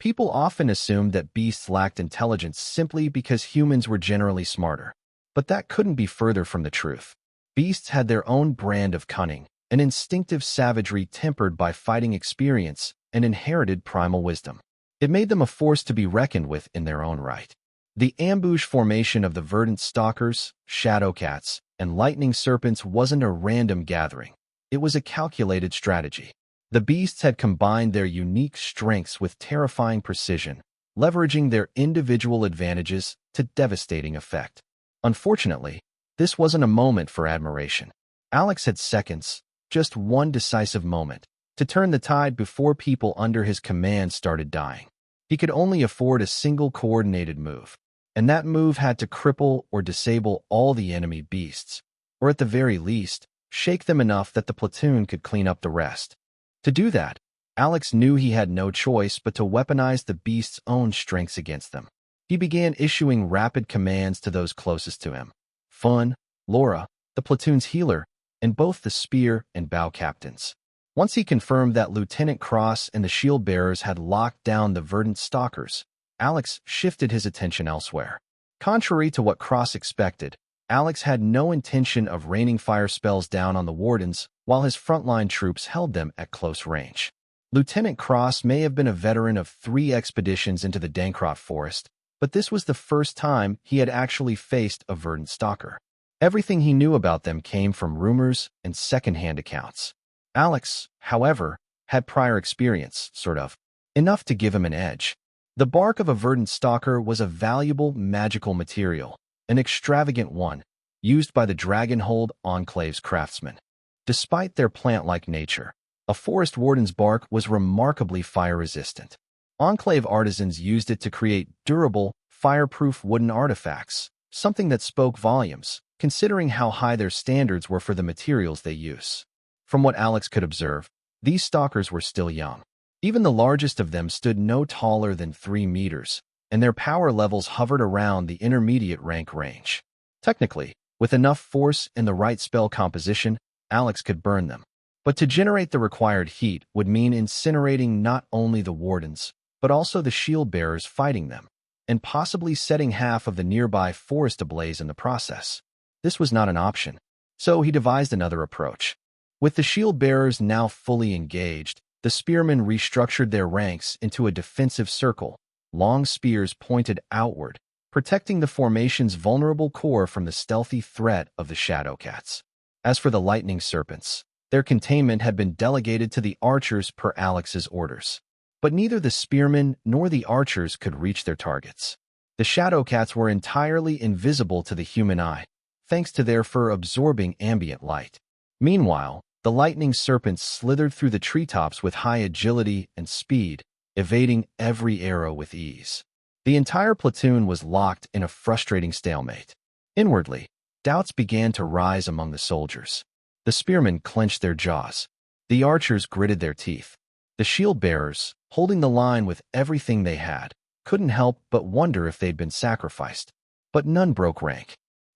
People often assumed that beasts lacked intelligence simply because humans were generally smarter. But that couldn't be further from the truth. Beasts had their own brand of cunning, an instinctive savagery tempered by fighting experience and inherited primal wisdom. It made them a force to be reckoned with in their own right. The ambush formation of the verdant stalkers, shadow cats, and lightning serpents wasn't a random gathering. It was a calculated strategy. The beasts had combined their unique strengths with terrifying precision, leveraging their individual advantages to devastating effect. Unfortunately, this wasn't a moment for admiration. Alex had seconds, just one decisive moment, to turn the tide before people under his command started dying. He could only afford a single coordinated move, and that move had to cripple or disable all the enemy beasts, or at the very least, shake them enough that the platoon could clean up the rest. To do that, Alex knew he had no choice but to weaponize the beast's own strengths against them. He began issuing rapid commands to those closest to him. Fun, Laura, the platoon's healer, and both the spear and bow captains. Once he confirmed that Lieutenant Cross and the shield bearers had locked down the verdant stalkers, Alex shifted his attention elsewhere. Contrary to what Cross expected, Alex had no intention of raining fire spells down on the wardens while his frontline troops held them at close range. Lieutenant Cross may have been a veteran of 3 expeditions into the Dankroft forest, but this was the first time he had actually faced a verdant stalker. Everything he knew about them came from rumors and second-hand accounts. Alex, however, had prior experience, sort of, enough to give him an edge. The bark of a verdant stalker was a valuable magical material, an extravagant one, used by the Dragonhold Enclave's craftsmen. Despite their plant-like nature, a forest warden's bark was remarkably fire-resistant. Enclave artisans used it to create durable, fireproof wooden artifacts, something that spoke volumes, considering how high their standards were for the materials they use. From what Alex could observe, these stalkers were still young. Even the largest of them stood no taller than 3 meters, and their power levels hovered around the intermediate rank range. Technically, with enough force and the right spell composition, Alex could burn them. But to generate the required heat would mean incinerating not only the wardens, but also the shield bearers fighting them, and possibly setting half of the nearby forest ablaze in the process. This was not an option, so he devised another approach. With the shield bearers now fully engaged, the spearmen restructured their ranks into a defensive circle, long spears pointed outward, protecting the formation's vulnerable core from the stealthy threat of the shadow cats. As for the lightning serpents, their containment had been delegated to the archers per Alex's orders. But neither the spearmen nor the archers could reach their targets. The shadow cats were entirely invisible to the human eye, thanks to their fur-absorbing ambient light. Meanwhile, the lightning serpents slithered through the treetops with high agility and speed, evading every arrow with ease. The entire platoon was locked in a frustrating stalemate. Inwardly, doubts began to rise among the soldiers. The spearmen clenched their jaws. The archers gritted their teeth. The shield-bearers, holding the line with everything they had, couldn't help but wonder if they'd been sacrificed. But none broke rank.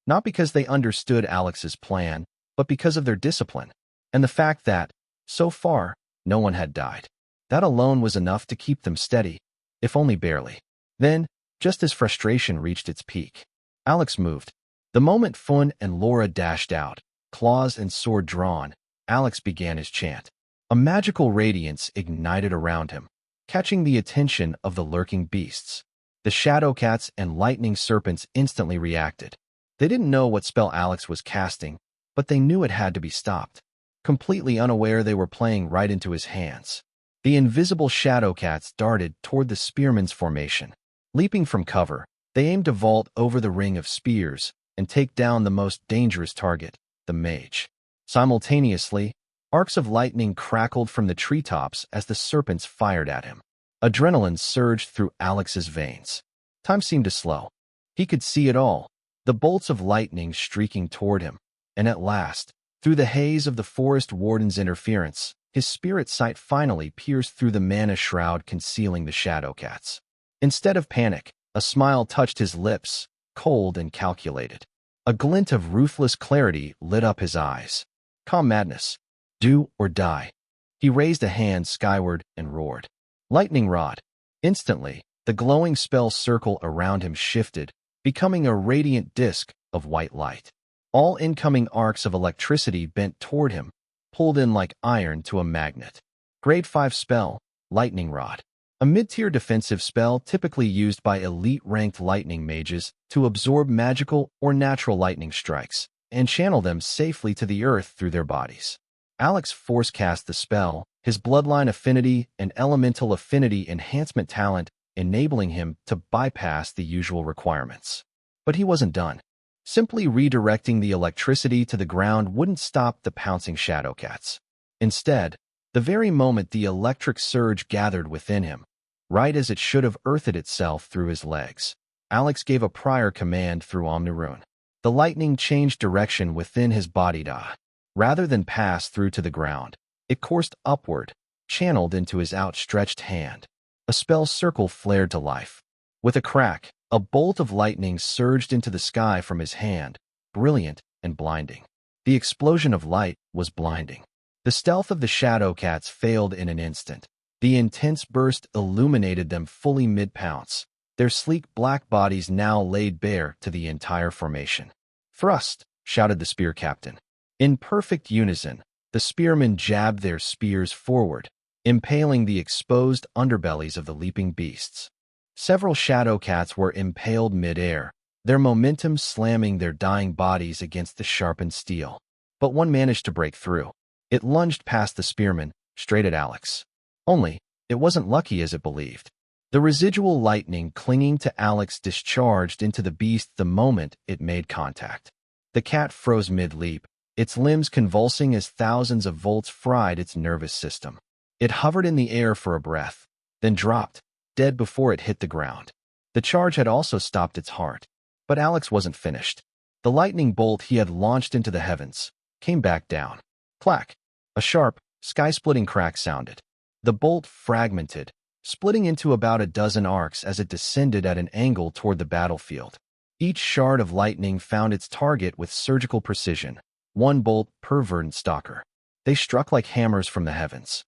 Not because they understood Alex's plan, but because of their discipline, and the fact that, so far, no one had died. That alone was enough to keep them steady, if only barely. Then, just as frustration reached its peak, Alex moved. The moment Fun and Laura dashed out, claws and sword drawn, Alex began his chant. A magical radiance ignited around him, catching the attention of the lurking beasts. The shadow cats and lightning serpents instantly reacted. They didn't know what spell Alex was casting, but they knew it had to be stopped. Completely unaware they were playing right into his hands. The invisible shadow cats darted toward the spearmen's formation. Leaping from cover, they aimed to vault over the ring of spears and take down the most dangerous target, the mage. Simultaneously, arcs of lightning crackled from the treetops as the serpents fired at him. Adrenaline surged through Alex's veins. Time seemed to slow. He could see it all, the bolts of lightning streaking toward him, and at last, through the haze of the forest warden's interference, his spirit sight finally pierced through the mana shroud concealing the shadow cats. Instead of panic, a smile touched his lips, cold and calculated. A glint of ruthless clarity lit up his eyes. Calm madness. Do or die. He raised a hand skyward and roared. Lightning rod. Instantly, the glowing spell circle around him shifted, becoming a radiant disk of white light. All incoming arcs of electricity bent toward him, pulled in like iron to a magnet. Grade 5 spell, Lightning Rod. A mid-tier defensive spell typically used by elite-ranked lightning mages to absorb magical or natural lightning strikes and channel them safely to the earth through their bodies. Alex force-cast the spell, his bloodline affinity and elemental affinity enhancement talent enabling him to bypass the usual requirements. But he wasn't done. Simply redirecting the electricity to the ground wouldn't stop the pouncing shadowcats. Instead, the very moment the electric surge gathered within him, right as it should have earthed itself through his legs, Alex gave a prior command through Omnirune. The lightning changed direction within his body. Rather than pass through to the ground, it coursed upward, channeled into his outstretched hand. A spell circle flared to life. With a crack, a bolt of lightning surged into the sky from his hand, brilliant and blinding. The explosion of light was blinding. The stealth of the Shadowcats failed in an instant. The intense burst illuminated them fully mid-pounce, their sleek black bodies now laid bare to the entire formation. "Thrust!" shouted the spear captain. In perfect unison, the spearmen jabbed their spears forward, impaling the exposed underbellies of the leaping beasts. Several Shadowcats were impaled mid-air, their momentum slamming their dying bodies against the sharpened steel. But one managed to break through. It lunged past the spearmen, straight at Alex. Only, it wasn't lucky as it believed. The residual lightning clinging to Alex discharged into the beast the moment it made contact. The cat froze mid-leap, its limbs convulsing as thousands of volts fried its nervous system. It hovered in the air for a breath, then dropped, dead before it hit the ground. The charge had also stopped its heart. But Alex wasn't finished. The lightning bolt he had launched into the heavens came back down. Clack! A sharp, sky-splitting crack sounded. The bolt fragmented, splitting into about a dozen arcs as it descended at an angle toward the battlefield. Each shard of lightning found its target with surgical precision, one bolt per verdant stalker. They struck like hammers from the heavens.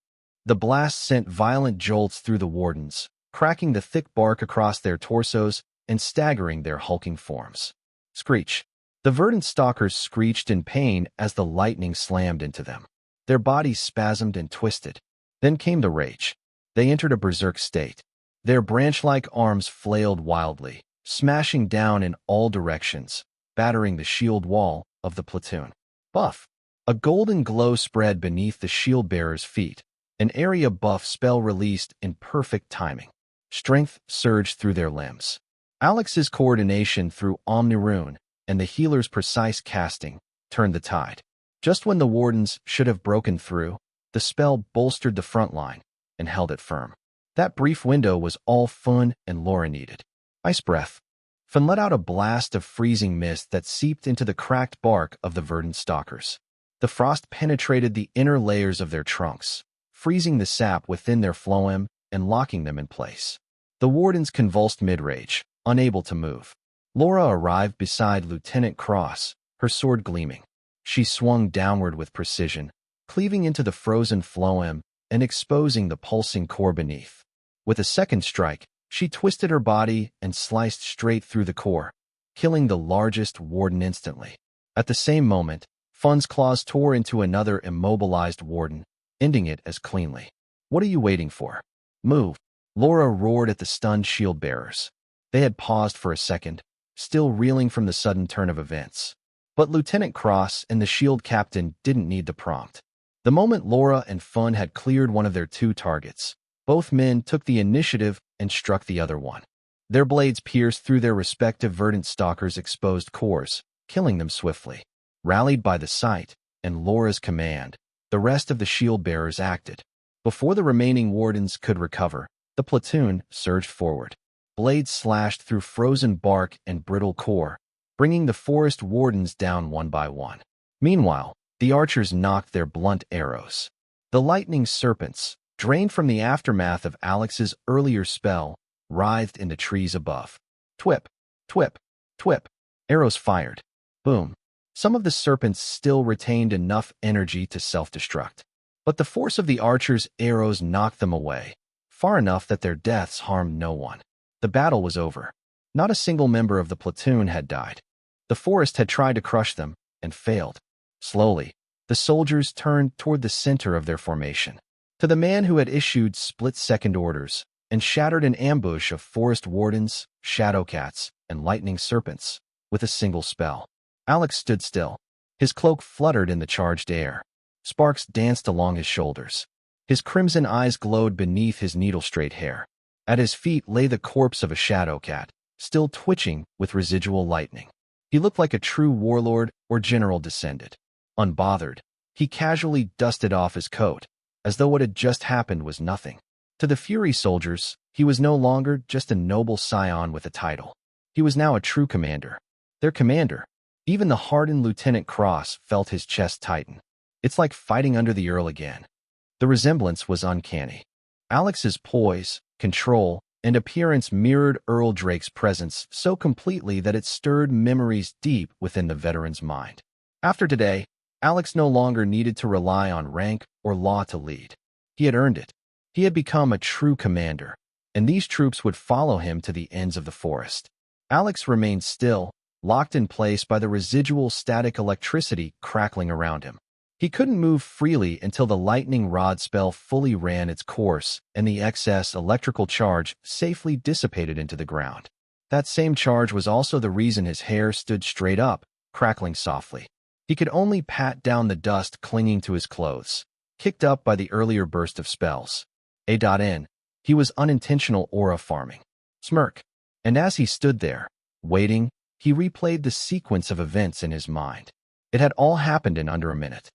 The blast sent violent jolts through the wardens, cracking the thick bark across their torsos and staggering their hulking forms. Screech! The verdant stalkers screeched in pain as the lightning slammed into them. Their bodies spasmed and twisted. Then came the rage. They entered a berserk state. Their branch-like arms flailed wildly, smashing down in all directions, battering the shield wall of the platoon. Buff! A golden glow spread beneath the shield-bearer's feet, an area buff spell released in perfect timing. Strength surged through their limbs. Alex's coordination through Omnirune and the healer's precise casting turned the tide. Just when the wardens should have broken through, the spell bolstered the front line and held it firm. That brief window was all Fun and Laura needed. Ice breath. Fun let out a blast of freezing mist that seeped into the cracked bark of the verdant stalkers. The frost penetrated the inner layers of their trunks, freezing the sap within their phloem and locking them in place. The wardens convulsed mid-rage, unable to move. Laura arrived beside Lieutenant Cross, her sword gleaming. She swung downward with precision, cleaving into the frozen phloem and exposing the pulsing core beneath. With a second strike, she twisted her body and sliced straight through the core, killing the largest warden instantly. At the same moment, Fun's claws tore into another immobilized warden, ending it as cleanly. "What are you waiting for? Move!" Laura roared at the stunned shield bearers. They had paused for a second, still reeling from the sudden turn of events. But Lieutenant Cross and the shield captain didn't need the prompt. The moment Laura and Fun had cleared one of their two targets, both men took the initiative and struck the other one. Their blades pierced through their respective verdant stalkers' exposed cores, killing them swiftly. Rallied by the sight and Laura's command, the rest of the shield bearers acted. Before the remaining wardens could recover, the platoon surged forward. Blades slashed through frozen bark and brittle core, bringing the forest wardens down one by one. Meanwhile, the archers knocked their blunt arrows. The lightning serpents, drained from the aftermath of Alex's earlier spell, writhed in the trees above. Twip, twip, twip. Arrows fired. Boom. Some of the serpents still retained enough energy to self-destruct. But the force of the archers' arrows knocked them away, far enough that their deaths harmed no one. The battle was over. Not a single member of the platoon had died. The forest had tried to crush them and failed. Slowly, the soldiers turned toward the center of their formation. To the man who had issued split-second orders and shattered an ambush of forest wardens, shadow cats, and lightning serpents with a single spell, Alex stood still. His cloak fluttered in the charged air. Sparks danced along his shoulders. His crimson eyes glowed beneath his needle-straight hair. At his feet lay the corpse of a shadow cat, still twitching with residual lightning. He looked like a true warlord or general descended. Unbothered, he casually dusted off his coat, as though what had just happened was nothing. To the Fury soldiers, he was no longer just a noble scion with a title. He was now a true commander. Their commander. Even the hardened Lieutenant Cross felt his chest tighten. It's like fighting under the Earl again. The resemblance was uncanny. Alex's poise, control, and appearance mirrored Earl Drake's presence so completely that it stirred memories deep within the veteran's mind. After today, Alex no longer needed to rely on rank or law to lead. He had earned it. He had become a true commander, and these troops would follow him to the ends of the forest. Alex remained still, locked in place by the residual static electricity crackling around him. He couldn't move freely until the lightning rod spell fully ran its course and the excess electrical charge safely dissipated into the ground. That same charge was also the reason his hair stood straight up, crackling softly. He could only pat down the dust clinging to his clothes, kicked up by the earlier burst of spells. A.N. He was unintentional aura farming. Smirk. And as he stood there, waiting, he replayed the sequence of events in his mind. It had all happened in under a minute.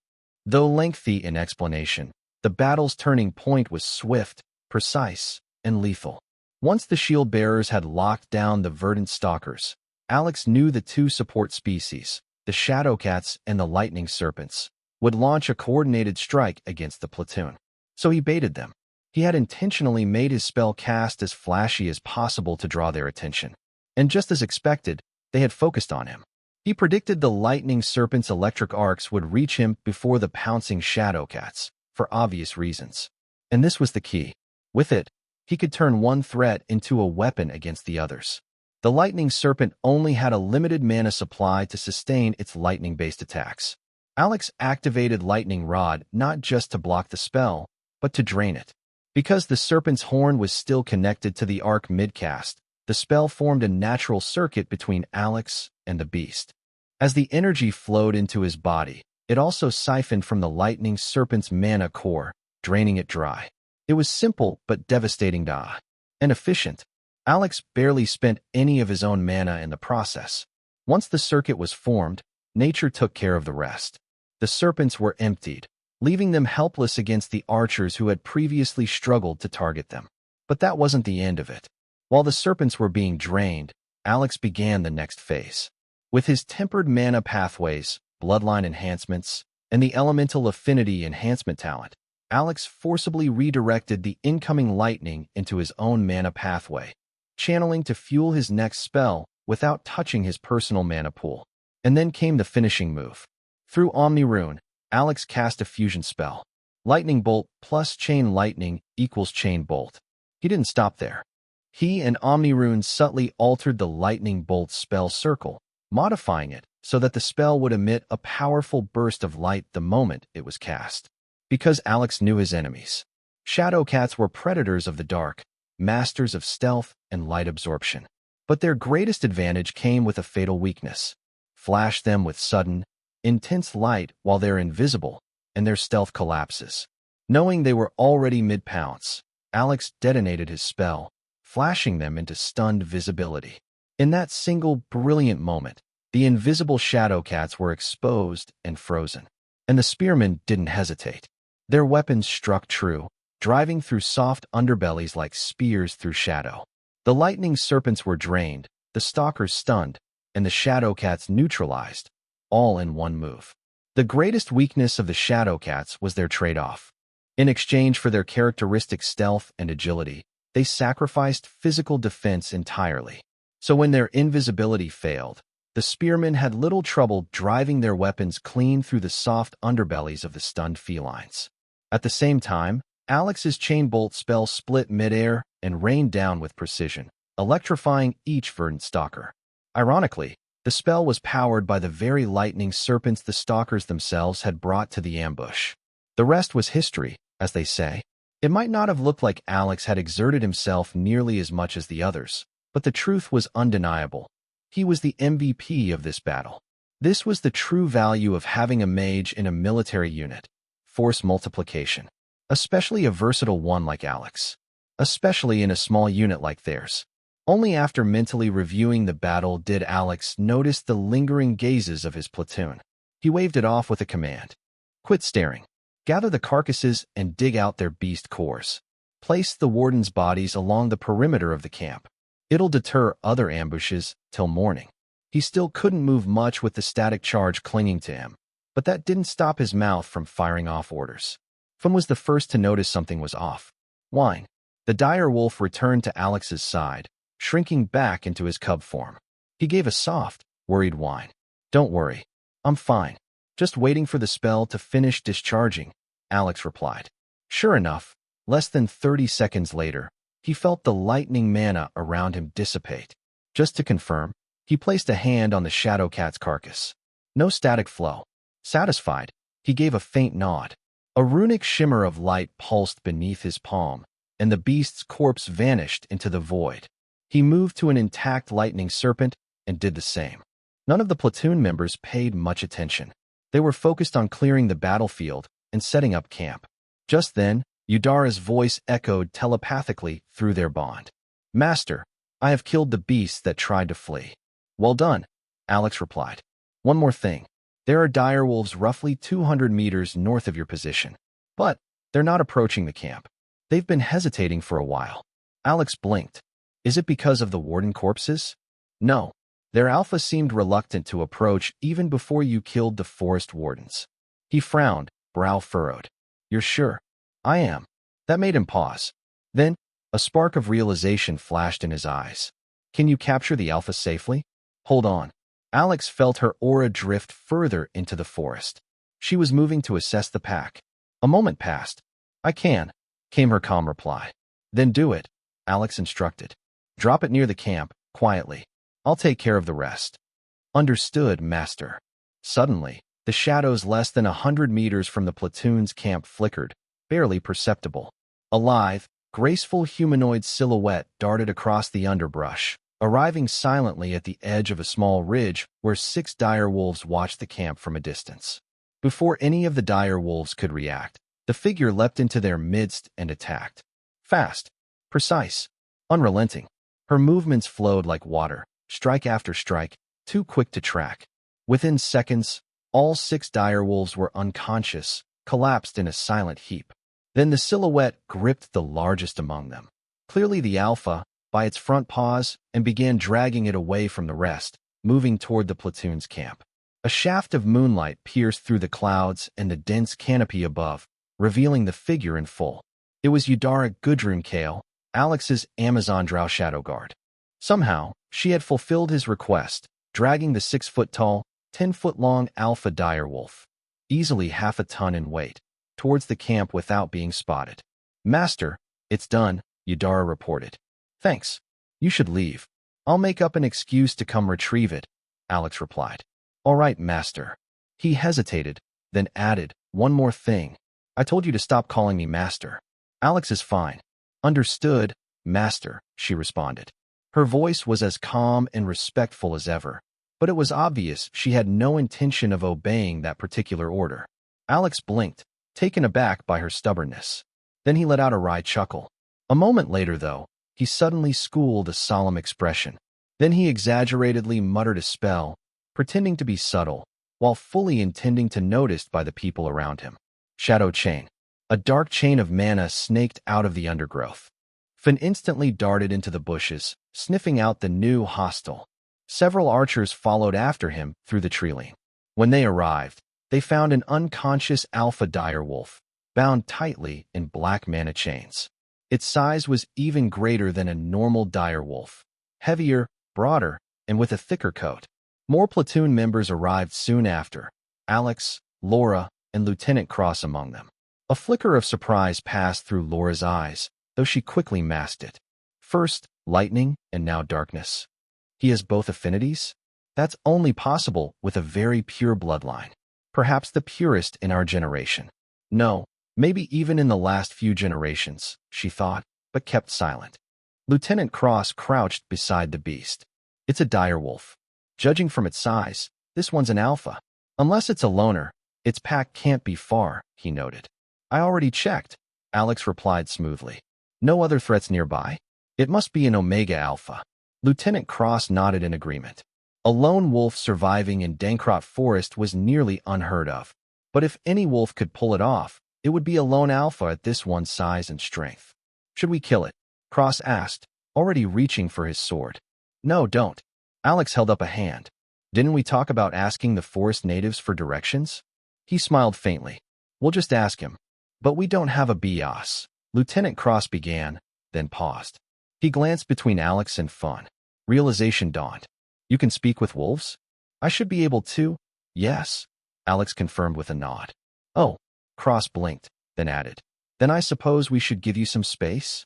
Though lengthy in explanation, the battle's turning point was swift, precise, and lethal. Once the shield-bearers had locked down the verdant stalkers, Alex knew the two support species, the shadow cats and the lightning serpents, would launch a coordinated strike against the platoon. So he baited them. He had intentionally made his spell cast as flashy as possible to draw their attention. And just as expected, they had focused on him. He predicted the lightning serpent's electric arcs would reach him before the pouncing shadow cats, for obvious reasons. And this was the key. With it, he could turn one threat into a weapon against the others. The lightning serpent only had a limited mana supply to sustain its lightning-based attacks. Alex activated Lightning Rod not just to block the spell, but to drain it. Because the serpent's horn was still connected to the arc mid-cast, the spell formed a natural circuit between Alex and the beast. As the energy flowed into his body, it also siphoned from the lightning serpent's mana core, draining it dry. It was simple but devastating and efficient. Alex barely spent any of his own mana in the process. Once the circuit was formed, nature took care of the rest. The serpents were emptied, leaving them helpless against the archers who had previously struggled to target them. But that wasn't the end of it. While the serpents were being drained, Alex began the next phase. With his tempered mana pathways, bloodline enhancements, and the elemental affinity enhancement talent, Alex forcibly redirected the incoming lightning into his own mana pathway, channeling to fuel his next spell without touching his personal mana pool. And then came the finishing move. Through Omni Rune, Alex cast a fusion spell. Lightning Bolt plus Chain Lightning equals Chain Bolt. He didn't stop there. He and Omni Rune subtly altered the Lightning Bolt spell circle, modifying it so that the spell would emit a powerful burst of light the moment it was cast. Because Alex knew his enemies. Shadow cats were predators of the dark, masters of stealth and light absorption. But their greatest advantage came with a fatal weakness. Flash them with sudden, intense light while they're invisible, and their stealth collapses. Knowing they were already mid-pounce, Alex detonated his spell, flashing them into stunned visibility. In that single brilliant moment, the invisible shadow cats were exposed and frozen. And the spearmen didn't hesitate. Their weapons struck true, driving through soft underbellies like spears through shadow. The lightning serpents were drained, the stalkers stunned, and the shadow cats neutralized, all in one move. The greatest weakness of the shadow cats was their trade-off. In exchange for their characteristic stealth and agility, they sacrificed physical defense entirely. So when their invisibility failed, the spearmen had little trouble driving their weapons clean through the soft underbellies of the stunned felines. At the same time, Alex's chain bolt spell split midair and rained down with precision, electrifying each verdant stalker. Ironically, the spell was powered by the very lightning serpents the stalkers themselves had brought to the ambush. The rest was history, as they say. It might not have looked like Alex had exerted himself nearly as much as the others, but the truth was undeniable. He was the MVP of this battle. This was the true value of having a mage in a military unit. Force multiplication. Especially a versatile one like Alex. Especially in a small unit like theirs. Only after mentally reviewing the battle did Alex notice the lingering gazes of his platoon. He waved it off with a command. Quit staring. Gather the carcasses and dig out their beast cores. Place the wardens' bodies along the perimeter of the camp. It'll deter other ambushes till morning. He still couldn't move much with the static charge clinging to him, but that didn't stop his mouth from firing off orders. Fum was the first to notice something was off. Whine. The dire wolf returned to Alex's side, shrinking back into his cub form. He gave a soft, worried whine. Don't worry. I'm fine. Just waiting for the spell to finish discharging, Alex replied. Sure enough, less than 30 seconds later, he felt the lightning mana around him dissipate. Just to confirm, he placed a hand on the shadow cat's carcass. No static flow. Satisfied, he gave a faint nod. A runic shimmer of light pulsed beneath his palm, and the beast's corpse vanished into the void. He moved to an intact lightning serpent and did the same. None of the platoon members paid much attention. They were focused on clearing the battlefield and setting up camp. Just then, Udara's voice echoed telepathically through their bond. Master, I have killed the beasts that tried to flee. Well done, Alex replied. One more thing. There are direwolves roughly 200 meters north of your position. But they're not approaching the camp. They've been hesitating for a while. Alex blinked. Is it because of the warden corpses? No. Their alpha seemed reluctant to approach even before you killed the forest wardens. He frowned, brow furrowed. You're sure? I am. That made him pause. Then, a spark of realization flashed in his eyes. Can you capture the alpha safely? Hold on. Alex felt her aura drift further into the forest. She was moving to assess the pack. A moment passed. I can, came her calm reply. Then do it, Alex instructed. Drop it near the camp, quietly. I'll take care of the rest. Understood, Master. Suddenly, the shadows less than 100 meters from the platoon's camp flickered, barely perceptible. A lithe, graceful humanoid silhouette darted across the underbrush, arriving silently at the edge of a small ridge where 6 dire wolves watched the camp from a distance. Before any of the dire wolves could react, the figure leapt into their midst and attacked. Fast, precise, unrelenting. Her movements flowed like water, strike after strike, too quick to track. Within seconds, all 6 dire wolves were unconscious, collapsed in a silent heap. Then the silhouette gripped the largest among them, clearly the alpha, by its front paws and began dragging it away from the rest, moving toward the platoon's camp. A shaft of moonlight pierced through the clouds and the dense canopy above, revealing the figure in full. It was Udara Gudrun-Kale, Alex's Amazon Drow Shadow Guard. Somehow, she had fulfilled his request, dragging the 6-foot-tall, 10-foot-long alpha direwolf, easily half a ton in weight, towards the camp without being spotted. Master, it's done, Udara reported. Thanks. You should leave. I'll make up an excuse to come retrieve it, Alex replied. All right, Master. He hesitated, then added, one more thing. I told you to stop calling me Master. Alex is fine. Understood, Master, she responded. Her voice was as calm and respectful as ever, but it was obvious she had no intention of obeying that particular order. Alex blinked, taken aback by her stubbornness. Then he let out a wry chuckle. A moment later, though, he suddenly schooled a solemn expression. Then he exaggeratedly muttered a spell, pretending to be subtle, while fully intending to noticed by the people around him. Shadow Chain. A dark chain of mana snaked out of the undergrowth. Finn instantly darted into the bushes, sniffing out the new hostile. Several archers followed after him through the treeline. When they arrived, they found an unconscious alpha direwolf, bound tightly in black mana chains. Its size was even greater than a normal direwolf, heavier, broader, and with a thicker coat. More platoon members arrived soon after, Alex, Laura, and Lieutenant Cross among them. A flicker of surprise passed through Laura's eyes, though she quickly masked it. First, lightning, and now darkness. He has both affinities? That's only possible with a very pure bloodline. Perhaps the purest in our generation. No, maybe even in the last few generations, she thought, but kept silent. Lieutenant Cross crouched beside the beast. It's a direwolf. Judging from its size, this one's an alpha. Unless it's a loner, its pack can't be far, he noted. I already checked, Alex replied smoothly. No other threats nearby? It must be an Omega Alpha. Lieutenant Cross nodded in agreement. A lone wolf surviving in Dankrot Forest was nearly unheard of. But if any wolf could pull it off, it would be a lone alpha at this one's size and strength. Should we kill it? Cross asked, already reaching for his sword. No, don't. Alex held up a hand. Didn't we talk about asking the forest natives for directions? He smiled faintly. We'll just ask him. But we don't have a bias. Lieutenant Cross began, then paused. He glanced between Alex and Fun. Realization dawned. You can speak with wolves? I should be able to. Yes, Alex confirmed with a nod. Oh, Cross blinked, then added. Then I suppose we should give you some space?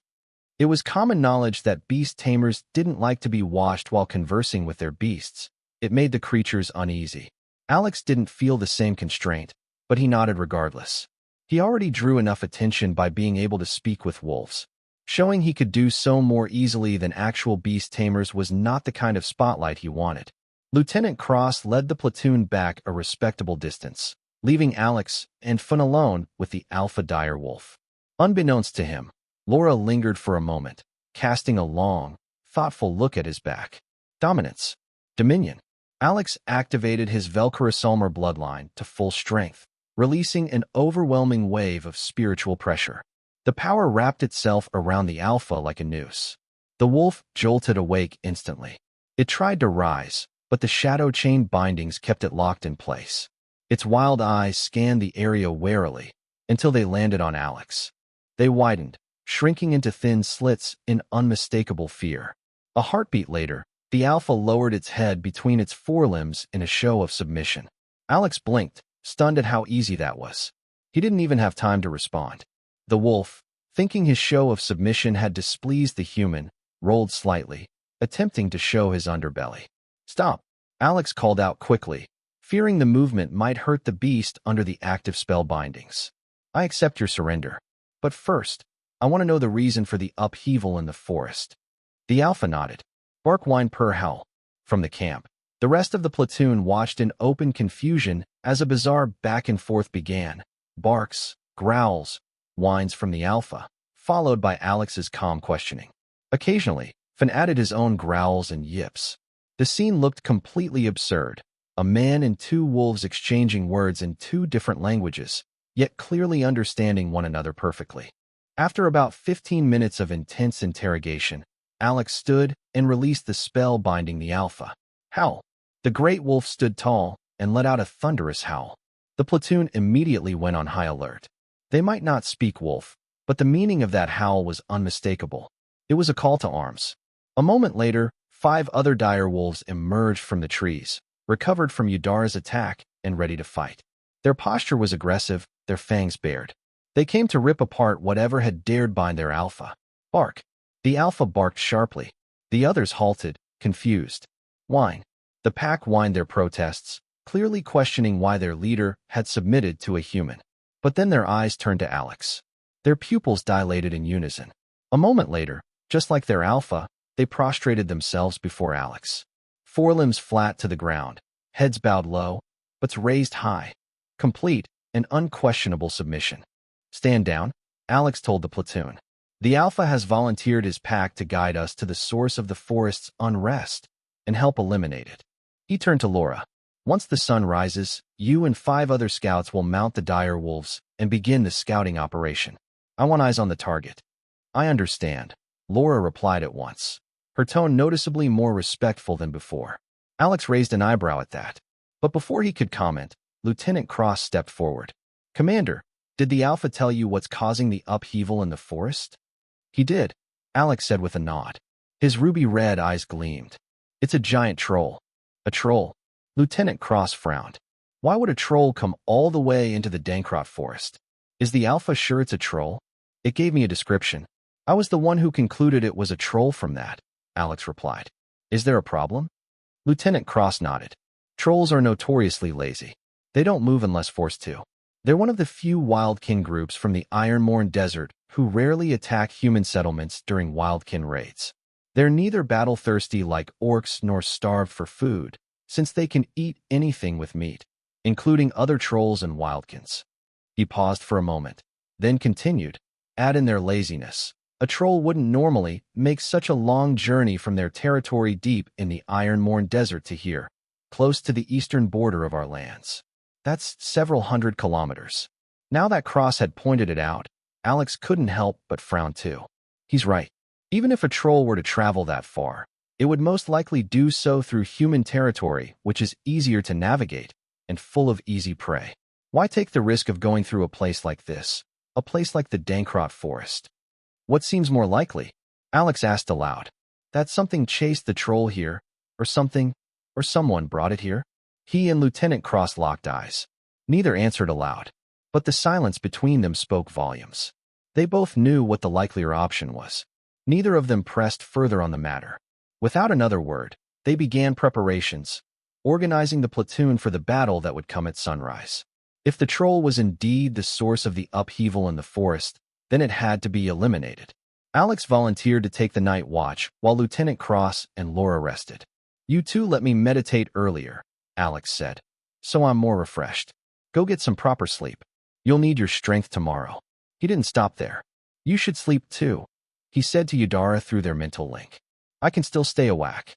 It was common knowledge that beast tamers didn't like to be watched while conversing with their beasts. It made the creatures uneasy. Alex didn't feel the same constraint, but he nodded regardless. He already drew enough attention by being able to speak with wolves. Showing he could do so more easily than actual beast tamers was not the kind of spotlight he wanted. Lieutenant Cross led the platoon back a respectable distance, leaving Alex and Fun alone with the alpha direwolf. Unbeknownst to him, Laura lingered for a moment, casting a long, thoughtful look at his back. Dominance. Dominion. Alex activated his Velcorosalmer bloodline to full strength, releasing an overwhelming wave of spiritual pressure. The power wrapped itself around the alpha like a noose. The wolf jolted awake instantly. It tried to rise, but the shadow chain bindings kept it locked in place. Its wild eyes scanned the area warily until they landed on Alex. They widened, shrinking into thin slits in unmistakable fear. A heartbeat later, the alpha lowered its head between its forelimbs in a show of submission. Alex blinked, stunned at how easy that was. He didn't even have time to respond. The wolf, thinking his show of submission had displeased the human, rolled slightly, attempting to show his underbelly. Stop, Alex called out quickly, fearing the movement might hurt the beast under the active spell bindings. I accept your surrender. But first, I want to know the reason for the upheaval in the forest. The alpha nodded. Bark, whine, purr, howl. From the camp, the rest of the platoon watched in open confusion as a bizarre back and forth began. Barks, growls, whines from the alpha, followed by Alex's calm questioning. Occasionally, Finn added his own growls and yips. The scene looked completely absurd. A man and two wolves exchanging words in two different languages, yet clearly understanding one another perfectly. After about 15 minutes of intense interrogation, Alex stood and released the spell binding the alpha. Howl. The great wolf stood tall and let out a thunderous howl. The platoon immediately went on high alert. They might not speak wolf, but the meaning of that howl was unmistakable. It was a call to arms. A moment later, 5 other dire wolves emerged from the trees, recovered from Udara's attack, and ready to fight. Their posture was aggressive, their fangs bared. They came to rip apart whatever had dared bind their alpha. Bark. The alpha barked sharply. The others halted, confused. Whine. The pack whined their protests, clearly questioning why their leader had submitted to a human. But then their eyes turned to Alex. Their pupils dilated in unison. A moment later, just like their alpha, they prostrated themselves before Alex. Forelimbs flat to the ground, heads bowed low, but raised high. Complete and unquestionable submission. Stand down, Alex told the platoon. The alpha has volunteered his pack to guide us to the source of the forest's unrest and help eliminate it. He turned to Laura. Once the sun rises, you and 5 other scouts will mount the dire wolves and begin the scouting operation. I want eyes on the target. I understand, Laura replied at once, her tone noticeably more respectful than before. Alex raised an eyebrow at that. But before he could comment, Lieutenant Cross stepped forward. Commander, did the alpha tell you what's causing the upheaval in the forest? He did, Alex said with a nod. His ruby-red eyes gleamed. It's a giant troll. A troll? Lieutenant Cross frowned. Why would a troll come all the way into the Dankrot forest? Is the Alpha sure it's a troll? It gave me a description. I was the one who concluded it was a troll from that, Alex replied. Is there a problem? Lieutenant Cross nodded. Trolls are notoriously lazy. They don't move unless forced to. They're one of the few wildkin groups from the Ironmourn Desert who rarely attack human settlements during wildkin raids. They're neither battle-thirsty like orcs nor starved for food, since they can eat anything with meat, including other trolls and wildkins. He paused for a moment, then continued, add in their laziness. A troll wouldn't normally make such a long journey from their territory deep in the Ironmourn Desert to here, close to the eastern border of our lands. That's several hundred kilometers. Now that Cross had pointed it out, Alex couldn't help but frown too. He's right. Even if a troll were to travel that far, it would most likely do so through human territory, which is easier to navigate and full of easy prey. Why take the risk of going through a place like this, a place like the Dankrot Forest? What seems more likely? Alex asked aloud. That something chased the troll here, or something, or someone brought it here? He and Lieutenant Cross locked eyes. Neither answered aloud, but the silence between them spoke volumes. They both knew what the likelier option was. Neither of them pressed further on the matter. Without another word, they began preparations, organizing the platoon for the battle that would come at sunrise. If the troll was indeed the source of the upheaval in the forest, then it had to be eliminated. Alex volunteered to take the night watch while Lieutenant Cross and Laura rested. You two let me meditate earlier, Alex said, so I'm more refreshed. Go get some proper sleep. You'll need your strength tomorrow. He didn't stop there. You should sleep too, he said to Yudara through their mental link. I can still stay awake.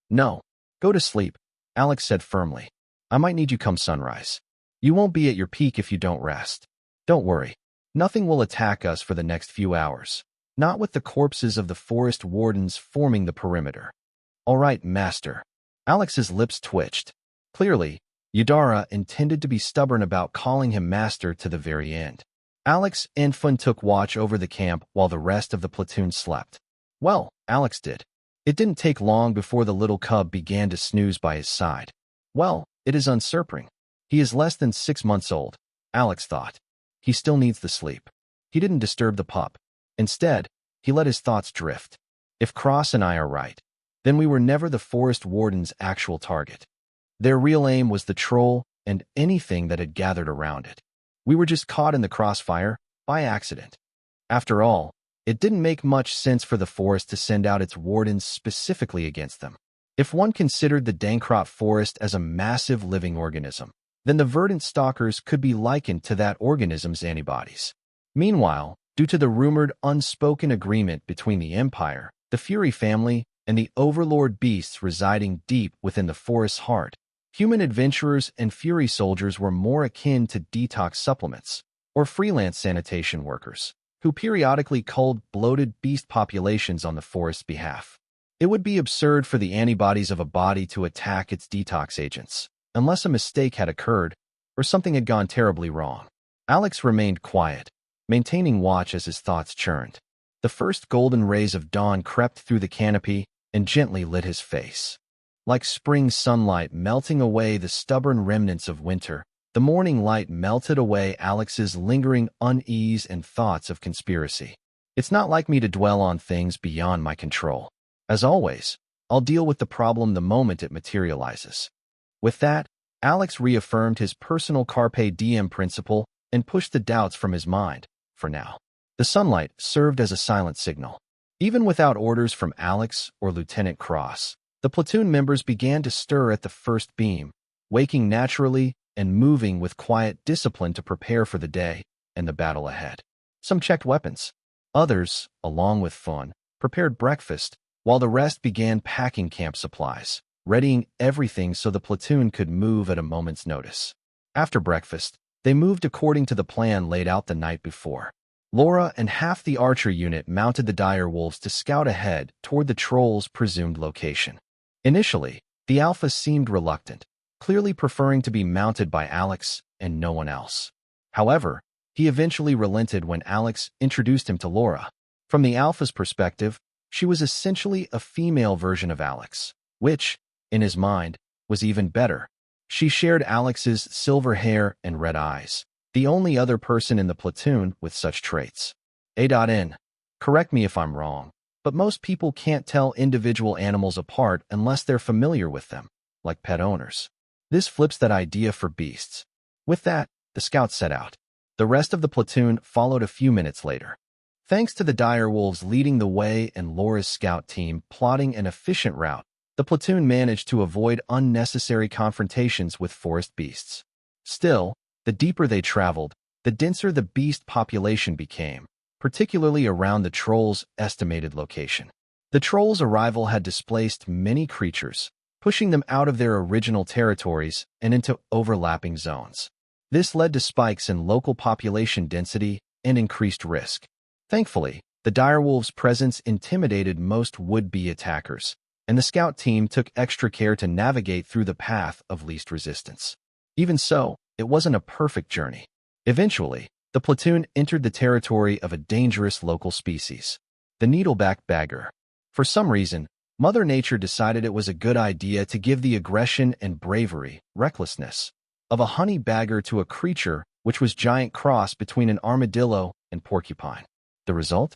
No, go to sleep, Alex said firmly. I might need you come sunrise. You won't be at your peak if you don't rest. Don't worry. Nothing will attack us for the next few hours, not with the corpses of the forest wardens forming the perimeter. All right, Master. Alex's lips twitched. Clearly, Yudara intended to be stubborn about calling him Master to the very end. Alex and Fun took watch over the camp while the rest of the platoon slept. Well, Alex did. It didn't take long before the little cub began to snooze by his side. Well, it is usurping. He is less than 6 months old, Alex thought. He still needs the sleep. He didn't disturb the pup. Instead, he let his thoughts drift. If Cross and I are right, then we were never the forest warden's actual target. Their real aim was the troll and anything that had gathered around it. We were just caught in the crossfire by accident. After all, it didn't make much sense for the forest to send out its wardens specifically against them. If one considered the Dankrot Forest as a massive living organism, then the verdant stalkers could be likened to that organism's antibodies. Meanwhile, due to the rumored unspoken agreement between the Empire, the Fury family, and the overlord beasts residing deep within the forest's heart, human adventurers and Fury soldiers were more akin to detox supplements, or freelance sanitation workers, who periodically culled bloated beast populations on the forest's behalf. It would be absurd for the antibodies of a body to attack its detox agents, unless a mistake had occurred or something had gone terribly wrong. Alex remained quiet, maintaining watch as his thoughts churned. The first golden rays of dawn crept through the canopy and gently lit his face. Like spring sunlight melting away the stubborn remnants of winter, the morning light melted away Alex's lingering unease and thoughts of conspiracy. It's not like me to dwell on things beyond my control. As always, I'll deal with the problem the moment it materializes. With that, Alex reaffirmed his personal carpe diem principle and pushed the doubts from his mind, for now. The sunlight served as a silent signal. Even without orders from Alex or Lieutenant Cross, the platoon members began to stir at the first beam, waking naturally and moving with quiet discipline to prepare for the day and the battle ahead. Some checked weapons. Others, along with Fun, prepared breakfast, while the rest began packing camp supplies, readying everything so the platoon could move at a moment's notice. After breakfast, they moved according to the plan laid out the night before. Laura and half the archer unit mounted the dire wolves to scout ahead toward the troll's presumed location. Initially, the Alpha seemed reluctant, clearly preferring to be mounted by Alex and no one else. However, he eventually relented when Alex introduced him to Laura. From the Alpha's perspective, she was essentially a female version of Alex, which, in his mind, was even better. She shared Alex's silver hair and red eyes, the only other person in the platoon with such traits. A.N. Correct me if I'm wrong, but most people can't tell individual animals apart unless they're familiar with them, like pet owners. This flips that idea for beasts. With that, the scouts set out. The rest of the platoon followed a few minutes later. Thanks to the direwolves leading the way and Laura's scout team plotting an efficient route, the platoon managed to avoid unnecessary confrontations with forest beasts. Still, the deeper they traveled, the denser the beast population became, particularly around the trolls' estimated location. The trolls' arrival had displaced many creatures, pushing them out of their original territories and into overlapping zones. This led to spikes in local population density and increased risk. Thankfully, the direwolves' presence intimidated most would-be attackers, and the scout team took extra care to navigate through the path of least resistance. Even so, it wasn't a perfect journey. Eventually, the platoon entered the territory of a dangerous local species, the needleback bagger. For some reason, Mother Nature decided it was a good idea to give the aggression and bravery, recklessness, of a honey bagger to a creature which was giant cross between an armadillo and porcupine. The result?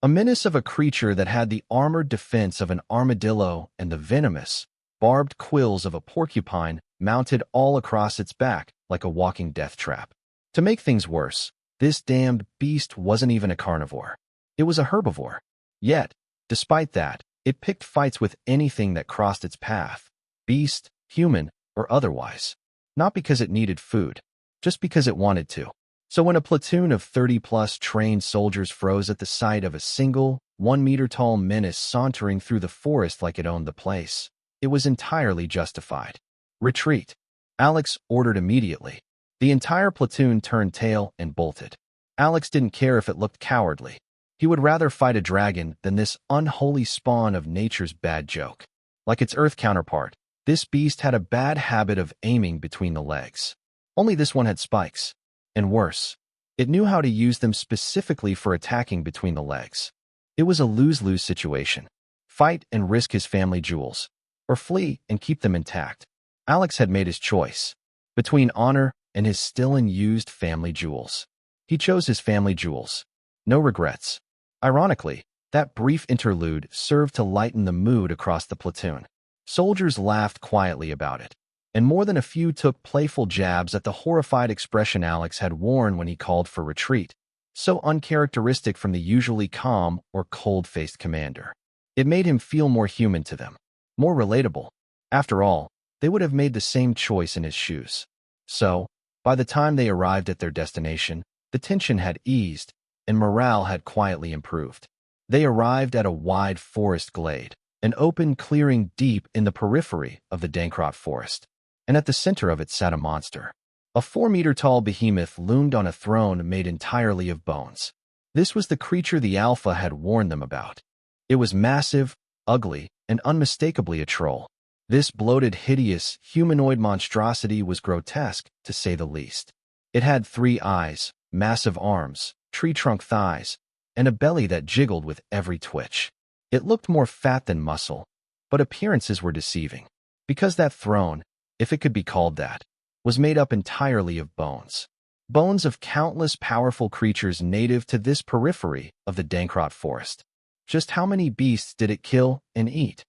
A menace of a creature that had the armored defense of an armadillo and the venomous, barbed quills of a porcupine mounted all across its back like a walking death trap. To make things worse, this damned beast wasn't even a carnivore. It was a herbivore. Yet, despite that, it picked fights with anything that crossed its path, beast, human, or otherwise. Not because it needed food, just because it wanted to. So when a platoon of 30-plus trained soldiers froze at the sight of a single, 1-meter-tall menace sauntering through the forest like it owned the place, it was entirely justified. Retreat, Alex ordered immediately. The entire platoon turned tail and bolted. Alex didn't care if it looked cowardly. He would rather fight a dragon than this unholy spawn of nature's bad joke. Like its Earth counterpart, this beast had a bad habit of aiming between the legs. Only this one had spikes. And worse, it knew how to use them specifically for attacking between the legs. It was a lose-lose situation. Fight and risk his family jewels, or flee and keep them intact. Alex had made his choice between honor and his still unused family jewels. He chose his family jewels. No regrets. Ironically, that brief interlude served to lighten the mood across the platoon. Soldiers laughed quietly about it, and more than a few took playful jabs at the horrified expression Alex had worn when he called for retreat, so uncharacteristic from the usually calm or cold-faced commander. It made him feel more human to them, more relatable. After all, they would have made the same choice in his shoes. So, by the time they arrived at their destination, the tension had eased, and morale had quietly improved. They arrived at a wide forest glade, an open clearing deep in the periphery of the Dankrot forest, and at the center of it sat a monster. A 4-meter-tall behemoth loomed on a throne made entirely of bones. This was the creature the Alpha had warned them about. It was massive, ugly, and unmistakably a troll. This bloated, hideous, humanoid monstrosity was grotesque, to say the least. It had 3 eyes, massive arms, tree-trunk thighs, and a belly that jiggled with every twitch. It looked more fat than muscle, but appearances were deceiving, because that throne, if it could be called that, was made up entirely of bones. Bones of countless powerful creatures native to this periphery of the Dankrot forest. Just how many beasts did it kill and eat?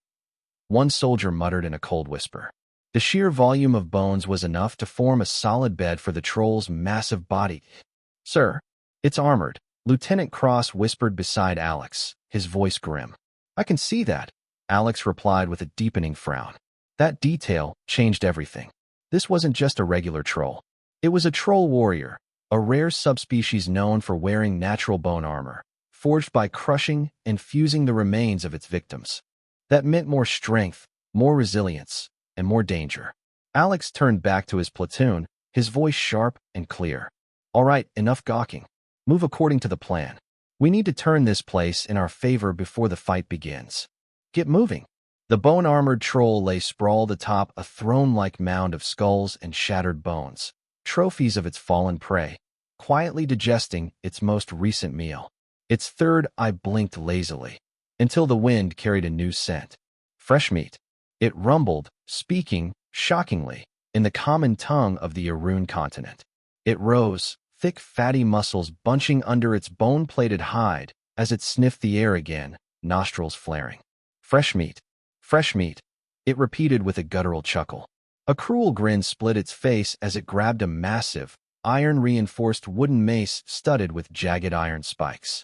One soldier muttered in a cold whisper. The sheer volume of bones was enough to form a solid bed for the troll's massive body. "Sir, it's armored," Lieutenant Cross whispered beside Alex, his voice grim. "I can see that," Alex replied with a deepening frown. That detail changed everything. This wasn't just a regular troll. It was a troll warrior, a rare subspecies known for wearing natural bone armor, forged by crushing and fusing the remains of its victims. That meant more strength, more resilience, and more danger. Alex turned back to his platoon, his voice sharp and clear. "All right, enough gawking. Move according to the plan. We need to turn this place in our favor before the fight begins. Get moving." The bone-armored troll lay sprawled atop a throne-like mound of skulls and shattered bones, trophies of its fallen prey, quietly digesting its most recent meal. Its third eye blinked lazily, until the wind carried a new scent. Fresh meat. It rumbled, speaking, shockingly, in the common tongue of the Arun continent. It rose, thick fatty muscles bunching under its bone-plated hide as it sniffed the air again, nostrils flaring. Fresh meat. Fresh meat, it repeated with a guttural chuckle. A cruel grin split its face as it grabbed a massive, iron-reinforced wooden mace studded with jagged iron spikes.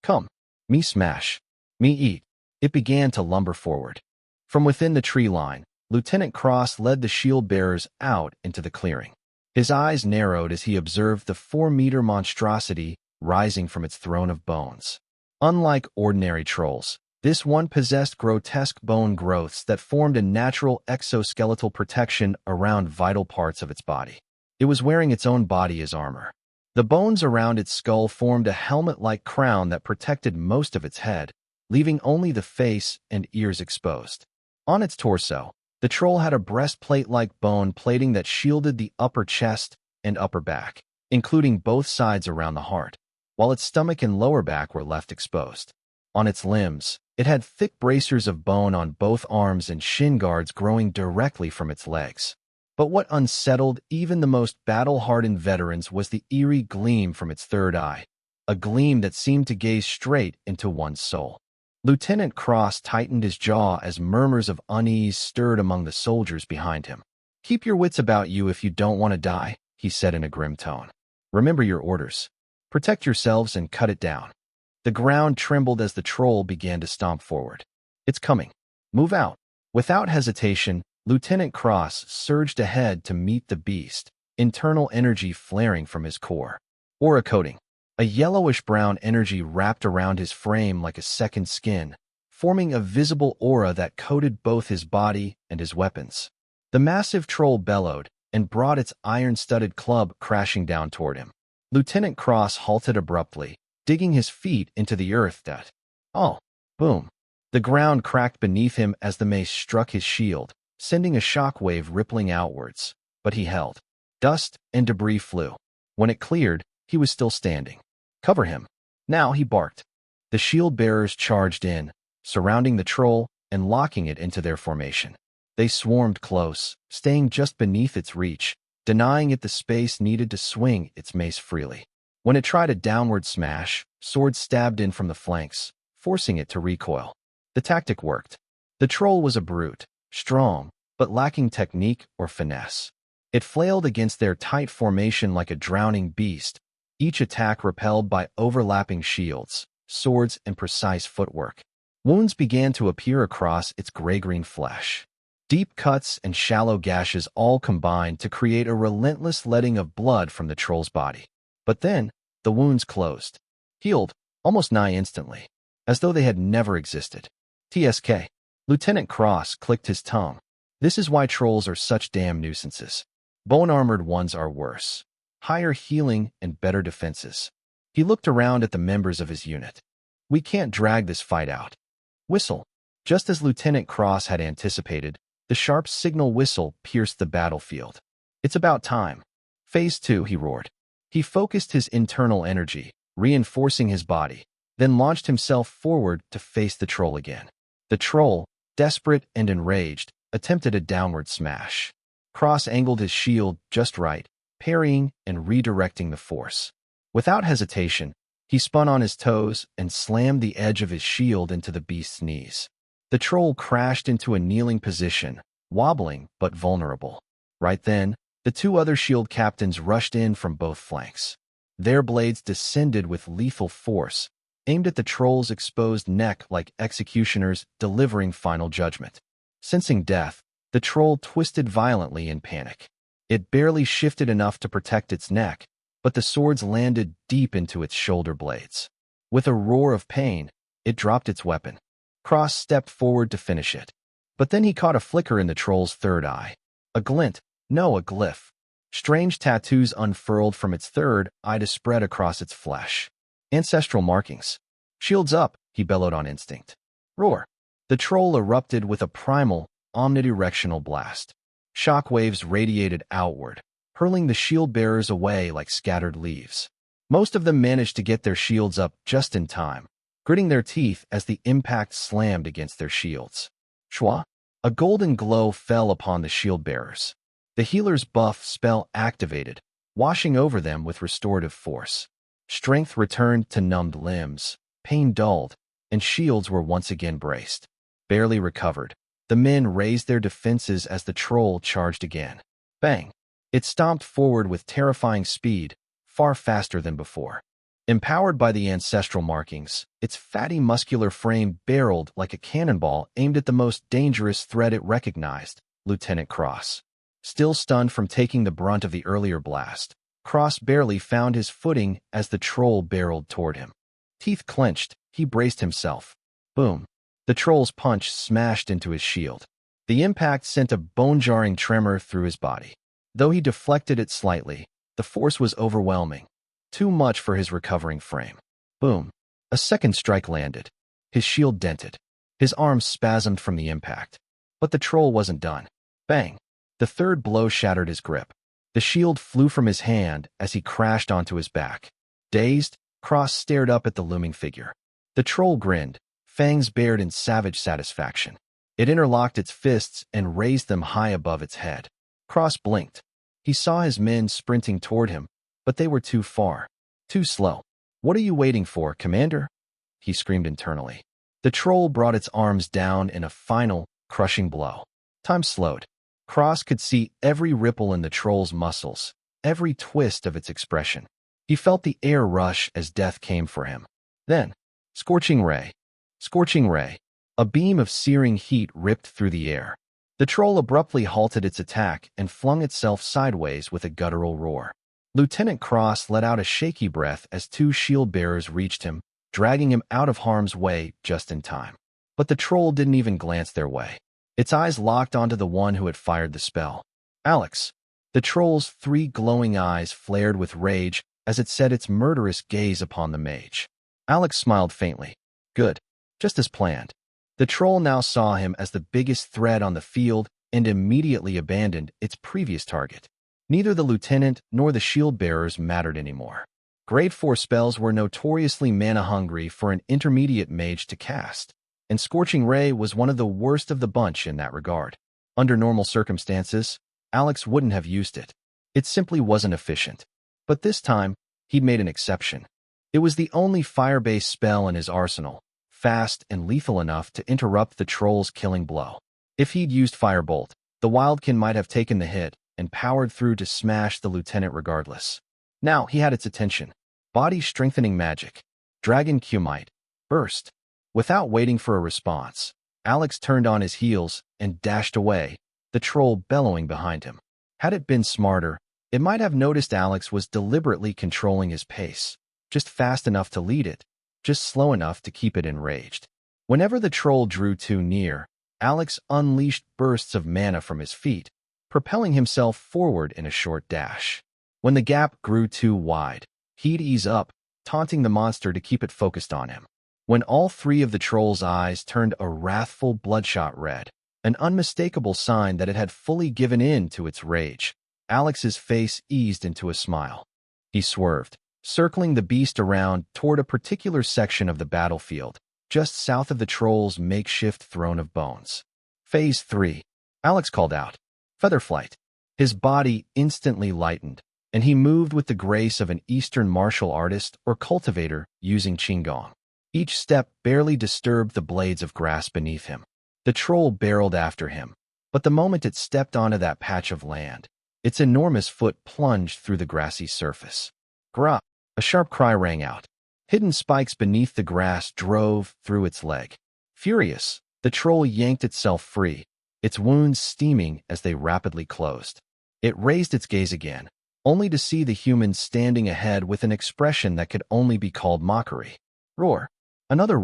Come, me smash, me eat. It began to lumber forward. From within the tree line, Lieutenant Cross led the shield-bearers out into the clearing. His eyes narrowed as he observed the 4-meter monstrosity rising from its throne of bones. Unlike ordinary trolls, this one possessed grotesque bone growths that formed a natural exoskeletal protection around vital parts of its body. It was wearing its own body as armor. The bones around its skull formed a helmet-like crown that protected most of its head, leaving only the face and ears exposed. On its torso, the troll had a breastplate-like bone plating that shielded the upper chest and upper back, including both sides around the heart, while its stomach and lower back were left exposed. On its limbs, it had thick bracers of bone on both arms and shin guards growing directly from its legs. But what unsettled even the most battle-hardened veterans was the eerie gleam from its third eye, a gleam that seemed to gaze straight into one's soul. Lieutenant Cross tightened his jaw as murmurs of unease stirred among the soldiers behind him. "Keep your wits about you if you don't want to die," he said in a grim tone. "Remember your orders. Protect yourselves and cut it down." The ground trembled as the troll began to stomp forward. "It's coming. Move out." Without hesitation, Lieutenant Cross surged ahead to meet the beast, internal energy flaring from his core. Aura coating. A yellowish-brown energy wrapped around his frame like a second skin, forming a visible aura that coated both his body and his weapons. The massive troll bellowed and brought its iron-studded club crashing down toward him. Lieutenant Cross halted abruptly, digging his feet into the earth that, oh, boom. The ground cracked beneath him as the mace struck his shield, sending a shockwave rippling outwards, but he held. Dust and debris flew. When it cleared, he was still standing. "Cover him." Now he barked. The shield-bearers charged in, surrounding the troll and locking it into their formation. They swarmed close, staying just beneath its reach, denying it the space needed to swing its mace freely. When it tried a downward smash, swords stabbed in from the flanks, forcing it to recoil. The tactic worked. The troll was a brute, strong, but lacking technique or finesse. It flailed against their tight formation like a drowning beast, each attack repelled by overlapping shields, swords, and precise footwork. Wounds began to appear across its gray-green flesh. Deep cuts and shallow gashes all combined to create a relentless letting of blood from the troll's body. But then, the wounds closed, healed, almost nigh instantly, as though they had never existed. TSK. Lieutenant Cross clicked his tongue. This is why trolls are such damn nuisances. Bone-armored ones are worse. Higher healing and better defenses. He looked around at the members of his unit. "We can't drag this fight out." Whistle. Just as Lieutenant Cross had anticipated, the sharp signal whistle pierced the battlefield. "It's about time." Phase 2, he roared. He focused his internal energy, reinforcing his body, then launched himself forward to face the troll again. The troll, desperate and enraged, attempted a downward smash. Cross angled his shield just right, parrying and redirecting the force. Without hesitation, he spun on his toes and slammed the edge of his shield into the beast's knees. The troll crashed into a kneeling position, wobbling but vulnerable. Right then, the two other shield captains rushed in from both flanks. Their blades descended with lethal force, aimed at the troll's exposed neck like executioners delivering final judgment. Sensing death, the troll twisted violently in panic. It barely shifted enough to protect its neck, but the swords landed deep into its shoulder blades. With a roar of pain, it dropped its weapon. Cross stepped forward to finish it. But then he caught a flicker in the troll's third eye. A glint, no, a glyph. Strange tattoos unfurled from its third eye to spread across its flesh. Ancestral markings. "Shields up," he bellowed on instinct. Roar. The troll erupted with a primal, omnidirectional blast. Shockwaves radiated outward, hurling the shield-bearers away like scattered leaves. Most of them managed to get their shields up just in time, gritting their teeth as the impact slammed against their shields. Shwa! A golden glow fell upon the shield-bearers. The healer's buff spell activated, washing over them with restorative force. Strength returned to numbed limbs, pain dulled, and shields were once again braced. Barely recovered, the men raised their defenses as the troll charged again. Bang! It stomped forward with terrifying speed, far faster than before. Empowered by the ancestral markings, its fatty muscular frame barreled like a cannonball aimed at the most dangerous threat it recognized, Lieutenant Cross. Still stunned from taking the brunt of the earlier blast, Cross barely found his footing as the troll barreled toward him. Teeth clenched, he braced himself. Boom! The troll's punch smashed into his shield. The impact sent a bone-jarring tremor through his body. Though he deflected it slightly, the force was overwhelming. Too much for his recovering frame. Boom! A second strike landed. His shield dented. His arms spasmed from the impact. But the troll wasn't done. Bang! The third blow shattered his grip. The shield flew from his hand as he crashed onto his back. Dazed, Cross stared up at the looming figure. The troll grinned, fangs bared in savage satisfaction. It interlocked its fists and raised them high above its head. Cross blinked. He saw his men sprinting toward him, but they were too far. Too slow. "What are you waiting for, Commander?" he screamed internally. The troll brought its arms down in a final, crushing blow. Time slowed. Cross could see every ripple in the troll's muscles, every twist of its expression. He felt the air rush as death came for him. Then, scorching ray. Scorching ray. A beam of searing heat ripped through the air. The troll abruptly halted its attack and flung itself sideways with a guttural roar. Lieutenant Cross let out a shaky breath as two shield bearers reached him, dragging him out of harm's way just in time. But the troll didn't even glance their way. Its eyes locked onto the one who had fired the spell. Alex. The troll's 3 glowing eyes flared with rage as it set its murderous gaze upon the mage. Alex smiled faintly. Good. Just as planned. The troll now saw him as the biggest threat on the field and immediately abandoned its previous target. Neither the lieutenant nor the shield bearers mattered anymore. Grade 4 spells were notoriously mana-hungry for an intermediate mage to cast, and Scorching Ray was one of the worst of the bunch in that regard. Under normal circumstances, Alex wouldn't have used it. It simply wasn't efficient. But this time, he'd made an exception. It was the only fire-based spell in his arsenal, fast and lethal enough to interrupt the troll's killing blow. If he'd used Firebolt, the Wildkin might have taken the hit and powered through to smash the lieutenant regardless. Now he had its attention. Body-strengthening magic. Dragon Commute. Burst. Without waiting for a response, Alex turned on his heels and dashed away, the troll bellowing behind him. Had it been smarter, it might have noticed Alex was deliberately controlling his pace, just fast enough to lead it, just slow enough to keep it enraged. Whenever the troll drew too near, Alex unleashed bursts of mana from his feet, propelling himself forward in a short dash. When the gap grew too wide, he'd ease up, taunting the monster to keep it focused on him. When all 3 of the troll's eyes turned a wrathful bloodshot red, an unmistakable sign that it had fully given in to its rage, Alex's face eased into a smile. He swerved, circling the beast around toward a particular section of the battlefield, just south of the troll's makeshift throne of bones. Phase 3. Alex called out. Featherflight. His body instantly lightened, and he moved with the grace of an Eastern martial artist or cultivator using Qigong. Each step barely disturbed the blades of grass beneath him. The troll barreled after him, but the moment it stepped onto that patch of land, its enormous foot plunged through the grassy surface. Grah! A sharp cry rang out. Hidden spikes beneath the grass drove through its leg. Furious, the troll yanked itself free, its wounds steaming as they rapidly closed. It raised its gaze again, only to see the human standing ahead with an expression that could only be called mockery. Roar. Another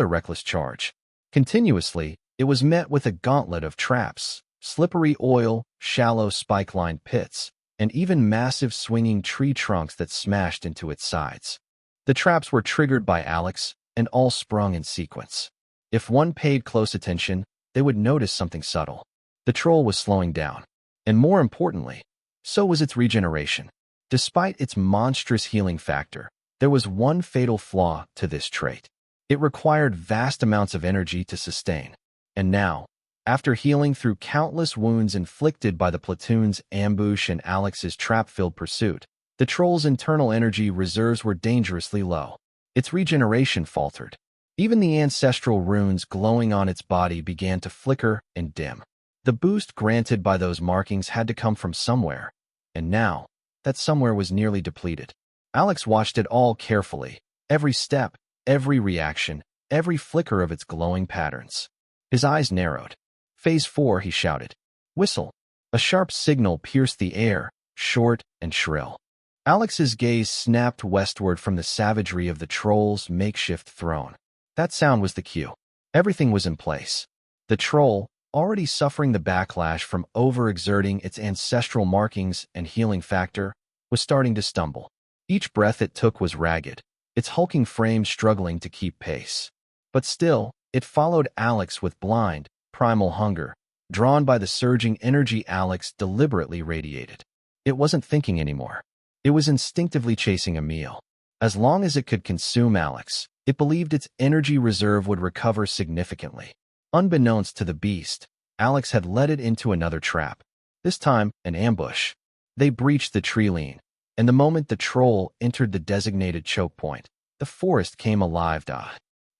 reckless charge. Continuously, it was met with a gauntlet of traps, slippery oil, shallow spike-lined pits, and even massive swinging tree trunks that smashed into its sides. The traps were triggered by Alex, and all sprung in sequence. If one paid close attention, they would notice something subtle. The troll was slowing down. And more importantly, so was its regeneration. Despite its monstrous healing factor, there was one fatal flaw to this trait. It required vast amounts of energy to sustain. And now, After healing through countless wounds inflicted by the platoon's ambush and Alex's trap-filled pursuit, the troll's internal energy reserves were dangerously low. Its regeneration faltered. Even the ancestral runes glowing on its body began to flicker and dim. The boost granted by those markings had to come from somewhere, and now, that somewhere was nearly depleted. Alex watched it all carefully, every step, every reaction, every flicker of its glowing patterns. His eyes narrowed. Phase 4, he shouted. Whistle. A sharp signal pierced the air, short and shrill. Alex's gaze snapped westward from the savagery of the troll's makeshift throne. That sound was the cue. Everything was in place. The troll, already suffering the backlash from overexerting its ancestral markings and healing factor, was starting to stumble. Each breath it took was ragged, its hulking frame struggling to keep pace. But still, it followed Alex with blind, primal hunger, drawn by the surging energy Alex deliberately radiated. It wasn't thinking anymore. It was instinctively chasing a meal. As long as it could consume Alex, it believed its energy reserve would recover significantly. Unbeknownst to the beast, Alex had led it into another trap. This time, an ambush. They breached the tree line, and the moment the troll entered the designated choke point, the forest came alive.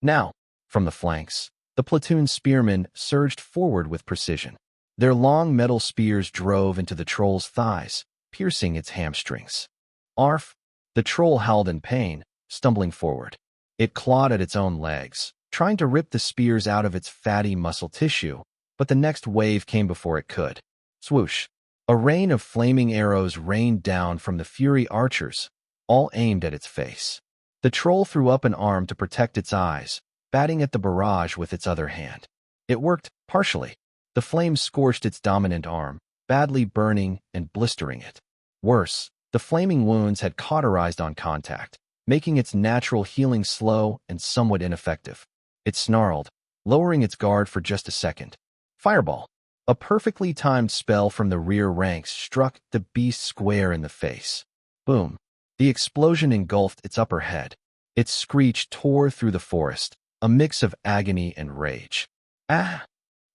Now, from the flanks, the platoon spearmen surged forward with precision. Their long metal spears drove into the troll's thighs, piercing its hamstrings. Arf! The troll howled in pain, stumbling forward. It clawed at its own legs, trying to rip the spears out of its fatty muscle tissue, but the next wave came before it could. Swoosh! A rain of flaming arrows rained down from the Fury archers, all aimed at its face. The troll threw up an arm to protect its eyes, batting at the barrage with its other hand. It worked, partially. The flames scorched its dominant arm, badly burning and blistering it. Worse, the flaming wounds had cauterized on contact, making its natural healing slow and somewhat ineffective. It snarled, lowering its guard for just a second. Fireball! A perfectly timed spell from the rear ranks struck the beast square in the face. Boom! The explosion engulfed its upper head. Its screech tore through the forest, a mix of agony and rage. Ah!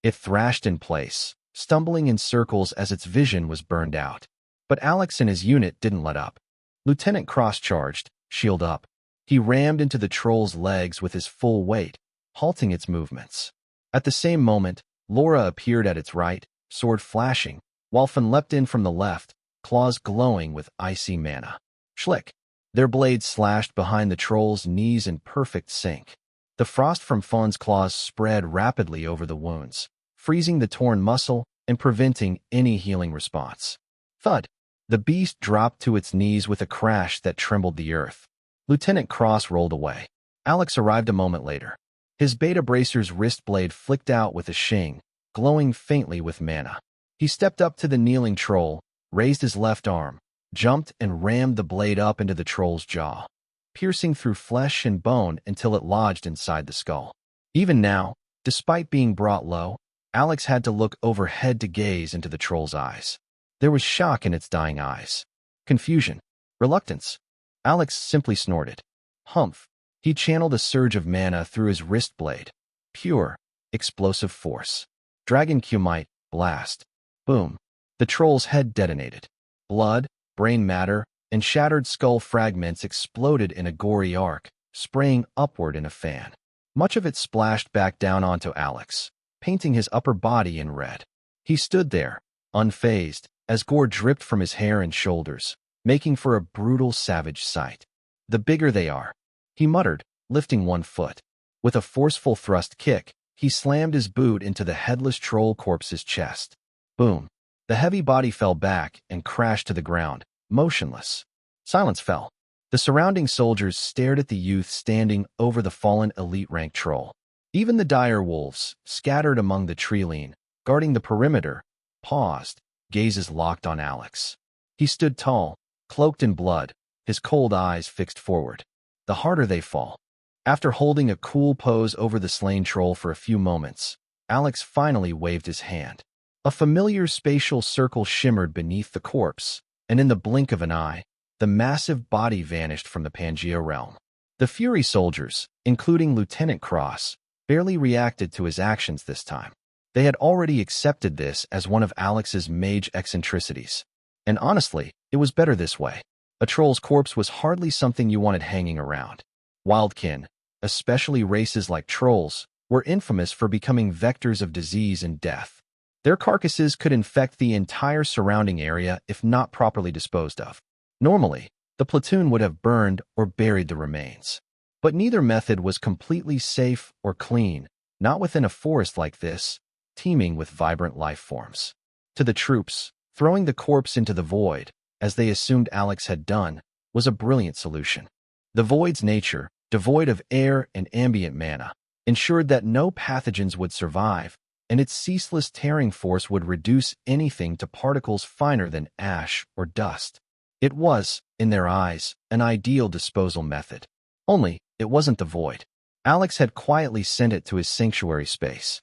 It thrashed in place, stumbling in circles as its vision was burned out. But Alex and his unit didn't let up. Lieutenant Cross charged, shield up. He rammed into the troll's legs with his full weight, halting its movements. At the same moment, Laura appeared at its right, sword flashing, while Fun leapt in from the left, claws glowing with icy mana. Schlick! Their blades slashed behind the troll's knees in perfect sync. The frost from Fun's claws spread rapidly over the wounds, freezing the torn muscle and preventing any healing response. Thud! The beast dropped to its knees with a crash that trembled the earth. Lieutenant Cross rolled away. Alex arrived a moment later. His beta bracer's wrist blade flicked out with a shing, glowing faintly with mana. He stepped up to the kneeling troll, raised his left arm, jumped and rammed the blade up into the troll's jaw, piercing through flesh and bone until it lodged inside the skull. Even now, despite being brought low, Alex had to look overhead to gaze into the troll's eyes. There was shock in its dying eyes. Confusion. Reluctance. Alex simply snorted. Humph. He channeled a surge of mana through his wrist blade. Pure, explosive force. Dragon Qmite, blast. Boom. The troll's head detonated. Blood, brain matter, and shattered skull fragments exploded in a gory arc, spraying upward in a fan. Much of it splashed back down onto Alex, painting his upper body in red. He stood there, unfazed, as gore dripped from his hair and shoulders, making for a brutal, savage sight. The bigger they are, he muttered, lifting one foot. With a forceful thrust kick, he slammed his boot into the headless troll corpse's chest. Boom. The heavy body fell back and crashed to the ground, motionless. Silence fell. The surrounding soldiers stared at the youth standing over the fallen elite-rank troll. Even the dire wolves, scattered among the tree line, guarding the perimeter, paused, gazes locked on Alex. He stood tall, cloaked in blood, his cold eyes fixed forward. The harder they fall. After holding a cool pose over the slain troll for a few moments, Alex finally waved his hand. A familiar spatial circle shimmered beneath the corpse, and in the blink of an eye, the massive body vanished from the Pangea realm. The Fury soldiers, including Lieutenant Cross, barely reacted to his actions this time. They had already accepted this as one of Alex's mage eccentricities. And honestly, it was better this way. A troll's corpse was hardly something you wanted hanging around. Wildkin, especially races like trolls, were infamous for becoming vectors of disease and death. Their carcasses could infect the entire surrounding area if not properly disposed of. Normally, the platoon would have burned or buried the remains. But neither method was completely safe or clean, not within a forest like this, teeming with vibrant life forms. To the troops, throwing the corpse into the void, as they assumed Alex had done, was a brilliant solution. The void's nature, devoid of air and ambient mana, ensured that no pathogens would survive, and its ceaseless tearing force would reduce anything to particles finer than ash or dust. It was, in their eyes, an ideal disposal method. Only, it wasn't the void. Alex had quietly sent it to his sanctuary space.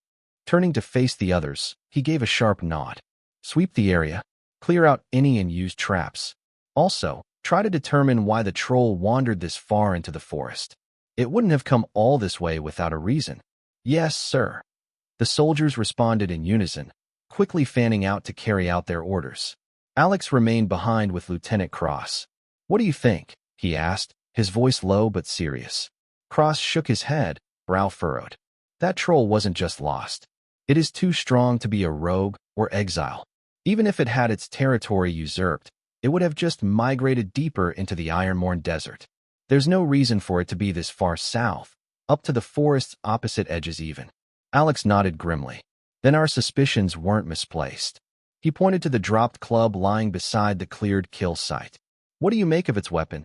Turning to face the others, he gave a sharp nod. Sweep the area, clear out any unused traps. Also, try to determine why the troll wandered this far into the forest. It wouldn't have come all this way without a reason. Yes, sir. The soldiers responded in unison, quickly fanning out to carry out their orders. Alex remained behind with Lieutenant Cross. What do you think? He asked, his voice low but serious. Cross shook his head, brow furrowed. That troll wasn't just lost. It is too strong to be a rogue or exile. Even if it had its territory usurped, it would have just migrated deeper into the Ironmourn Desert. There's no reason for it to be this far south, up to the forest's opposite edges even. Alex nodded grimly. Then our suspicions weren't misplaced. He pointed to the dropped club lying beside the cleared kill site. What do you make of its weapon?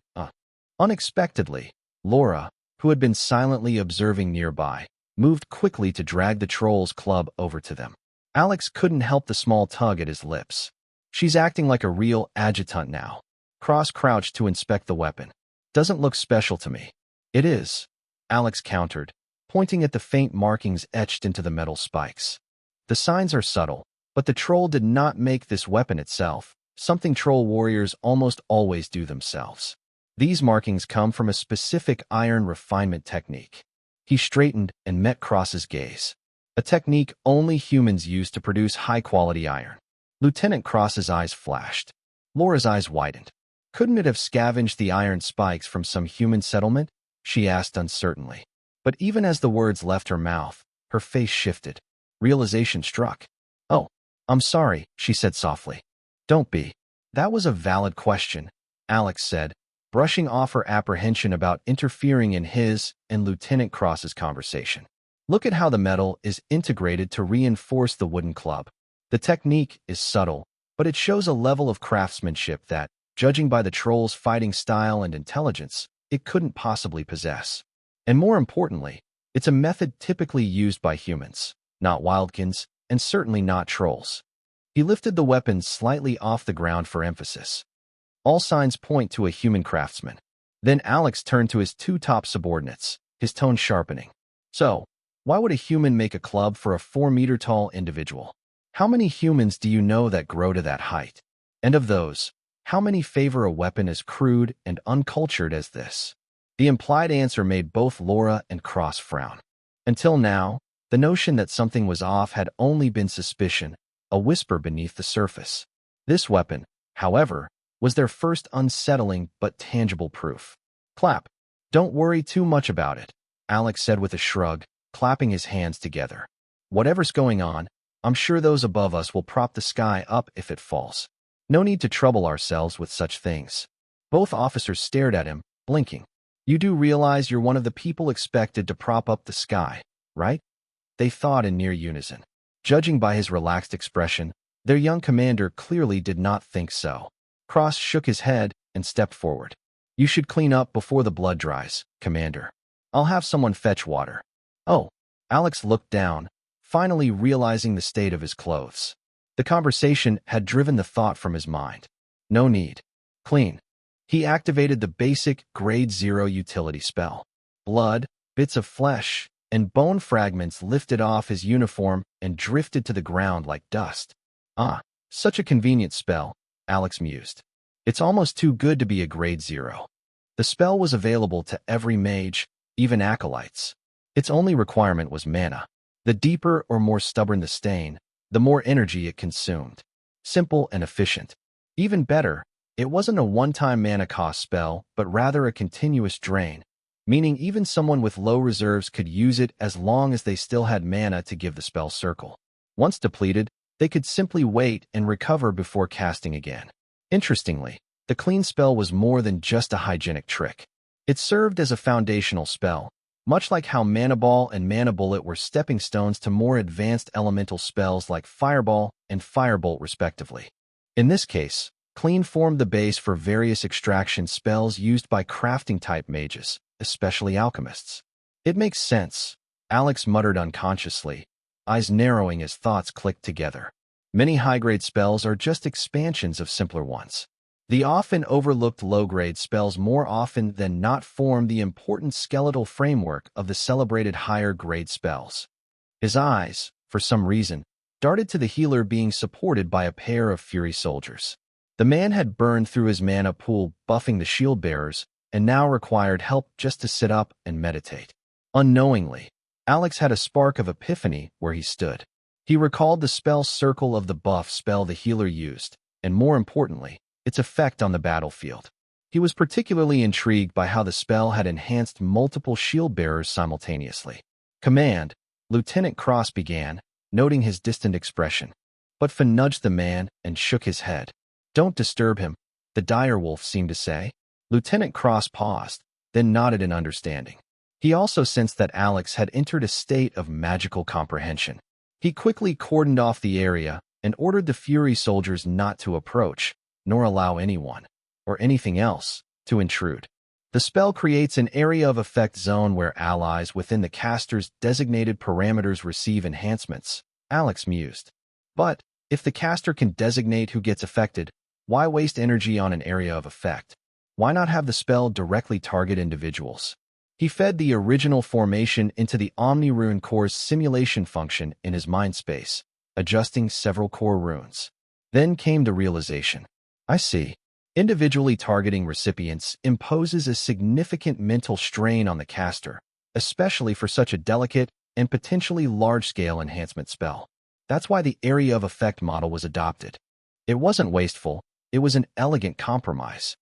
Unexpectedly, Laura, who had been silently observing nearby, moved quickly to drag the troll's club over to them. Alex couldn't help the small tug at his lips. She's acting like a real adjutant now. Cross crouched to inspect the weapon. Doesn't look special to me. It is, Alex countered, pointing at the faint markings etched into the metal spikes. The signs are subtle, but the troll did not make this weapon itself, something troll warriors almost always do themselves. These markings come from a specific iron refinement technique. He straightened and met Cross's gaze. A technique only humans use to produce high-quality iron. Lieutenant Cross's eyes flashed. Laura's eyes widened. Couldn't it have scavenged the iron spikes from some human settlement? She asked uncertainly. But even as the words left her mouth, her face shifted. Realization struck. Oh, I'm sorry, she said softly. Don't be. That was a valid question, Alex said, brushing off her apprehension about interfering in his and Lieutenant Cross's conversation. Look at how the metal is integrated to reinforce the wooden club. The technique is subtle, but it shows a level of craftsmanship that, judging by the troll's fighting style and intelligence, it couldn't possibly possess. And more importantly, it's a method typically used by humans, not wildkins, and certainly not trolls. He lifted the weapon slightly off the ground for emphasis. All signs point to a human craftsman. Then Alex turned to his two top subordinates, his tone sharpening. So, why would a human make a club for a 4-meter-tall individual? How many humans do you know that grow to that height? And of those, how many favor a weapon as crude and uncultured as this? The implied answer made both Laura and Cross frown. Until now, the notion that something was off had only been suspicion, a whisper beneath the surface. This weapon, however, was their first unsettling but tangible proof. Clap. Don't worry too much about it, Alex said with a shrug, clapping his hands together. Whatever's going on, I'm sure those above us will prop the sky up if it falls. No need to trouble ourselves with such things. Both officers stared at him, blinking. You do realize you're one of the people expected to prop up the sky, right? They thought in near unison. Judging by his relaxed expression, their young commander clearly did not think so. Cross shook his head and stepped forward. You should clean up before the blood dries, Commander. I'll have someone fetch water. Oh, Alex looked down, finally realizing the state of his clothes. The conversation had driven the thought from his mind. No need. Clean. He activated the basic Grade 0 utility spell. Blood, bits of flesh, and bone fragments lifted off his uniform and drifted to the ground like dust. Ah, such a convenient spell, Alex mused. It's almost too good to be a Grade 0. The spell was available to every mage, even acolytes. Its only requirement was mana. The deeper or more stubborn the stain, the more energy it consumed. Simple and efficient. Even better, it wasn't a one-time mana cost spell, but rather a continuous drain, meaning even someone with low reserves could use it as long as they still had mana to give the spell circle. Once depleted, they could simply wait and recover before casting again. Interestingly, the clean spell was more than just a hygienic trick. It served as a foundational spell, much like how Mana Ball and Mana Bullet were stepping stones to more advanced elemental spells like Fireball and Firebolt respectively. In this case, clean formed the base for various extraction spells used by crafting-type mages, especially alchemists. It makes sense, Alex muttered unconsciously, eyes narrowing as thoughts clicked together. Many high-grade spells are just expansions of simpler ones. The often overlooked low-grade spells more often than not form the important skeletal framework of the celebrated higher-grade spells. His eyes, for some reason, darted to the healer being supported by a pair of Fury soldiers. The man had burned through his mana pool buffing the shield bearers, and now required help just to sit up and meditate. Unknowingly, Alex had a spark of epiphany where he stood. He recalled the spell circle of the buff spell the healer used, and more importantly, its effect on the battlefield. He was particularly intrigued by how the spell had enhanced multiple shield bearers simultaneously. "Command," Lieutenant Cross began, noting his distant expression. But Finn nudged the man and shook his head. "Don't disturb him," the direwolf seemed to say. Lieutenant Cross paused, then nodded in understanding. He also sensed that Alex had entered a state of magical comprehension. He quickly cordoned off the area and ordered the Fury soldiers not to approach, nor allow anyone, or anything else, to intrude. The spell creates an area of effect zone where allies within the caster's designated parameters receive enhancements, Alex mused. But, if the caster can designate who gets affected, why waste energy on an area of effect? Why not have the spell directly target individuals? He fed the original formation into the Omni-Rune Core's simulation function in his mind space, adjusting several core runes. Then came the realization. I see. Individually targeting recipients imposes a significant mental strain on the caster, especially for such a delicate and potentially large-scale enhancement spell. That's why the area of effect model was adopted. It wasn't wasteful, it was an elegant compromise.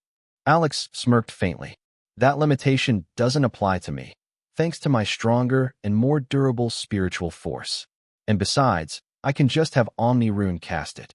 Alex smirked faintly. That limitation doesn't apply to me, thanks to my stronger and more durable spiritual force. And besides, I can just have Omni-Rune cast it.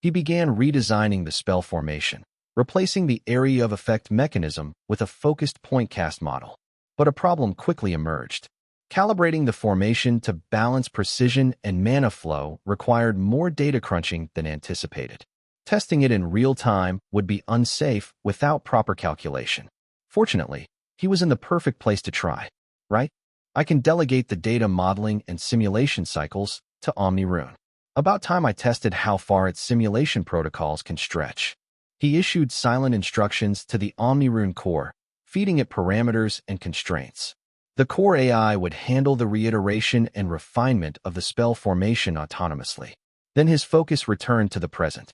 He began redesigning the spell formation, replacing the area of effect mechanism with a focused point cast model. But a problem quickly emerged. Calibrating the formation to balance precision and mana flow required more data crunching than anticipated. Testing it in real time would be unsafe without proper calculation. Fortunately, he was in the perfect place to try, right? I can delegate the data modeling and simulation cycles to Omni-Rune. About time I tested how far its simulation protocols can stretch. He issued silent instructions to the Omni-Rune core, feeding it parameters and constraints. The core AI would handle the reiteration and refinement of the spell formation autonomously. Then his focus returned to the present.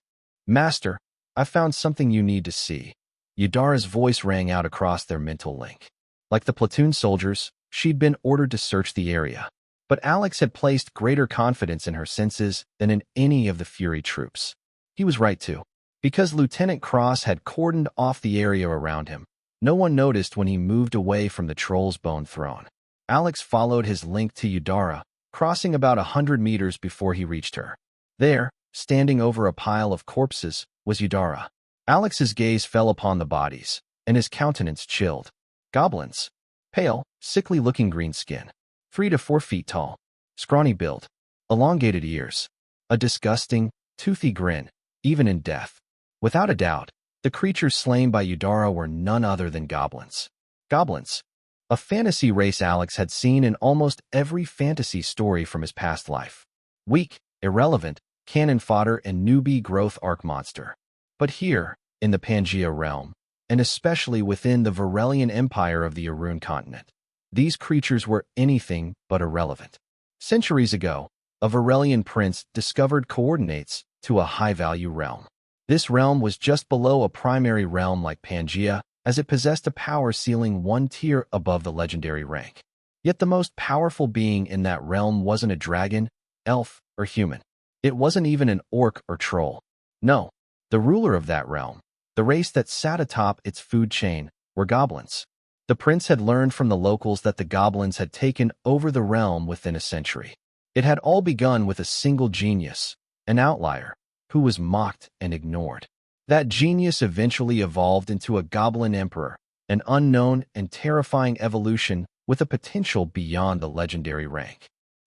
"Master, I found something you need to see." Yudara's voice rang out across their mental link. Like the platoon soldiers, she'd been ordered to search the area. But Alex had placed greater confidence in her senses than in any of the Fury troops. He was right too. Because Lieutenant Cross had cordoned off the area around him, no one noticed when he moved away from the Troll's Bone Throne. Alex followed his link to Yudara, crossing about 100 meters before he reached her. There, standing over a pile of corpses, was Yudara. Alex's gaze fell upon the bodies, and his countenance chilled. Goblins. Pale, sickly-looking green skin. 3 to 4 feet tall. Scrawny build. Elongated ears. A disgusting, toothy grin, even in death. Without a doubt, the creatures slain by Yudara were none other than goblins. Goblins. A fantasy race Alex had seen in almost every fantasy story from his past life. Weak, irrelevant, cannon fodder and newbie growth arc monster. But here, in the Pangea realm, and especially within the Varelian Empire of the Arun continent, these creatures were anything but irrelevant. Centuries ago, a Varelian prince discovered coordinates to a high-value realm. This realm was just below a primary realm like Pangea, as it possessed a power ceiling one tier above the legendary rank. Yet the most powerful being in that realm wasn't a dragon, elf, or human. It wasn't even an orc or troll. No, the ruler of that realm, the race that sat atop its food chain, were goblins. The prince had learned from the locals that the goblins had taken over the realm within a century. It had all begun with a single genius, an outlier, who was mocked and ignored. That genius eventually evolved into a goblin emperor, an unknown and terrifying evolution with a potential beyond the legendary rank.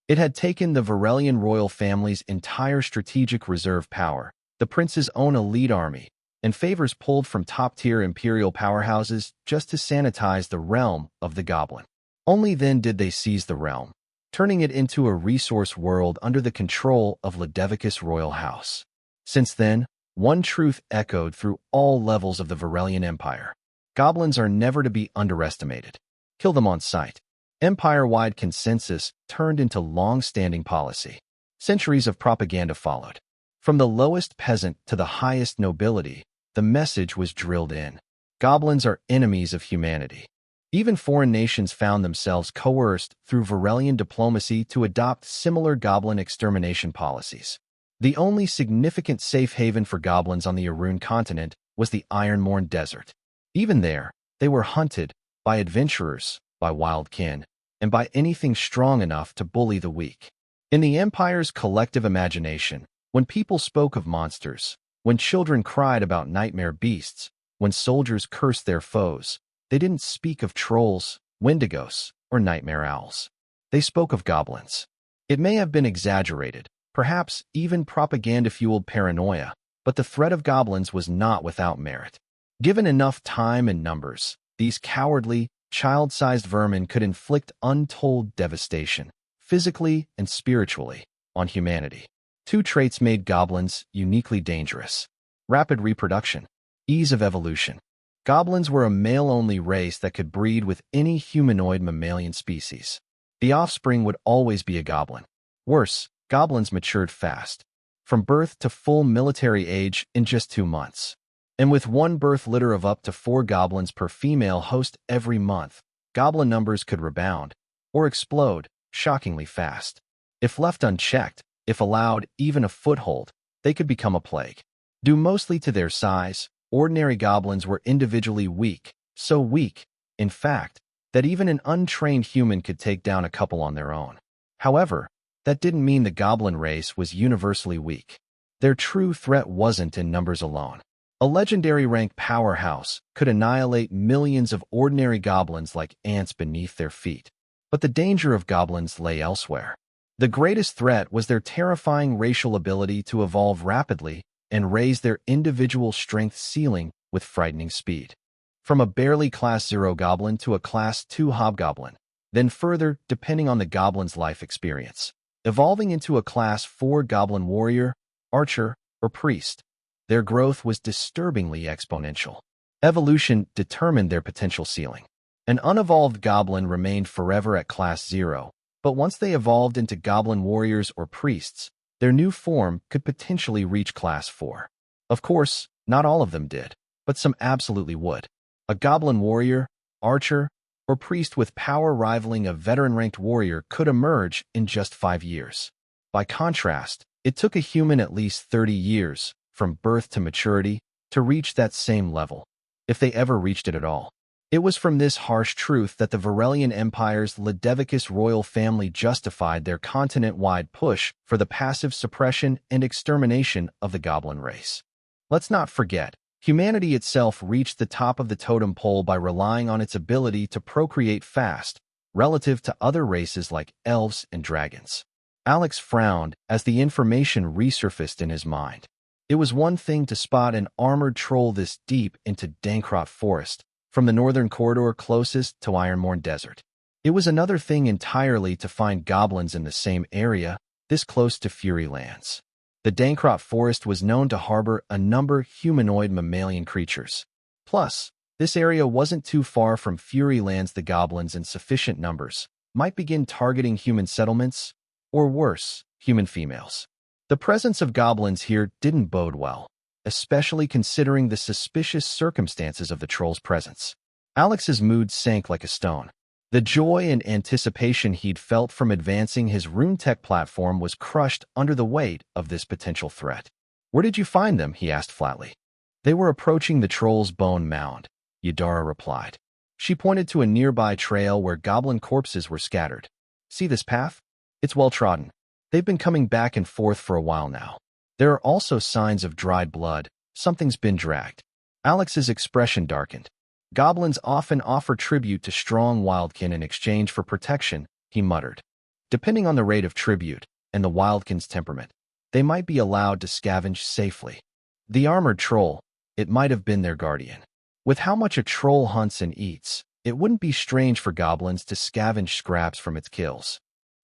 It had taken the Varelian royal family's entire strategic reserve power, the prince's own elite army, and favors pulled from top-tier imperial powerhouses just to sanitize the realm of the goblin. Only then did they seize the realm, turning it into a resource world under the control of Ludovicus' royal house. Since then, one truth echoed through all levels of the Varelian Empire. Goblins are never to be underestimated. Kill them on sight. Empire-wide consensus turned into long-standing policy. Centuries of propaganda followed. From the lowest peasant to the highest nobility, the message was drilled in. Goblins are enemies of humanity. Even foreign nations found themselves coerced through Varelian diplomacy to adopt similar goblin extermination policies. The only significant safe haven for goblins on the Arune continent was the Ironmourn Desert. Even there, they were hunted by adventurers, by wild kin, and by anything strong enough to bully the weak. In the Empire's collective imagination, when people spoke of monsters, when children cried about nightmare beasts, when soldiers cursed their foes, they didn't speak of trolls, wendigos, or nightmare owls. They spoke of goblins. It may have been exaggerated, perhaps even propaganda-fueled paranoia, but the threat of goblins was not without merit. Given enough time and numbers, these cowardly, child-sized vermin could inflict untold devastation, physically and spiritually, on humanity. Two traits made goblins uniquely dangerous: rapid reproduction, ease of evolution. Goblins were a male-only race that could breed with any humanoid mammalian species. The offspring would always be a goblin. Worse, goblins matured fast, from birth to full military age in just 2 months. And with one birth litter of up to 4 goblins per female host every month, goblin numbers could rebound, or explode, shockingly fast. If left unchecked, if allowed even a foothold, they could become a plague. Due mostly to their size, ordinary goblins were individually weak, so weak, in fact, that even an untrained human could take down a couple on their own. However, that didn't mean the goblin race was universally weak. Their true threat wasn't in numbers alone. A legendary rank powerhouse could annihilate millions of ordinary goblins like ants beneath their feet. But the danger of goblins lay elsewhere. The greatest threat was their terrifying racial ability to evolve rapidly and raise their individual strength ceiling with frightening speed. From a barely Class 0 goblin to a Class 2 hobgoblin, then further depending on the goblin's life experience, evolving into a Class 4 goblin warrior, archer, or priest. Their growth was disturbingly exponential. Evolution determined their potential ceiling. An unevolved goblin remained forever at Class 0, but once they evolved into goblin warriors or priests, their new form could potentially reach Class 4. Of course, not all of them did, but some absolutely would. A goblin warrior, archer, or priest with power rivaling a veteran-ranked warrior could emerge in just 5 years. By contrast, it took a human at least 30 years, from birth to maturity, to reach that same level, if they ever reached it at all. It was from this harsh truth that the Varelian Empire's Ludovicus royal family justified their continent-wide push for the passive suppression and extermination of the goblin race. Let's not forget, humanity itself reached the top of the totem pole by relying on its ability to procreate fast, relative to other races like elves and dragons. Alex frowned as the information resurfaced in his mind. It was one thing to spot an armored troll this deep into Dankrot Forest, from the northern corridor closest to Ironmourn Desert. It was another thing entirely to find goblins in the same area, this close to Fury Lands. The Dankrot Forest was known to harbor a number of humanoid mammalian creatures. Plus, this area wasn't too far from Fury Lands. The goblins in sufficient numbers might begin targeting human settlements, or worse, human females. The presence of goblins here didn't bode well, especially considering the suspicious circumstances of the troll's presence. Alex's mood sank like a stone. The joy and anticipation he'd felt from advancing his Rune-Tech platform was crushed under the weight of this potential threat. "Where did you find them?" he asked flatly. "They were approaching the troll's bone mound," Eudora replied. She pointed to a nearby trail where goblin corpses were scattered. "See this path? It's well-trodden. They've been coming back and forth for a while now. There are also signs of dried blood. Something's been dragged." Alex's expression darkened. "Goblins often offer tribute to strong wildkin in exchange for protection," he muttered. "Depending on the rate of tribute and the wildkin's temperament, they might be allowed to scavenge safely. The armored troll, it might have been their guardian. With how much a troll hunts and eats, it wouldn't be strange for goblins to scavenge scraps from its kills."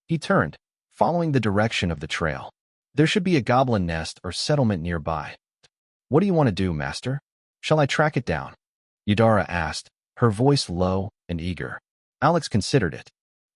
He turned, following the direction of the trail. "There should be a goblin nest or settlement nearby. What do you want to do, Master? Shall I track it down?" Eudora asked, her voice low and eager. Alex considered it.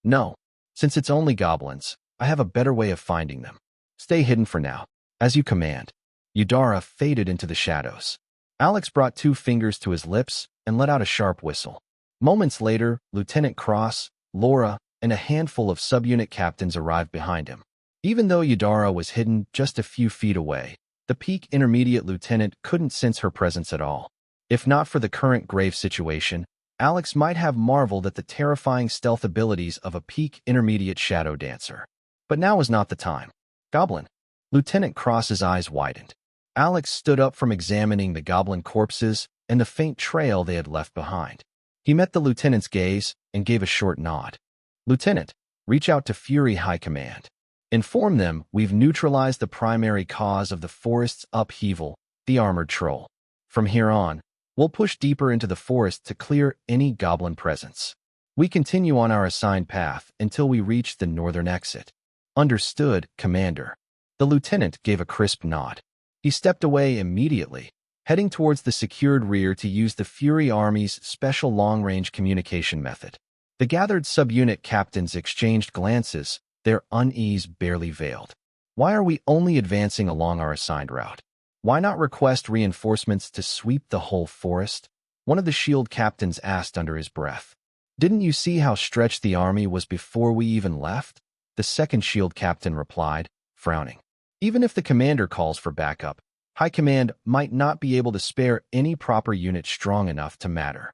"No. Since it's only goblins, I have a better way of finding them. Stay hidden for now. As you command." Eudora faded into the shadows. Alex brought 2 fingers to his lips and let out a sharp whistle. Moments later, Lieutenant Cross, Laura, and a handful of subunit captains arrived behind him. Even though Eudora was hidden just a few feet away, the peak intermediate lieutenant couldn't sense her presence at all. If not for the current grave situation, Alex might have marveled at the terrifying stealth abilities of a peak intermediate shadow dancer. But now was not the time. "Goblin." Lieutenant Cross's eyes widened. Alex stood up from examining the goblin corpses and the faint trail they had left behind. He met the lieutenant's gaze and gave a short nod. "Lieutenant, reach out to Fury High Command. Inform them we've neutralized the primary cause of the forest's upheaval, the armored troll. From here on, we'll push deeper into the forest to clear any goblin presence. We continue on our assigned path until we reach the northern exit." "Understood, Commander." The lieutenant gave a crisp nod. He stepped away immediately, heading towards the secured rear to use the Fury Army's special long-range communication method. The gathered subunit captains exchanged glances, their unease barely veiled. "Why are we only advancing along our assigned route? Why not request reinforcements to sweep the whole forest?" one of the shield captains asked under his breath. "Didn't you see how stretched the army was before we even left?" the second shield captain replied, frowning. "Even if the commander calls for backup, High Command might not be able to spare any proper unit strong enough to matter."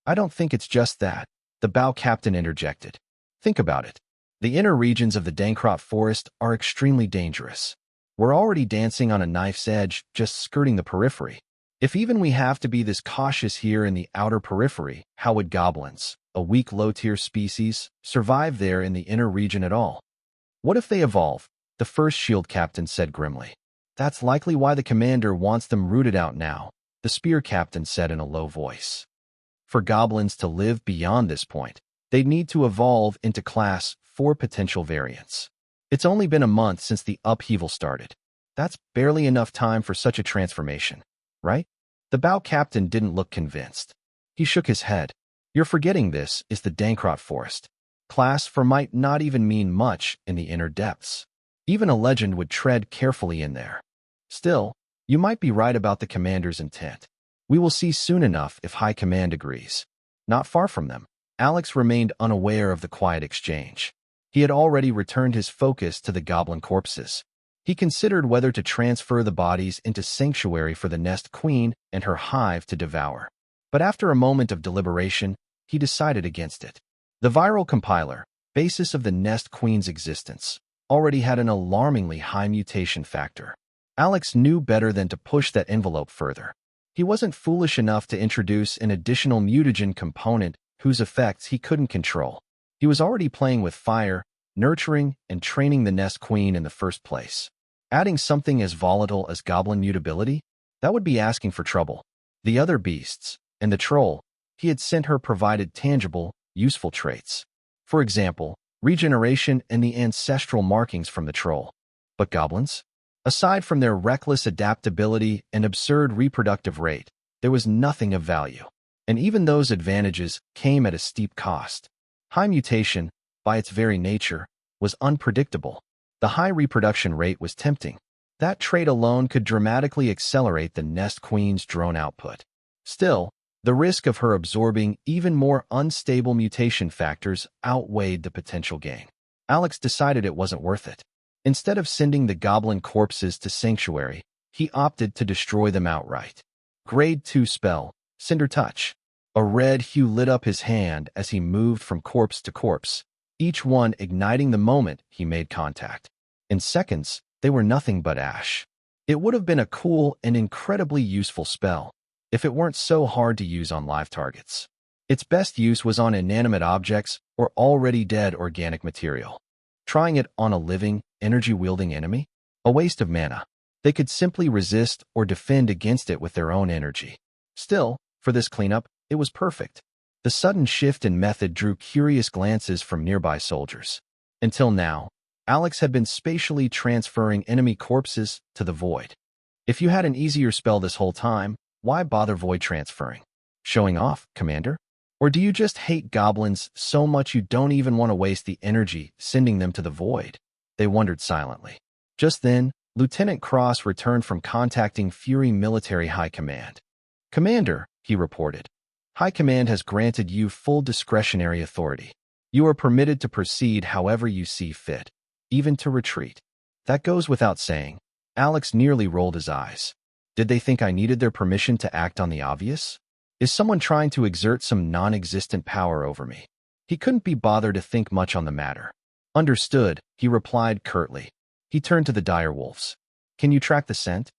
"I don't think it's just that," the bow captain interjected. "Think about it. The inner regions of the Dankrot forest are extremely dangerous. We're already dancing on a knife's edge, just skirting the periphery. If even we have to be this cautious here in the outer periphery, how would goblins, a weak low-tier species, survive there in the inner region at all?" "What if they evolve?" the first shield captain said grimly. "That's likely why the commander wants them rooted out now," the spear captain said in a low voice. "For goblins to live beyond this point, they'd need to evolve into Class 4 potential variants. It's only been a month since the upheaval started. That's barely enough time for such a transformation, right?" The bow captain didn't look convinced. He shook his head. "You're forgetting this is the Dankrot forest. Class 4 might not even mean much in the inner depths. Even a legend would tread carefully in there. Still, you might be right about the commander's intent. We will see soon enough if High Command agrees." Not far from them, Alex remained unaware of the quiet exchange. He had already returned his focus to the goblin corpses. He considered whether to transfer the bodies into sanctuary for the Nest Queen and her hive to devour. But after a moment of deliberation, he decided against it. The viral compiler, basis of the Nest Queen's existence, already had an alarmingly high mutation factor. Alex knew better than to push that envelope further. He wasn't foolish enough to introduce an additional mutagen component whose effects he couldn't control. He was already playing with fire, nurturing, and training the Nest Queen in the first place. Adding something as volatile as goblin mutability? That would be asking for trouble. The other beasts, and the troll, he had sent her provided tangible, useful traits. For example, regeneration and the ancestral markings from the troll. But goblins? Aside from their reckless adaptability and absurd reproductive rate, there was nothing of value. And even those advantages came at a steep cost. High mutation, by its very nature, was unpredictable. The high reproduction rate was tempting. That trait alone could dramatically accelerate the Nest Queen's drone output. Still, The risk of her absorbing even more unstable mutation factors outweighed the potential gain. Alex decided it wasn't worth it. Instead of sending the goblin corpses to Sanctuary, he opted to destroy them outright. Grade 2 spell, Cinder Touch. A red hue lit up his hand as he moved from corpse to corpse, each one igniting the moment he made contact. In seconds, they were nothing but ash. It would have been a cool and incredibly useful spell if it weren't so hard to use on live targets. Its best use was on inanimate objects or already dead organic material. Trying it on a living, energy-wielding enemy? A waste of mana. They could simply resist or defend against it with their own energy. Still, for this cleanup, it was perfect. The sudden shift in method drew curious glances from nearby soldiers. Until now, Alex had been spatially transferring enemy corpses to the void. If you had an easier spell this whole time, why bother void transferring? Showing off, Commander? Or do you just hate goblins so much you don't even want to waste the energy sending them to the void? They wondered silently. Just then, Lieutenant Cross returned from contacting Fury Military High Command. Commander, he reported, High Command has granted you full discretionary authority. You are permitted to proceed however you see fit, even to retreat. That goes without saying. Alex nearly rolled his eyes. Did they think I needed their permission to act on the obvious? Is someone trying to exert some non-existent power over me? He couldn't be bothered to think much on the matter. Understood, he replied curtly. He turned to the direwolves. Can you track the scent?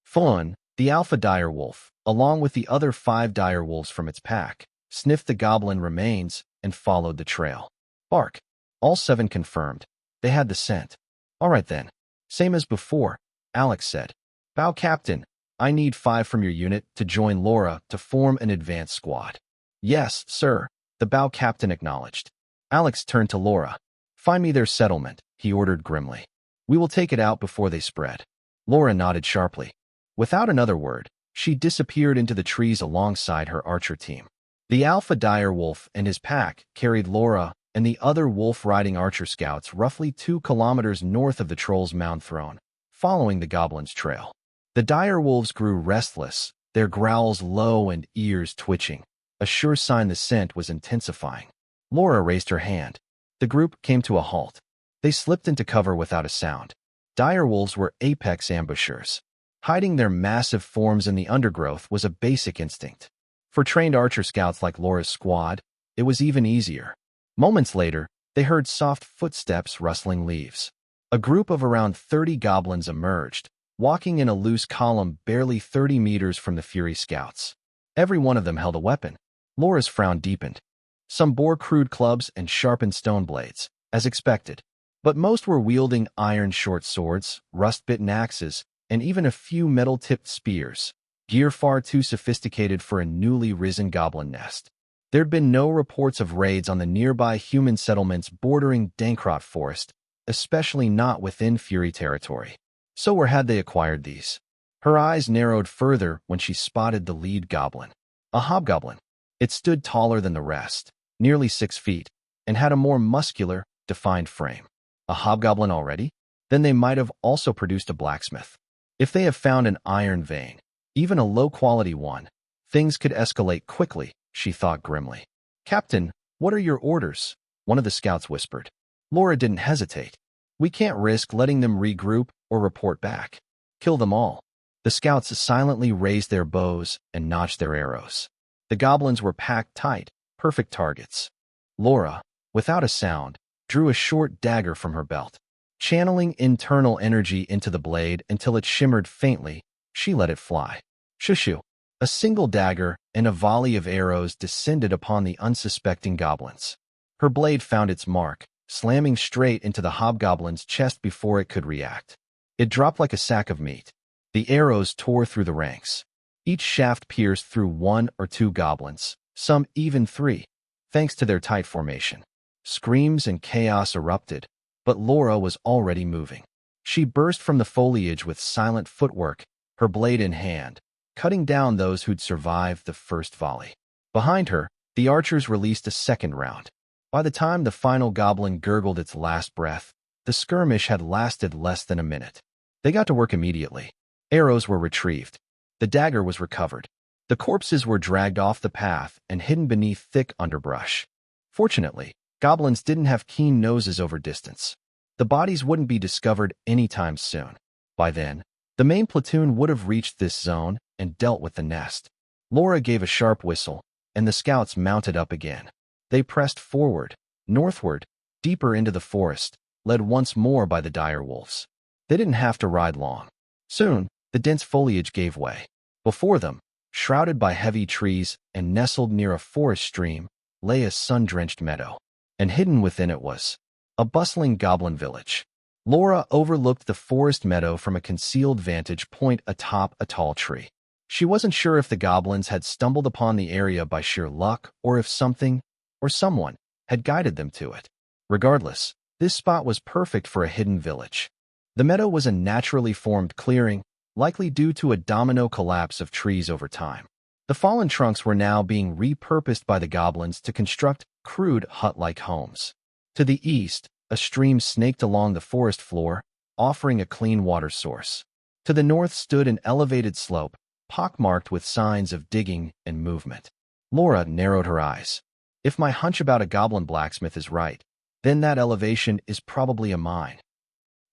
Fun, the alpha direwolf, along with the other 5 direwolves from its pack, sniffed the goblin remains and followed the trail. Bark. All 7 confirmed. They had the scent. All right then. Same as before, Alex said. Bow Captain, I need 5 from your unit to join Laura to form an advance squad. Yes, sir, the Bow Captain acknowledged. Alex turned to Laura. Find me their settlement, he ordered grimly. We will take it out before they spread. Laura nodded sharply. Without another word, she disappeared into the trees alongside her archer team. The alpha direwolf and his pack carried Laura and the other wolf-riding archer scouts roughly 2 kilometers north of the Troll's Mound Throne, following the goblin's trail. The direwolves grew restless, their growls low and ears twitching, a sure sign the scent was intensifying. Laura raised her hand. The group came to a halt. They slipped into cover without a sound. Direwolves were apex ambushers. Hiding their massive forms in the undergrowth was a basic instinct. For trained archer scouts like Laura's squad, it was even easier. Moments later, they heard soft footsteps rustling leaves. A group of around 30 goblins emerged, walking in a loose column barely 30 meters from the Fury scouts. Every one of them held a weapon. Laura's frown deepened. Some bore crude clubs and sharpened stone blades, as expected. But most were wielding iron short swords, rust-bitten axes, and even a few metal-tipped spears, gear far too sophisticated for a newly risen goblin nest. There'd been no reports of raids on the nearby human settlements bordering Dankrot Forest, especially not within Fury territory. So where had they acquired these? Her eyes narrowed further when she spotted the lead goblin. A hobgoblin. It stood taller than the rest, nearly 6 feet, and had a more muscular, defined frame. A hobgoblin already? Then they might have also produced a blacksmith. If they have found an iron vein, even a low-quality one, things could escalate quickly, she thought grimly. Captain, what are your orders? One of the scouts whispered. Laura didn't hesitate. We can't risk letting them regroup or report back. Kill them all. The scouts silently raised their bows and notched their arrows. The goblins were packed tight, perfect targets. Laura, without a sound, drew a short dagger from her belt. Channeling internal energy into the blade until it shimmered faintly, she let it fly. Shushu. A single dagger and a volley of arrows descended upon the unsuspecting goblins. Her blade found its mark, slamming straight into the hobgoblin's chest before it could react. It dropped like a sack of meat. The arrows tore through the ranks. Each shaft pierced through 1 or 2 goblins, some even 3, thanks to their tight formation. Screams and chaos erupted, but Laura was already moving. She burst from the foliage with silent footwork, her blade in hand, cutting down those who'd survived the first volley. Behind her, the archers released a second round. By the time the final goblin gurgled its last breath, the skirmish had lasted less than a minute. They got to work immediately. Arrows were retrieved. The dagger was recovered. The corpses were dragged off the path and hidden beneath thick underbrush. Fortunately, goblins didn't have keen noses over distance. The bodies wouldn't be discovered anytime soon. By then, the main platoon would have reached this zone and dealt with the nest. Laura gave a sharp whistle, and the scouts mounted up again. They pressed forward, northward, deeper into the forest, led once more by the dire wolves. They didn't have to ride long. Soon, the dense foliage gave way. Before them, shrouded by heavy trees and nestled near a forest stream, lay a sun-drenched meadow. And hidden within it was a bustling goblin village. Laura overlooked the forest meadow from a concealed vantage point atop a tall tree. She wasn't sure if the goblins had stumbled upon the area by sheer luck or if something or someone had guided them to it. Regardless, this spot was perfect for a hidden village. The meadow was a naturally formed clearing, likely due to a domino collapse of trees over time. The fallen trunks were now being repurposed by the goblins to construct crude hut-like homes. To the east, a stream snaked along the forest floor, offering a clean water source. To the north stood an elevated slope, pockmarked with signs of digging and movement. Laura narrowed her eyes. If my hunch about a goblin blacksmith is right, then that elevation is probably a mine.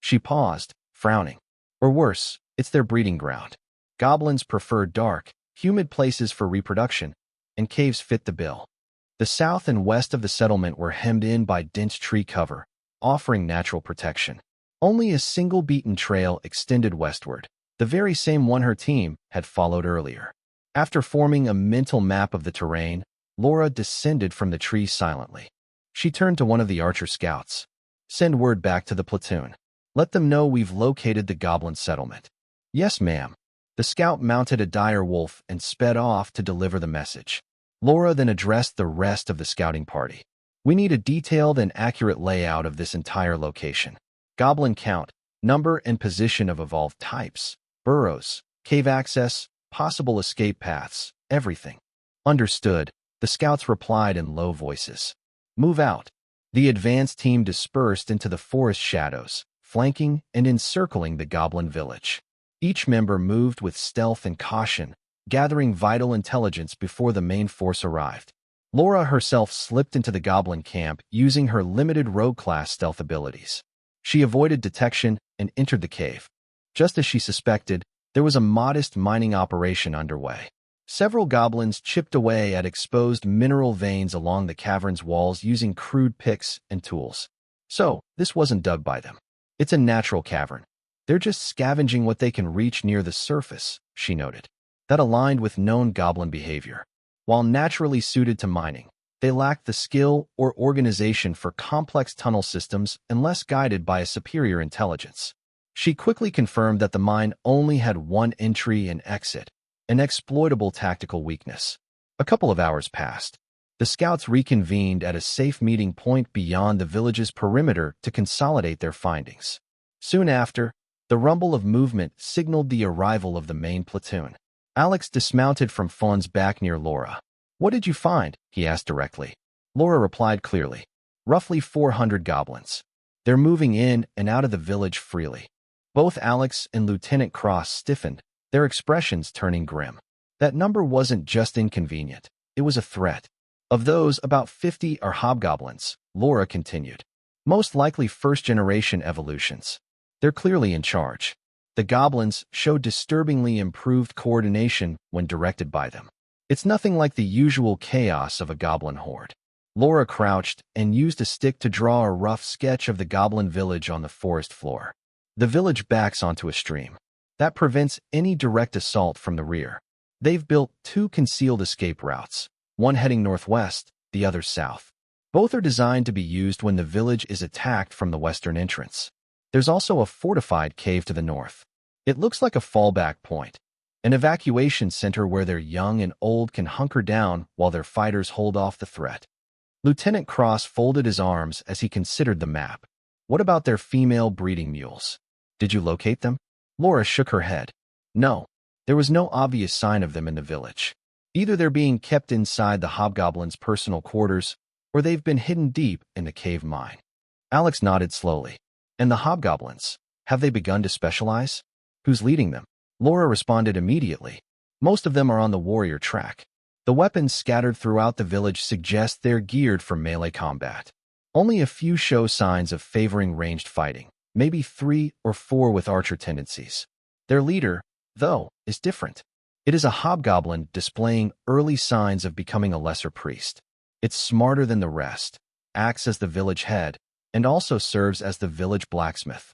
She paused, frowning. Or worse, it's their breeding ground. Goblins prefer dark, humid places for reproduction, and caves fit the bill. The south and west of the settlement were hemmed in by dense tree cover, offering natural protection. Only a single beaten trail extended westward, the very same one her team had followed earlier. After forming a mental map of the terrain, Laura descended from the tree silently. She turned to one of the archer scouts. Send word back to the platoon. Let them know we've located the goblin settlement. Yes, ma'am. The scout mounted a dire wolf and sped off to deliver the message. Laura then addressed the rest of the scouting party. We need a detailed and accurate layout of this entire location. Goblin count, number and position of evolved types, burrows, cave access, possible escape paths, everything. Understood, the scouts replied in low voices. Move out. The advance team dispersed into the forest shadows, flanking and encircling the goblin village. Each member moved with stealth and caution, gathering vital intelligence before the main force arrived. Laura herself slipped into the goblin camp using her limited rogue-class stealth abilities. She avoided detection and entered the cave. Just as she suspected, there was a modest mining operation underway. Several goblins chipped away at exposed mineral veins along the cavern's walls using crude picks and tools. So, this wasn't dug by them. It's a natural cavern. They're just scavenging what they can reach near the surface, she noted. That aligned with known goblin behavior. While naturally suited to mining, they lacked the skill or organization for complex tunnel systems unless guided by a superior intelligence. She quickly confirmed that the mine only had one entry and exit, an exploitable tactical weakness. A couple of hours passed. The scouts reconvened at a safe meeting point beyond the village's perimeter to consolidate their findings. Soon after, the rumble of movement signaled the arrival of the main platoon. Alex dismounted from Fawn's back near Laura. What did you find? He asked directly. Laura replied clearly. Roughly 400 goblins. They're moving in and out of the village freely. Both Alex and Lieutenant Cross stiffened, their expressions turning grim. That number wasn't just inconvenient, it was a threat. Of those, about 50 are hobgoblins, Laura continued. Most likely first-generation evolutions. They're clearly in charge. The goblins showed disturbingly improved coordination when directed by them. It's nothing like the usual chaos of a goblin horde. Laura crouched and used a stick to draw a rough sketch of the goblin village on the forest floor. The village backs onto a stream. That prevents any direct assault from the rear. They've built two concealed escape routes, one heading northwest, the other south. Both are designed to be used when the village is attacked from the western entrance. There's also a fortified cave to the north. It looks like a fallback point, an evacuation center where their young and old can hunker down while their fighters hold off the threat. Lieutenant Cross folded his arms as he considered the map. What about their female breeding mules? Did you locate them? Laura shook her head. No, there was no obvious sign of them in the village. Either they're being kept inside the hobgoblin's personal quarters, or they've been hidden deep in the cave mine. Alex nodded slowly. And the hobgoblins, have they begun to specialize? Who's leading them? Laura responded immediately. Most of them are on the warrior track. The weapons scattered throughout the village suggest they're geared for melee combat. Only a few show signs of favoring ranged fighting, maybe 3 or 4 with archer tendencies. Their leader, though, is different. It is a hobgoblin displaying early signs of becoming a lesser priest. It's smarter than the rest, acts as the village head, and also serves as the village blacksmith.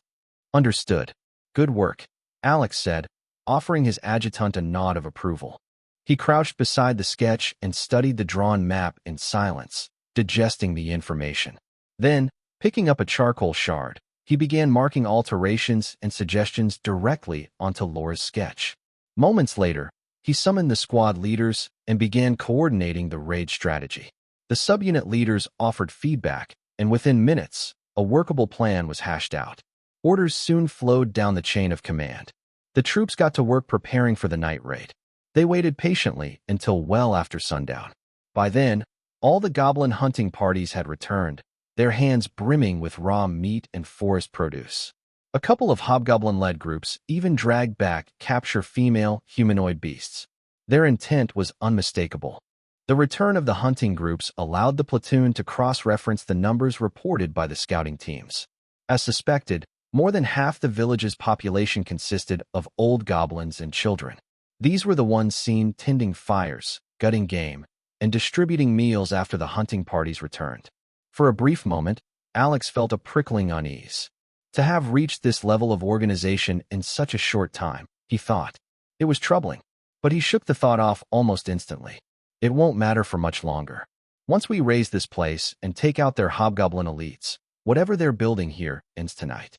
Understood. Good work, Alex said, offering his adjutant a nod of approval. He crouched beside the sketch and studied the drawn map in silence, digesting the information. Then, picking up a charcoal shard, he began marking alterations and suggestions directly onto Laura's sketch. Moments later, he summoned the squad leaders and began coordinating the raid strategy. The subunit leaders offered feedback, and within minutes, a workable plan was hashed out. Orders soon flowed down the chain of command. The troops got to work preparing for the night raid. They waited patiently until well after sundown. By then, all the goblin hunting parties had returned, their hands brimming with raw meat and forest produce. A couple of hobgoblin-led groups even dragged back capture female humanoid beasts. Their intent was unmistakable. The return of the hunting groups allowed the platoon to cross-reference the numbers reported by the scouting teams. As suspected, more than half the village's population consisted of old goblins and children. These were the ones seen tending fires, gutting game, and distributing meals after the hunting parties returned. For a brief moment, Alex felt a prickling unease. To have reached this level of organization in such a short time, he thought. It was troubling, but he shook the thought off almost instantly. It won't matter for much longer. Once we raise this place and take out their hobgoblin elites, whatever they're building here ends tonight.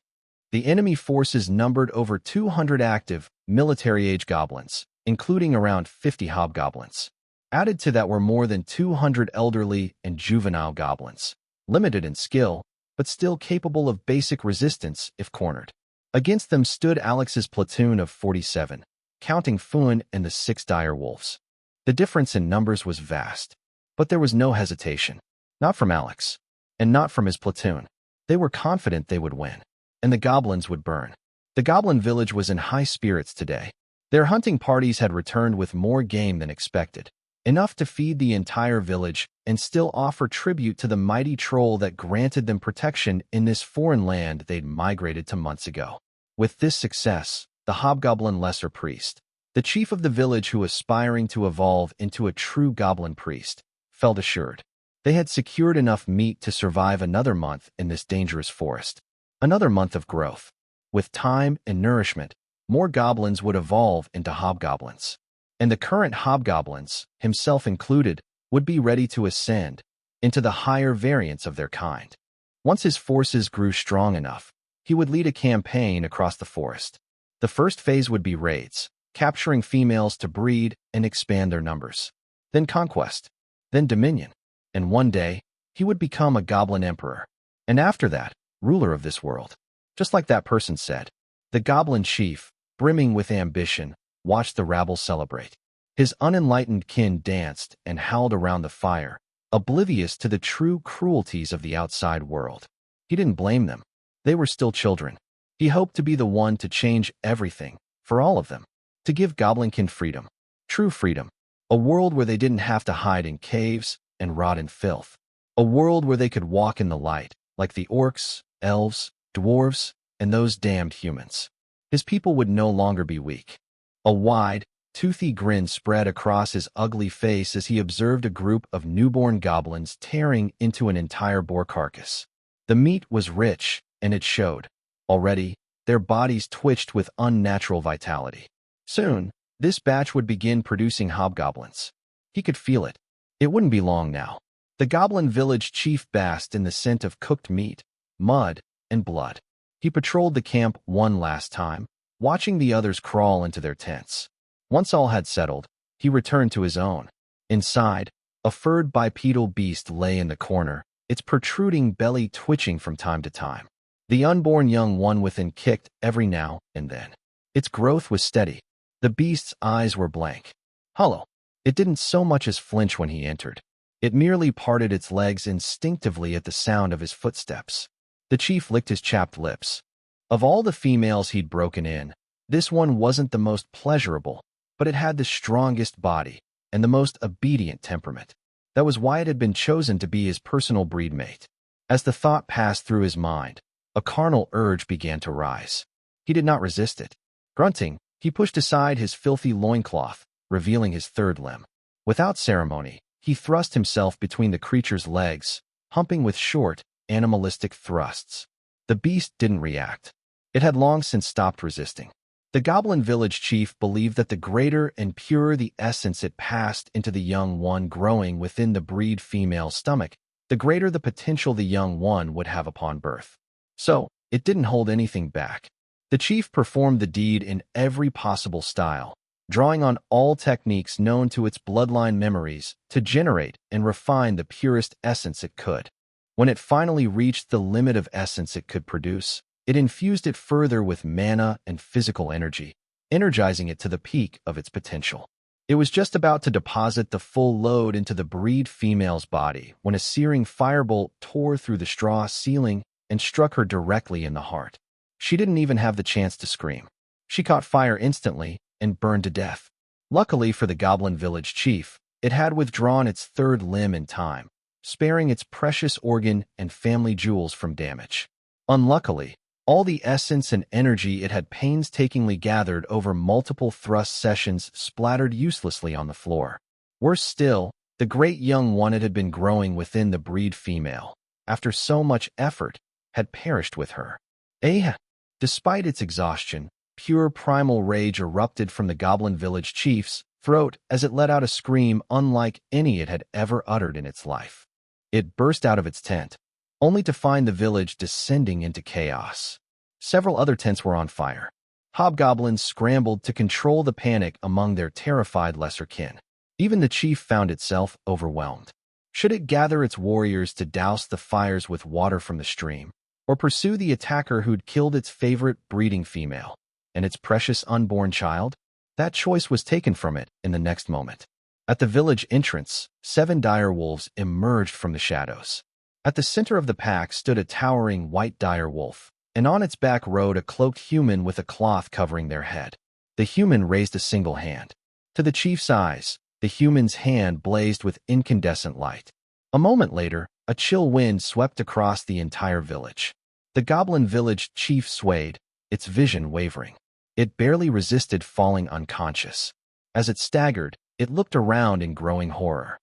The enemy forces numbered over 200 active, military-age goblins, including around 50 hobgoblins. Added to that were more than 200 elderly and juvenile goblins, limited in skill, but still capable of basic resistance if cornered. Against them stood Alex's platoon of 47, counting Fuan and the 6 dire wolves. The difference in numbers was vast, but there was no hesitation. Not from Alex, and not from his platoon. They were confident they would win, and the goblins would burn. The goblin village was in high spirits today. Their hunting parties had returned with more game than expected, enough to feed the entire village and still offer tribute to the mighty troll that granted them protection in this foreign land they'd migrated to months ago. With this success, the hobgoblin lesser priest, the chief of the village who was aspiring to evolve into a true goblin priest, felt assured. They had secured enough meat to survive another month in this dangerous forest. Another month of growth. With time and nourishment, more goblins would evolve into hobgoblins. And the current hobgoblins, himself included, would be ready to ascend into the higher variants of their kind. Once his forces grew strong enough, he would lead a campaign across the forest. The first phase would be raids, capturing females to breed and expand their numbers. Then conquest, then dominion, and one day, he would become a goblin emperor. And after that, ruler of this world. Just like that person said, the goblin chief, brimming with ambition, watched the rabble celebrate. His unenlightened kin danced and howled around the fire, oblivious to the true cruelties of the outside world. He didn't blame them. They were still children. He hoped to be the one to change everything, for all of them, to give goblinkin freedom. True freedom. A world where they didn't have to hide in caves and rot in filth. A world where they could walk in the light, like the orcs, elves, dwarves, and those damned humans. His people would no longer be weak. A wide, toothy grin spread across his ugly face as he observed a group of newborn goblins tearing into an entire boar carcass. The meat was rich, and it showed. Already, their bodies twitched with unnatural vitality. Soon, this batch would begin producing hobgoblins. He could feel it. It wouldn't be long now. The goblin village chief basked in the scent of cooked meat, mud, and blood. He patrolled the camp one last time, watching the others crawl into their tents. Once all had settled, he returned to his own. Inside, a furred bipedal beast lay in the corner, its protruding belly twitching from time to time. The unborn young one within kicked every now and then. Its growth was steady. The beast's eyes were blank, hollow. It didn't so much as flinch when he entered. It merely parted its legs instinctively at the sound of his footsteps. The chief licked his chapped lips. Of all the females he'd broken in, this one wasn't the most pleasurable, but it had the strongest body and the most obedient temperament. That was why it had been chosen to be his personal breed mate. As the thought passed through his mind, a carnal urge began to rise. He did not resist it. Grunting, he pushed aside his filthy loincloth, revealing his third limb. Without ceremony, he thrust himself between the creature's legs, humping with short, animalistic thrusts. The beast didn't react. It had long since stopped resisting. The goblin village chief believed that the greater and purer the essence it passed into the young one growing within the breed female's stomach, the greater the potential the young one would have upon birth. So, it didn't hold anything back. The chief performed the deed in every possible style, drawing on all techniques known to its bloodline memories to generate and refine the purest essence it could. When it finally reached the limit of essence it could produce, it infused it further with mana and physical energy, energizing it to the peak of its potential. It was just about to deposit the full load into the breed female's body when a searing firebolt tore through the straw ceiling and struck her directly in the heart. She didn't even have the chance to scream. She caught fire instantly and burned to death. Luckily for the goblin village chief, it had withdrawn its third limb in time, sparing its precious organ and family jewels from damage. Unluckily, all the essence and energy it had painstakingly gathered over multiple thrust sessions splattered uselessly on the floor. Worse still, the great young one it had been growing within the breed female, after so much effort, had perished with her. Despite its exhaustion, pure primal rage erupted from the goblin village chief's throat as it let out a scream unlike any it had ever uttered in its life. It burst out of its tent, only to find the village descending into chaos. Several other tents were on fire. Hobgoblins scrambled to control the panic among their terrified lesser kin. Even the chief found itself overwhelmed. Should it gather its warriors to douse the fires with water from the stream, or pursue the attacker who'd killed its favorite breeding female and its precious unborn child? That choice was taken from it in the next moment. At the village entrance, 7 dire wolves emerged from the shadows. At the center of the pack stood a towering white dire wolf, and on its back rode a cloaked human with a cloth covering their head. The human raised a single hand. To the chief's eyes, the human's hand blazed with incandescent light. A moment later, a chill wind swept across the entire village. The goblin village chief swayed, its vision wavering. It barely resisted falling unconscious. As it staggered, it looked around in growing horror.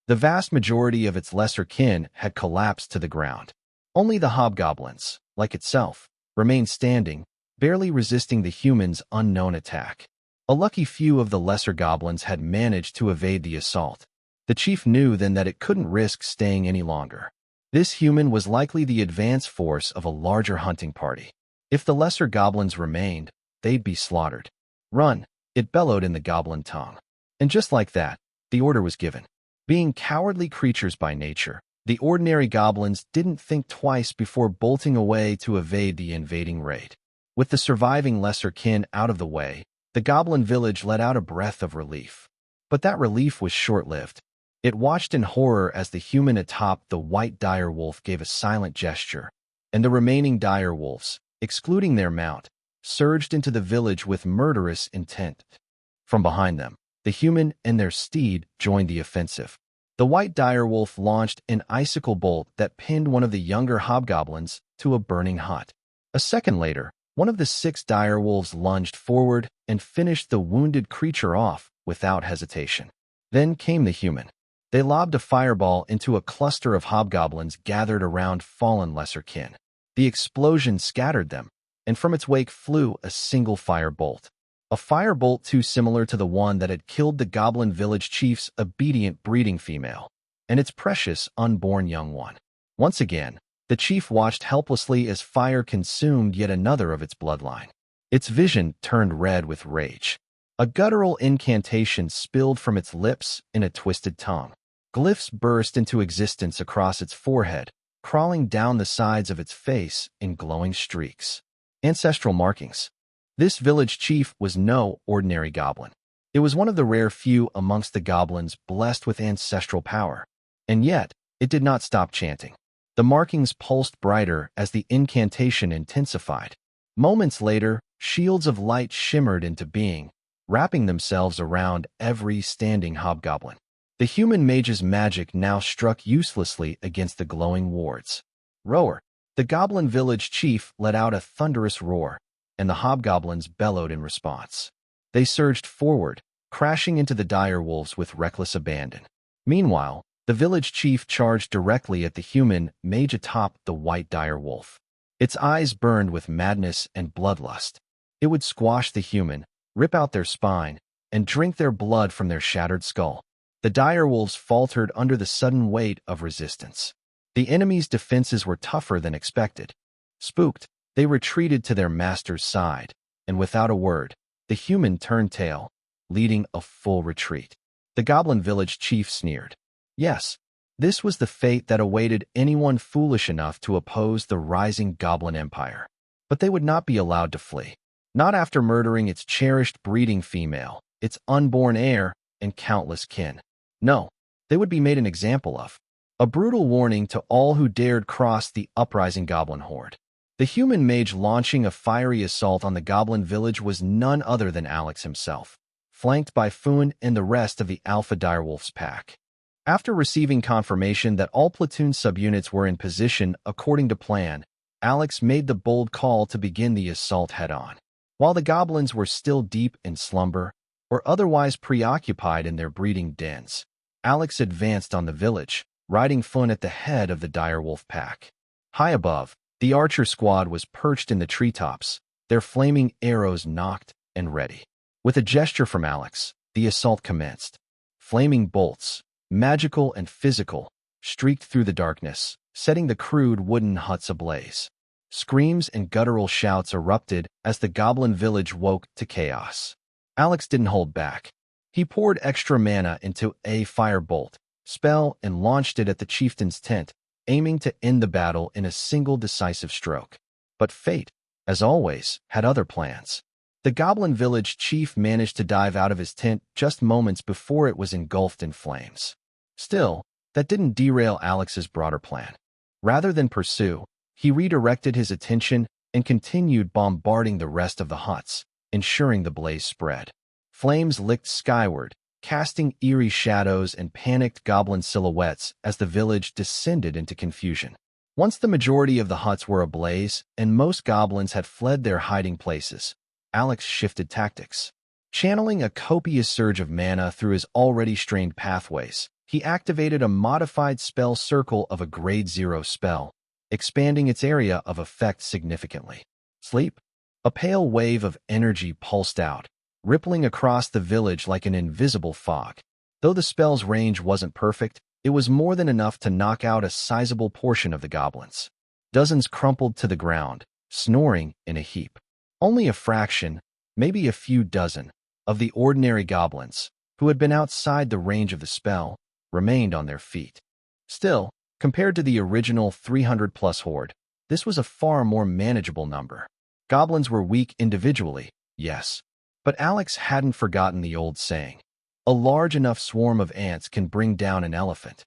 The vast majority of its lesser kin had collapsed to the ground. Only the hobgoblins, like itself, remained standing, barely resisting the human's unknown attack. A lucky few of the lesser goblins had managed to evade the assault. The chief knew then that it couldn't risk staying any longer. This human was likely the advance force of a larger hunting party. If the lesser goblins remained, they'd be slaughtered. Run, it bellowed in the goblin tongue. And just like that, the order was given. Being cowardly creatures by nature, the ordinary goblins didn't think twice before bolting away to evade the invading raid. With the surviving lesser kin out of the way, the goblin village let out a breath of relief. But that relief was short-lived. It watched in horror as the human atop the white dire wolf gave a silent gesture, and the remaining dire wolves, excluding their mount, surged into the village with murderous intent. From behind them, the human and their steed joined the offensive. The white dire wolf launched an icicle bolt that pinned one of the younger hobgoblins to a burning hut. A second later, one of the 6 dire wolves lunged forward and finished the wounded creature off without hesitation. Then came the human. They lobbed a fireball into a cluster of hobgoblins gathered around fallen lesser kin. The explosion scattered them, and from its wake flew a single firebolt. A firebolt too similar to the one that had killed the goblin village chief's obedient breeding female and its precious unborn young one. Once again, the chief watched helplessly as fire consumed yet another of its bloodline. Its vision turned red with rage. A guttural incantation spilled from its lips in a twisted tongue. Glyphs burst into existence across its forehead, crawling down the sides of its face in glowing streaks. Ancestral markings. This village chief was no ordinary goblin. It was one of the rare few amongst the goblins blessed with ancestral power. And yet, it did not stop chanting. The markings pulsed brighter as the incantation intensified. Moments later, shields of light shimmered into being, wrapping themselves around every standing hobgoblin. The human mage's magic now struck uselessly against the glowing wards. Roar! The goblin village chief let out a thunderous roar, and the hobgoblins bellowed in response. They surged forward, crashing into the dire wolves with reckless abandon. Meanwhile, the village chief charged directly at the human mage atop the white dire wolf. Its eyes burned with madness and bloodlust. It would squash the human, rip out their spine, and drink their blood from their shattered skull. The dire wolves faltered under the sudden weight of resistance. The enemy's defenses were tougher than expected. Spooked, they retreated to their master's side, and without a word, the human turned tail, leading a full retreat. The goblin village chief sneered. Yes, this was the fate that awaited anyone foolish enough to oppose the rising goblin empire. But they would not be allowed to flee. Not after murdering its cherished breeding female, its unborn heir, and countless kin. No, they would be made an example of. A brutal warning to all who dared cross the uprising goblin horde. The human mage launching a fiery assault on the goblin village was none other than Alex himself, flanked by Foon and the rest of the Alpha Direwolf's pack. After receiving confirmation that all platoon subunits were in position according to plan, Alex made the bold call to begin the assault head-on. While the goblins were still deep in slumber, or otherwise preoccupied in their breeding dens, Alex advanced on the village, riding Foon at the head of the direwolf pack. High above, the archer squad was perched in the treetops, their flaming arrows nocked and ready. With a gesture from Alex, the assault commenced. Flaming bolts, magical and physical, streaked through the darkness, setting the crude wooden huts ablaze. Screams and guttural shouts erupted as the goblin village woke to chaos. Alex didn't hold back. He poured extra mana into a firebolt spell and launched it at the chieftain's tent, aiming to end the battle in a single decisive stroke. But fate, as always, had other plans. The goblin village chief managed to dive out of his tent just moments before it was engulfed in flames. Still, that didn't derail Alex's broader plan. Rather than pursue, he redirected his attention and continued bombarding the rest of the huts, ensuring the blaze spread. Flames licked skyward, casting eerie shadows and panicked goblin silhouettes as the village descended into confusion. Once the majority of the huts were ablaze and most goblins had fled their hiding places, Alex shifted tactics. Channeling a copious surge of mana through his already strained pathways, he activated a modified spell circle of a grade 0 spell, expanding its area of effect significantly. Sleep? A pale wave of energy pulsed out, rippling across the village like an invisible fog. Though the spell's range wasn't perfect, it was more than enough to knock out a sizable portion of the goblins. Dozens crumpled to the ground, snoring in a heap. Only a fraction, maybe a few dozen, of the ordinary goblins, who had been outside the range of the spell, remained on their feet. Still, compared to the original 300-plus horde, this was a far more manageable number. Goblins were weak individually, yes, but Alex hadn't forgotten the old saying, a large enough swarm of ants can bring down an elephant.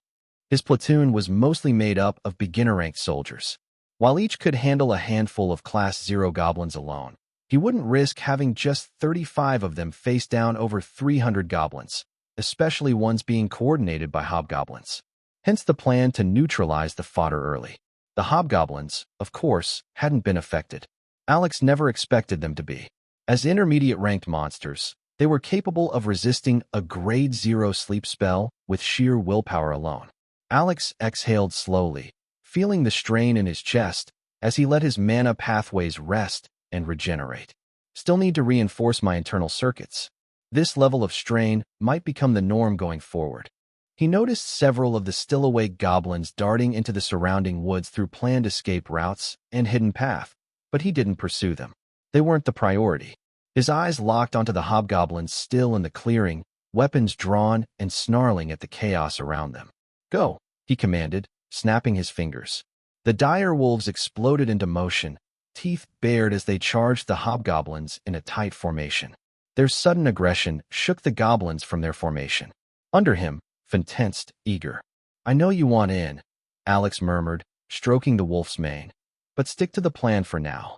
His platoon was mostly made up of beginner-ranked soldiers. While each could handle a handful of Class 0 goblins alone, he wouldn't risk having just 35 of them face down over 300 goblins, especially ones being coordinated by hobgoblins. Hence the plan to neutralize the fodder early. The hobgoblins, of course, hadn't been affected. Alex never expected them to be. As intermediate-ranked monsters, they were capable of resisting a grade 0 sleep spell with sheer willpower alone. Alex exhaled slowly, feeling the strain in his chest as he let his mana pathways rest and regenerate. Still need to reinforce my internal circuits. This level of strain might become the norm going forward. He noticed several of the still-awake goblins darting into the surrounding woods through planned escape routes and hidden path, but he didn't pursue them. They weren't the priority. His eyes locked onto the hobgoblins still in the clearing, weapons drawn and snarling at the chaos around them. Go, he commanded, snapping his fingers. The dire wolves exploded into motion, teeth bared as they charged the hobgoblins in a tight formation. Their sudden aggression shook the goblins from their formation. Under him, Finn tensed, eager. I know you want in, Alex murmured, stroking the wolf's mane. But stick to the plan for now.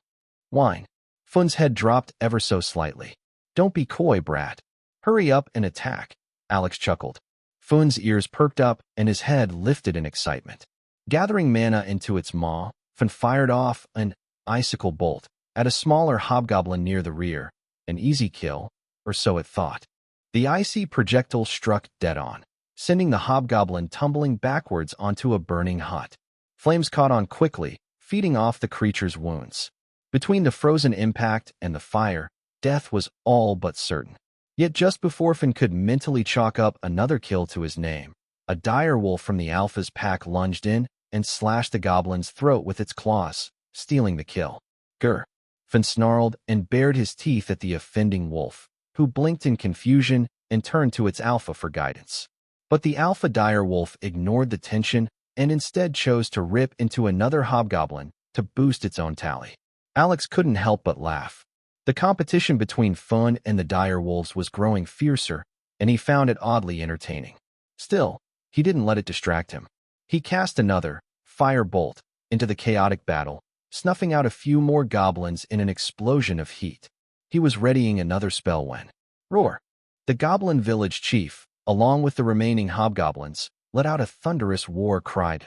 Whine. Finn's head dropped ever so slightly. Don't be coy, brat. Hurry up and attack, Alex chuckled. Fun's ears perked up and his head lifted in excitement. Gathering mana into its maw, Fun fired off an icicle bolt at a smaller hobgoblin near the rear, an easy kill, or so it thought. The icy projectile struck dead on, sending the hobgoblin tumbling backwards onto a burning hut. Flames caught on quickly, feeding off the creature's wounds. Between the frozen impact and the fire, death was all but certain. Yet just before Finn could mentally chalk up another kill to his name, a dire wolf from the Alpha's pack lunged in and slashed the goblin's throat with its claws, stealing the kill. Grr! Finn snarled and bared his teeth at the offending wolf, who blinked in confusion and turned to its Alpha for guidance. But the Alpha dire wolf ignored the tension and instead chose to rip into another hobgoblin to boost its own tally. Alex couldn't help but laugh. The competition between Fun and the dire wolves was growing fiercer, and he found it oddly entertaining. Still, he didn't let it distract him. He cast another, fire bolt, into the chaotic battle, snuffing out a few more goblins in an explosion of heat. He was readying another spell when, roar! The goblin village chief, along with the remaining hobgoblins, let out a thunderous war cry.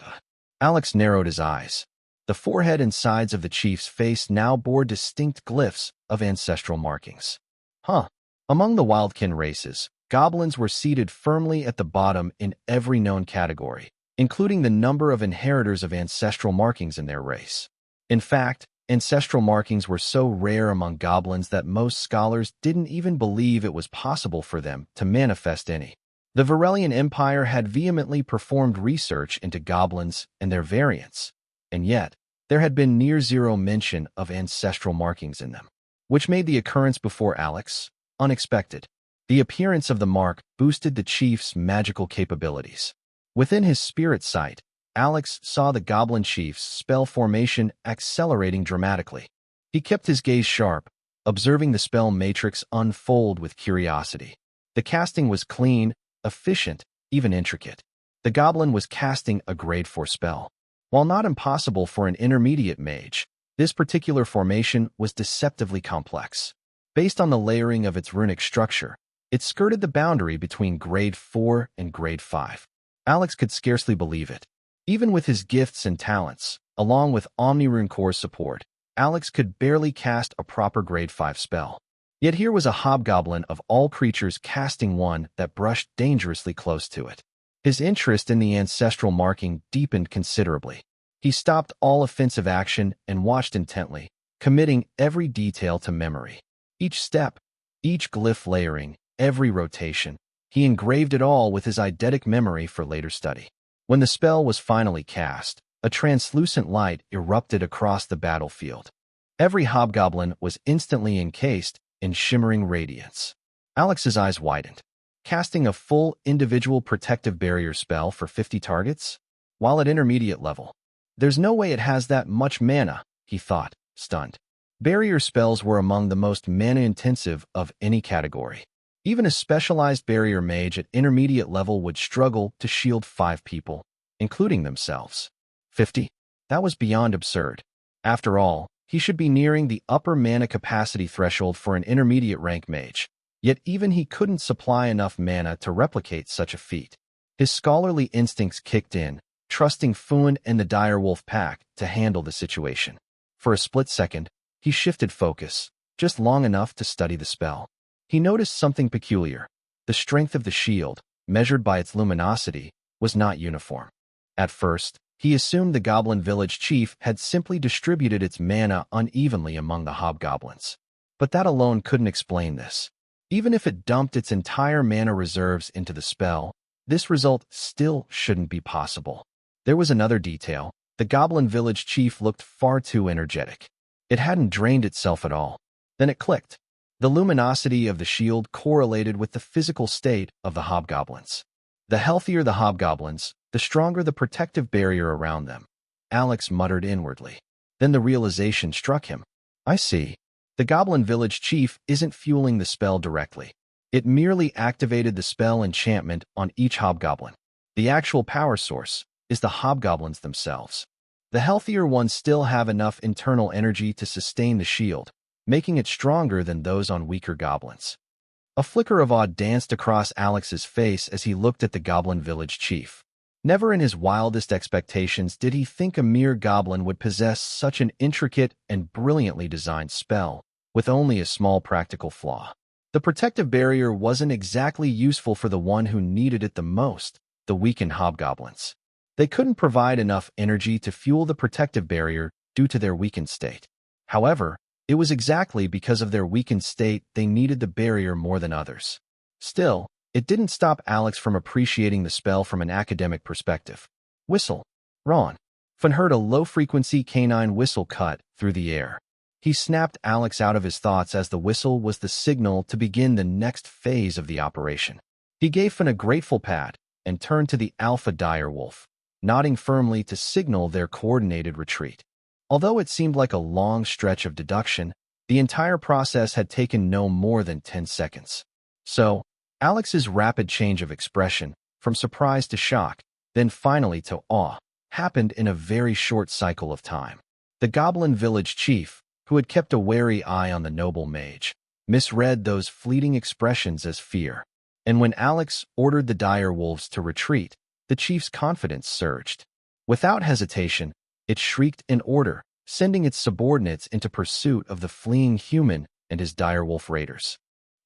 Alex narrowed his eyes. The forehead and sides of the chief's face now bore distinct glyphs of ancestral markings. Among the wildkin races, goblins were seated firmly at the bottom in every known category, including the number of inheritors of ancestral markings in their race. In fact, ancestral markings were so rare among goblins that most scholars didn't even believe it was possible for them to manifest any. The Varelian Empire had vehemently performed research into goblins and their variants, and yet there had been near-zero mention of ancestral markings in them, which made the occurrence before Alex unexpected. The appearance of the mark boosted the chief's magical capabilities. Within his spirit sight, Alex saw the goblin chief's spell formation accelerating dramatically. He kept his gaze sharp, observing the spell matrix unfold with curiosity. The casting was clean, efficient, even intricate. The goblin was casting a grade 4 spell. While not impossible for an intermediate mage, this particular formation was deceptively complex. Based on the layering of its runic structure, it skirted the boundary between grade 4 and grade 5. Alex could scarcely believe it. Even with his gifts and talents, along with Omnirune Core support, Alex could barely cast a proper grade 5 spell. Yet here was a hobgoblin of all creatures casting one that brushed dangerously close to it. His interest in the ancestral marking deepened considerably. He stopped all offensive action and watched intently, committing every detail to memory. Each step, each glyph layering, every rotation, he engraved it all with his eidetic memory for later study. When the spell was finally cast, a translucent light erupted across the battlefield. Every hobgoblin was instantly encased in shimmering radiance. Alex's eyes widened. Casting a full individual protective barrier spell for 50 targets? While at intermediate level. There's no way it has that much mana, he thought, stunned. Barrier spells were among the most mana-intensive of any category. Even a specialized barrier mage at intermediate level would struggle to shield 5 people, including themselves. 50? That was beyond absurd. After all, he should be nearing the upper mana capacity threshold for an intermediate rank mage. Yet even he couldn't supply enough mana to replicate such a feat. His scholarly instincts kicked in, trusting Fun and the direwolf pack to handle the situation. For a split second, he shifted focus, just long enough to study the spell. He noticed something peculiar. The strength of the shield, measured by its luminosity, was not uniform. At first, he assumed the goblin village chief had simply distributed its mana unevenly among the hobgoblins. But that alone couldn't explain this. Even if it dumped its entire mana reserves into the spell, this result still shouldn't be possible. There was another detail. The goblin village chief looked far too energetic. It hadn't drained itself at all. Then it clicked. The luminosity of the shield correlated with the physical state of the hobgoblins. The healthier the hobgoblins, the stronger the protective barrier around them. Alex muttered inwardly. Then the realization struck him. I see. The goblin village chief isn't fueling the spell directly. It merely activated the spell enchantment on each hobgoblin. The actual power source is the hobgoblins themselves. The healthier ones still have enough internal energy to sustain the shield, making it stronger than those on weaker goblins. A flicker of awe danced across Alex's face as he looked at the goblin village chief. Never in his wildest expectations did he think a mere goblin would possess such an intricate and brilliantly designed spell, with only a small practical flaw. The protective barrier wasn't exactly useful for the one who needed it the most, the weakened hobgoblins. They couldn't provide enough energy to fuel the protective barrier due to their weakened state. However, it was exactly because of their weakened state they needed the barrier more than others. Still, it didn't stop Alex from appreciating the spell from an academic perspective. Whistle. Ron. Fun heard a low-frequency canine whistle cut through the air. He snapped Alex out of his thoughts as the whistle was the signal to begin the next phase of the operation. He gave Fun a grateful pat and turned to the alpha direwolf, nodding firmly to signal their coordinated retreat. Although it seemed like a long stretch of deduction, the entire process had taken no more than 10 seconds. So, Alex's rapid change of expression, from surprise to shock, then finally to awe, happened in a very short cycle of time. The goblin village chief, who had kept a wary eye on the noble mage, misread those fleeting expressions as fear. And when Alex ordered the dire wolves to retreat, the chief's confidence surged. Without hesitation, it shrieked in order, sending its subordinates into pursuit of the fleeing human and his direwolf raiders.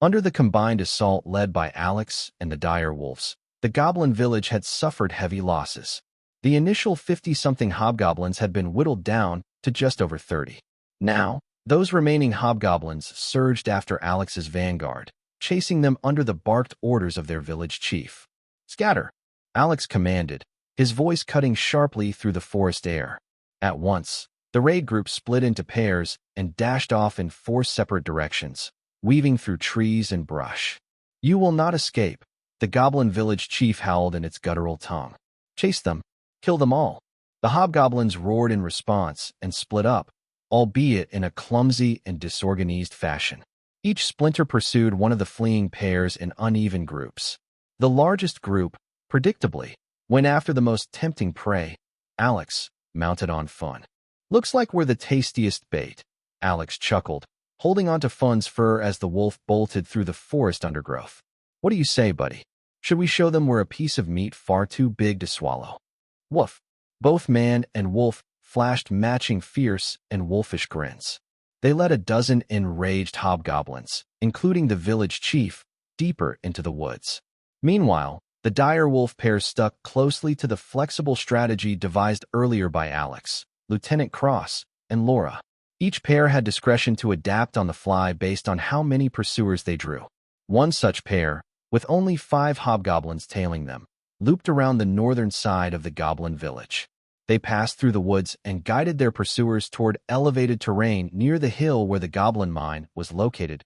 Under the combined assault led by Alex and the direwolves, the goblin village had suffered heavy losses. The initial 50-something hobgoblins had been whittled down to just over 30. Now, those remaining hobgoblins surged after Alex's vanguard, chasing them under the barked orders of their village chief. "Scatter!" Alex commanded, his voice cutting sharply through the forest air. At once, the raid group split into pairs and dashed off in 4 separate directions, weaving through trees and brush. "You will not escape," the goblin village chief howled in its guttural tongue. "Chase them. Kill them all." The hobgoblins roared in response and split up, albeit in a clumsy and disorganized fashion. Each splinter pursued one of the fleeing pairs in uneven groups. The largest group, predictably, went after the most tempting prey, Alex, mounted on Fun. "Looks like we're the tastiest bait," Alex chuckled, holding onto Fun's fur as the wolf bolted through the forest undergrowth. "What do you say, buddy? Should we show them we're a piece of meat far too big to swallow?" Woof. Both man and wolf flashed matching fierce and wolfish grins. They led a dozen enraged hobgoblins, including the village chief, deeper into the woods. Meanwhile, the dire wolf pair stuck closely to the flexible strategy devised earlier by Alex, Lieutenant Cross, and Laura. Each pair had discretion to adapt on the fly based on how many pursuers they drew. One such pair, with only 5 hobgoblins tailing them, looped around the northern side of the goblin village. They passed through the woods and guided their pursuers toward elevated terrain near the hill where the goblin mine was located.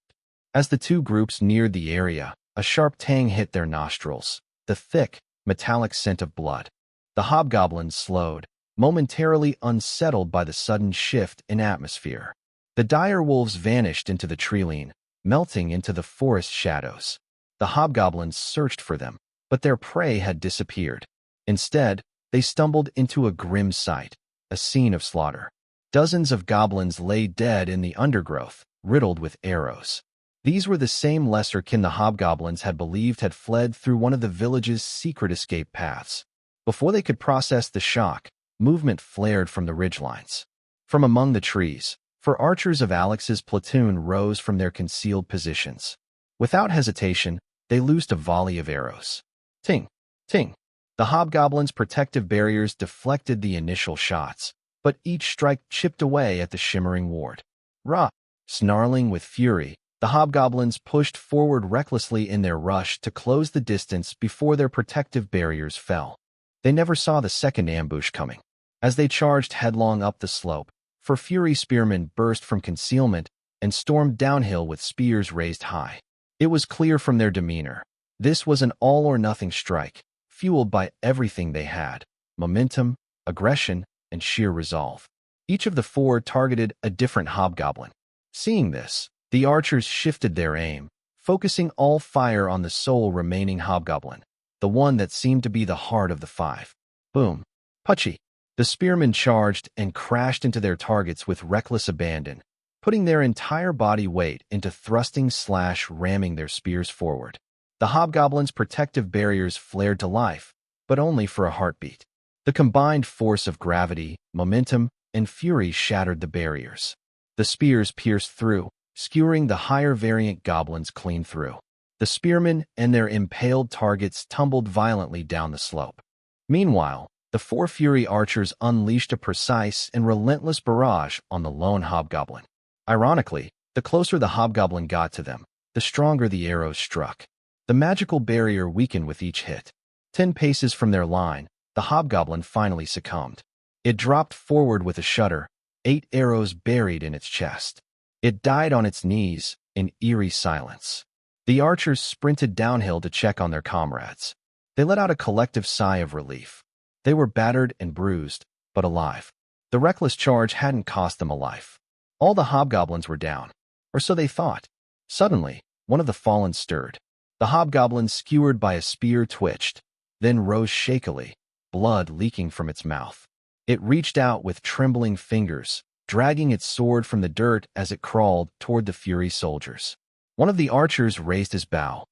As the two groups neared the area, a sharp tang hit their nostrils, the thick, metallic scent of blood. The hobgoblins slowed, momentarily unsettled by the sudden shift in atmosphere. The dire wolves vanished into the treeline, melting into the forest shadows. The hobgoblins searched for them, but their prey had disappeared. Instead, they stumbled into a grim sight, a scene of slaughter. Dozens of goblins lay dead in the undergrowth, riddled with arrows. These were the same lesser-kin the hobgoblins had believed had fled through one of the village's secret escape paths. Before they could process the shock, movement flared from the ridgelines. From among the trees, 4 archers of Alex's platoon rose from their concealed positions. Without hesitation, they loosed a volley of arrows. Ting! Ting! The hobgoblins' protective barriers deflected the initial shots, but each strike chipped away at the shimmering ward. Rah! Snarling with fury, the hobgoblins pushed forward recklessly in their rush to close the distance before their protective barriers fell. They never saw the second ambush coming. As they charged headlong up the slope, 4 fury spearmen burst from concealment and stormed downhill with spears raised high. It was clear from their demeanor. This was an all-or-nothing strike, fueled by everything they had: momentum, aggression, and sheer resolve. Each of the 4 targeted a different hobgoblin. Seeing this, the archers shifted their aim, focusing all fire on the sole remaining hobgoblin, the one that seemed to be the heart of the 5. Boom! Puchy! The spearmen charged and crashed into their targets with reckless abandon, putting their entire body weight into thrusting/ramming their spears forward. The hobgoblins' protective barriers flared to life, but only for a heartbeat. The combined force of gravity, momentum, and fury shattered the barriers. The spears pierced through, skewering the higher variant goblins clean through. The spearmen and their impaled targets tumbled violently down the slope. Meanwhile, the four Fury archers unleashed a precise and relentless barrage on the lone hobgoblin. Ironically, the closer the hobgoblin got to them, the stronger the arrows struck. The magical barrier weakened with each hit. 10 paces from their line, the hobgoblin finally succumbed. It dropped forward with a shudder, 8 arrows buried in its chest. It died on its knees in eerie silence. The archers sprinted downhill to check on their comrades. They let out a collective sigh of relief. They were battered and bruised, but alive. The reckless charge hadn't cost them a life. All the hobgoblins were down, or so they thought. Suddenly, one of the fallen stirred. The hobgoblin skewered by a spear twitched, then rose shakily, blood leaking from its mouth. It reached out with trembling fingers, dragging its sword from the dirt as it crawled toward the Fury soldiers. One of the archers raised his bow,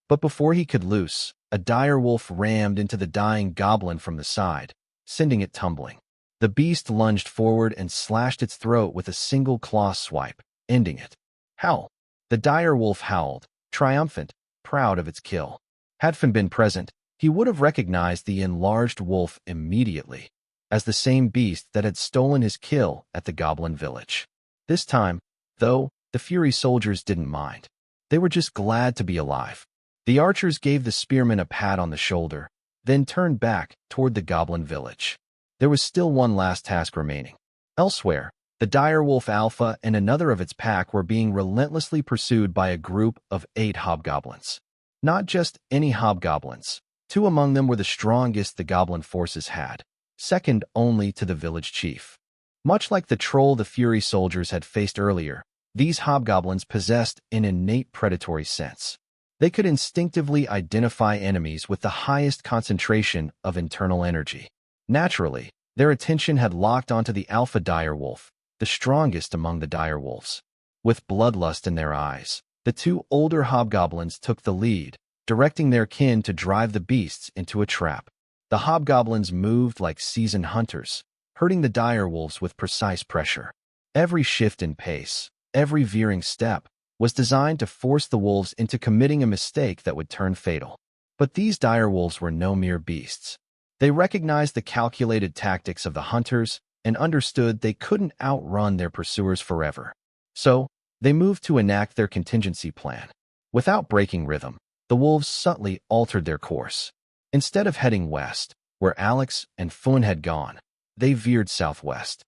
but before he could loose, a dire wolf rammed into the dying goblin from the side, sending it tumbling. The beast lunged forward and slashed its throat with a single claw swipe, ending it. Howl! The dire wolf howled, triumphant, proud of its kill. Had Finn been present, he would have recognized the enlarged wolf immediately as the same beast that had stolen his kill at the goblin village. This time, though, the Fury soldiers didn't mind. They were just glad to be alive. The archers gave the spearmen a pat on the shoulder, then turned back toward the goblin village. There was still one last task remaining. Elsewhere, the direwolf Alpha and another of its pack were being relentlessly pursued by a group of 8 hobgoblins. Not just any hobgoblins. 2 among them were the strongest the goblin forces had, second only to the village chief. Much like the troll the Fury soldiers had faced earlier, these hobgoblins possessed an innate predatory sense. They could instinctively identify enemies with the highest concentration of internal energy. Naturally, their attention had locked onto the alpha direwolf, the strongest among the direwolves. With bloodlust in their eyes, the 2 older hobgoblins took the lead, directing their kin to drive the beasts into a trap. The hobgoblins moved like seasoned hunters, hurting the direwolves with precise pressure. Every shift in pace, every veering step, was designed to force the wolves into committing a mistake that would turn fatal. But these direwolves were no mere beasts. They recognized the calculated tactics of the hunters and understood they couldn't outrun their pursuers forever. So, they moved to enact their contingency plan. Without breaking rhythm, the wolves subtly altered their course. Instead of heading west, where Alex and Fun had gone, they veered southwest.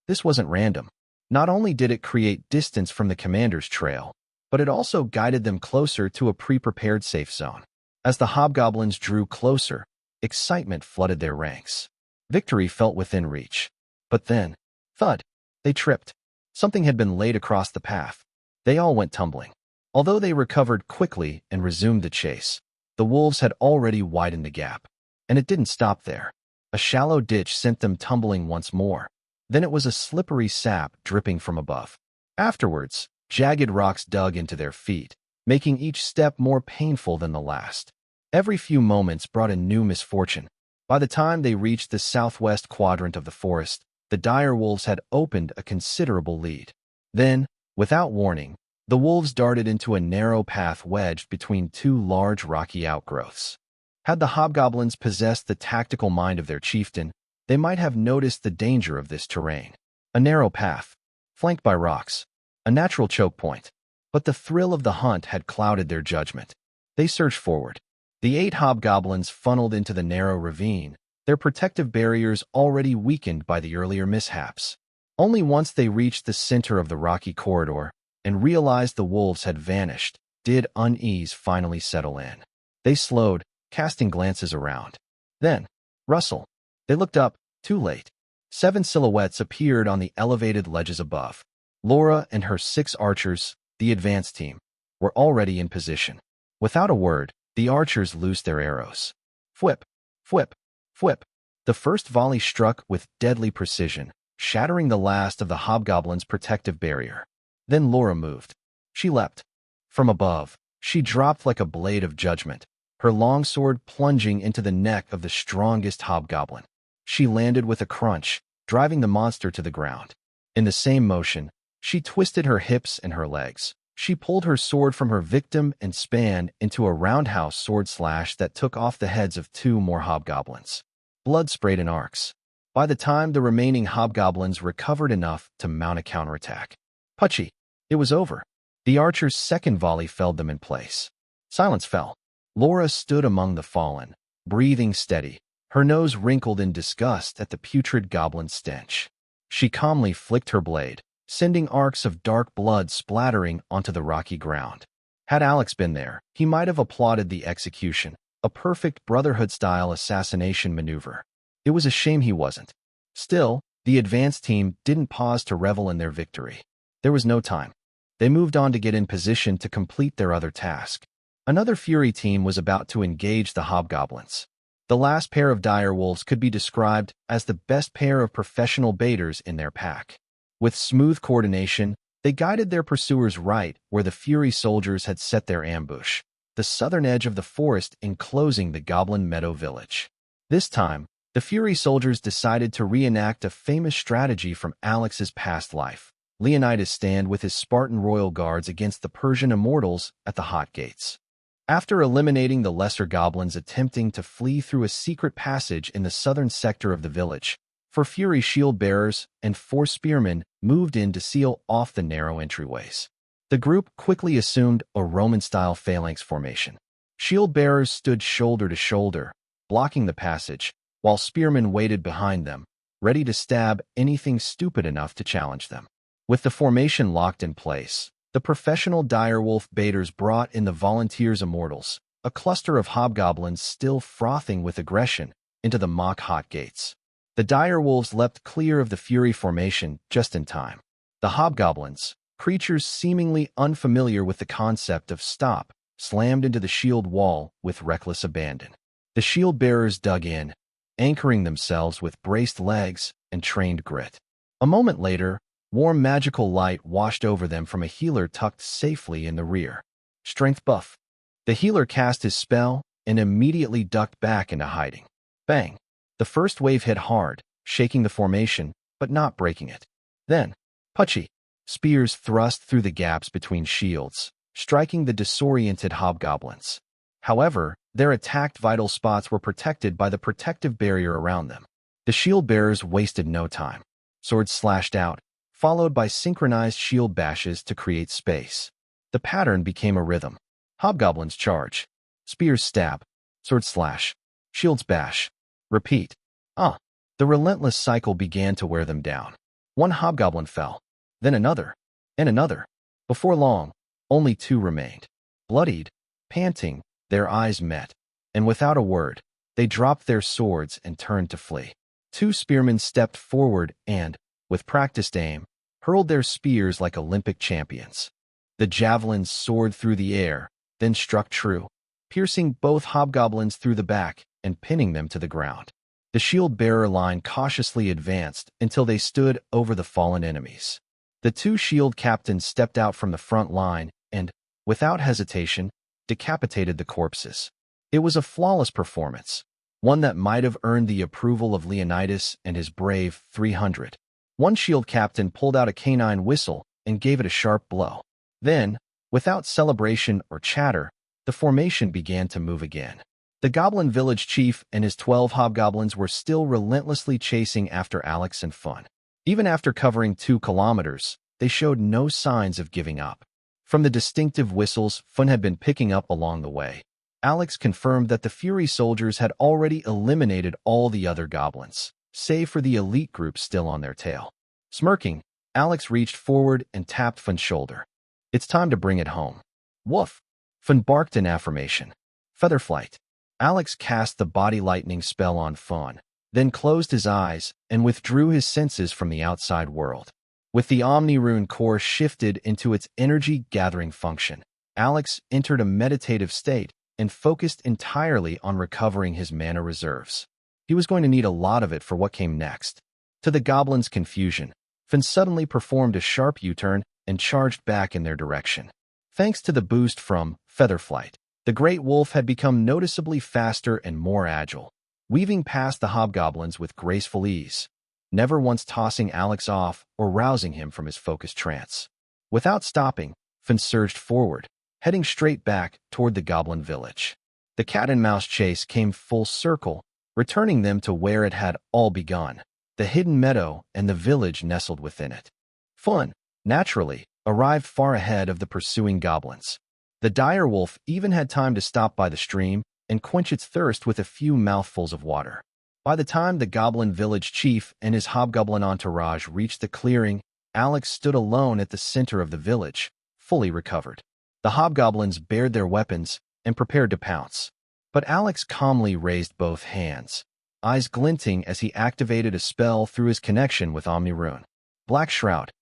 This wasn't random. Not only did it create distance from the commander's trail, but it also guided them closer to a pre-prepared safe zone. As the hobgoblins drew closer, excitement flooded their ranks. Victory felt within reach. But then, thud, they tripped. Something had been laid across the path. They all went tumbling. Although they recovered quickly and resumed the chase, the wolves had already widened the gap. And it didn't stop there. A shallow ditch sent them tumbling once more. Then it was a slippery sap dripping from above. Afterwards, jagged rocks dug into their feet, making each step more painful than the last. Every few moments brought a new misfortune. By the time they reached the southwest quadrant of the forest, the dire wolves had opened a considerable lead. Then, without warning, the wolves darted into a narrow path wedged between 2 large rocky outgrowths. Had the hobgoblins possessed the tactical mind of their chieftain, they might have noticed the danger of this terrain. A narrow path, flanked by rocks, a natural choke point. But the thrill of the hunt had clouded their judgment. They surged forward. The 8 hobgoblins funneled into the narrow ravine, their protective barriers already weakened by the earlier mishaps. Only once they reached the center of the rocky corridor and realized the wolves had vanished, did unease finally settle in. They slowed, casting glances around. Then, rustle. They looked up, too late. 7 silhouettes appeared on the elevated ledges above. Laura and her 6 archers, the advance team, were already in position. Without a word, the archers loosed their arrows. Fwip, fwip, fwip. The first volley struck with deadly precision, shattering the last of the hobgoblin's protective barrier. Then Laura moved. She leapt. From above, she dropped like a blade of judgment, her long sword plunging into the neck of the strongest hobgoblin. She landed with a crunch, driving the monster to the ground. In the same motion, she twisted her hips and her legs. She pulled her sword from her victim and span into a roundhouse sword slash that took off the heads of 2 more hobgoblins. Blood sprayed in arcs. By the time the remaining hobgoblins recovered enough to mount a counterattack, Puchy, it was over. The archer's second volley felled them in place. Silence fell. Laura stood among the fallen, breathing steady, her nose wrinkled in disgust at the putrid goblin stench. She calmly flicked her blade, sending arcs of dark blood splattering onto the rocky ground. Had Alex been there, he might have applauded the execution, a perfect Brotherhood-style assassination maneuver. It was a shame he wasn't. Still, the advanced team didn't pause to revel in their victory. There was no time. They moved on to get in position to complete their other task. Another Fury team was about to engage the hobgoblins. The last pair of direwolves could be described as the best pair of professional baiters in their pack. With smooth coordination, they guided their pursuers right where the Fury soldiers had set their ambush, the southern edge of the forest enclosing the Goblin Meadow village. This time, the Fury soldiers decided to reenact a famous strategy from Alex's past life. Leonidas stand with his Spartan royal guards against the Persian immortals at the Hot Gates. After eliminating the lesser goblins attempting to flee through a secret passage in the southern sector of the village, 4 Fury shield bearers and 4 spearmen moved in to seal off the narrow entryways. The group quickly assumed a Roman-style phalanx formation. Shield bearers stood shoulder to shoulder, blocking the passage, while spearmen waited behind them, ready to stab anything stupid enough to challenge them. With the formation locked in place, the professional direwolf baiters brought in the volunteers immortals, a cluster of hobgoblins still frothing with aggression, into the mock Hot Gates. The direwolves leapt clear of the Fury formation just in time. The hobgoblins, creatures seemingly unfamiliar with the concept of stop, slammed into the shield wall with reckless abandon. The shield bearers dug in, anchoring themselves with braced legs and trained grit. A moment later, warm magical light washed over them from a healer tucked safely in the rear. Strength buff. The healer cast his spell and immediately ducked back into hiding. Bang! The first wave hit hard, shaking the formation, but not breaking it. Then, Puchy! Spears thrust through the gaps between shields, striking the disoriented hobgoblins. However, their attacked vital spots were protected by the protective barrier around them. The shield bearers wasted no time. Swords slashed out, followed by synchronized shield bashes to create space. The pattern became a rhythm. Hobgoblins charge. Spears stab. Swords slash. Shields bash. Repeat. The relentless cycle began to wear them down. One hobgoblin fell, then another, and another. Before long, only 2 remained. Bloodied, panting, their eyes met, and without a word, they dropped their swords and turned to flee. 2 spearmen stepped forward and, with practiced aim, hurled their spears like Olympic champions. The javelins soared through the air, then struck true, piercing both hobgoblins through the back and pinning them to the ground. The shield-bearer line cautiously advanced until they stood over the fallen enemies. The 2 shield captains stepped out from the front line and, without hesitation, decapitated the corpses. It was a flawless performance, one that might have earned the approval of Leonidas and his brave 300. One shield captain pulled out a canine whistle and gave it a sharp blow. Then, without celebration or chatter, the formation began to move again. The Goblin Village Chief and his 12 hobgoblins were still relentlessly chasing after Alex and Fun. Even after covering 2 kilometers, they showed no signs of giving up. From the distinctive whistles Fun had been picking up along the way, Alex confirmed that the Fury soldiers had already eliminated all the other goblins, save for the elite group still on their tail. Smirking, Alex reached forward and tapped Fun's shoulder. It's time to bring it home. Woof! Fun barked in affirmation. Feather flight. Alex cast the body lightning spell on Fun, then closed his eyes and withdrew his senses from the outside world. With the Omni-Rune core shifted into its energy-gathering function, Alex entered a meditative state and focused entirely on recovering his mana reserves. He was going to need a lot of it for what came next. To the goblin's confusion, Fun suddenly performed a sharp U-turn and charged back in their direction. Thanks to the boost from Featherflight, the great wolf had become noticeably faster and more agile, weaving past the hobgoblins with graceful ease, never once tossing Alex off or rousing him from his focused trance. Without stopping, Finn surged forward, heading straight back toward the goblin village. The cat-and-mouse chase came full circle, returning them to where it had all begun, the hidden meadow and the village nestled within it. Fun, naturally, arrived far ahead of the pursuing goblins. The dire wolf even had time to stop by the stream and quench its thirst with a few mouthfuls of water. By the time the goblin village chief and his hobgoblin entourage reached the clearing, Alex stood alone at the center of the village, fully recovered. The hobgoblins bared their weapons and prepared to pounce. But Alex calmly raised both hands, eyes glinting as he activated a spell through his connection with Omni-Rune. Black Shroud.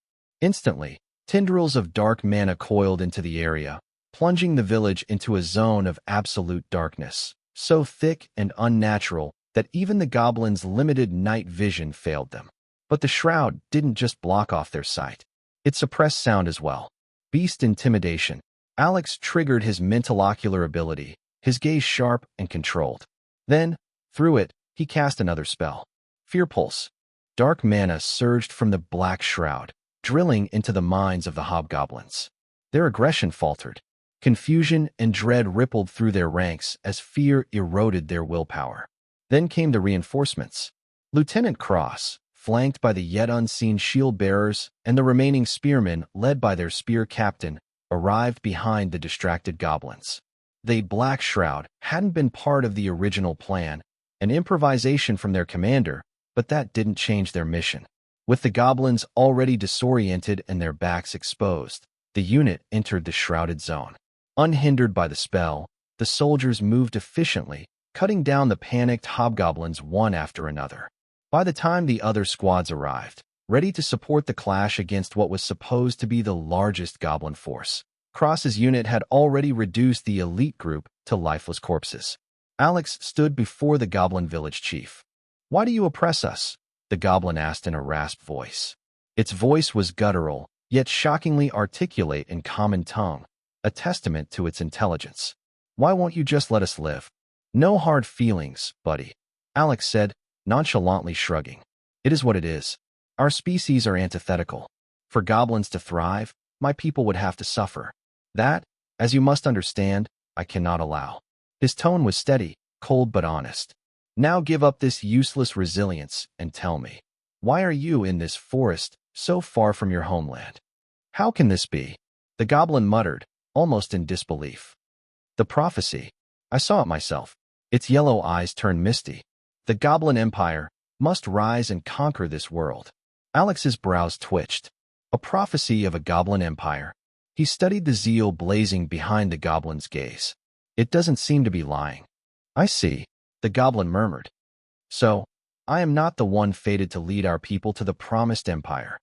Instantly, tendrils of dark mana coiled into the area, plunging the village into a zone of absolute darkness, so thick and unnatural that even the goblins' limited night vision failed them. But the shroud didn't just block off their sight. It suppressed sound as well. Beast Intimidation. Alex triggered his mental ocular ability, his gaze sharp and controlled. Then, through it, he cast another spell. Fear Pulse. Dark mana surged from the black shroud, drilling into the minds of the hobgoblins. Their aggression faltered. Confusion and dread rippled through their ranks as fear eroded their willpower. Then came the reinforcements. Lieutenant Cross, flanked by the yet unseen shield bearers and the remaining spearmen led by their spear captain, arrived behind the distracted goblins. The Black Shroud hadn't been part of the original plan, an improvisation from their commander, but that didn't change their mission. With the goblins already disoriented and their backs exposed, the unit entered the shrouded zone. Unhindered by the spell, the soldiers moved efficiently, cutting down the panicked hobgoblins one after another. By the time the other squads arrived, ready to support the clash against what was supposed to be the largest goblin force, Cross's unit had already reduced the elite group to lifeless corpses. Alex stood before the goblin village chief. "Why do you oppress us?" the goblin asked in a rasped voice. Its voice was guttural, yet shockingly articulate in common tongue, a testament to its intelligence. "Why won't you just let us live?" "No hard feelings, buddy," Alex said, nonchalantly shrugging. "It is what it is. Our species are antithetical. For goblins to thrive, my people would have to suffer. That, as you must understand, I cannot allow." His tone was steady, cold but honest. "Now give up this useless resilience and tell me, why are you in this forest so far from your homeland?" "How can this be?" the goblin muttered, almost in disbelief. "The prophecy. I saw it myself." Its yellow eyes turned misty. "The Goblin Empire must rise and conquer this world." Alex's brows twitched. A prophecy of a goblin empire. He studied the zeal blazing behind the goblin's gaze. "It doesn't seem to be lying." "I see," the goblin murmured. "So, I am not the one fated to lead our people to the promised empire."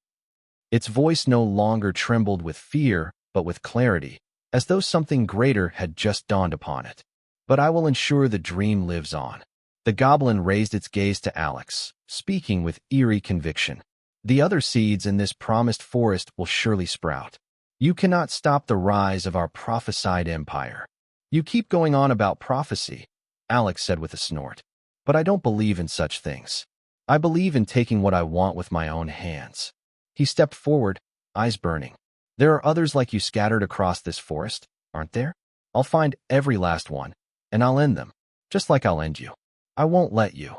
Its voice no longer trembled with fear, but with clarity, as though something greater had just dawned upon it. "But I will ensure the dream lives on." The goblin raised its gaze to Alex, speaking with eerie conviction. "The other seeds in this promised forest will surely sprout. You cannot stop the rise of our prophesied empire." "You keep going on about prophecy," Alex said with a snort. "But I don't believe in such things. I believe in taking what I want with my own hands." He stepped forward, eyes burning. "There are others like you scattered across this forest, aren't there? I'll find every last one, and I'll end them, just like I'll end you. I won't let you."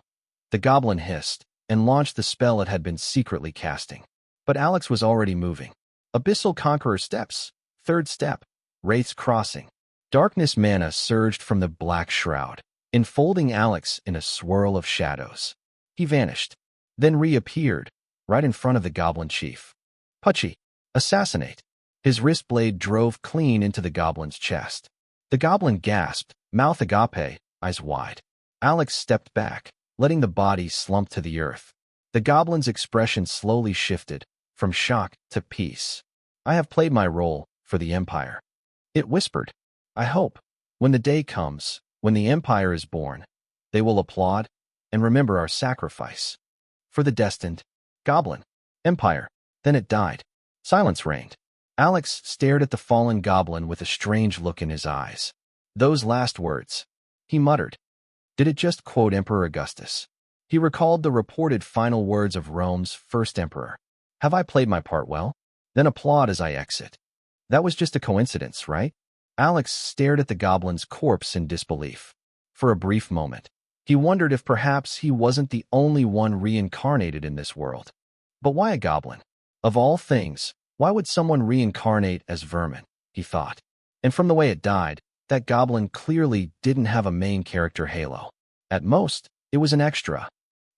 The goblin hissed and launched the spell it had been secretly casting. But Alex was already moving. Abyssal Conqueror steps. Third step. Wraith's Crossing. Darkness mana surged from the black shroud, enfolding Alex in a swirl of shadows. He vanished, then reappeared, right in front of the goblin chief. "Pucci, assassinate." His wrist blade drove clean into the goblin's chest. The goblin gasped, mouth agape, eyes wide. Alex stepped back, letting the body slump to the earth. The goblin's expression slowly shifted, from shock to peace. "I have played my role for the Empire," it whispered. "I hope, when the day comes, when the Empire is born, they will applaud and remember our sacrifice. For the destined Goblin Empire." Then it died. Silence reigned. Alex stared at the fallen goblin with a strange look in his eyes. Those last words, he muttered. Did it just quote Emperor Augustus? He recalled the reported final words of Rome's first emperor. Have I played my part well? Then applaud as I exit. That was just a coincidence, right? Alex stared at the goblin's corpse in disbelief. For a brief moment, he wondered if perhaps he wasn't the only one reincarnated in this world. But why a goblin? Of all things, why would someone reincarnate as vermin, he thought. And from the way it died, that goblin clearly didn't have a main character halo. At most, it was an extra.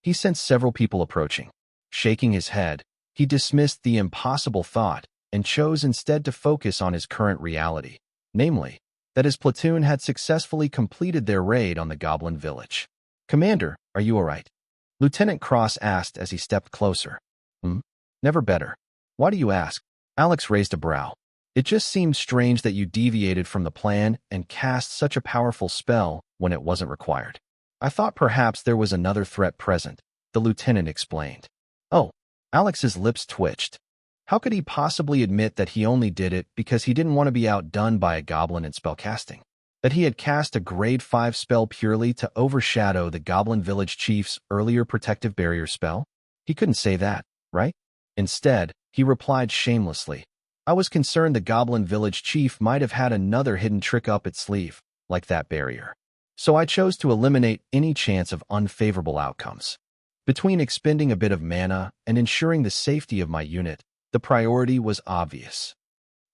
He sensed several people approaching. Shaking his head, he dismissed the impossible thought and chose instead to focus on his current reality, namely, that his platoon had successfully completed their raid on the goblin village. Commander, are you all right? Lieutenant Cross asked as he stepped closer. Never better. Why do you ask? Alex raised a brow. It just seemed strange that you deviated from the plan and cast such a powerful spell when it wasn't required. I thought perhaps there was another threat present, the lieutenant explained. Oh, Alex's lips twitched. How could he possibly admit that he only did it because he didn't want to be outdone by a goblin in spellcasting? That he had cast a grade 5 spell purely to overshadow the goblin village chief's earlier protective barrier spell? He couldn't say that, right? Instead, he replied shamelessly. I was concerned the goblin village chief might have had another hidden trick up its sleeve, like that barrier. So I chose to eliminate any chance of unfavorable outcomes. Between expending a bit of mana and ensuring the safety of my unit, the priority was obvious.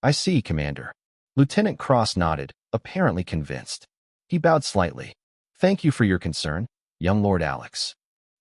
I see, Commander. Lieutenant Cross nodded, apparently convinced. He bowed slightly. Thank you for your concern, young Lord Alex.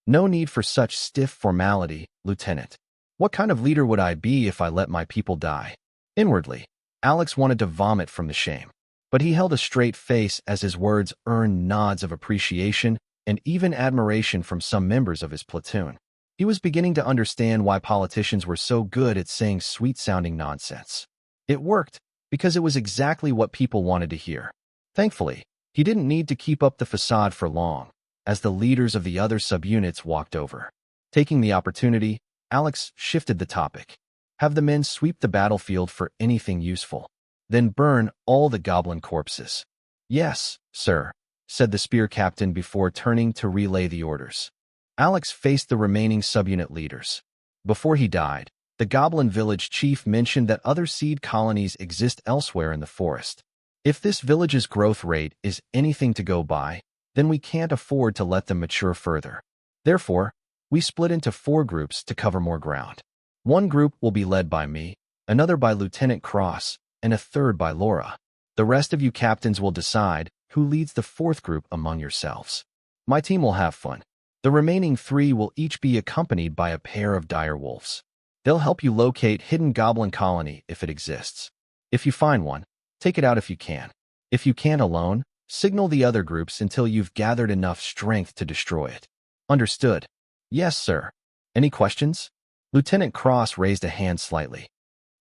No need for such stiff formality, Lieutenant. What kind of leader would I be if I let my people die? Inwardly, Alex wanted to vomit from the shame, but he held a straight face as his words earned nods of appreciation and even admiration from some members of his platoon. He was beginning to understand why politicians were so good at saying sweet-sounding nonsense. It worked because it was exactly what people wanted to hear. Thankfully, he didn't need to keep up the facade for long, as the leaders of the other subunits walked over. Taking the opportunity, Alex shifted the topic. Have the men sweep the battlefield for anything useful. Then burn all the goblin corpses. Yes, sir, said the spear captain before turning to relay the orders. Alex faced the remaining subunit leaders. Before he died, the goblin village chief mentioned that other seed colonies exist elsewhere in the forest. If this village's growth rate is anything to go by, then we can't afford to let them mature further. Therefore, we split into 4 groups to cover more ground. One group will be led by me, another by Lieutenant Cross, and a third by Laura. The rest of you captains will decide who leads the 4th group among yourselves. My team will have fun. The remaining 3 will each be accompanied by a pair of dire wolves. They'll help you locate hidden goblin colony if it exists. If you find one, take it out if you can. If you can't alone, signal the other groups until you've gathered enough strength to destroy it. Understood? Yes, sir. Any questions? Lieutenant Cross raised a hand slightly.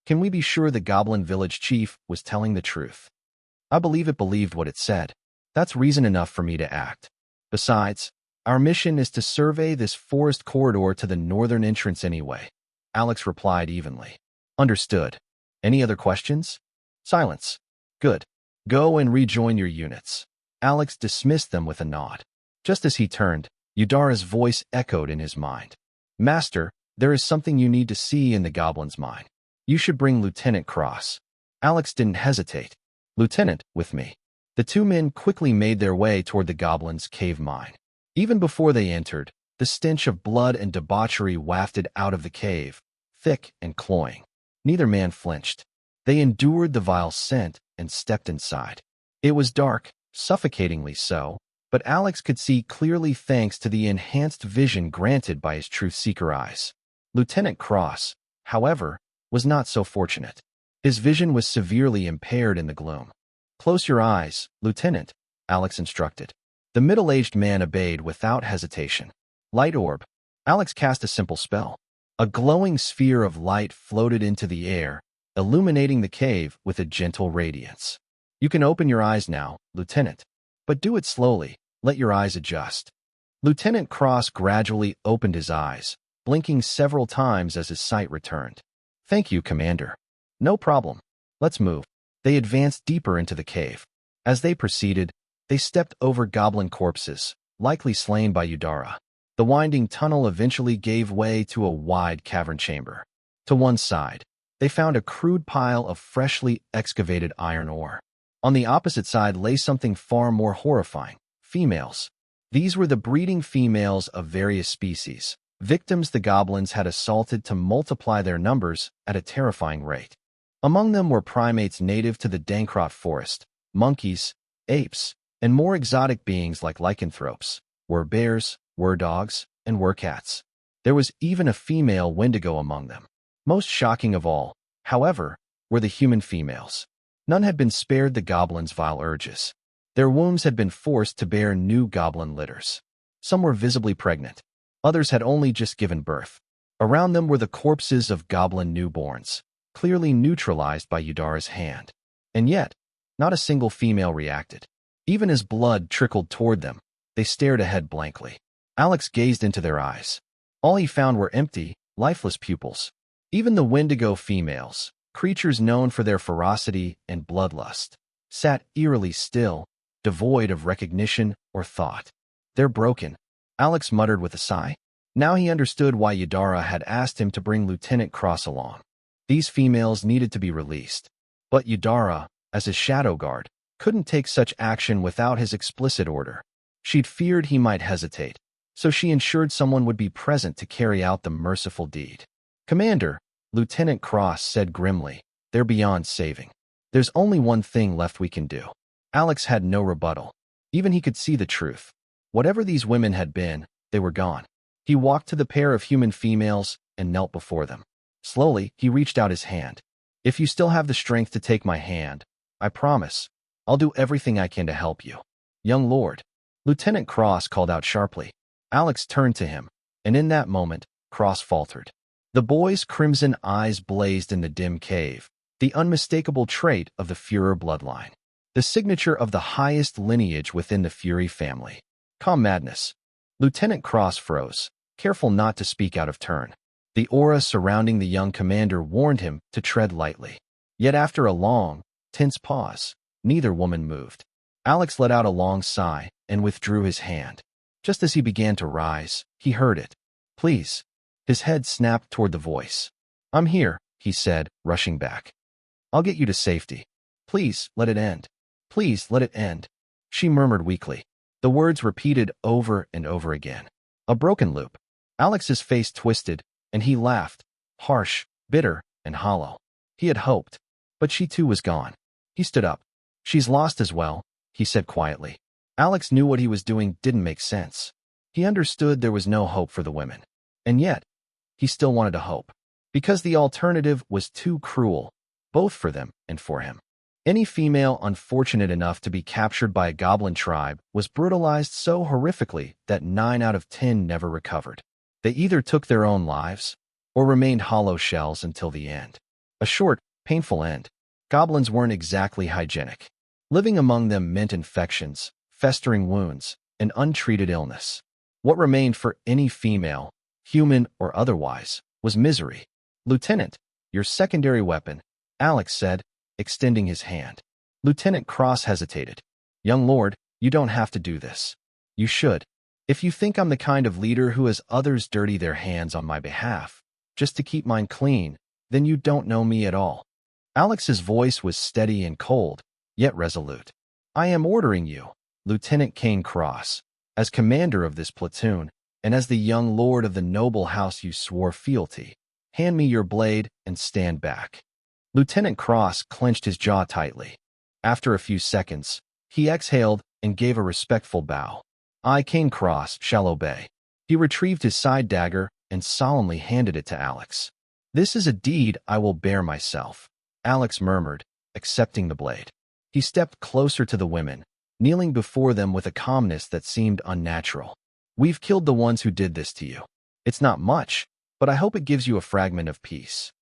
Can we be sure the goblin village chief was telling the truth? I believe it believed what it said. That's reason enough for me to act. Besides, our mission is to survey this forest corridor to the northern entrance anyway. Alex replied evenly. Understood. Any other questions? Silence. Good. Go and rejoin your units. Alex dismissed them with a nod. Just as he turned, Eudara's voice echoed in his mind. Master, there is something you need to see in the goblin's mine. You should bring Lieutenant Cross. Alex didn't hesitate. Lieutenant, with me. The 2 men quickly made their way toward the goblin's cave mine. Even before they entered, the stench of blood and debauchery wafted out of the cave, thick and cloying. Neither man flinched. They endured the vile scent and stepped inside. It was dark, suffocatingly so, but Alex could see clearly thanks to the enhanced vision granted by his truth-seeker eyes. Lieutenant Cross, however, was not so fortunate. His vision was severely impaired in the gloom. Close your eyes, Lieutenant, Alex instructed. The middle-aged man obeyed without hesitation. Light orb. Alex cast a simple spell. A glowing sphere of light floated into the air, illuminating the cave with a gentle radiance. You can open your eyes now, Lieutenant. But do it slowly. Let your eyes adjust. Lieutenant Cross gradually opened his eyes, blinking several times as his sight returned. Thank you, Commander. No problem. Let's move. They advanced deeper into the cave. As they proceeded, they stepped over goblin corpses, likely slain by Udara. The winding tunnel eventually gave way to a wide cavern chamber. To one side, they found a crude pile of freshly excavated iron ore. On the opposite side lay something far more horrifying: females. These were the breeding females of various species, victims the goblins had assaulted to multiply their numbers at a terrifying rate. Among them were primates native to the Dankrot forest, monkeys, apes, and more exotic beings like lycanthropes, were-bears, were-dogs, and were-cats. There was even a female Wendigo among them. Most shocking of all, however, were the human females. None had been spared the goblins' vile urges. Their wombs had been forced to bear new goblin litters. Some were visibly pregnant. Others had only just given birth. Around them were the corpses of goblin newborns, clearly neutralized by Udara's hand. And yet, not a single female reacted. Even as blood trickled toward them, they stared ahead blankly. Alex gazed into their eyes. All he found were empty, lifeless pupils. Even the Wendigo females, creatures known for their ferocity and bloodlust, sat eerily still, devoid of recognition or thought. "They're broken," Alex muttered with a sigh. Now he understood why Udara had asked him to bring Lieutenant Cross along. These females needed to be released. But Udara, as his shadow guard, couldn't take such action without his explicit order. She'd feared he might hesitate, so she ensured someone would be present to carry out the merciful deed. "Commander," Lieutenant Cross said grimly, "they're beyond saving. There's only one thing left we can do." Alex had no rebuttal. Even he could see the truth. Whatever these women had been, they were gone. He walked to the pair of human females and knelt before them. Slowly, he reached out his hand. "If you still have the strength to take my hand, I promise, I'll do everything I can to help you." "Young Lord," Lieutenant Cross called out sharply. Alex turned to him, and in that moment, Cross faltered. The boy's crimson eyes blazed in the dim cave, the unmistakable trait of the Führer bloodline, the signature of the highest lineage within the Fury family. Calm madness. Lieutenant Cross froze, careful not to speak out of turn. The aura surrounding the young commander warned him to tread lightly. Yet after a long, tense pause, neither woman moved. Alex let out a long sigh and withdrew his hand. Just as he began to rise, he heard it. "Please." His head snapped toward the voice. "I'm here," he said, rushing back. "I'll get you to safety. Please, let it end. Please, let it end." She murmured weakly, the words repeated over and over again. A broken loop. Alex's face twisted, and he laughed, harsh, bitter, and hollow. He had hoped, but she too was gone. He stood up. "She's lost as well," he said quietly. Alex knew what he was doing didn't make sense. He understood there was no hope for the women. And yet, he still wanted to hope. Because the alternative was too cruel, both for them and for him. Any female unfortunate enough to be captured by a goblin tribe was brutalized so horrifically that 9 out of 10 never recovered. They either took their own lives, or remained hollow shells until the end. A short, painful end. Goblins weren't exactly hygienic. Living among them meant infections, festering wounds, and untreated illness. What remained for any female, human or otherwise, was misery. "Lieutenant, your secondary weapon," Alex said, extending his hand. Lieutenant Cross hesitated. "Young Lord, you don't have to do this. You should. If you think I'm the kind of leader who has others dirty their hands on my behalf, just to keep mine clean, then you don't know me at all." Alex's voice was steady and cold, yet resolute. "I am ordering you, Lieutenant Kane Cross, as commander of this platoon, and as the young lord of the noble house you swore fealty. Hand me your blade and stand back." Lieutenant Cross clenched his jaw tightly. After a few seconds, he exhaled and gave a respectful bow. "I, Kane Cross, shall obey." He retrieved his side dagger and solemnly handed it to Alex. "This is a deed I will bear myself," Alex murmured, accepting the blade. He stepped closer to the women, kneeling before them with a calmness that seemed unnatural. "We've killed the ones who did this to you. It's not much, but I hope it gives you a fragment of peace."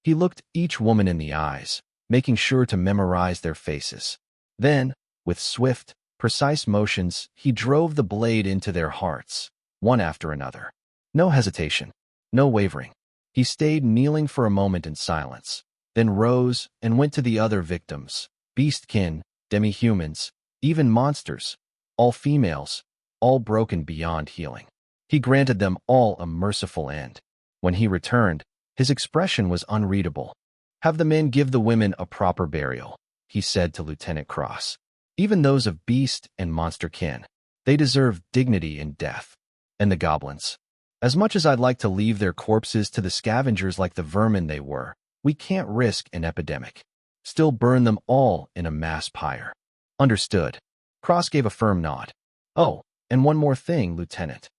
He looked each woman in the eyes, making sure to memorize their faces. Then, with swift, precise motions, he drove the blade into their hearts, one after another. No hesitation, no wavering. He stayed kneeling for a moment in silence. then rose and went to the other victims, beastkin, demi-humans, even monsters, all females, all broken beyond healing. He granted them all a merciful end. When he returned, his expression was unreadable. "Have the men give the women a proper burial," he said to Lieutenant Cross. "Even those of beast and monster kin. They deserve dignity in death." And the goblins. "As much as I'd like to leave their corpses to the scavengers like the vermin they were, we can't risk an epidemic. Still burn them all in a mass pyre." "Understood." Cross gave a firm nod. "Oh, and one more thing, Lieutenant."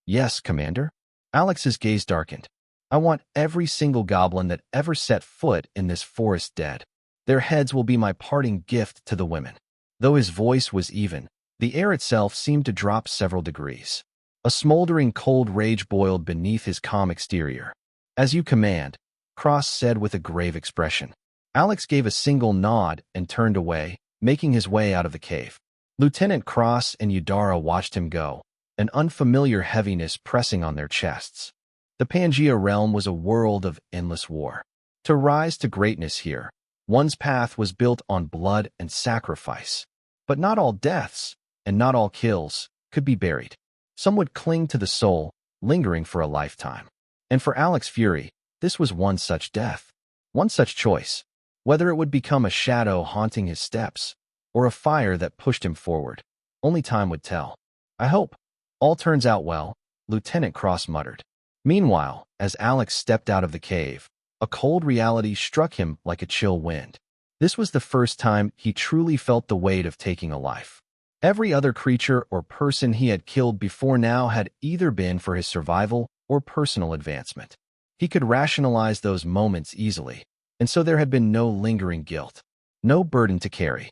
"Yes, Commander?" Alex's gaze darkened. "I want every single goblin that ever set foot in this forest dead. Their heads will be my parting gift to the women." Though his voice was even, the air itself seemed to drop several degrees. A smoldering cold rage boiled beneath his calm exterior. "As you command," Cross said with a grave expression. Alex gave a single nod and turned away, making his way out of the cave. Lieutenant Cross and Eudara watched him go, an unfamiliar heaviness pressing on their chests. The Pangea realm was a world of endless war. To rise to greatness here, one's path was built on blood and sacrifice. But not all deaths, and not all kills, could be buried. Some would cling to the soul, lingering for a lifetime. And for Alex Fury, this was one such death, one such choice. Whether it would become a shadow haunting his steps, or a fire that pushed him forward, only time would tell. "I hope all turns out well," Lieutenant Cross muttered. Meanwhile, as Alex stepped out of the cave, a cold reality struck him like a chill wind. This was the first time he truly felt the weight of taking a life. Every other creature or person he had killed before now had either been for his survival or personal advancement. He could rationalize those moments easily, and so there had been no lingering guilt, no burden to carry.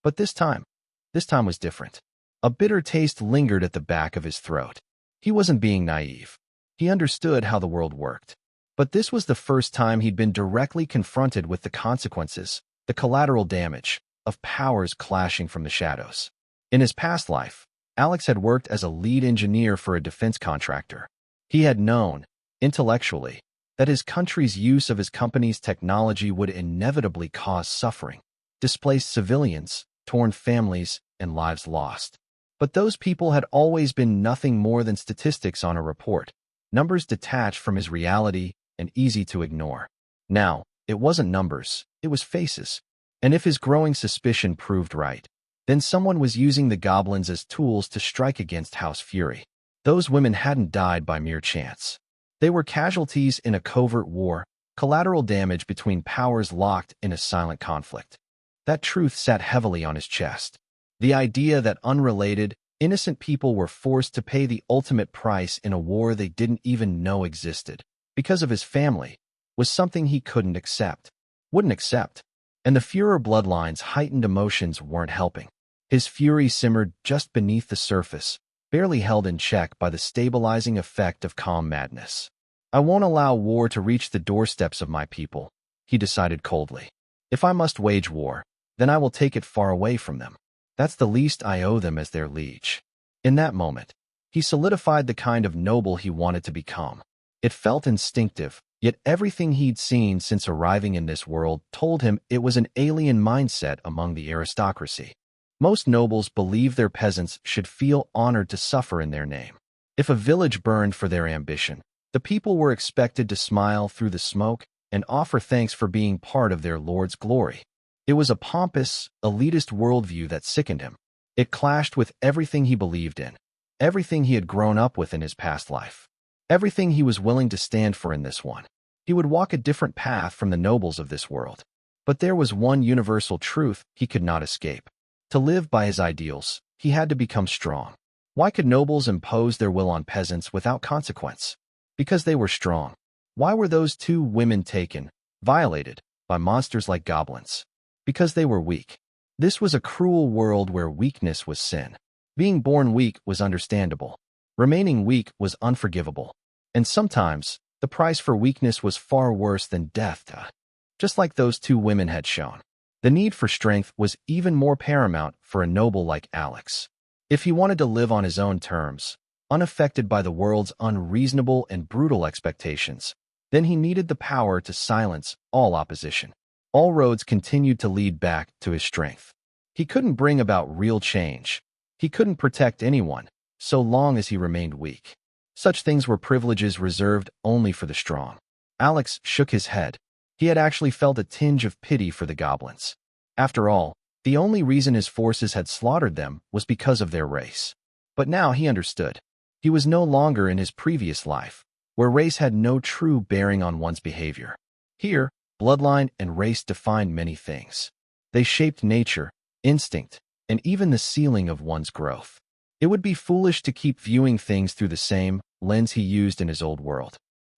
But this time was different. A bitter taste lingered at the back of his throat. He wasn't being naive. He understood how the world worked. But this was the first time he'd been directly confronted with the consequences, the collateral damage, of powers clashing from the shadows. In his past life, Alex had worked as a lead engineer for a defense contractor. He had known, intellectually, that his country's use of his company's technology would inevitably cause suffering, displaced civilians, torn families, and lives lost. But those people had always been nothing more than statistics on a report, numbers detached from his reality and easy to ignore. Now, it wasn't numbers, it was faces. And if his growing suspicion proved right, then someone was using the goblins as tools to strike against House Fury. Those women hadn't died by mere chance. They were casualties in a covert war, collateral damage between powers locked in a silent conflict. That truth sat heavily on his chest. The idea that unrelated, innocent people were forced to pay the ultimate price in a war they didn't even know existed, because of his family, was something he couldn't accept, wouldn't accept. And the Führer bloodline's heightened emotions weren't helping. His fury simmered just beneath the surface, barely held in check by the stabilizing effect of calm madness. "I won't allow war to reach the doorsteps of my people," he decided coldly. "If I must wage war, then I will take it far away from them. That's the least I owe them as their liege." In that moment, he solidified the kind of noble he wanted to become. It felt instinctive, yet everything he'd seen since arriving in this world told him it was an alien mindset among the aristocracy. Most nobles believed their peasants should feel honored to suffer in their name. If a village burned for their ambition, the people were expected to smile through the smoke and offer thanks for being part of their lord's glory. It was a pompous, elitist worldview that sickened him. It clashed with everything he believed in, everything he had grown up with in his past life, everything he was willing to stand for in this one. He would walk a different path from the nobles of this world. But there was one universal truth he could not escape. To live by his ideals, he had to become strong. Why could nobles impose their will on peasants without consequence? Because they were strong. Why were those two women taken, violated, by monsters like goblins? Because they were weak. This was a cruel world where weakness was sin. Being born weak was understandable. Remaining weak was unforgivable. And sometimes, the price for weakness was far worse than death. Just like those two women had shown. The need for strength was even more paramount for a noble like Alex. If he wanted to live on his own terms, unaffected by the world's unreasonable and brutal expectations, then he needed the power to silence all opposition. All roads continued to lead back to his strength. He couldn't bring about real change. He couldn't protect anyone, so long as he remained weak. Such things were privileges reserved only for the strong. Alex shook his head. He had actually felt a tinge of pity for the goblins. After all, the only reason his forces had slaughtered them was because of their race. But now he understood. He was no longer in his previous life, where race had no true bearing on one's behavior. Here, bloodline and race defined many things. They shaped nature, instinct, and even the ceiling of one's growth. It would be foolish to keep viewing things through the same lens he used in his old world.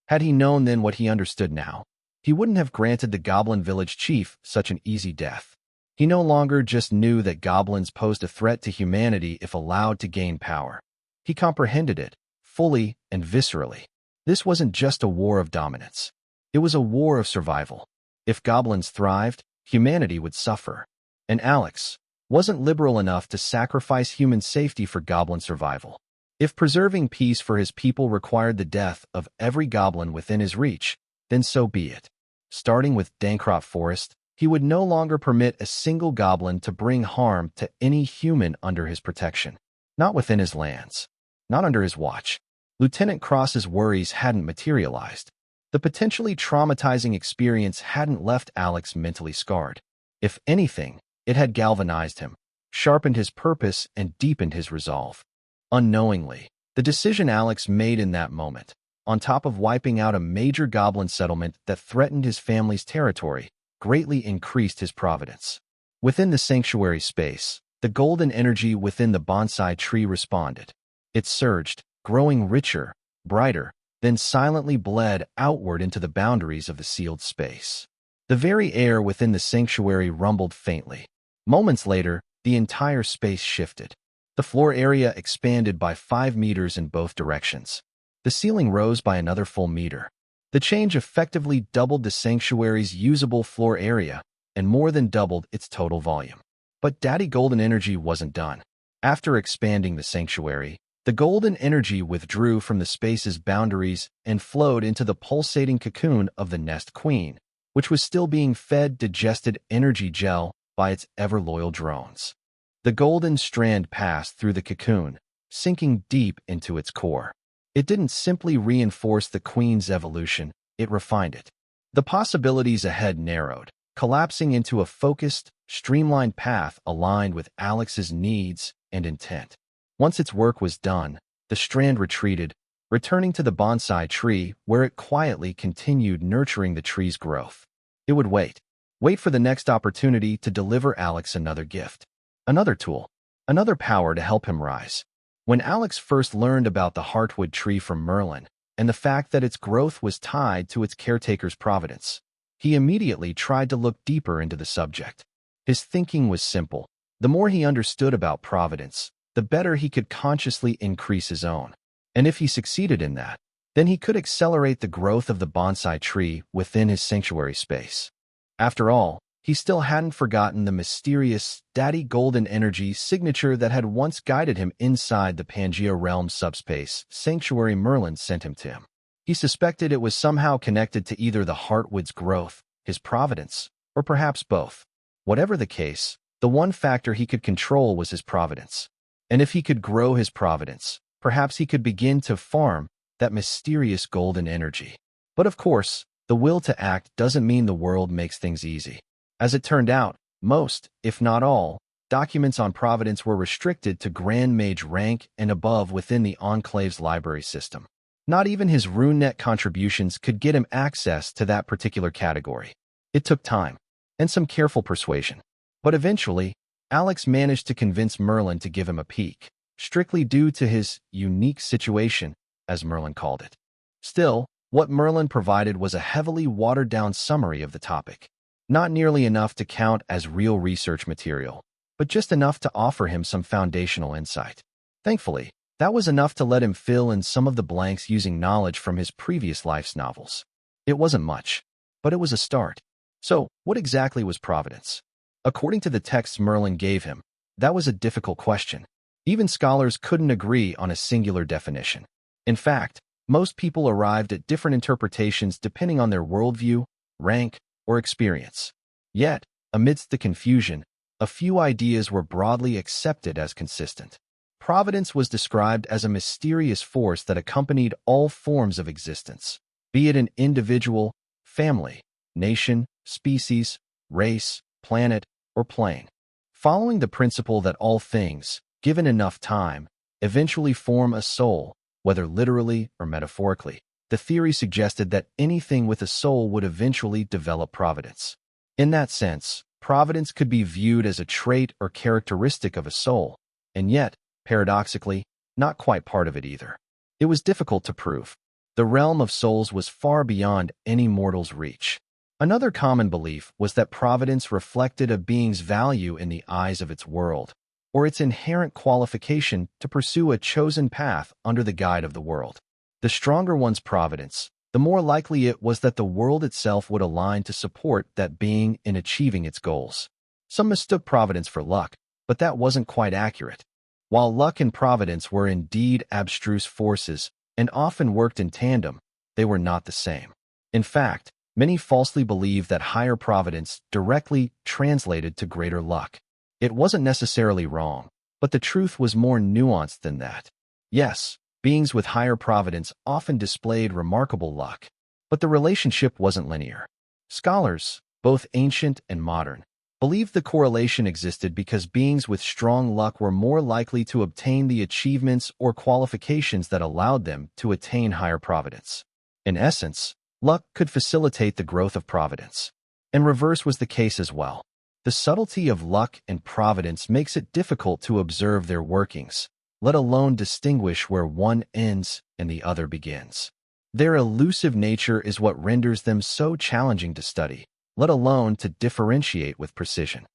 Had he known then what he understood now, he wouldn't have granted the goblin village chief such an easy death. He no longer just knew that goblins posed a threat to humanity if allowed to gain power. He comprehended it, fully and viscerally. This wasn't just a war of dominance. It was a war of survival. If goblins thrived, humanity would suffer. And Alex wasn't liberal enough to sacrifice human safety for goblin survival. If preserving peace for his people required the death of every goblin within his reach, then so be it. Starting with Dankrot Forest, he would no longer permit a single goblin to bring harm to any human under his protection. Not within his lands. Not under his watch. Lieutenant Cross's worries hadn't materialized. The potentially traumatizing experience hadn't left Alex mentally scarred. If anything, it had galvanized him, sharpened his purpose, and deepened his resolve. Unknowingly, the decision Alex made in that moment, on top of wiping out a major goblin settlement that threatened his family's territory, greatly increased his providence. Within the sanctuary space, the golden energy within the bonsai tree responded. It surged, growing richer, brighter, then silently bled outward into the boundaries of the sealed space. The very air within the sanctuary rumbled faintly. Moments later, the entire space shifted. The floor area expanded by 5 meters in both directions. The ceiling rose by another full meter. The change effectively doubled the sanctuary's usable floor area and more than doubled its total volume. But Daddy Golden Energy wasn't done. After expanding the sanctuary, the golden energy withdrew from the space's boundaries and flowed into the pulsating cocoon of the Nest Queen, which was still being fed digested energy gel by its ever-loyal drones. The golden strand passed through the cocoon, sinking deep into its core. It didn't simply reinforce the Queen's evolution, it refined it. The possibilities ahead narrowed, collapsing into a focused, streamlined path aligned with Alex's needs and intent. Once its work was done, the strand retreated, returning to the bonsai tree where it quietly continued nurturing the tree's growth. It would wait for the next opportunity to deliver Alex another gift. Another tool, another power to help him rise. When Alex first learned about the heartwood tree from Merlin and the fact that its growth was tied to its caretaker's providence, he immediately tried to look deeper into the subject. His thinking was simple. The more he understood about providence, the better he could consciously increase his own. And if he succeeded in that, then he could accelerate the growth of the bonsai tree within his sanctuary space. After all, he still hadn't forgotten the mysterious Daddy Golden Energy signature that had once guided him inside the Pangea realm subspace Sanctuary Merlin sent him to him. He suspected it was somehow connected to either the Heartwood's growth, his providence, or perhaps both. Whatever the case, the one factor he could control was his providence. And if he could grow his providence, perhaps he could begin to farm that mysterious golden energy. But of course, the will to act doesn't mean the world makes things easy. As it turned out, most, if not all, documents on providence were restricted to Grand Mage rank and above within the Enclave's library system. Not even his Rune-Tech contributions could get him access to that particular category. It took time and some careful persuasion. But eventually, Alex managed to convince Merlin to give him a peek, strictly due to his unique situation, as Merlin called it. Still, what Merlin provided was a heavily watered-down summary of the topic. Not nearly enough to count as real research material, but just enough to offer him some foundational insight. Thankfully, that was enough to let him fill in some of the blanks using knowledge from his previous life's novels. It wasn't much, but it was a start. So, what exactly was providence? According to the texts Merlin gave him, that was a difficult question. Even scholars couldn't agree on a singular definition. In fact, most people arrived at different interpretations depending on their worldview, rank, or experience. Yet, amidst the confusion, a few ideas were broadly accepted as consistent. Providence was described as a mysterious force that accompanied all forms of existence, be it an individual, family, nation, species, race, planet, or plane. Following the principle that all things, given enough time, eventually form a soul, whether literally or metaphorically, the theory suggested that anything with a soul would eventually develop providence. In that sense, providence could be viewed as a trait or characteristic of a soul, and yet, paradoxically, not quite part of it either. It was difficult to prove. The realm of souls was far beyond any mortal's reach. Another common belief was that providence reflected a being's value in the eyes of its world, or its inherent qualification to pursue a chosen path under the guide of the world. The stronger one's providence, the more likely it was that the world itself would align to support that being in achieving its goals. Some mistook providence for luck, but that wasn't quite accurate. While luck and providence were indeed abstruse forces and often worked in tandem, they were not the same. In fact, many falsely believed that higher providence directly translated to greater luck. It wasn't necessarily wrong, but the truth was more nuanced than that. Yes, beings with higher providence often displayed remarkable luck, but the relationship wasn't linear. Scholars, both ancient and modern, believed the correlation existed because beings with strong luck were more likely to obtain the achievements or qualifications that allowed them to attain higher providence. In essence, luck could facilitate the growth of providence, and reverse was the case as well. The subtlety of luck and providence makes it difficult to observe their workings, let alone distinguish where one ends and the other begins. Their elusive nature is what renders them so challenging to study, let alone to differentiate with precision.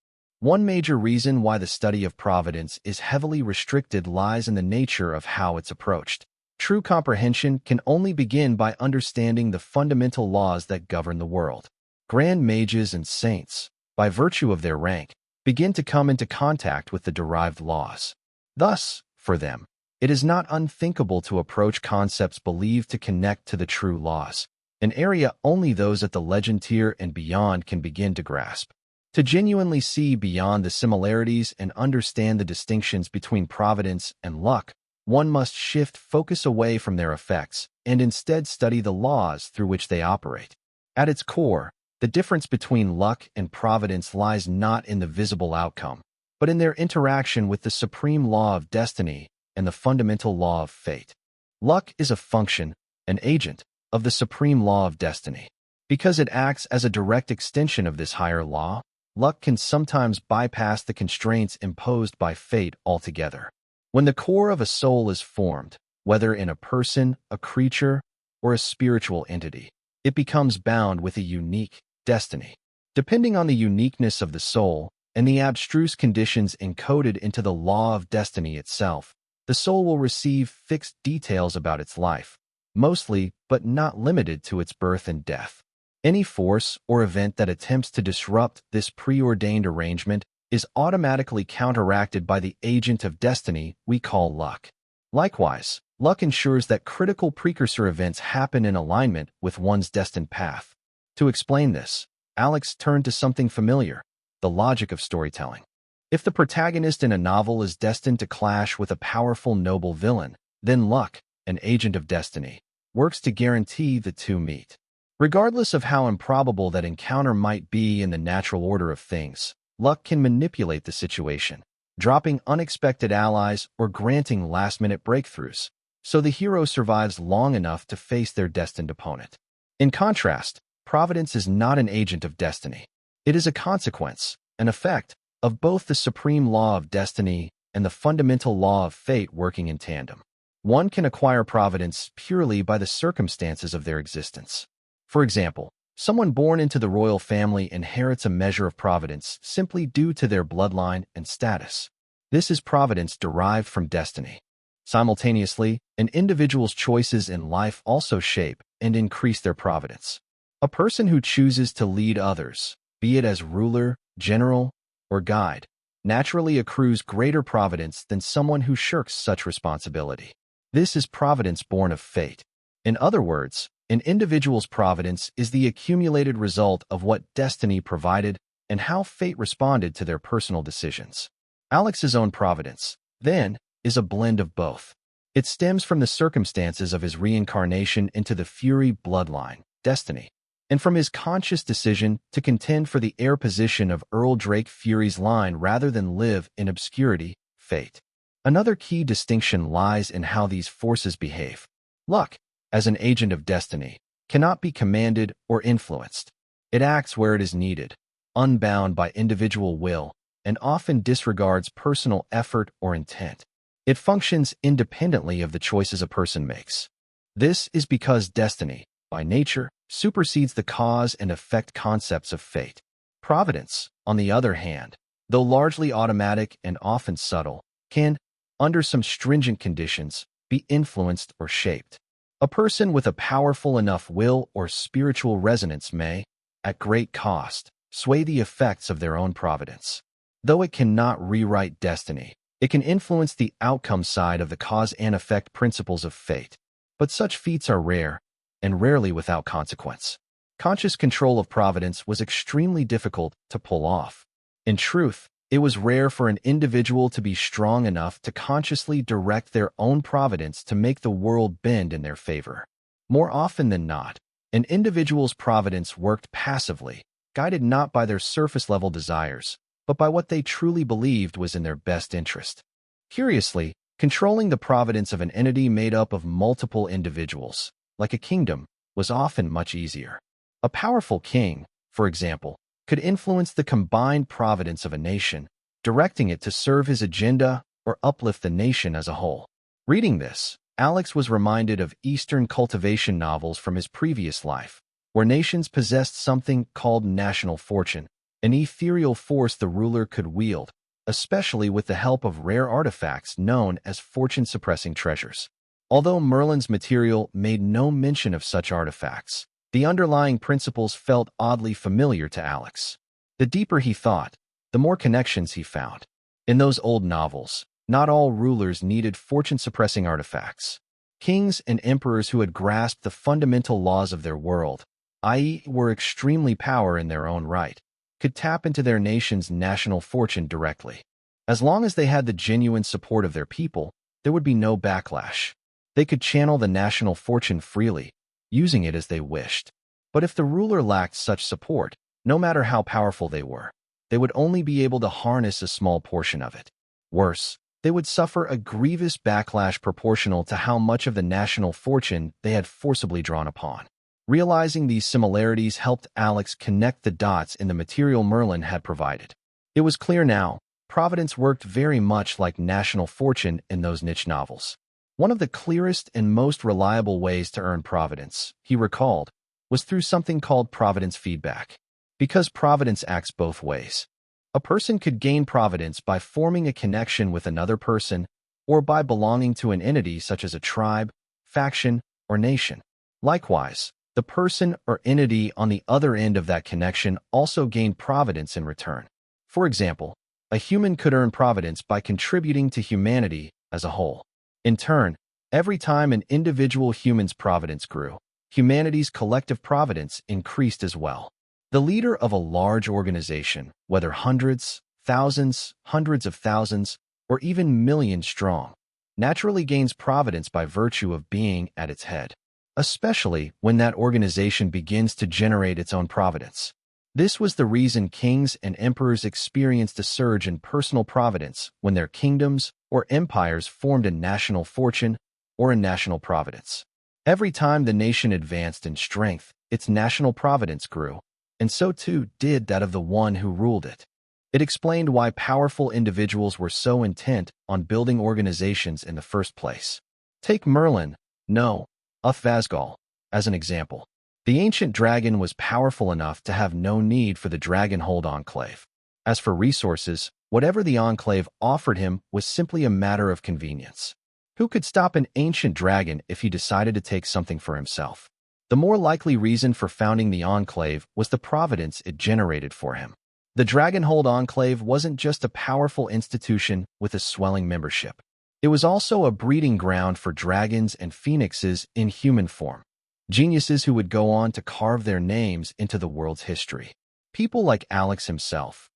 One major reason why the study of providence is heavily restricted lies in the nature of how it's approached. True comprehension can only begin by understanding the fundamental laws that govern the world. Grand mages and saints, by virtue of their rank, begin to come into contact with the derived laws. Thus, for them, it is not unthinkable to approach concepts believed to connect to the true laws, an area only those at the legend tier and beyond can begin to grasp. To genuinely see beyond the similarities and understand the distinctions between providence and luck, one must shift focus away from their effects and instead study the laws through which they operate. At its core, the difference between luck and providence lies not in the visible outcome, but in their interaction with the supreme law of destiny and the fundamental law of fate. Luck is a function, an agent, of the supreme law of destiny. Because it acts as a direct extension of this higher law, luck can sometimes bypass the constraints imposed by fate altogether. When the core of a soul is formed, whether in a person, a creature, or a spiritual entity, it becomes bound with a unique destiny. Depending on the uniqueness of the soul and the abstruse conditions encoded into the law of destiny itself, the soul will receive fixed details about its life, mostly but not limited to its birth and death. Any force or event that attempts to disrupt this preordained arrangement is automatically counteracted by the agent of destiny we call luck. Likewise, luck ensures that critical precursor events happen in alignment with one's destined path. To explain this, Alex turned to something familiar, the logic of storytelling. If the protagonist in a novel is destined to clash with a powerful noble villain, then luck, an agent of destiny, works to guarantee the two meet. Regardless of how improbable that encounter might be in the natural order of things, luck can manipulate the situation, dropping unexpected allies or granting last-minute breakthroughs, so the hero survives long enough to face their destined opponent. In contrast, providence is not an agent of destiny. It is a consequence, an effect, of both the supreme law of destiny and the fundamental law of fate working in tandem. One can acquire providence purely by the circumstances of their existence. For example, someone born into the royal family inherits a measure of providence simply due to their bloodline and status. This is providence derived from destiny. Simultaneously, an individual's choices in life also shape and increase their providence. A person who chooses to lead others, be it as ruler, general, or guide, naturally accrues greater providence than someone who shirks such responsibility. This is providence born of fate. In other words, an individual's providence is the accumulated result of what destiny provided, and how fate responded to their personal decisions. Alex's own providence, then, is a blend of both. It stems from the circumstances of his reincarnation into the Fury bloodline, destiny, and from his conscious decision to contend for the heir position of Earl Drake Fury's line rather than live in obscurity, fate. Another key distinction lies in how these forces behave. Luck, as an agent of destiny, cannot be commanded or influenced. It acts where it is needed, unbound by individual will, and often disregards personal effort or intent. It functions independently of the choices a person makes. This is because destiny, by nature, supersedes the cause and effect concepts of fate. Providence, on the other hand, though largely automatic and often subtle, can, under some stringent conditions, be influenced or shaped. A person with a powerful enough will or spiritual resonance may, at great cost, sway the effects of their own providence. Though it cannot rewrite destiny, it can influence the outcome side of the cause and effect principles of fate. But such feats are rare, and rarely without consequence. Conscious control of providence was extremely difficult to pull off. In truth, it was rare for an individual to be strong enough to consciously direct their own providence to make the world bend in their favor. More often than not, an individual's providence worked passively, guided not by their surface-level desires, but by what they truly believed was in their best interest. Curiously, controlling the providence of an entity made up of multiple individuals, like a kingdom, was often much easier. A powerful king, for example, could influence the combined providence of a nation, directing it to serve his agenda or uplift the nation as a whole. Reading this, Alex was reminded of Eastern cultivation novels from his previous life, where nations possessed something called national fortune, an ethereal force the ruler could wield, especially with the help of rare artifacts known as fortune-suppressing treasures. Although Merlin's material made no mention of such artifacts, the underlying principles felt oddly familiar to Alex. The deeper he thought, the more connections he found. In those old novels, not all rulers needed fortune-suppressing artifacts. Kings and emperors who had grasped the fundamental laws of their world, i.e., were extremely powerful in their own right, could tap into their nation's national fortune directly. As long as they had the genuine support of their people, there would be no backlash. They could channel the national fortune freely, using it as they wished. But if the ruler lacked such support, no matter how powerful they were, they would only be able to harness a small portion of it. Worse, they would suffer a grievous backlash proportional to how much of the national fortune they had forcibly drawn upon. Realizing these similarities helped Alex connect the dots in the material Merlin had provided. It was clear now, providence worked very much like national fortune in those niche novels. One of the clearest and most reliable ways to earn providence, he recalled, was through something called providence feedback. Because providence acts both ways. A person could gain providence by forming a connection with another person or by belonging to an entity such as a tribe, faction, or nation. Likewise, the person or entity on the other end of that connection also gained providence in return. For example, a human could earn providence by contributing to humanity as a whole. In turn, every time an individual human's providence grew, humanity's collective providence increased as well. The leader of a large organization, whether hundreds, thousands, hundreds of thousands, or even millions strong, naturally gains providence by virtue of being at its head, especially when that organization begins to generate its own providence. This was the reason kings and emperors experienced a surge in personal providence when their kingdoms or empires formed a national fortune or a national providence. Every time the nation advanced in strength, its national providence grew, and so too did that of the one who ruled it. It explained why powerful individuals were so intent on building organizations in the first place. Take Merlin, no, Uthvasgal, as an example. The ancient dragon was powerful enough to have no need for the Dragonhold Enclave. As for resources, whatever the Enclave offered him was simply a matter of convenience. Who could stop an ancient dragon if he decided to take something for himself? The more likely reason for founding the Enclave was the providence it generated for him. The Dragonhold Enclave wasn't just a powerful institution with a swelling membership. It was also a breeding ground for dragons and phoenixes in human form. Geniuses who would go on to carve their names into the world's history. People like Alex himself,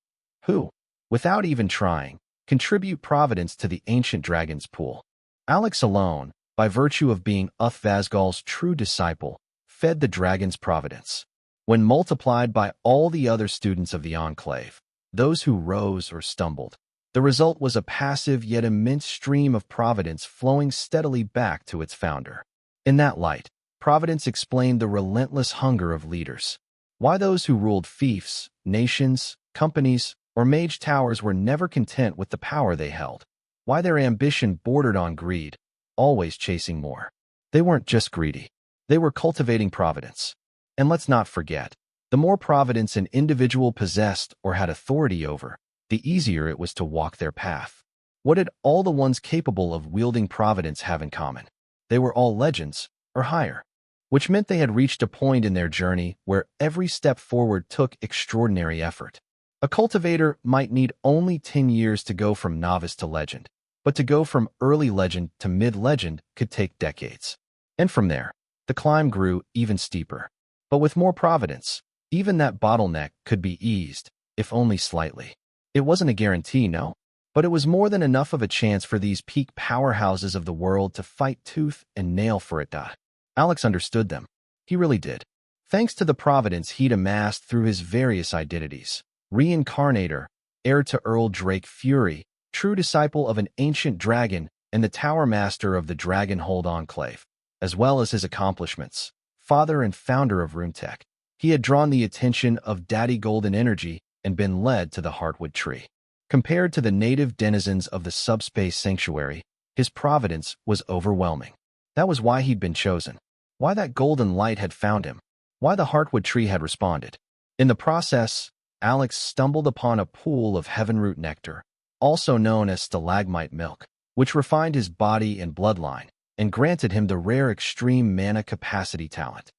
who, without even trying, contribute providence to the ancient dragon's pool. Alex alone, by virtue of being Uthvasgal's true disciple, fed the dragon's providence. When multiplied by all the other students of the Enclave, those who rose or stumbled, the result was a passive yet immense stream of providence flowing steadily back to its founder. In that light, providence explained the relentless hunger of leaders. Why those who ruled fiefs, nations, companies, or mage towers were never content with the power they held. Why their ambition bordered on greed, always chasing more. They weren't just greedy. They were cultivating providence. And let's not forget, the more providence an individual possessed or had authority over, the easier it was to walk their path. What did all the ones capable of wielding providence have in common? They were all legends, or higher, which meant they had reached a point in their journey where every step forward took extraordinary effort. A cultivator might need only 10 years to go from novice to legend, but to go from early legend to mid-legend could take decades. And from there, the climb grew even steeper. But with more providence, even that bottleneck could be eased, if only slightly. It wasn't a guarantee, no, but it was more than enough of a chance for these peak powerhouses of the world to fight tooth and nail for it. Alex understood them. He really did. Thanks to the providence he'd amassed through his various identities. Reincarnator, heir to Earl Drake Fury, true disciple of an ancient dragon, and the Tower Master of the Dragonhold Enclave, as well as his accomplishments, father and founder of Rune-Tech. He had drawn the attention of Daddy Golden Energy and been led to the Heartwood Tree. Compared to the native denizens of the subspace sanctuary, his providence was overwhelming. That was why he'd been chosen, why that golden light had found him, why the Heartwood Tree had responded. In the process, Alex stumbled upon a pool of heavenroot nectar, also known as stalagmite milk, which refined his body and bloodline and granted him the rare extreme mana capacity talent.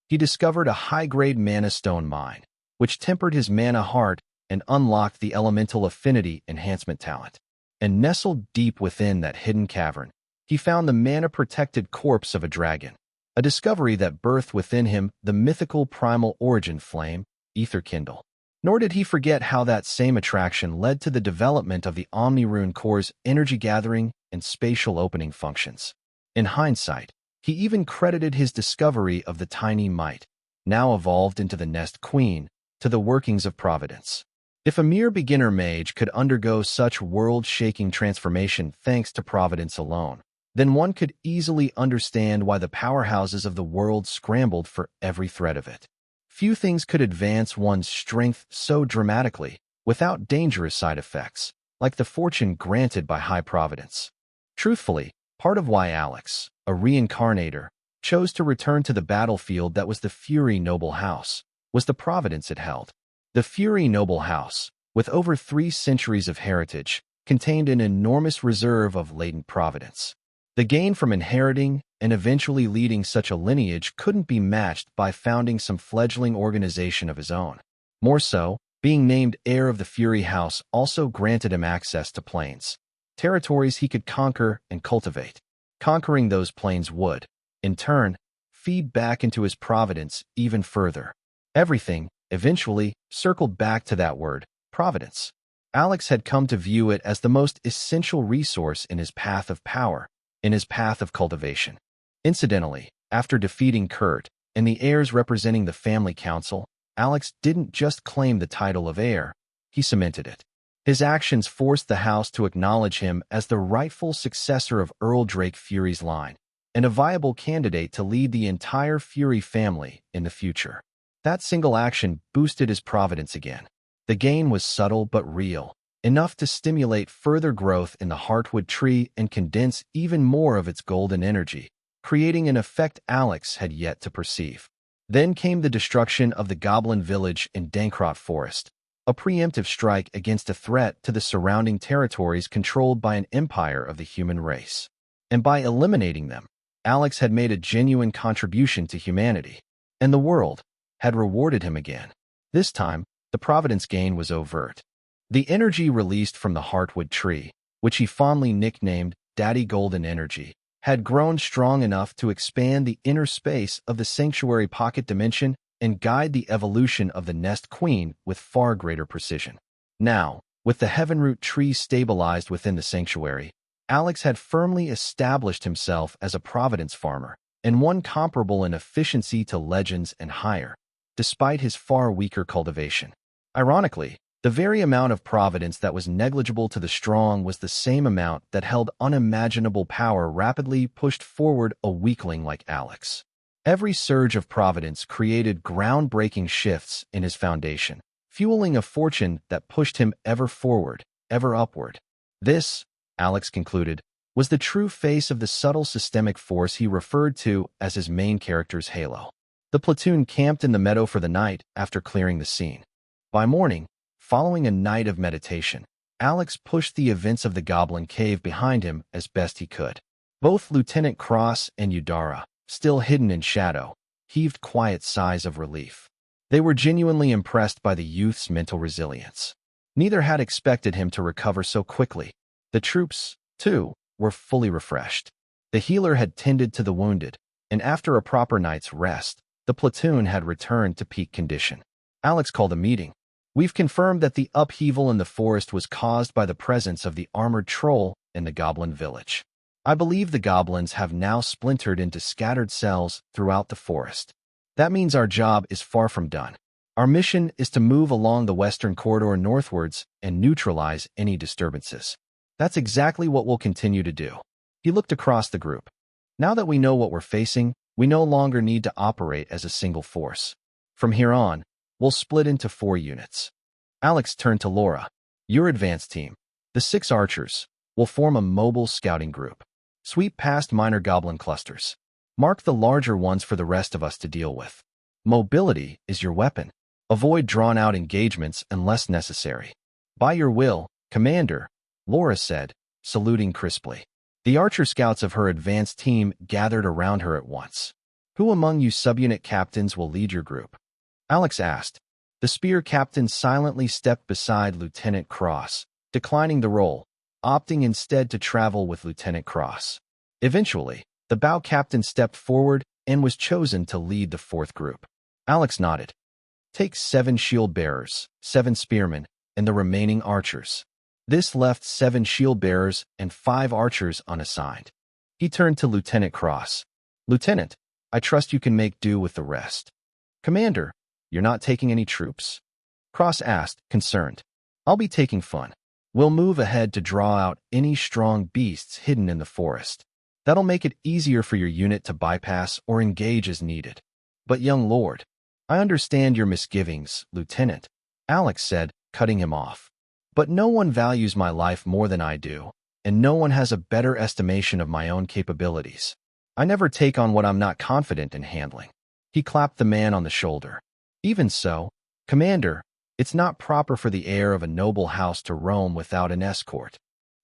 He discovered a high-grade mana stone mine, which tempered his mana heart and unlocked the elemental affinity enhancement talent. And nestled deep within that hidden cavern, he found the mana-protected corpse of a dragon, a discovery that birthed within him the mythical primal origin flame, Etherkindle. Nor did he forget how that same attraction led to the development of the Omnirune Core's energy-gathering and spatial opening functions. In hindsight, he even credited his discovery of the tiny mite, now evolved into the Nest Queen, to the workings of providence. If a mere beginner mage could undergo such world-shaking transformation thanks to providence alone, then one could easily understand why the powerhouses of the world scrambled for every thread of it. Few things could advance one's strength so dramatically without dangerous side effects, like the fortune granted by high providence. Truthfully, part of why Alex, a reincarnator, chose to return to the battlefield that was the Fury Noble House was the providence it held. The Fury Noble House, with over 3 centuries of heritage, contained an enormous reserve of latent providence. The gain from inheriting and eventually leading such a lineage couldn't be matched by founding some fledgling organization of his own. More so, being named heir of the Fury House also granted him access to planes, territories he could conquer and cultivate. Conquering those planes would, in turn, feed back into his providence even further. Everything, eventually, circled back to that word, providence. Alex had come to view it as the most essential resource in his path of power, in his path of cultivation. Incidentally, after defeating Kurt and the heirs representing the family council, Alex didn't just claim the title of heir, he cemented it. His actions forced the house to acknowledge him as the rightful successor of Earl Drake Fury's line, and a viable candidate to lead the entire Fury family in the future. That single action boosted his providence again. The gain was subtle but real, enough to stimulate further growth in the Heartwood Tree and condense even more of its golden energy, creating an effect Alex had yet to perceive. Then came the destruction of the Goblin Village in Dankrot Forest, a preemptive strike against a threat to the surrounding territories controlled by an empire of the human race. And by eliminating them, Alex had made a genuine contribution to humanity, and the world had rewarded him again. This time, the providence gain was overt. The energy released from the Heartwood Tree, which he fondly nicknamed Daddy Golden Energy, had grown strong enough to expand the inner space of the sanctuary pocket dimension and guide the evolution of the nest queen with far greater precision. Now, with the heavenroot tree stabilized within the sanctuary, Alex had firmly established himself as a Providence farmer, and one comparable in efficiency to legends and higher, despite his far weaker cultivation. Ironically, the very amount of providence that was negligible to the strong was the same amount that held unimaginable power rapidly pushed forward a weakling like Alex. Every surge of providence created groundbreaking shifts in his foundation, fueling a fortune that pushed him ever forward, ever upward. This, Alex concluded, was the true face of the subtle systemic force he referred to as his main character's halo. The platoon camped in the meadow for the night after clearing the scene. By morning, following a night of meditation, Alex pushed the events of the Goblin Cave behind him as best he could. Both Lieutenant Cross and Udara, still hidden in shadow, heaved quiet sighs of relief. They were genuinely impressed by the youth's mental resilience. Neither had expected him to recover so quickly. The troops, too, were fully refreshed. The healer had tended to the wounded, and after a proper night's rest, the platoon had returned to peak condition. Alex called a meeting. "We've confirmed that the upheaval in the forest was caused by the presence of the armored troll in the goblin village. I believe the goblins have now splintered into scattered cells throughout the forest. That means our job is far from done. Our mission is to move along the western corridor northwards and neutralize any disturbances. That's exactly what we'll continue to do." He looked across the group. "Now that we know what we're facing, we no longer need to operate as a single force. From here on, we'll split into 4 units." Alex turned to Laura. "Your advance team, the 6 archers, will form a mobile scouting group. Sweep past minor goblin clusters. Mark the larger ones for the rest of us to deal with. Mobility is your weapon. Avoid drawn-out engagements unless necessary." "By your will, Commander," Laura said, saluting crisply. The archer scouts of her advance team gathered around her at once. "Who among you subunit captains will lead your group?" Alex asked. The spear captain silently stepped beside Lieutenant Cross, declining the role, opting instead to travel with Lieutenant Cross. Eventually, the bow captain stepped forward and was chosen to lead the 4th group. Alex nodded. "Take 7 shield bearers, 7 spearmen, and the remaining archers." This left 7 shield bearers and 5 archers unassigned. He turned to Lieutenant Cross. "Lieutenant, I trust you can make do with the rest." "Commander, you're not taking any troops?" Cross asked, concerned. "I'll be taking fun. We'll move ahead to draw out any strong beasts hidden in the forest. That'll make it easier for your unit to bypass or engage as needed." "But young lord, I understand your misgivings, Lieutenant," Alex said, cutting him off. "But no one values my life more than I do, and no one has a better estimation of my own capabilities. I never take on what I'm not confident in handling." He clapped the man on the shoulder. "Even so, Commander, it's not proper for the heir of a noble house to roam without an escort.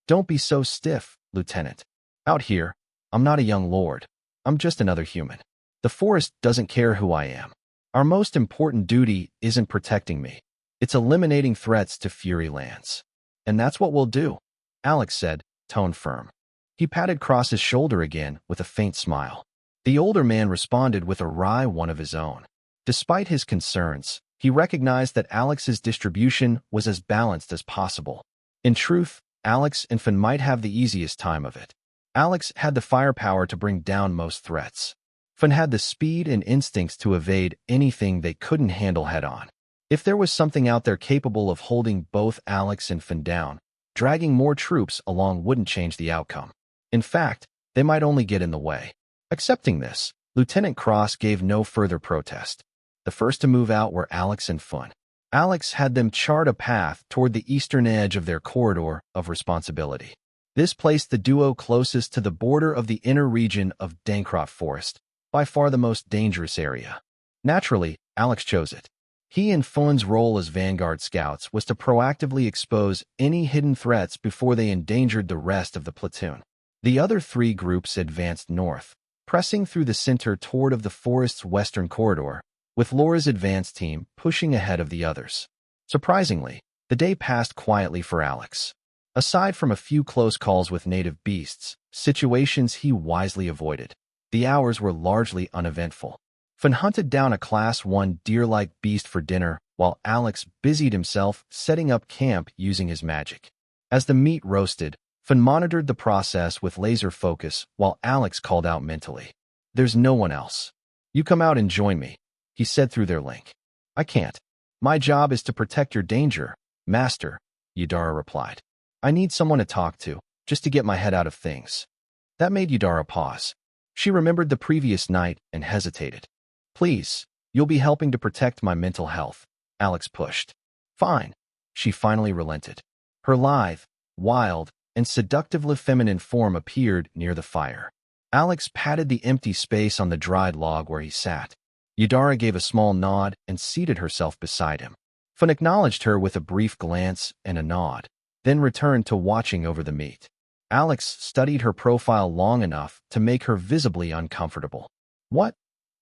Don't be so stiff, Lieutenant. Out here, I'm not a young lord. I'm just another human. The forest doesn't care who I am. Our most important duty isn't protecting me. It's eliminating threats to Fury lands. And that's what we'll do," Alex said, tone firm. He patted Cross's shoulder again with a faint smile. The older man responded with a wry one of his own. Despite his concerns, he recognized that Alex's distribution was as balanced as possible. In truth, Alex and Finn might have the easiest time of it. Alex had the firepower to bring down most threats. Finn had the speed and instincts to evade anything they couldn't handle head-on. If there was something out there capable of holding both Alex and Finn down, dragging more troops along wouldn't change the outcome. In fact, they might only get in the way. Accepting this, Lieutenant Cross gave no further protest. The first to move out were Alex and Finn. Alex had them chart a path toward the eastern edge of their corridor of responsibility. This placed the duo closest to the border of the inner region of Dancroft Forest, by far the most dangerous area. Naturally, Alex chose it. He and Finn's role as Vanguard Scouts was to proactively expose any hidden threats before they endangered the rest of the platoon. The other 3 groups advanced north, pressing through the center toward of the forest's western corridor, with Laura's advance team pushing ahead of the others. Surprisingly, the day passed quietly for Alex. Aside from a few close calls with native beasts, situations he wisely avoided, the hours were largely uneventful. Finn hunted down a Class 1 deer-like beast for dinner, while Alex busied himself setting up camp using his magic. As the meat roasted, Finn monitored the process with laser focus while Alex called out mentally, "There's no one else. You come out and join me," he said through their link. "I can't. My job is to protect your danger, Master," Yudara replied. "I need someone to talk to, just to get my head out of things." That made Yudara pause. She remembered the previous night and hesitated. "Please, you'll be helping to protect my mental health," Alex pushed. "Fine." She finally relented. Her lithe, wild, and seductively feminine form appeared near the fire. Alex patted the empty space on the dried log where he sat. Yudara gave a small nod and seated herself beside him. Finn acknowledged her with a brief glance and a nod, then returned to watching over the meat. Alex studied her profile long enough to make her visibly uncomfortable. "What?"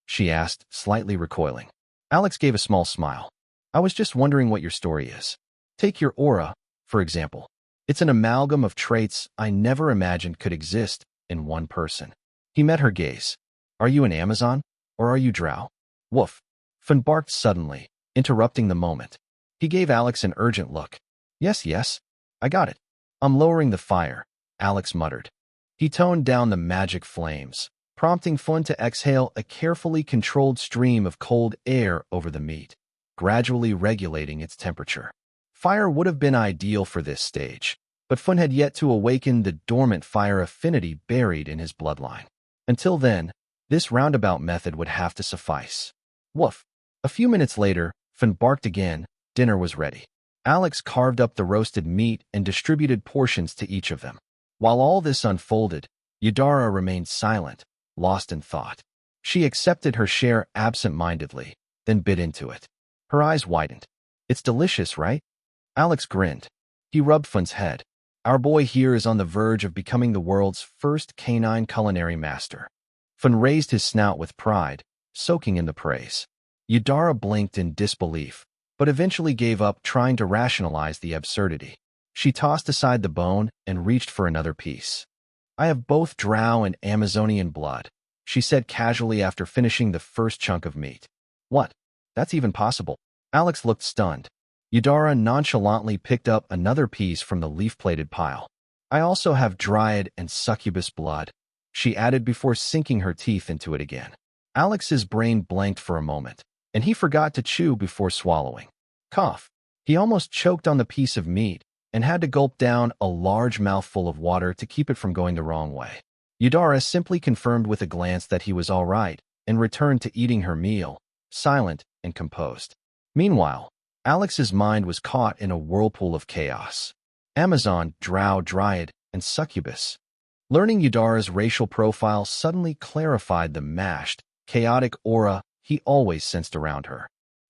she asked, slightly recoiling. Alex gave a small smile. "I was just wondering what your story is. Take your aura, for example. It's an amalgam of traits I never imagined could exist in one person." He met her gaze. "Are you an Amazon, or are you Drow?" "Woof." Finn barked suddenly, interrupting the moment. He gave Alex an urgent look. Yes, I got it. I'm lowering the fire," Alex muttered. He toned down the magic flames, prompting Finn to exhale a carefully controlled stream of cold air over the meat, gradually regulating its temperature. Fire would have been ideal for this stage, but Finn had yet to awaken the dormant fire affinity buried in his bloodline. Until then, this roundabout method would have to suffice. Woof. A few minutes later, Finn barked again. Dinner was ready. Alex carved up the roasted meat and distributed portions to each of them. While all this unfolded, Yudara remained silent, lost in thought. She accepted her share absent-mindedly, then bit into it. Her eyes widened. "It's delicious, right?" Alex grinned. He rubbed Finn's head. "Our boy here is on the verge of becoming the world's first canine culinary master." Finn raised his snout with pride, soaking in the praise. Yudara blinked in disbelief, but eventually gave up trying to rationalize the absurdity. She tossed aside the bone and reached for another piece. "I have both Drow and Amazonian blood," she said casually after finishing the first chunk of meat. "What? That's even possible?" Alex looked stunned. Yudara nonchalantly picked up another piece from the leaf-plated pile. "I also have Dryad and Succubus blood," she added before sinking her teeth into it again. Alex's brain blanked for a moment, and he forgot to chew before swallowing. Cough. He almost choked on the piece of meat and had to gulp down a large mouthful of water to keep it from going the wrong way. Yudara simply confirmed with a glance that he was all right and returned to eating her meal, silent and composed. Meanwhile, Alex's mind was caught in a whirlpool of chaos. Amazon, Drow, Dryad, and Succubus. Learning Yudara's racial profile suddenly clarified the mashed, chaotic aura he always sensed around her.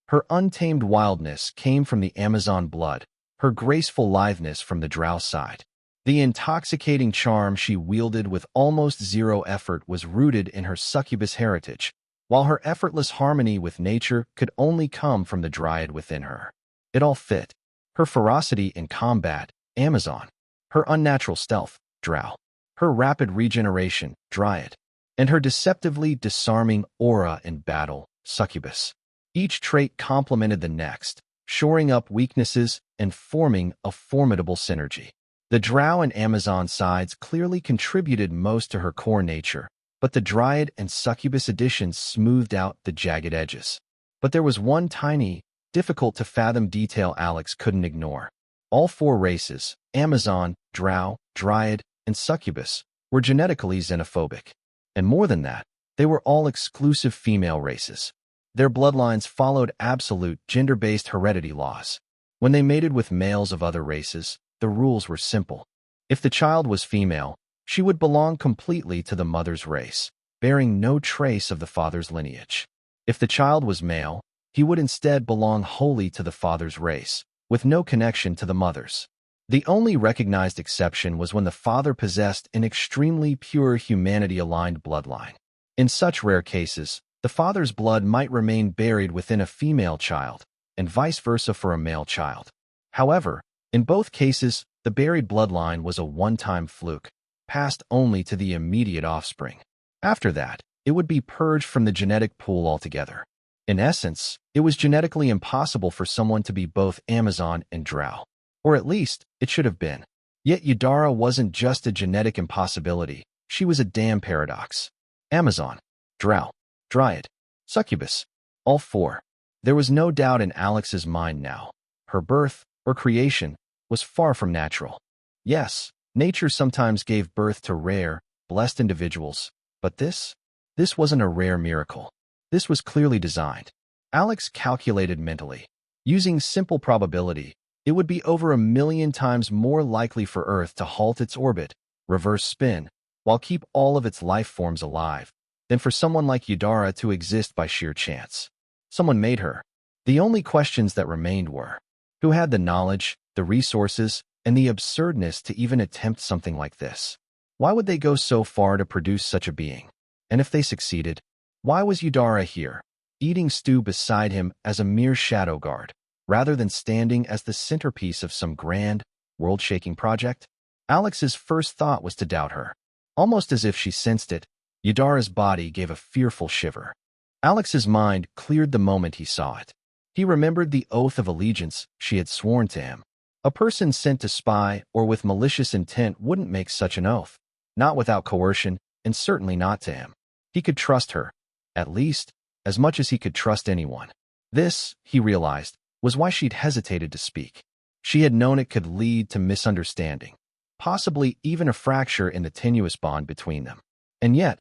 Her untamed wildness came from the Amazon blood, her graceful litheness from the Drow side. The intoxicating charm she wielded with almost zero effort was rooted in her Succubus heritage, while her effortless harmony with nature could only come from the Dryad within her. It all fit. Her ferocity in combat, Amazon. Her unnatural stealth, Drow. Her rapid regeneration, Dryad. And her deceptively disarming aura in battle, Succubus. Each trait complemented the next, shoring up weaknesses and forming a formidable synergy. The Drow and Amazon sides clearly contributed most to her core nature, but the Dryad and Succubus additions smoothed out the jagged edges. But there was one tiny, difficult-to-fathom detail Alex couldn't ignore. All four races, Amazon, Drow, Dryad, and Succubus, were genetically xenophobic. And more than that, they were all exclusive female races. Their bloodlines followed absolute gender-based heredity laws. When they mated with males of other races, the rules were simple. If the child was female, she would belong completely to the mother's race, bearing no trace of the father's lineage. If the child was male, he would instead belong wholly to the father's race, with no connection to the mother's. The only recognized exception was when the father possessed an extremely pure humanity-aligned bloodline. In such rare cases, the father's blood might remain buried within a female child, and vice versa for a male child. However, in both cases, the buried bloodline was a one-time fluke, passed only to the immediate offspring. After that, it would be purged from the genetic pool altogether. In essence, it was genetically impossible for someone to be both Amazon and drow. Or at least, it should have been. Yet Yudara wasn't just a genetic impossibility, she was a damn paradox. Amazon, drow, dryad, succubus, all four. There was no doubt in Alex's mind now. Her birth, or creation, was far from natural. Yes, nature sometimes gave birth to rare, blessed individuals, but this wasn't a rare miracle. This was clearly designed. Alex calculated mentally. Using simple probability, it would be over 1,000,000 times more likely for Earth to halt its orbit, reverse spin, while keep all of its life forms alive, than for someone like Yudara to exist by sheer chance. Someone made her. The only questions that remained were, who had the knowledge, the resources, and the absurdness to even attempt something like this? Why would they go so far to produce such a being? And if they succeeded, why was Yudara here, eating stew beside him as a mere shadow guard, rather than standing as the centerpiece of some grand, world-shaking project? Alex's first thought was to doubt her. Almost as if she sensed it, Yudara's body gave a fearful shiver. Alex's mind cleared the moment he saw it. He remembered the oath of allegiance she had sworn to him. A person sent to spy or with malicious intent wouldn't make such an oath, not without coercion, and certainly not to him. He could trust her, at least, as much as he could trust anyone. This, he realized, was why she'd hesitated to speak. She had known it could lead to misunderstanding, possibly even a fracture in the tenuous bond between them. And yet,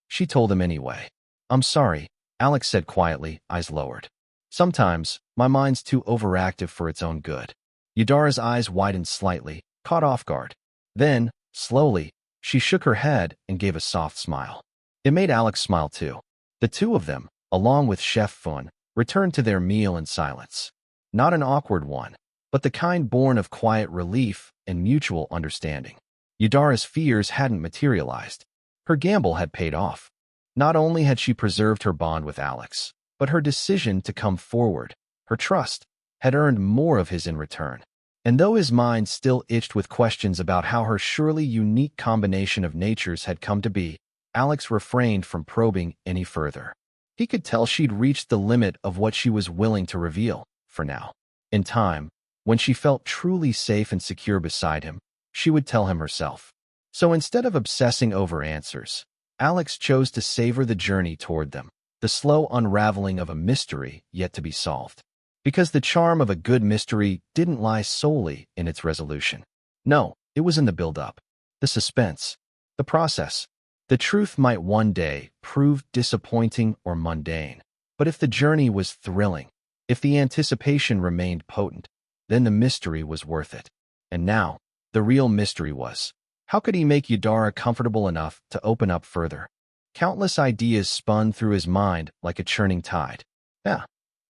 she told him anyway. "I'm sorry," Alex said quietly, eyes lowered. "Sometimes, my mind's too overactive for its own good." Yudara's eyes widened slightly, caught off guard. Then, slowly, she shook her head and gave a soft smile. It made Alex smile too. The two of them, along with Chef Fun, returned to their meal in silence. Not an awkward one, but the kind born of quiet relief and mutual understanding. Yudara's fears hadn't materialized. Her gamble had paid off. Not only had she preserved her bond with Alex, but her decision to come forward, her trust, had earned more of his in return. And though his mind still itched with questions about how her surely unique combination of natures had come to be, Alex refrained from probing any further. He could tell she'd reached the limit of what she was willing to reveal, for now. In time, when she felt truly safe and secure beside him, she would tell him herself. So instead of obsessing over answers, Alex chose to savor the journey toward them, the slow unraveling of a mystery yet to be solved. Because the charm of a good mystery didn't lie solely in its resolution. No, it was in the build-up, the suspense, the process. The truth might one day prove disappointing or mundane, but if the journey was thrilling, if the anticipation remained potent, then the mystery was worth it. And now, the real mystery was, how could he make Yudara comfortable enough to open up further? Countless ideas spun through his mind like a churning tide.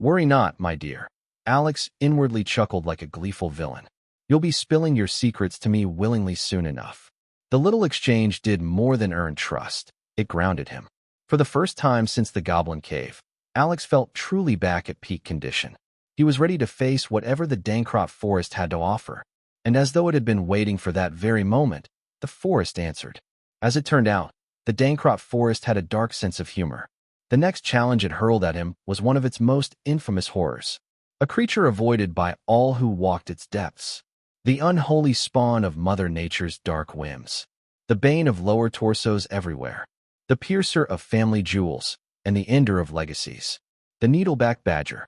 Worry not, my dear. Alex inwardly chuckled like a gleeful villain. You'll be spilling your secrets to me willingly soon enough. The little exchange did more than earn trust. It grounded him. For the first time since the Goblin Cave, Alex felt truly back at peak condition. He was ready to face whatever the Dankrot forest had to offer. And as though it had been waiting for that very moment, the forest answered. As it turned out, the Dankrot forest had a dark sense of humor. The next challenge it hurled at him was one of its most infamous horrors. A creature avoided by all who walked its depths. The unholy spawn of Mother Nature's dark whims. The bane of lower torsos everywhere. The piercer of family jewels, and the ender of legacies. The needleback badger.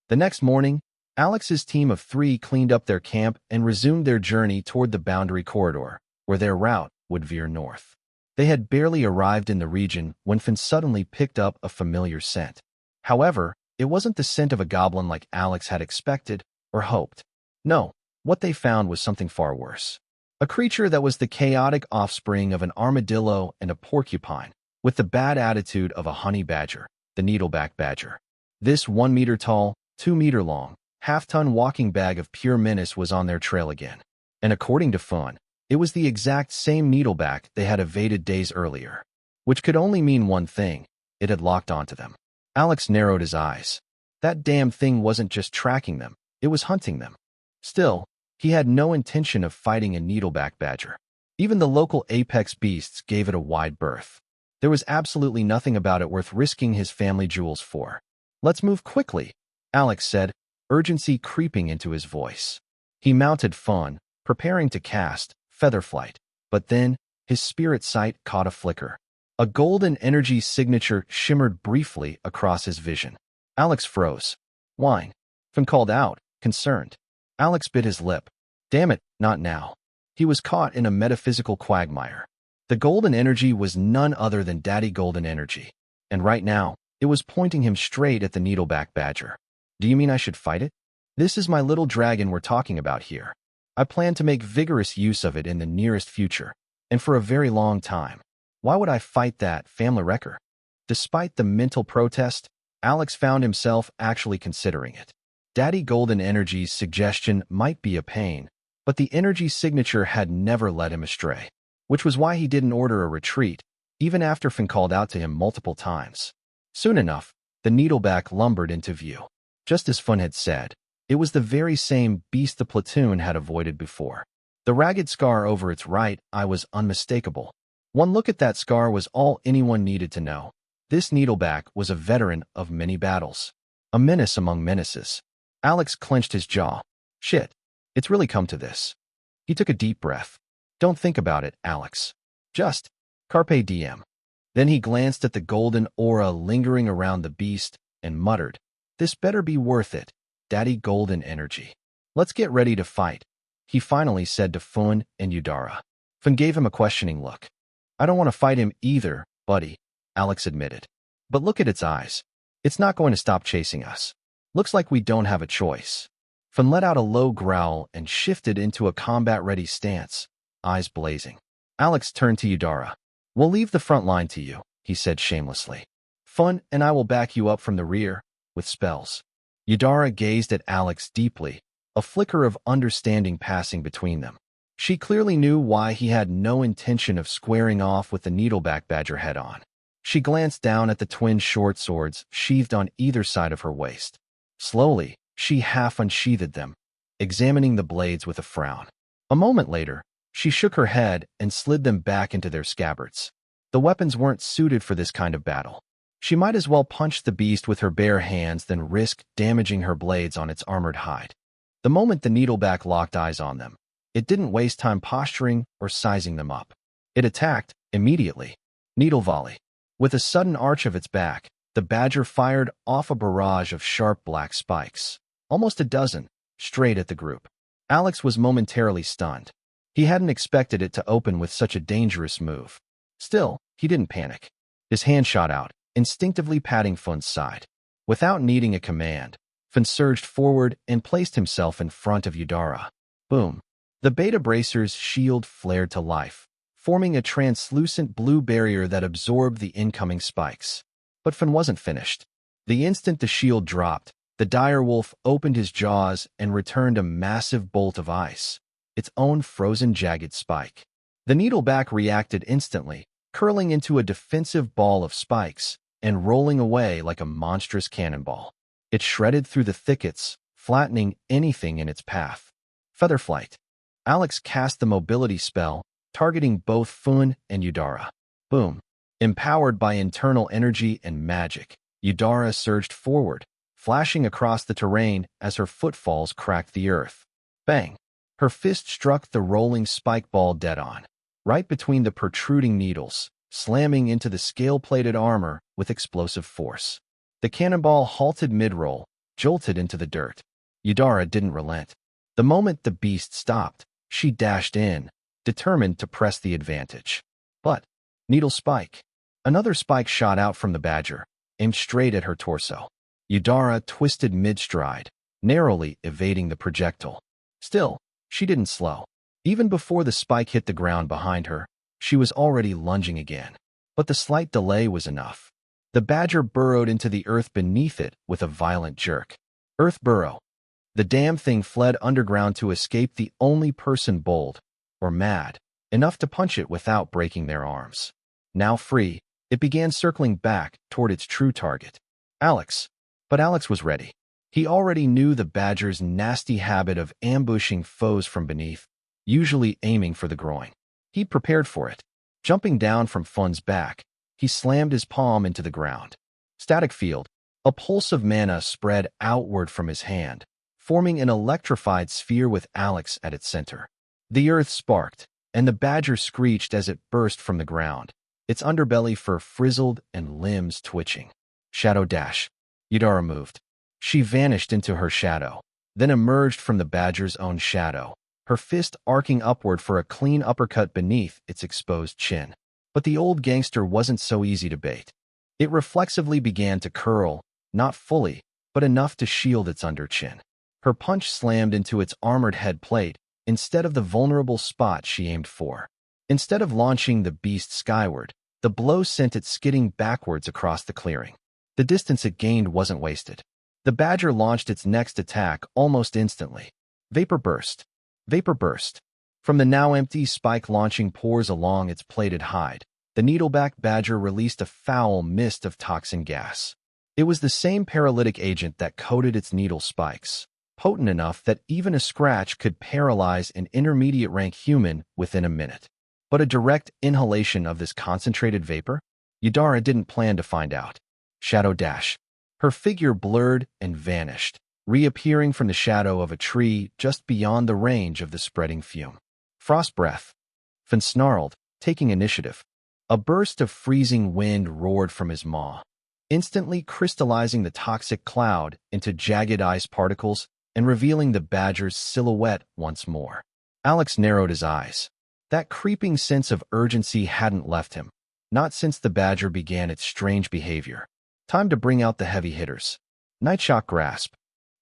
The next morning, Alex's team of 3 cleaned up their camp and resumed their journey toward the boundary corridor, where their route would veer north. They had barely arrived in the region when Finn suddenly picked up a familiar scent. However, it wasn't the scent of a goblin like Alex had expected or hoped. No, what they found was something far worse. A creature that was the chaotic offspring of an armadillo and a porcupine, with the bad attitude of a honey badger, the needleback badger. This 1 meter tall, 2 meter long, half-ton walking bag of pure menace was on their trail again. And according to Fun, it was the exact same needleback they had evaded days earlier. Which could only mean one thing: it had locked onto them. Alex narrowed his eyes. That damn thing wasn't just tracking them, it was hunting them. Still, he had no intention of fighting a needleback badger. Even the local apex beasts gave it a wide berth. There was absolutely nothing about it worth risking his family jewels for. "Let's move quickly," Alex said, urgency creeping into his voice. He mounted Fun, preparing to cast Featherflight, but then his spirit sight caught a flicker. A golden energy signature shimmered briefly across his vision. Alex froze. "Wine." Fun called out, concerned. Alex bit his lip. Damn it, not now. He was caught in a metaphysical quagmire. The golden energy was none other than Daddy Golden Energy, and right now, it was pointing him straight at the needleback badger. "Do you mean I should fight it? This is my little dragon we're talking about here. I plan to make vigorous use of it in the nearest future, and for a very long time. Why would I fight that family wrecker?" Despite the mental protest, Alex found himself actually considering it. Daddy Golden Energy's suggestion might be a pain, but the energy signature had never led him astray, which was why he didn't order a retreat, even after Finn called out to him multiple times. Soon enough, the needleback lumbered into view. Just as Fun had said, it was the very same beast the platoon had avoided before. The ragged scar over its right eye was unmistakable. One look at that scar was all anyone needed to know. This needleback was a veteran of many battles. A menace among menaces. Alex clenched his jaw. Shit, it's really come to this. He took a deep breath. Don't think about it, Alex. Just carpe diem. Then he glanced at the golden aura lingering around the beast and muttered, "This better be worth it, Daddy Golden Energy. Let's get ready to fight," he finally said to Fun and Udara. Fun gave him a questioning look. "I don't want to fight him either, buddy," Alex admitted. "But look at its eyes. It's not going to stop chasing us. Looks like we don't have a choice." Fun let out a low growl and shifted into a combat-ready stance, eyes blazing. Alex turned to Udara. "We'll leave the front line to you," he said shamelessly. "Fun and I will back you up from the rear, with spells." Udara gazed at Alex deeply, a flicker of understanding passing between them. She clearly knew why he had no intention of squaring off with the needleback badger head-on. She glanced down at the twin short swords sheathed on either side of her waist. Slowly, she half unsheathed them, examining the blades with a frown. A moment later, she shook her head and slid them back into their scabbards. The weapons weren't suited for this kind of battle. She might as well punch the beast with her bare hands than risk damaging her blades on its armored hide. The moment the needleback locked eyes on them, it didn't waste time posturing or sizing them up. It attacked immediately. Needle volley. With a sudden arch of its back, the badger fired off a barrage of sharp black spikes, almost a dozen, straight at the group. Alex was momentarily stunned. He hadn't expected it to open with such a dangerous move. Still, he didn't panic. His hand shot out, instinctively patting Fun's side. Without needing a command, Fun surged forward and placed himself in front of Udara. Boom. The beta bracer's shield flared to life, forming a translucent blue barrier that absorbed the incoming spikes. But Fun wasn't finished. The instant the shield dropped, the dire wolf opened his jaws and returned a massive bolt of ice, its own frozen jagged spike. The needleback reacted instantly, curling into a defensive ball of spikes and rolling away like a monstrous cannonball. It shredded through the thickets, flattening anything in its path. Featherflight. Alex cast the mobility spell, targeting both Fun and Udara. Boom. Empowered by internal energy and magic, Udara surged forward, flashing across the terrain as her footfalls cracked the earth. Bang! Her fist struck the rolling spike ball dead on, right between the protruding needles, slamming into the scale-plated armor with explosive force. The cannonball halted mid-roll, jolted into the dirt. Udara didn't relent. The moment the beast stopped, she dashed in, determined to press the advantage. But needle spike. Another spike shot out from the badger, aimed straight at her torso. Udara twisted mid-stride, narrowly evading the projectile. Still, she didn't slow. Even before the spike hit the ground behind her, she was already lunging again. But the slight delay was enough. The badger burrowed into the earth beneath it with a violent jerk. Earth burrow. The damn thing fled underground to escape the only person bold, or mad, enough to punch it without breaking their arms. Now free, it began circling back toward its true target. Alex. But Alex was ready. He already knew the badger's nasty habit of ambushing foes from beneath, usually aiming for the groin. He prepared for it. Jumping down from Fun's back, He slammed his palm into the ground. Static field. A pulse of mana spread outward from his hand, forming an electrified sphere with Alex at its center. The earth sparked, and the badger screeched as it burst from the ground, its underbelly fur frizzled and limbs twitching. Shadow dash. Eudora moved. She vanished into her shadow, then emerged from the badger's own shadow, her fist arcing upward for a clean uppercut beneath its exposed chin. But the old gangster wasn't so easy to bait. It reflexively began to curl, not fully, but enough to shield its underchin. Her punch slammed into its armored head plate instead of the vulnerable spot she aimed for. Instead of launching the beast skyward, the blow sent it skidding backwards across the clearing. The distance it gained wasn't wasted. The badger launched its next attack almost instantly. Vapor burst. Vapor burst. From the now empty spike launching pores along its plated hide, the needleback badger released a foul mist of toxin gas. It was the same paralytic agent that coated its needle spikes, potent enough that even a scratch could paralyze an intermediate-rank human within a minute. But a direct inhalation of this concentrated vapor? Eudora didn't plan to find out. Shadow dash. Her figure blurred and vanished, reappearing from the shadow of a tree just beyond the range of the spreading fume. Frost breath. Finn snarled, taking initiative. A burst of freezing wind roared from his maw, instantly crystallizing the toxic cloud into jagged ice particles and revealing the badger's silhouette once more. Alex narrowed his eyes. That creeping sense of urgency hadn't left him, not since the badger began its strange behavior. Time to bring out the heavy hitters. Nightshock grasp.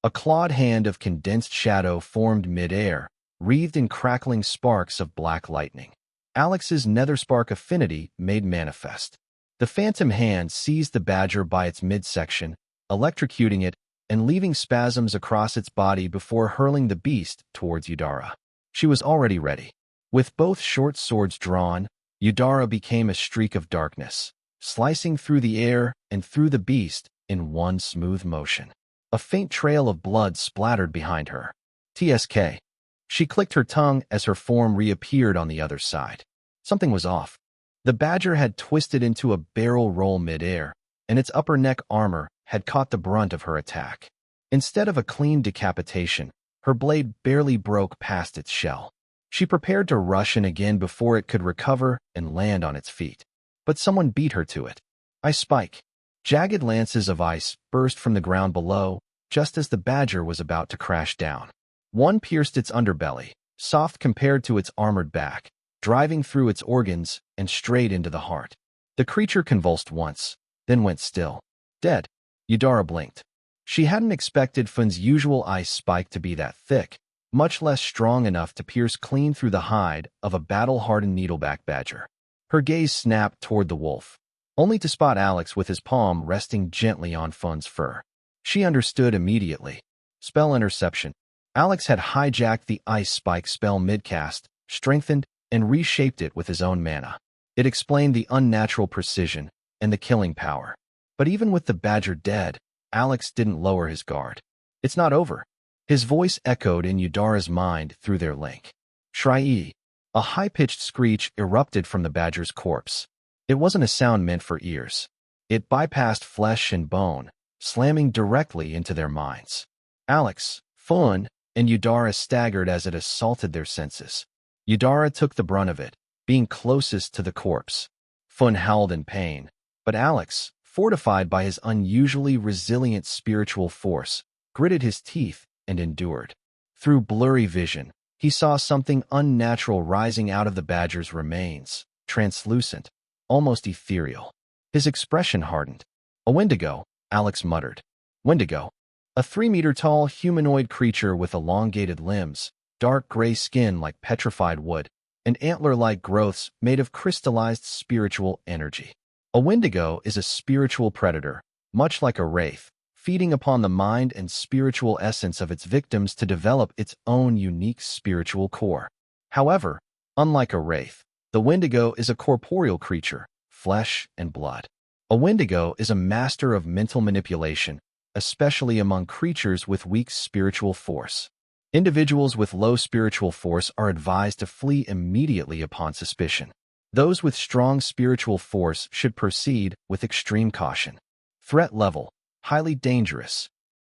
A clawed hand of condensed shadow formed mid-air, wreathed in crackling sparks of black lightning. Alex's netherspark affinity made manifest. The phantom hand seized the badger by its midsection, electrocuting it and leaving spasms across its body before hurling the beast towards Eudora. She was already ready. With both short swords drawn, Eudora became a streak of darkness, slicing through the air and through the beast in one smooth motion. A faint trail of blood splattered behind her. TSK. She clicked her tongue as her form reappeared on the other side. Something was off. The badger had twisted into a barrel roll mid-air, and its upper neck armor had caught the brunt of her attack. Instead of a clean decapitation, her blade barely broke past its shell. She prepared to rush in again before it could recover and land on its feet. But someone beat her to it. Ice spike. Jagged lances of ice burst from the ground below, just as the badger was about to crash down. One pierced its underbelly, soft compared to its armored back, driving through its organs and straight into the heart. The creature convulsed once, then went still. Dead. Eudora blinked. She hadn't expected Finn's usual ice spike to be that thick, much less strong enough to pierce clean through the hide of a battle-hardened needleback badger. Her gaze snapped toward the wolf, only to spot Alex with his palm resting gently on Finn's fur. She understood immediately. Spell interception. Alex had hijacked the ice spike spell midcast, strengthened, and reshaped it with his own mana. It explained the unnatural precision and the killing power. But even with the badger dead, Alex didn't lower his guard. It's not over. His voice echoed in Eudora's mind through their link. Shri-E. A high-pitched screech erupted from the badger's corpse. It wasn't a sound meant for ears. It bypassed flesh and bone, slamming directly into their minds. Alex, Finn, and Eudora staggered as it assaulted their senses. Eudora took the brunt of it, being closest to the corpse. Finn howled in pain, but Alex, fortified by his unusually resilient spiritual force, gritted his teeth and endured. Through blurry vision, he saw something unnatural rising out of the badger's remains, translucent, almost ethereal. His expression hardened. A Wendigo, Alex muttered. Wendigo. A 3-meter-tall humanoid creature with elongated limbs, dark gray skin like petrified wood, and antler-like growths made of crystallized spiritual energy. A Wendigo is a spiritual predator, much like a wraith, feeding upon the mind and spiritual essence of its victims to develop its own unique spiritual core. However, unlike a wraith, the Wendigo is a corporeal creature, flesh and blood. A Wendigo is a master of mental manipulation, especially among creatures with weak spiritual force. Individuals with low spiritual force are advised to flee immediately upon suspicion. Those with strong spiritual force should proceed with extreme caution. Threat level, highly dangerous.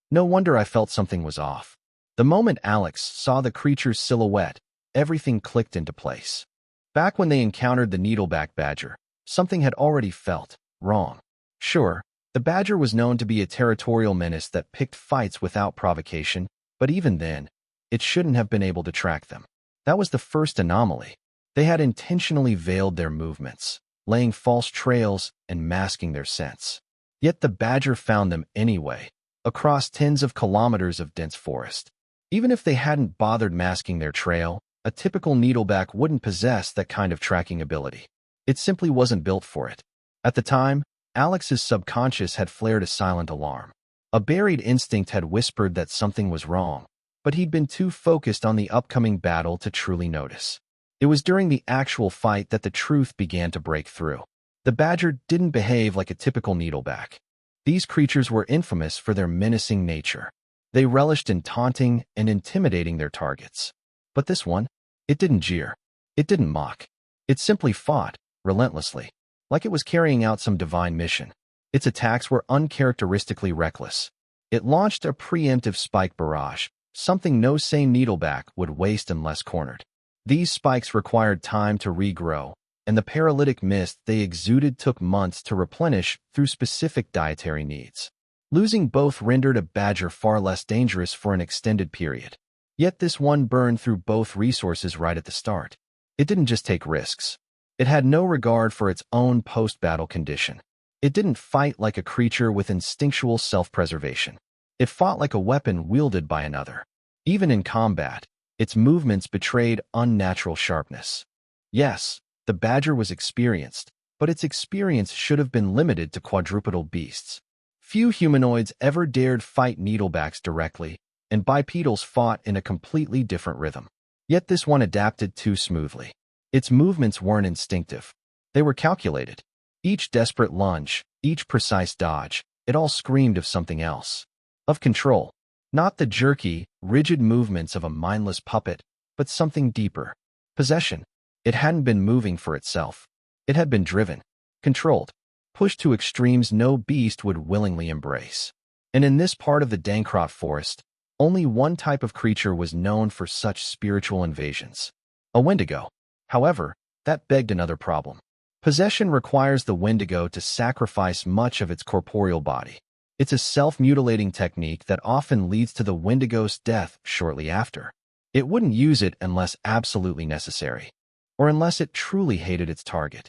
No wonder I felt something was off. The moment Alex saw the creature's silhouette, everything clicked into place. Back when they encountered the needleback badger, something had already felt wrong. Sure, the badger was known to be a territorial menace that picked fights without provocation, but even then, it shouldn't have been able to track them. That was the first anomaly. They had intentionally veiled their movements, laying false trails and masking their scents. Yet the badger found them anyway, across tens of kilometers of dense forest. Even if they hadn't bothered masking their trail, a typical needleback wouldn't possess that kind of tracking ability. It simply wasn't built for it. At the time, Alex's subconscious had flared a silent alarm. A buried instinct had whispered that something was wrong, but he'd been too focused on the upcoming battle to truly notice. It was during the actual fight that the truth began to break through. The badger didn't behave like a typical needleback. These creatures were infamous for their menacing nature. They relished in taunting and intimidating their targets. But this one, it didn't jeer. It didn't mock. It simply fought, relentlessly, like it was carrying out some divine mission. Its attacks were uncharacteristically reckless. It launched a preemptive spike barrage, something no sane needleback would waste unless cornered. These spikes required time to regrow, and the paralytic mist they exuded took months to replenish through specific dietary needs. Losing both rendered a badger far less dangerous for an extended period. Yet this one burned through both resources right at the start. It didn't just take risks. It had no regard for its own post-battle condition. It didn't fight like a creature with instinctual self-preservation. It fought like a weapon wielded by another. Even in combat, its movements betrayed unnatural sharpness. Yes, the badger was experienced, but its experience should have been limited to quadrupedal beasts. Few humanoids ever dared fight needlebacks directly, and bipedals fought in a completely different rhythm. Yet this one adapted too smoothly. Its movements weren't instinctive. They were calculated. Each desperate lunge, each precise dodge, it all screamed of something else. Of control. Not the jerky, rigid movements of a mindless puppet, but something deeper. Possession. It hadn't been moving for itself. It had been driven, controlled, pushed to extremes no beast would willingly embrace. And in this part of the Dancroft forest, only one type of creature was known for such spiritual invasions. A Wendigo. However, that begged another problem. Possession requires the Wendigo to sacrifice much of its corporeal body. It's a self-mutilating technique that often leads to the Wendigo's death shortly after. It wouldn't use it unless absolutely necessary, or unless it truly hated its target.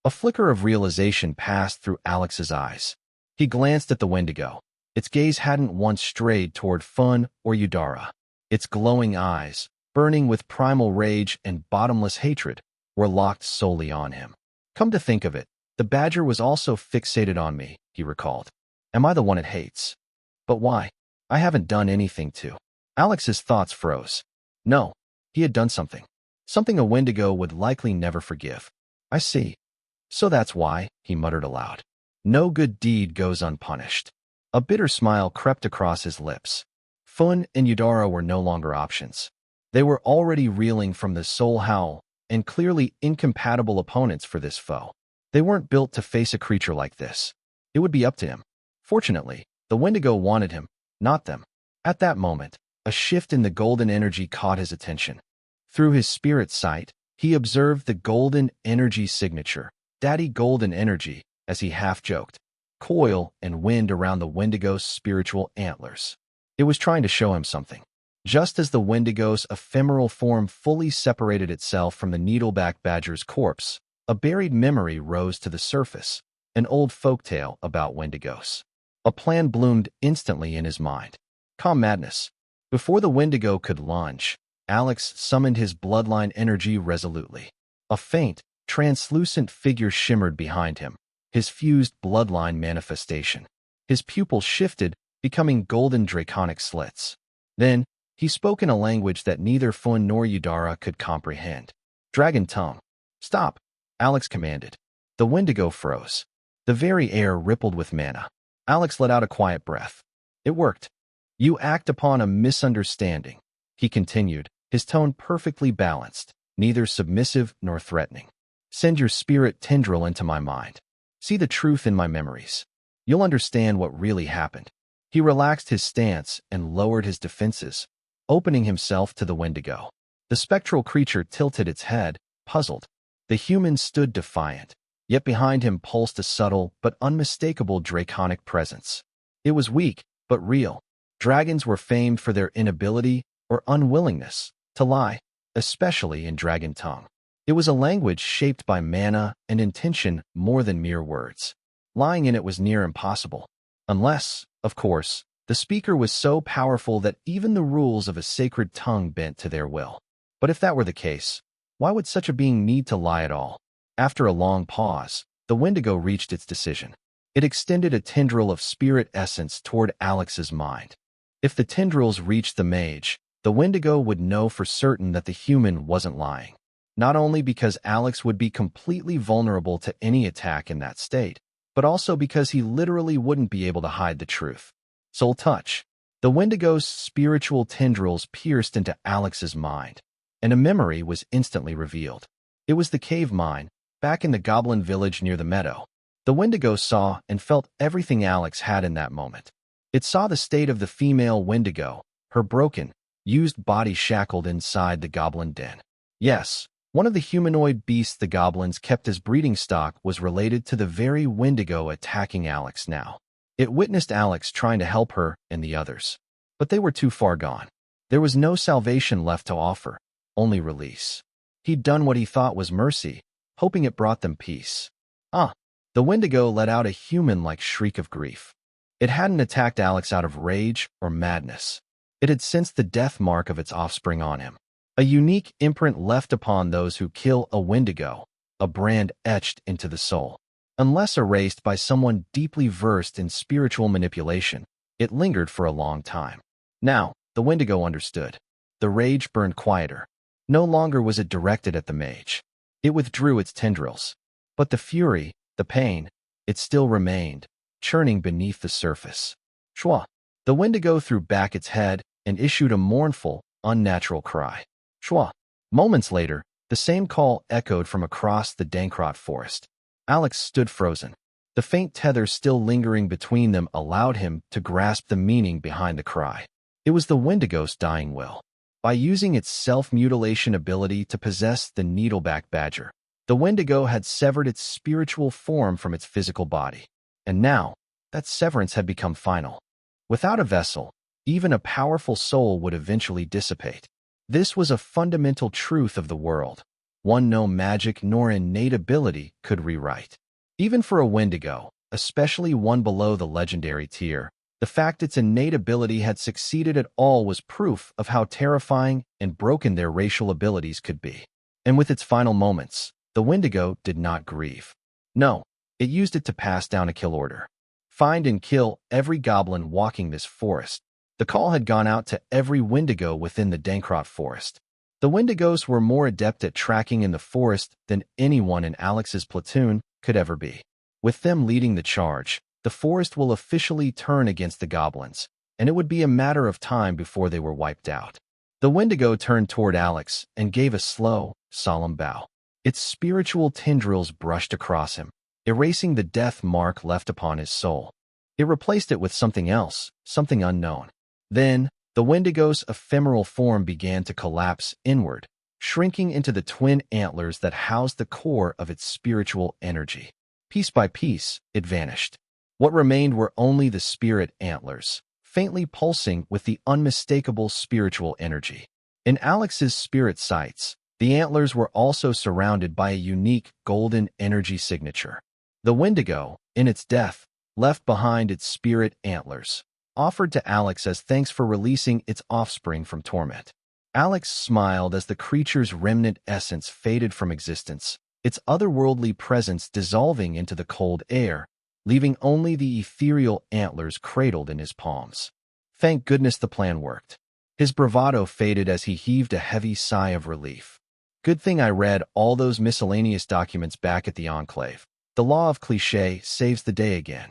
A flicker of realization passed through Alex's eyes. He glanced at the Wendigo. Its gaze hadn't once strayed toward Fun or Udara. Its glowing eyes, burning with primal rage and bottomless hatred, were locked solely on him. Come to think of it, the badger was also fixated on me, he recalled. Am I the one it hates? But why? I haven't done anything to. Alex's thoughts froze. No, he had done something. Something a Wendigo would likely never forgive. I see. So that's why, he muttered aloud. No good deed goes unpunished. A bitter smile crept across his lips. Fun and Udara were no longer options. They were already reeling from the soul howl, and clearly incompatible opponents for this foe. They weren't built to face a creature like this. It would be up to him. Fortunately, the Wendigo wanted him, not them. At that moment, a shift in the golden energy caught his attention. Through his spirit sight, he observed the golden energy signature, Daddy Golden Energy, as he half-joked, coil and wind around the Wendigo's spiritual antlers. It was trying to show him something. Just as the Wendigo's ephemeral form fully separated itself from the needleback badger's corpse, a buried memory rose to the surface, an old folktale about Wendigos. A plan bloomed instantly in his mind. Calm madness. Before the Wendigo could lunge, Alex summoned his bloodline energy resolutely. A faint, translucent figure shimmered behind him, his fused bloodline manifestation. His pupils shifted, becoming golden draconic slits. Then, he spoke in a language that neither Fun nor Udara could comprehend. Dragon tongue. Stop, Alex commanded. The Wendigo froze. The very air rippled with mana. Alex let out a quiet breath. It worked. You act upon a misunderstanding, he continued, his tone perfectly balanced, neither submissive nor threatening. Send your spirit tendril into my mind. See the truth in my memories. You'll understand what really happened. He relaxed his stance and lowered his defenses, opening himself to the Wendigo. The spectral creature tilted its head, puzzled. The human stood defiant, yet behind him pulsed a subtle but unmistakable draconic presence. It was weak, but real. Dragons were famed for their inability or unwillingness to lie, especially in dragon tongue. It was a language shaped by mana and intention more than mere words. Lying in it was near impossible. Unless, of course, the speaker was so powerful that even the rules of a sacred tongue bent to their will. But if that were the case, why would such a being need to lie at all? After a long pause, the Wendigo reached its decision. It extended a tendril of spirit essence toward Alex's mind. If the tendrils reached the mage, the Wendigo would know for certain that the human wasn't lying. Not only because Alex would be completely vulnerable to any attack in that state, but also because he literally wouldn't be able to hide the truth. Soul touch. The Wendigo's spiritual tendrils pierced into Alex's mind, and a memory was instantly revealed. It was the cave mine, back in the goblin village near the meadow. The Wendigo saw and felt everything Alex had in that moment. It saw the state of the female Wendigo, her broken, used body shackled inside the goblin den. Yes, one of the humanoid beasts the goblins kept as breeding stock was related to the very Wendigo attacking Alex now. It witnessed Alex trying to help her and the others. But they were too far gone. There was no salvation left to offer, only release. He'd done what he thought was mercy, hoping it brought them peace. The Wendigo let out a human-like shriek of grief. It hadn't attacked Alex out of rage or madness. It had sensed the death mark of its offspring on him. A unique imprint left upon those who kill a Wendigo, a brand etched into the soul. Unless erased by someone deeply versed in spiritual manipulation, it lingered for a long time. Now, the Wendigo understood. The rage burned quieter. No longer was it directed at the mage. It withdrew its tendrils. But the fury, the pain, it still remained, churning beneath the surface. Shwa! The Wendigo threw back its head and issued a mournful, unnatural cry. Shwa! Moments later, the same call echoed from across the Dankrot forest. Alex stood frozen. The faint tether still lingering between them allowed him to grasp the meaning behind the cry. It was the Wendigo's dying will. By using its self-mutilation ability to possess the needleback badger, the Wendigo had severed its spiritual form from its physical body. And now, that severance had become final. Without a vessel, even a powerful soul would eventually dissipate. This was a fundamental truth of the world, one no magic nor innate ability could rewrite. Even for a Wendigo, especially one below the legendary tier, the fact its innate ability had succeeded at all was proof of how terrifying and broken their racial abilities could be. And with its final moments, the Wendigo did not grieve. No, it used it to pass down a kill order. Find and kill every goblin walking this forest. The call had gone out to every Wendigo within the Dankrot forest. The Wendigos were more adept at tracking in the forest than anyone in Alex's platoon could ever be. With them leading the charge, the forest will officially turn against the goblins, and it would be a matter of time before they were wiped out. The Wendigo turned toward Alex and gave a slow, solemn bow. Its spiritual tendrils brushed across him, erasing the death mark left upon his soul. It replaced it with something else, something unknown. Then, the Wendigo's ephemeral form began to collapse inward, shrinking into the twin antlers that housed the core of its spiritual energy. Piece by piece, it vanished. What remained were only the spirit antlers, faintly pulsing with the unmistakable spiritual energy. In Alex's spirit sights, the antlers were also surrounded by a unique golden energy signature. The Wendigo, in its death, left behind its spirit antlers, offered to Alex as thanks for releasing its offspring from torment. Alex smiled as the creature's remnant essence faded from existence, its otherworldly presence dissolving into the cold air, leaving only the ethereal antlers cradled in his palms. Thank goodness the plan worked. His bravado faded as he heaved a heavy sigh of relief. Good thing I read all those miscellaneous documents back at the Enclave. The law of cliché saves the day again.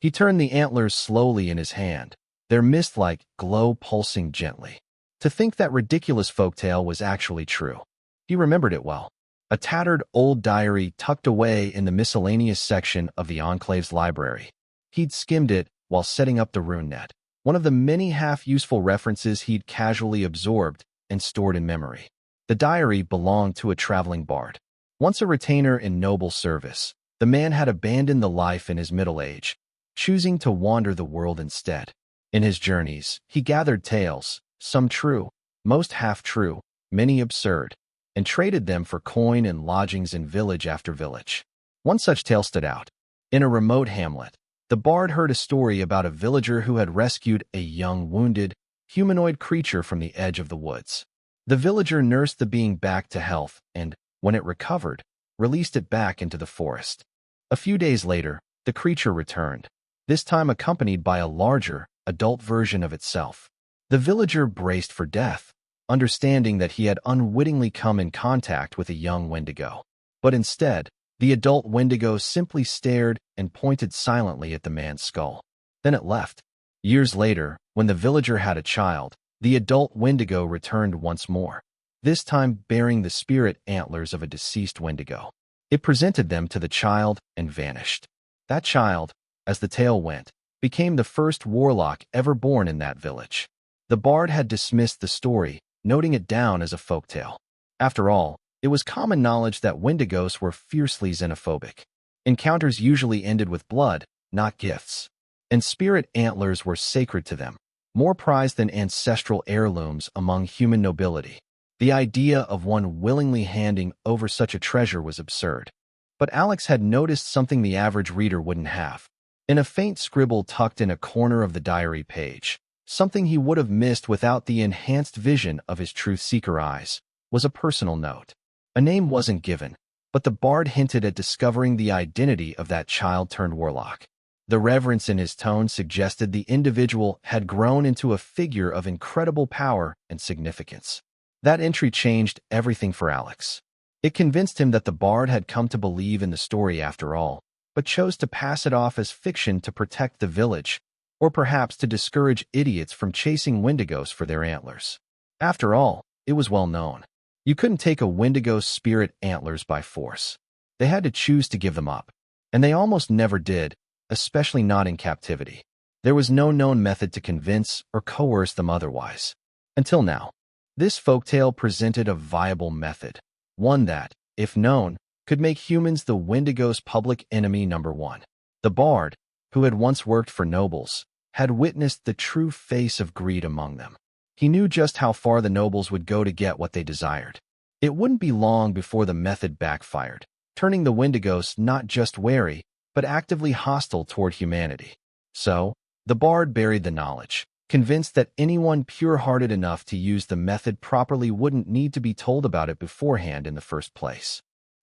He turned the antlers slowly in his hand, their mist-like glow pulsing gently. To think that ridiculous folktale was actually true. He remembered it well. a tattered old diary tucked away in the miscellaneous section of the Enclave's library. He'd skimmed it while setting up the RuneNet, one of the many half-useful references he'd casually absorbed and stored in memory. The diary belonged to a traveling bard. Once a retainer in noble service, the man had abandoned the life in his middle age, choosing to wander the world instead. In his journeys, he gathered tales, some true, most half-true, many absurd, and traded them for coin and lodgings in village after village. One such tale stood out. In a remote hamlet, the bard heard a story about a villager who had rescued a young, wounded, humanoid creature from the edge of the woods. The villager nursed the being back to health and, when it recovered, released it back into the forest. A few days later, the creature returned, this time accompanied by a larger, adult version of itself. The villager braced for death, understanding that he had unwittingly come in contact with a young Wendigo. But instead, the adult Wendigo simply stared and pointed silently at the man's skull. Then it left. Years later, when the villager had a child, the adult Wendigo returned once more, this time bearing the spirit antlers of a deceased Wendigo. It presented them to the child and vanished. That child, as the tale went, became the first warlock ever born in that village. The bard had dismissed the story, noting it down as a folktale. After all, it was common knowledge that Wendigos were fiercely xenophobic. Encounters usually ended with blood, not gifts. And spirit antlers were sacred to them, more prized than ancestral heirlooms among human nobility. The idea of one willingly handing over such a treasure was absurd. But Alex had noticed something the average reader wouldn't have. In a faint scribble tucked in a corner of the diary page, something he would have missed without the enhanced vision of his truth-seeker eyes, was a personal note. A name wasn't given, but the bard hinted at discovering the identity of that child-turned-warlock. The reverence in his tone suggested the individual had grown into a figure of incredible power and significance. That entry changed everything for Alex. It convinced him that the bard had come to believe in the story after all, but chose to pass it off as fiction to protect the village, or perhaps to discourage idiots from chasing Wendigos for their antlers. After all, it was well known. You couldn't take a Wendigo's spirit antlers by force. They had to choose to give them up, and they almost never did, especially not in captivity. There was no known method to convince or coerce them otherwise. Until now, this folktale presented a viable method, one that, if known, could make humans the Wendigo's public enemy number one. The bard, who had once worked for nobles, had witnessed the true face of greed among them. He knew just how far the nobles would go to get what they desired. It wouldn't be long before the method backfired, turning the Wendigos not just wary, but actively hostile toward humanity. So, the bard buried the knowledge, convinced that anyone pure-hearted enough to use the method properly wouldn't need to be told about it beforehand in the first place.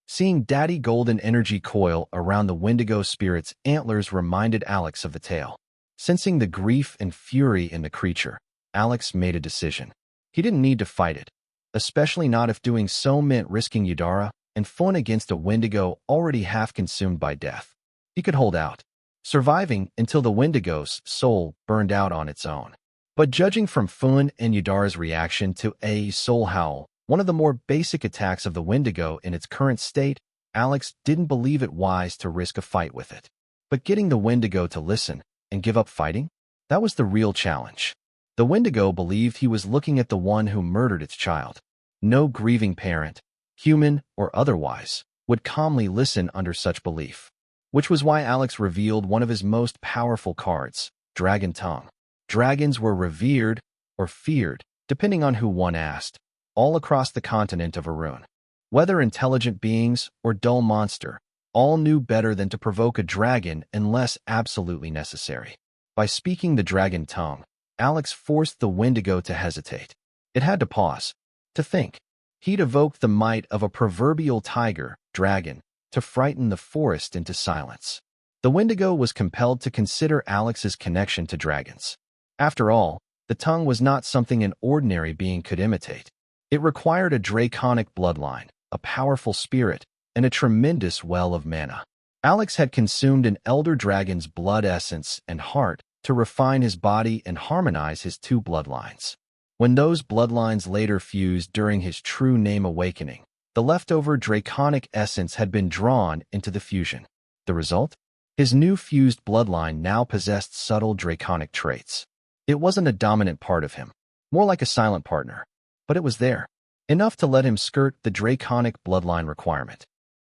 Seeing Daddy Golden energy coil around the Wendigo spirit's antlers reminded Alex of the tale. Sensing the grief and fury in the creature, Alex made a decision. He didn't need to fight it, especially not if doing so meant risking Yudara and Fun against a Wendigo already half-consumed by death. He could hold out, surviving until the Wendigo's soul burned out on its own. But judging from Fun and Yudara's reaction to a soul howl, one of the more basic attacks of the Wendigo in its current state, Alex didn't believe it wise to risk a fight with it. But getting the Wendigo to listen and give up fighting? That was the real challenge. The Wendigo believed he was looking at the one who murdered its child. No grieving parent, human or otherwise, would calmly listen under such belief. Which was why Alex revealed one of his most powerful cards, Dragon Tongue. Dragons were revered or feared, depending on who one asked, all across the continent of Rune. Whether intelligent beings or dull monster, all knew better than to provoke a dragon unless absolutely necessary. By speaking the dragon tongue, Alex forced the Wendigo to hesitate. It had to pause, to think. He'd evoked the might of a proverbial tiger, dragon, to frighten the forest into silence. The Wendigo was compelled to consider Alex's connection to dragons. After all, the tongue was not something an ordinary being could imitate. It required a draconic bloodline, a powerful spirit, and a tremendous well of mana. Alex had consumed an elder dragon's blood essence and heart to refine his body and harmonize his two bloodlines. When those bloodlines later fused during his true name awakening, The leftover draconic essence had been drawn into the fusion. The result? His new fused bloodline now possessed subtle draconic traits. It wasn't a dominant part of him, more like a silent partner, but it was there, enough to let him skirt the draconic bloodline requirement.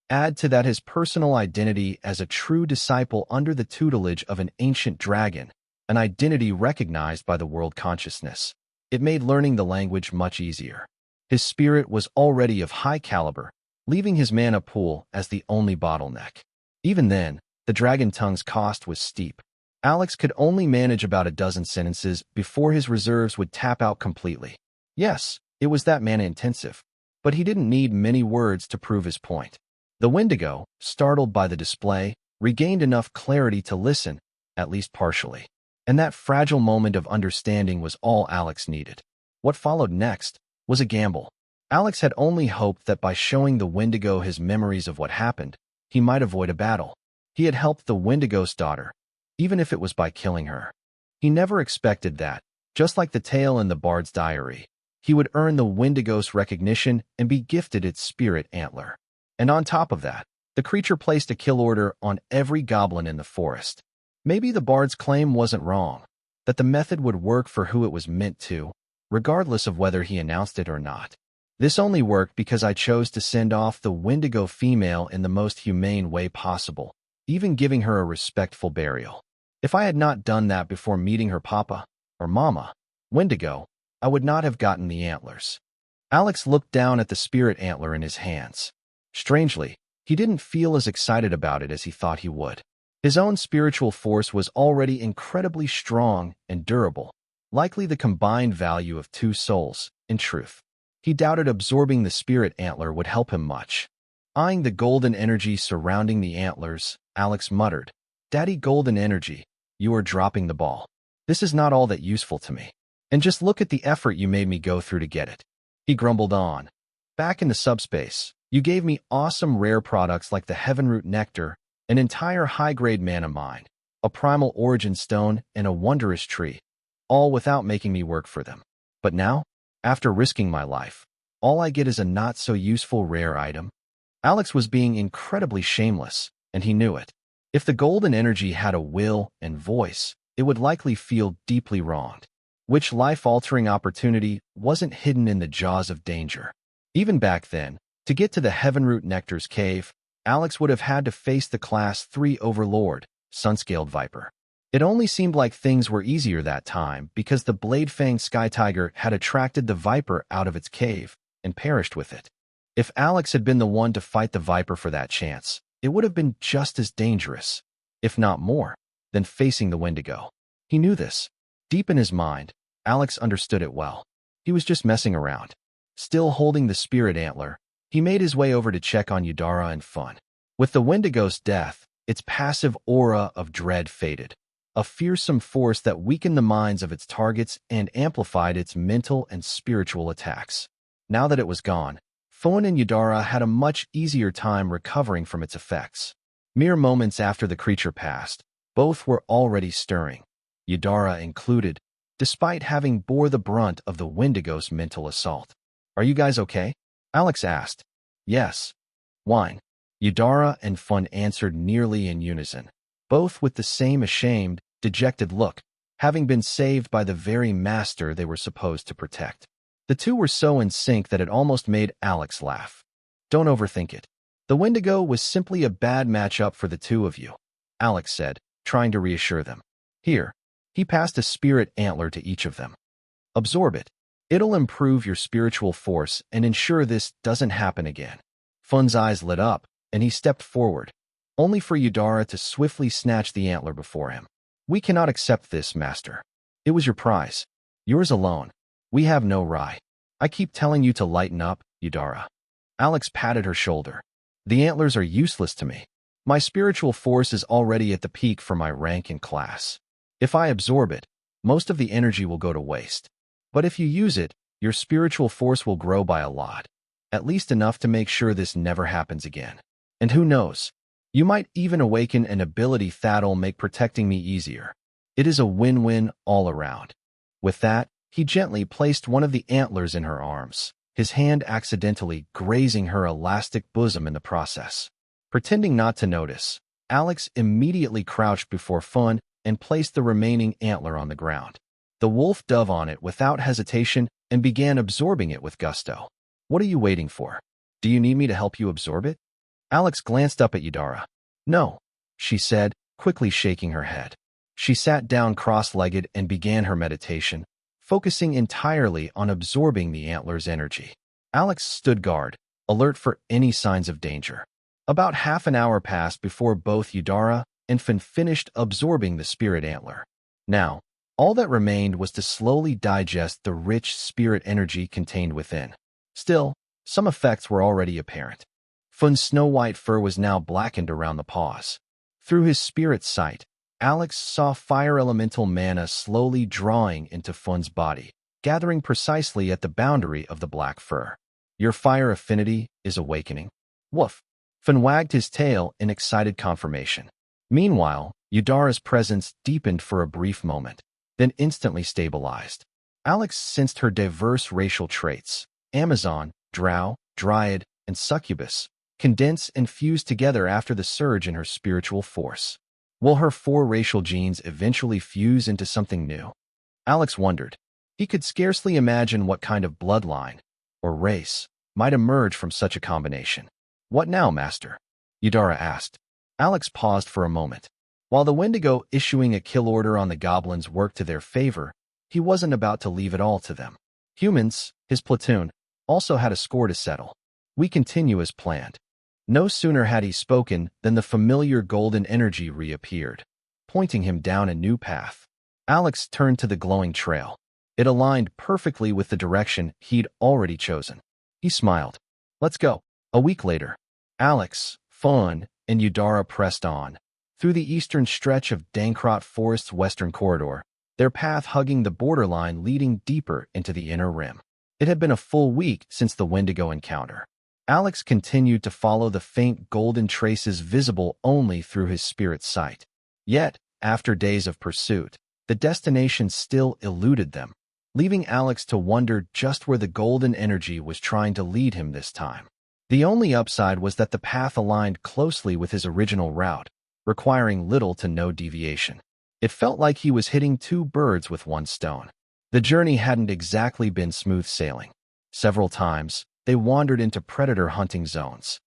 Add to that his personal identity as a true disciple under the tutelage of an ancient dragon, an identity recognized by the world consciousness. It made learning the language much easier. His spirit was already of high caliber, leaving his mana pool as the only bottleneck. Even then, the dragon tongue's cost was steep. Alex could only manage about a dozen sentences before his reserves would tap out completely. Yes, it was that mana-intensive, but he didn't need many words to prove his point. The Wendigo, startled by the display, regained enough clarity to listen, at least partially. And that fragile moment of understanding was all Alex needed. What followed next was a gamble. Alex had only hoped that by showing the Wendigo his memories of what happened, he might avoid a battle. He had helped the Wendigo's daughter, even if it was by killing her. He never expected that, just like the tale in the Bard's Diary, he would earn the Wendigo's recognition and be gifted its spirit antler. And on top of that, the creature placed a kill order on every goblin in the forest. Maybe the Bard's claim wasn't wrong, that the method would work for who it was meant to, regardless of whether he announced it or not. This only worked because I chose to send off the Wendigo female in the most humane way possible, even giving her a respectful burial. If I had not done that before meeting her papa, or mama, Wendigo, I would not have gotten the antlers. Alex looked down at the spirit antler in his hands. Strangely, he didn't feel as excited about it as he thought he would. His own spiritual force was already incredibly strong and durable, likely the combined value of two souls, in truth. He doubted absorbing the spirit antler would help him much. Eyeing the golden energy surrounding the antlers, Alex muttered, "Daddy Golden Energy, you are dropping the ball. This is not all that useful to me. And just look at the effort you made me go through to get it." He grumbled on. "Back in the subspace, you gave me awesome rare products like the Heavenroot Nectar, an entire high-grade mana mine, a primal origin stone, and a wondrous tree, all without making me work for them. But now, after risking my life, all I get is a not-so-useful rare item." Alex was being incredibly shameless, and he knew it. If the golden energy had a will and voice, it would likely feel deeply wronged. Which life-altering opportunity wasn't hidden in the jaws of danger? Even back then, to get to the Heavenroot Nectar's cave, Alex would have had to face the Class 3 Overlord, Sunscaled Viper. It only seemed like things were easier that time because the blade-fanged Sky Tiger had attracted the Viper out of its cave and perished with it. If Alex had been the one to fight the Viper for that chance, it would have been just as dangerous, if not more, than facing the Wendigo. He knew this. Deep in his mind, Alex understood it well. He was just messing around. Still holding the spirit antler, he made his way over to check on Yudara and Fun. With the Wendigo's death, its passive aura of dread faded, a fearsome force that weakened the minds of its targets and amplified its mental and spiritual attacks. Now that it was gone, Fun and Yudara had a much easier time recovering from its effects. Mere moments after the creature passed, both were already stirring, Yudara included, despite having bore the brunt of the Wendigo's mental assault. "Are you guys okay?" Alex asked. "Yes." "Wine." Yudara and Fun answered nearly in unison, both with the same ashamed, dejected look, having been saved by the very master they were supposed to protect. The two were so in sync that it almost made Alex laugh. "Don't overthink it. The Wendigo was simply a bad matchup for the two of you," Alex said, trying to reassure them. "Here." He passed a spirit antler to each of them. "Absorb it. It'll improve your spiritual force and ensure this doesn't happen again." Fun's eyes lit up, and he stepped forward, only for Yudara to swiftly snatch the antler before him. "We cannot accept this, Master. It was your prize. Yours alone. We have no right. I keep telling you to lighten up, Yudara." Alex patted her shoulder. "The antlers are useless to me. My spiritual force is already at the peak for my rank and class. If I absorb it, most of the energy will go to waste. But if you use it, your spiritual force will grow by a lot, at least enough to make sure this never happens again. And who knows, you might even awaken an ability that'll make protecting me easier. It is a win-win all around." With that, he gently placed one of the antlers in her arms. his hand accidentally grazing her elastic bosom in the process. Pretending not to notice, Alex immediately crouched before Fun and placed the remaining antler on the ground. The wolf dove on it without hesitation and began absorbing it with gusto. "What are you waiting for? Do you need me to help you absorb it?" Alex glanced up at Yudara. "No," she said, quickly shaking her head. She sat down cross-legged and began her meditation, focusing entirely on absorbing the antler's energy. Alex stood guard, alert for any signs of danger. About half an hour passed before both Yudara and Finn finished absorbing the spirit antler. Now, all that remained was to slowly digest the rich spirit energy contained within. Still, some effects were already apparent. Funn's snow-white fur was now blackened around the paws. Through his spirit sight, Alex saw fire elemental mana slowly drawing into Funn's body, gathering precisely at the boundary of the black fur. "Your fire affinity is awakening." Woof! Fun wagged his tail in excited confirmation. Meanwhile, Yudara's presence deepened for a brief moment, then instantly stabilized. Alex sensed her diverse racial traits, Amazon, Drow, Dryad, and Succubus, condense and fuse together after the surge in her spiritual force. Will her 4 racial genes eventually fuse into something new? Alex wondered. He could scarcely imagine what kind of bloodline, or race, might emerge from such a combination. "What now, Master?" Yudara asked. Alex paused for a moment. While the Wendigo issuing a kill order on the goblins worked to their favor, he wasn't about to leave it all to them. Humans, his platoon, also had a score to settle. "We continue as planned." No sooner had he spoken than the familiar golden energy reappeared, pointing him down a new path. Alex turned to the glowing trail. It aligned perfectly with the direction he'd already chosen. He smiled. "Let's go." A week later, Alex, Fun, and Yudara pressed on, through the eastern stretch of Dankrot Forest's western corridor, their path hugging the borderline leading deeper into the inner rim. It had been a full week since the Wendigo encounter. Alex continued to follow the faint golden traces visible only through his spirit sight. Yet, after days of pursuit, the destination still eluded them, leaving Alex to wonder just where the golden energy was trying to lead him this time. The only upside was that the path aligned closely with his original route, requiring little to no deviation. It felt like he was hitting 2 birds with 1 stone. The journey hadn't exactly been smooth sailing. Several times, they wandered into predator hunting zones.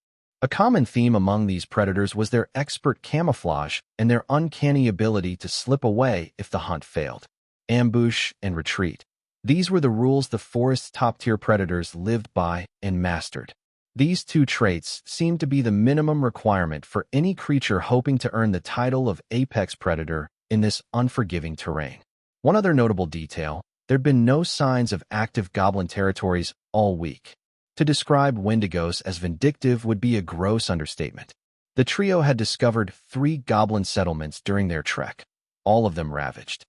A common theme among these predators was their expert camouflage and their uncanny ability to slip away if the hunt failed. Ambush and retreat. These were the rules the forest's top-tier predators lived by and mastered. These 2 traits seemed to be the minimum requirement for any creature hoping to earn the title of apex predator in this unforgiving terrain. One other notable detail, there'd been no signs of active goblin territories all week. To describe Wendigos as vindictive would be a gross understatement. The trio had discovered 3 goblin settlements during their trek, all of them ravaged.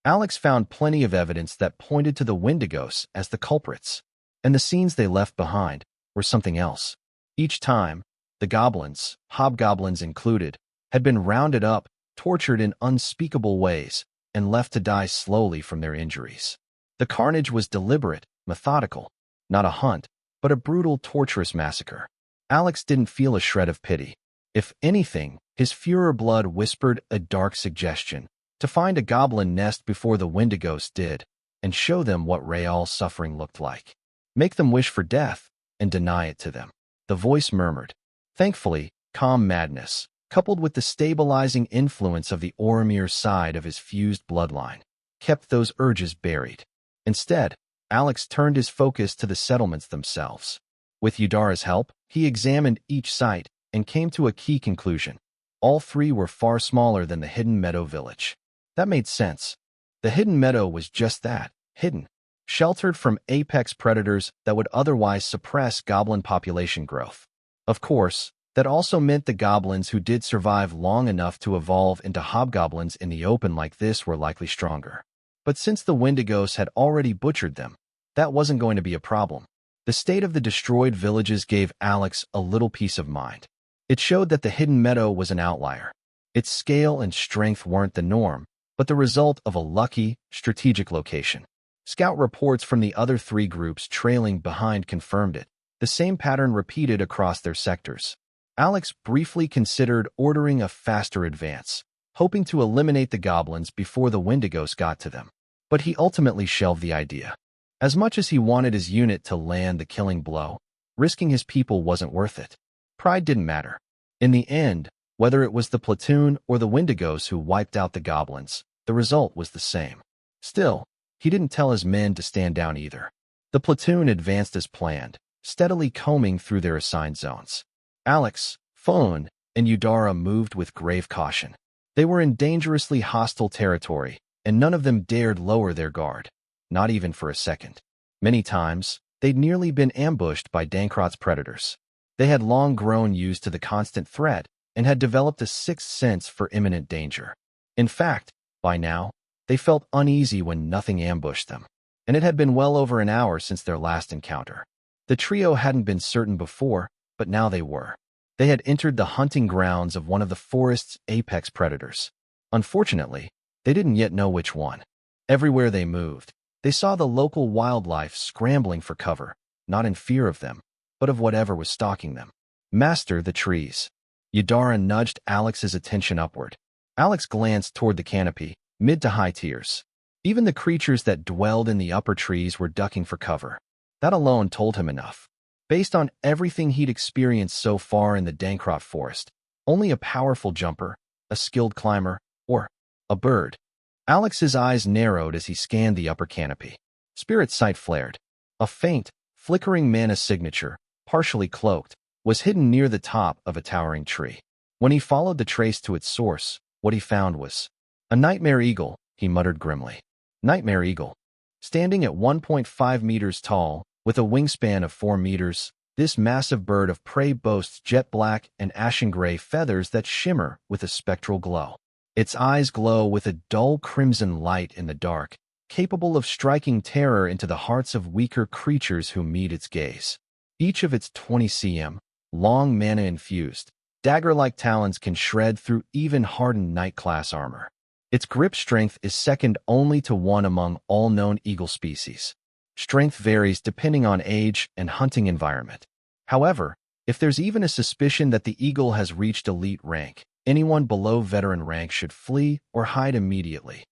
Alex found plenty of evidence that pointed to the Wendigos as the culprits, and the scenes they left behind were something else. Each time, the goblins, hobgoblins included, had been rounded up, tortured in unspeakable ways, and left to die slowly from their injuries. The carnage was deliberate, methodical, not a hunt, but a brutal, torturous massacre. Alex didn't feel a shred of pity. If anything, his Führer blood whispered a dark suggestion, to find a goblin nest before the Wendigos did, and show them what real suffering looked like. Make them wish for death, and deny it to them. The voice murmured. Thankfully, calm madness, coupled with the stabilizing influence of the Oromir side of his fused bloodline, kept those urges buried. Instead, Alex turned his focus to the settlements themselves. With Yudara's help, he examined each site and came to a key conclusion. All 3 were far smaller than the Hidden Meadow village. That made sense. The Hidden Meadow was just that, hidden, sheltered from apex predators that would otherwise suppress goblin population growth. Of course, that also meant the goblins who did survive long enough to evolve into hobgoblins in the open like this were likely stronger. But since the Wendigos had already butchered them, that wasn't going to be a problem. The state of the destroyed villages gave Alex a little peace of mind. It showed that the Hidden Meadow was an outlier. Its scale and strength weren't the norm, but the result of a lucky, strategic location. Scout reports from the other three groups trailing behind confirmed it. The same pattern repeated across their sectors. Alex briefly considered ordering a faster advance, hoping to eliminate the goblins before the Wendigos got to them. But he ultimately shelved the idea. As much as he wanted his unit to land the killing blow, risking his people wasn't worth it. Pride didn't matter. In the end, whether it was the platoon or the Wendigos who wiped out the goblins, the result was the same. Still, he didn't tell his men to stand down either. The platoon advanced as planned, steadily combing through their assigned zones. Alex, Phone, and Udara moved with grave caution. They were in dangerously hostile territory, and none of them dared lower their guard, not even for a second. Many times, they'd nearly been ambushed by Dankrot's predators. They had long grown used to the constant threat and had developed a sixth sense for imminent danger. In fact, by now, they felt uneasy when nothing ambushed them, and it had been well over an hour since their last encounter. The trio hadn't been certain before, but now they were. They had entered the hunting grounds of one of the forest's apex predators. Unfortunately, they didn't yet know which one. Everywhere they moved, they saw the local wildlife scrambling for cover, not in fear of them, but of whatever was stalking them. Master the trees. Udara nudged Alex's attention upward. Alex glanced toward the canopy, mid to high tiers. Even the creatures that dwelled in the upper trees were ducking for cover. That alone told him enough. Based on everything he'd experienced so far in the Dankrot forest, only a powerful jumper, a skilled climber, or a bird. Alex's eyes narrowed as he scanned the upper canopy. Spirit sight flared. A faint, flickering mana signature, partially cloaked, was hidden near the top of a towering tree. When he followed the trace to its source, what he found was a nightmare eagle, he muttered grimly. Nightmare eagle. Standing at 1.5 meters tall, with a wingspan of 4 meters, this massive bird of prey boasts jet black and ashen gray feathers that shimmer with a spectral glow. Its eyes glow with a dull crimson light in the dark, capable of striking terror into the hearts of weaker creatures who meet its gaze. Each of its 20 cm, long mana-infused, dagger-like talons can shred through even hardened knight-class armor. Its grip strength is second only to one among all known eagle species. Strength varies depending on age and hunting environment. However, if there's even a suspicion that the eagle has reached elite rank, anyone below veteran rank should flee or hide immediately.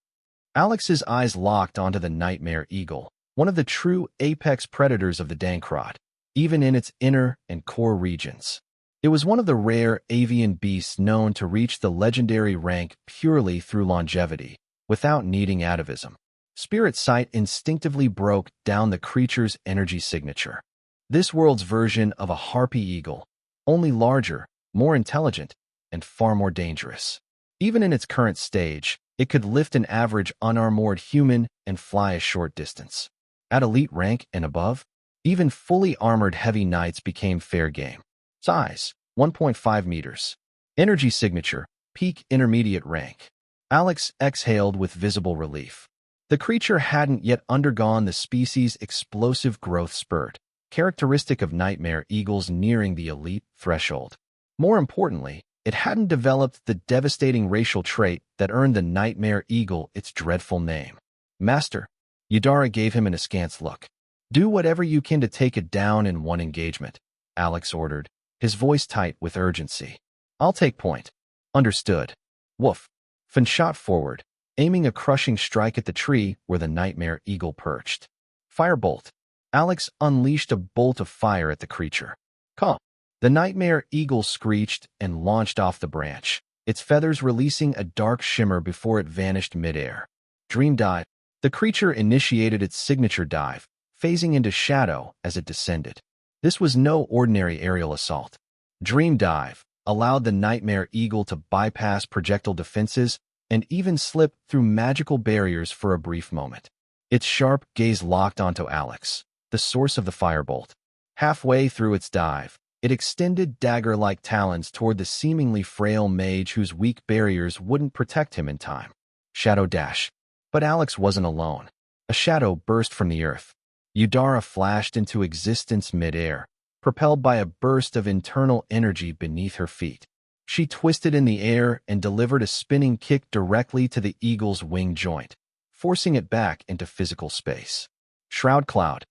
Alex's eyes locked onto the nightmare eagle, one of the true apex predators of the Dankrot, even in its inner and core regions. It was one of the rare avian beasts known to reach the legendary rank purely through longevity, without needing atavism. Spirit sight instinctively broke down the creature's energy signature. This world's version of a harpy eagle, only larger, more intelligent, and far more dangerous. Even in its current stage, it could lift an average unarmored human and fly a short distance. At elite rank and above, even fully armored heavy knights became fair game. Size, 1.5 meters. Energy signature, peak intermediate rank. Alex exhaled with visible relief. The creature hadn't yet undergone the species' explosive growth spurt, characteristic of nightmare eagles nearing the elite threshold. More importantly, it hadn't developed the devastating racial trait that earned the nightmare eagle its dreadful name. Master, Udara gave him an askance look. Do whatever you can to take it down in one engagement, Alex ordered, his voice tight with urgency. I'll take point. Understood. Woof. Finn shot forward, aiming a crushing strike at the tree where the nightmare eagle perched. Firebolt. Alex unleashed a bolt of fire at the creature. Caw. The nightmare eagle screeched and launched off the branch, its feathers releasing a dark shimmer before it vanished midair. Dream dive. The creature initiated its signature dive, phasing into shadow as it descended. This was no ordinary aerial assault. Dream dive allowed the nightmare eagle to bypass projectile defenses and even slip through magical barriers for a brief moment. Its sharp gaze locked onto Alex, the source of the firebolt. Halfway through its dive, it extended dagger-like talons toward the seemingly frail mage whose weak barriers wouldn't protect him in time. Shadow dash. But Alex wasn't alone. A shadow burst from the earth. Udara flashed into existence midair, propelled by a burst of internal energy beneath her feet. She twisted in the air and delivered a spinning kick directly to the eagle's wing joint. forcing it back into physical space. Shroud Cloud.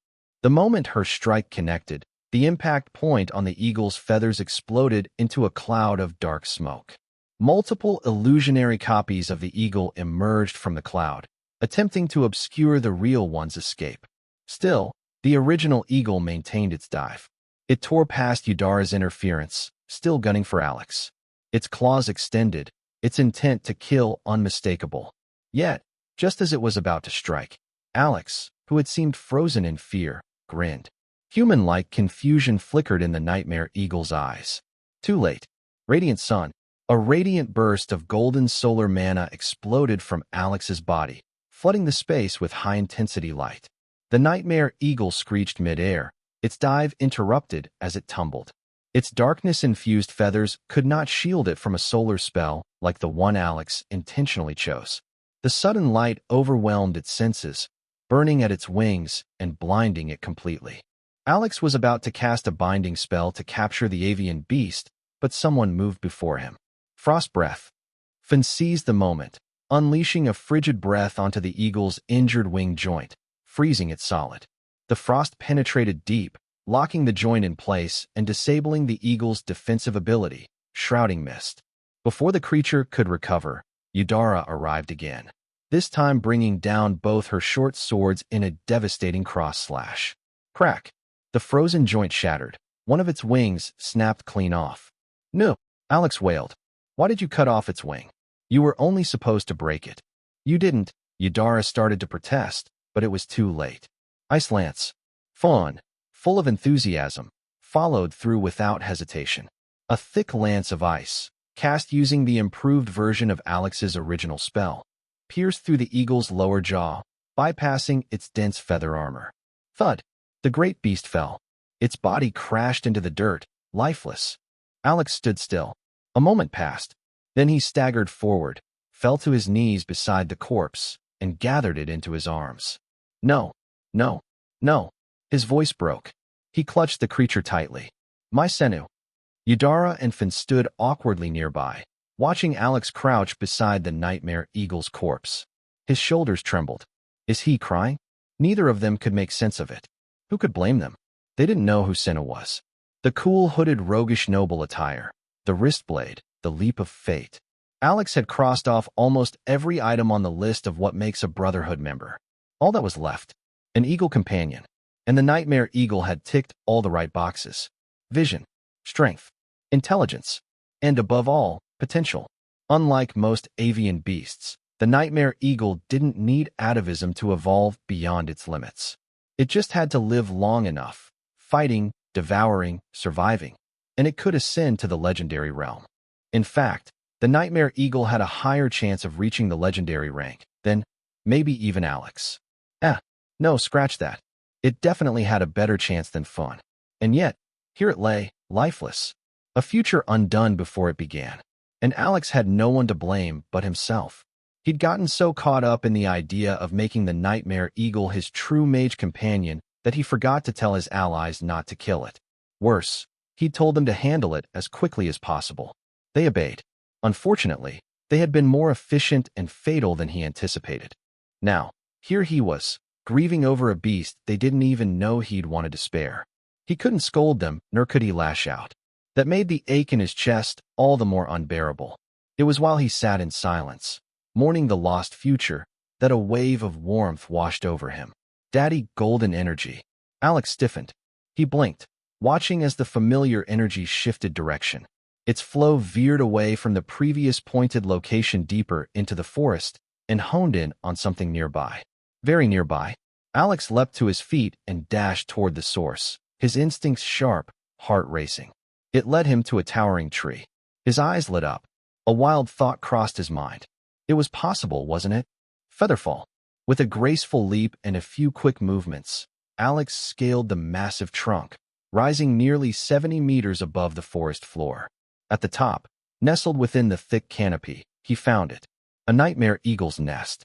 The moment her strike connected, the impact point on the eagle's feathers exploded into a cloud of dark smoke. Multiple illusionary copies of the eagle emerged from the cloud, attempting to obscure the real one's escape. Still, the original eagle maintained its dive. It tore past Eudara's interference, still gunning for Alex. Its claws extended, its intent to kill unmistakable. Yet, just as it was about to strike, Alex, who had seemed frozen in fear, grinned. Human-like confusion flickered in the nightmare eagle's eyes. Too late. Radiant sun. A radiant burst of golden solar mana exploded from Alex's body, flooding the space with high-intensity light. The nightmare eagle screeched mid-air, its dive interrupted as it tumbled. Its darkness-infused feathers could not shield it from a solar spell like the one Alex intentionally chose. The sudden light overwhelmed its senses, burning at its wings and blinding it completely. Alex was about to cast a binding spell to capture the avian beast, but someone moved before him. Frost breath. Finn seized the moment, unleashing a frigid breath onto the eagle's injured wing joint, freezing it solid. The frost penetrated deep, locking the joint in place and disabling the eagle's defensive ability, shrouding mist. Before the creature could recover, Eudara arrived again, this time bringing down both her short swords in a devastating cross-slash. Crack! The frozen joint shattered. One of its wings snapped clean off. No! Alex wailed. Why did you cut off its wing? You were only supposed to break it. You didn't. Eudara started to protest, but it was too late. Ice Lance. Fawn, full of enthusiasm, followed through without hesitation. A thick lance of ice, cast using the improved version of Alex's original spell, pierced through the eagle's lower jaw, bypassing its dense feather armor. Thud! The great beast fell. Its body crashed into the dirt, lifeless. Alex stood still. A moment passed. Then he staggered forward, fell to his knees beside the corpse, and gathered it into his arms. No, no, no. His voice broke. He clutched the creature tightly. My Senu. Eudara and Finn stood awkwardly nearby, watching Alex crouch beside the nightmare eagle's corpse. His shoulders trembled. Is he crying? Neither of them could make sense of it. Who could blame them? They didn't know who Senu was. The cool, hooded, roguish noble attire, the wrist blade, the leap of fate. Alex had crossed off almost every item on the list of what makes a Brotherhood member. All that was left. An eagle companion. And the nightmare eagle had ticked all the right boxes. Vision, strength, intelligence, and above all, potential. Unlike most avian beasts, the nightmare eagle didn't need atavism to evolve beyond its limits. It just had to live long enough, fighting, devouring, surviving, and it could ascend to the legendary realm. In fact, the nightmare eagle had a higher chance of reaching the legendary rank than maybe even Alex. No, scratch that. It definitely had a better chance than Fawn. And yet, here it lay, lifeless. A future undone before it began. And Alex had no one to blame but himself. He'd gotten so caught up in the idea of making the nightmare eagle his true mage companion that he forgot to tell his allies not to kill it. Worse, he'd told them to handle it as quickly as possible. They obeyed. Unfortunately, they had been more efficient and fatal than he anticipated. Now, here he was, grieving over a beast they didn't even know he'd wanted to spare. He couldn't scold them, nor could he lash out. That made the ache in his chest all the more unbearable. It was while he sat in silence, mourning the lost future, that a wave of warmth washed over him. Daddy golden energy. Alex stiffened. He blinked, watching as the familiar energy shifted direction. Its flow veered away from the previous pointed location deeper into the forest and honed in on something nearby. Very nearby. Alex leapt to his feet and dashed toward the source, his instincts sharp, heart racing. It led him to a towering tree. His eyes lit up. A wild thought crossed his mind. It was possible, wasn't it? Featherfall. With a graceful leap and a few quick movements, Alex scaled the massive trunk, rising nearly 70 meters above the forest floor. At the top, nestled within the thick canopy, he found it. A nightmare eagle's nest.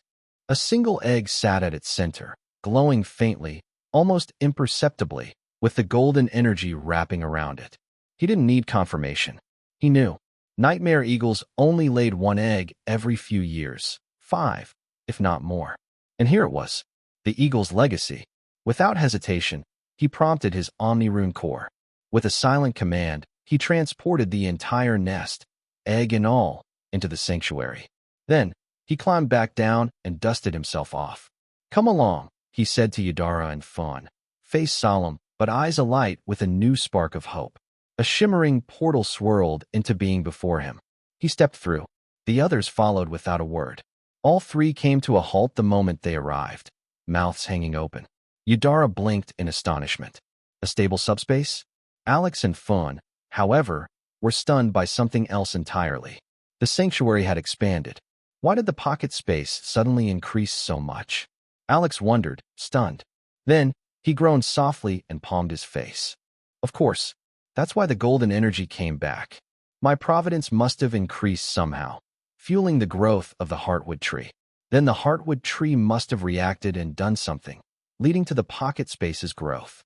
A single egg sat at its center, glowing faintly, almost imperceptibly, with the golden energy wrapping around it. He didn't need confirmation. He knew. Nightmare eagles only laid one egg every few years, 5, if not more. And here it was, the eagle's legacy. Without hesitation, he prompted his omni-rune core. With a silent command, he transported the entire nest, egg and all, into the sanctuary. Then, he climbed back down and dusted himself off. "Come along," he said to Yadara and Fawn, face solemn, but eyes alight with a new spark of hope. A shimmering portal swirled into being before him. He stepped through. The others followed without a word. All three came to a halt the moment they arrived, mouths hanging open. Yadara blinked in astonishment. A stable subspace? Alex and Fawn, however, were stunned by something else entirely. The sanctuary had expanded. Why did the pocket space suddenly increase so much? Alex wondered, stunned. Then, he groaned softly and palmed his face. Of course, that's why the golden energy came back. My providence must have increased somehow, fueling the growth of the heartwood tree. Then the heartwood tree must have reacted and done something, leading to the pocket space's growth.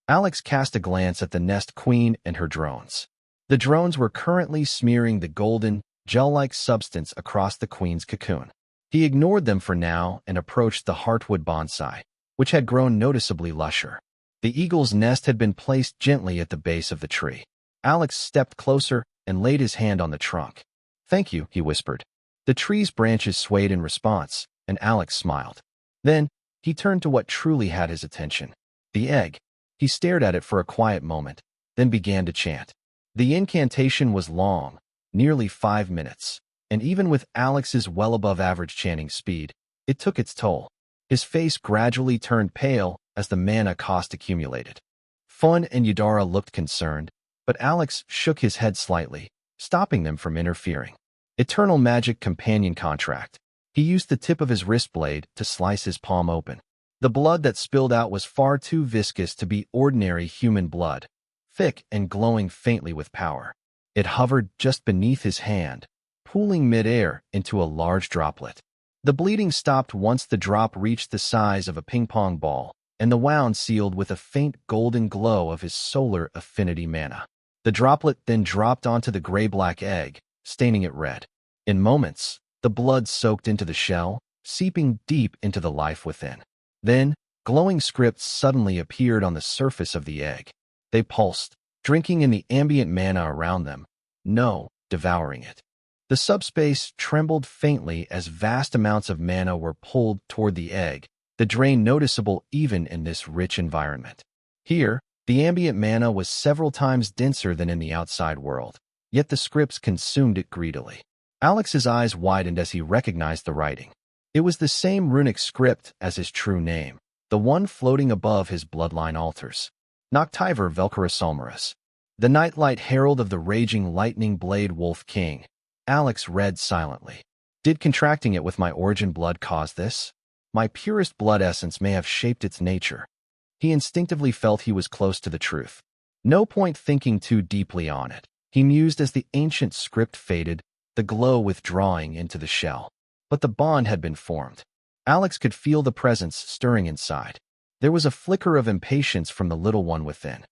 Alex cast a glance at the nest queen and her drones. The drones were currently smearing the golden, gel-like substance across the queen's cocoon. He ignored them for now and approached the heartwood bonsai, which had grown noticeably lusher. The eagle's nest had been placed gently at the base of the tree. Alex stepped closer and laid his hand on the trunk. "Thank you," he whispered. The tree's branches swayed in response, and Alex smiled. Then, he turned to what truly had his attention. The egg. He stared at it for a quiet moment, then began to chant. The incantation was long, nearly 5 minutes, and even with Alex's well-above-average chanting speed, it took its toll. His face gradually turned pale as the mana cost accumulated. Fawn and Yadara looked concerned, but Alex shook his head slightly, stopping them from interfering. Eternal Magic Companion Contract. He used the tip of his wrist blade to slice his palm open. The blood that spilled out was far too viscous to be ordinary human blood, thick and glowing faintly with power. It hovered just beneath his hand, pooling mid-air into a large droplet. The bleeding stopped once the drop reached the size of a ping-pong ball, and the wound sealed with a faint golden glow of his solar affinity mana. The droplet then dropped onto the gray-black egg, staining it red. In moments, the blood soaked into the shell, seeping deep into the life within. Then, glowing scripts suddenly appeared on the surface of the egg. They pulsed, drinking in the ambient mana around them, devouring it. The subspace trembled faintly as vast amounts of mana were pulled toward the egg, the drain noticeable even in this rich environment. Here, the ambient mana was several times denser than in the outside world, yet the scripts consumed it greedily. Alex's eyes widened as he recognized the writing. It was the same runic script as his true name, the one floating above his bloodline altars. Noctiver Velcarasolmarus, the Nightlight Herald of the Raging Lightning Blade Wolf King. Alex read silently. Did contracting it with my origin blood cause this? My purest blood essence may have shaped its nature. He instinctively felt he was close to the truth. No point thinking too deeply on it. He mused as the ancient script faded, the glow withdrawing into the shell. But the bond had been formed. Alex could feel the presence stirring inside. There was a flicker of impatience from the little one within.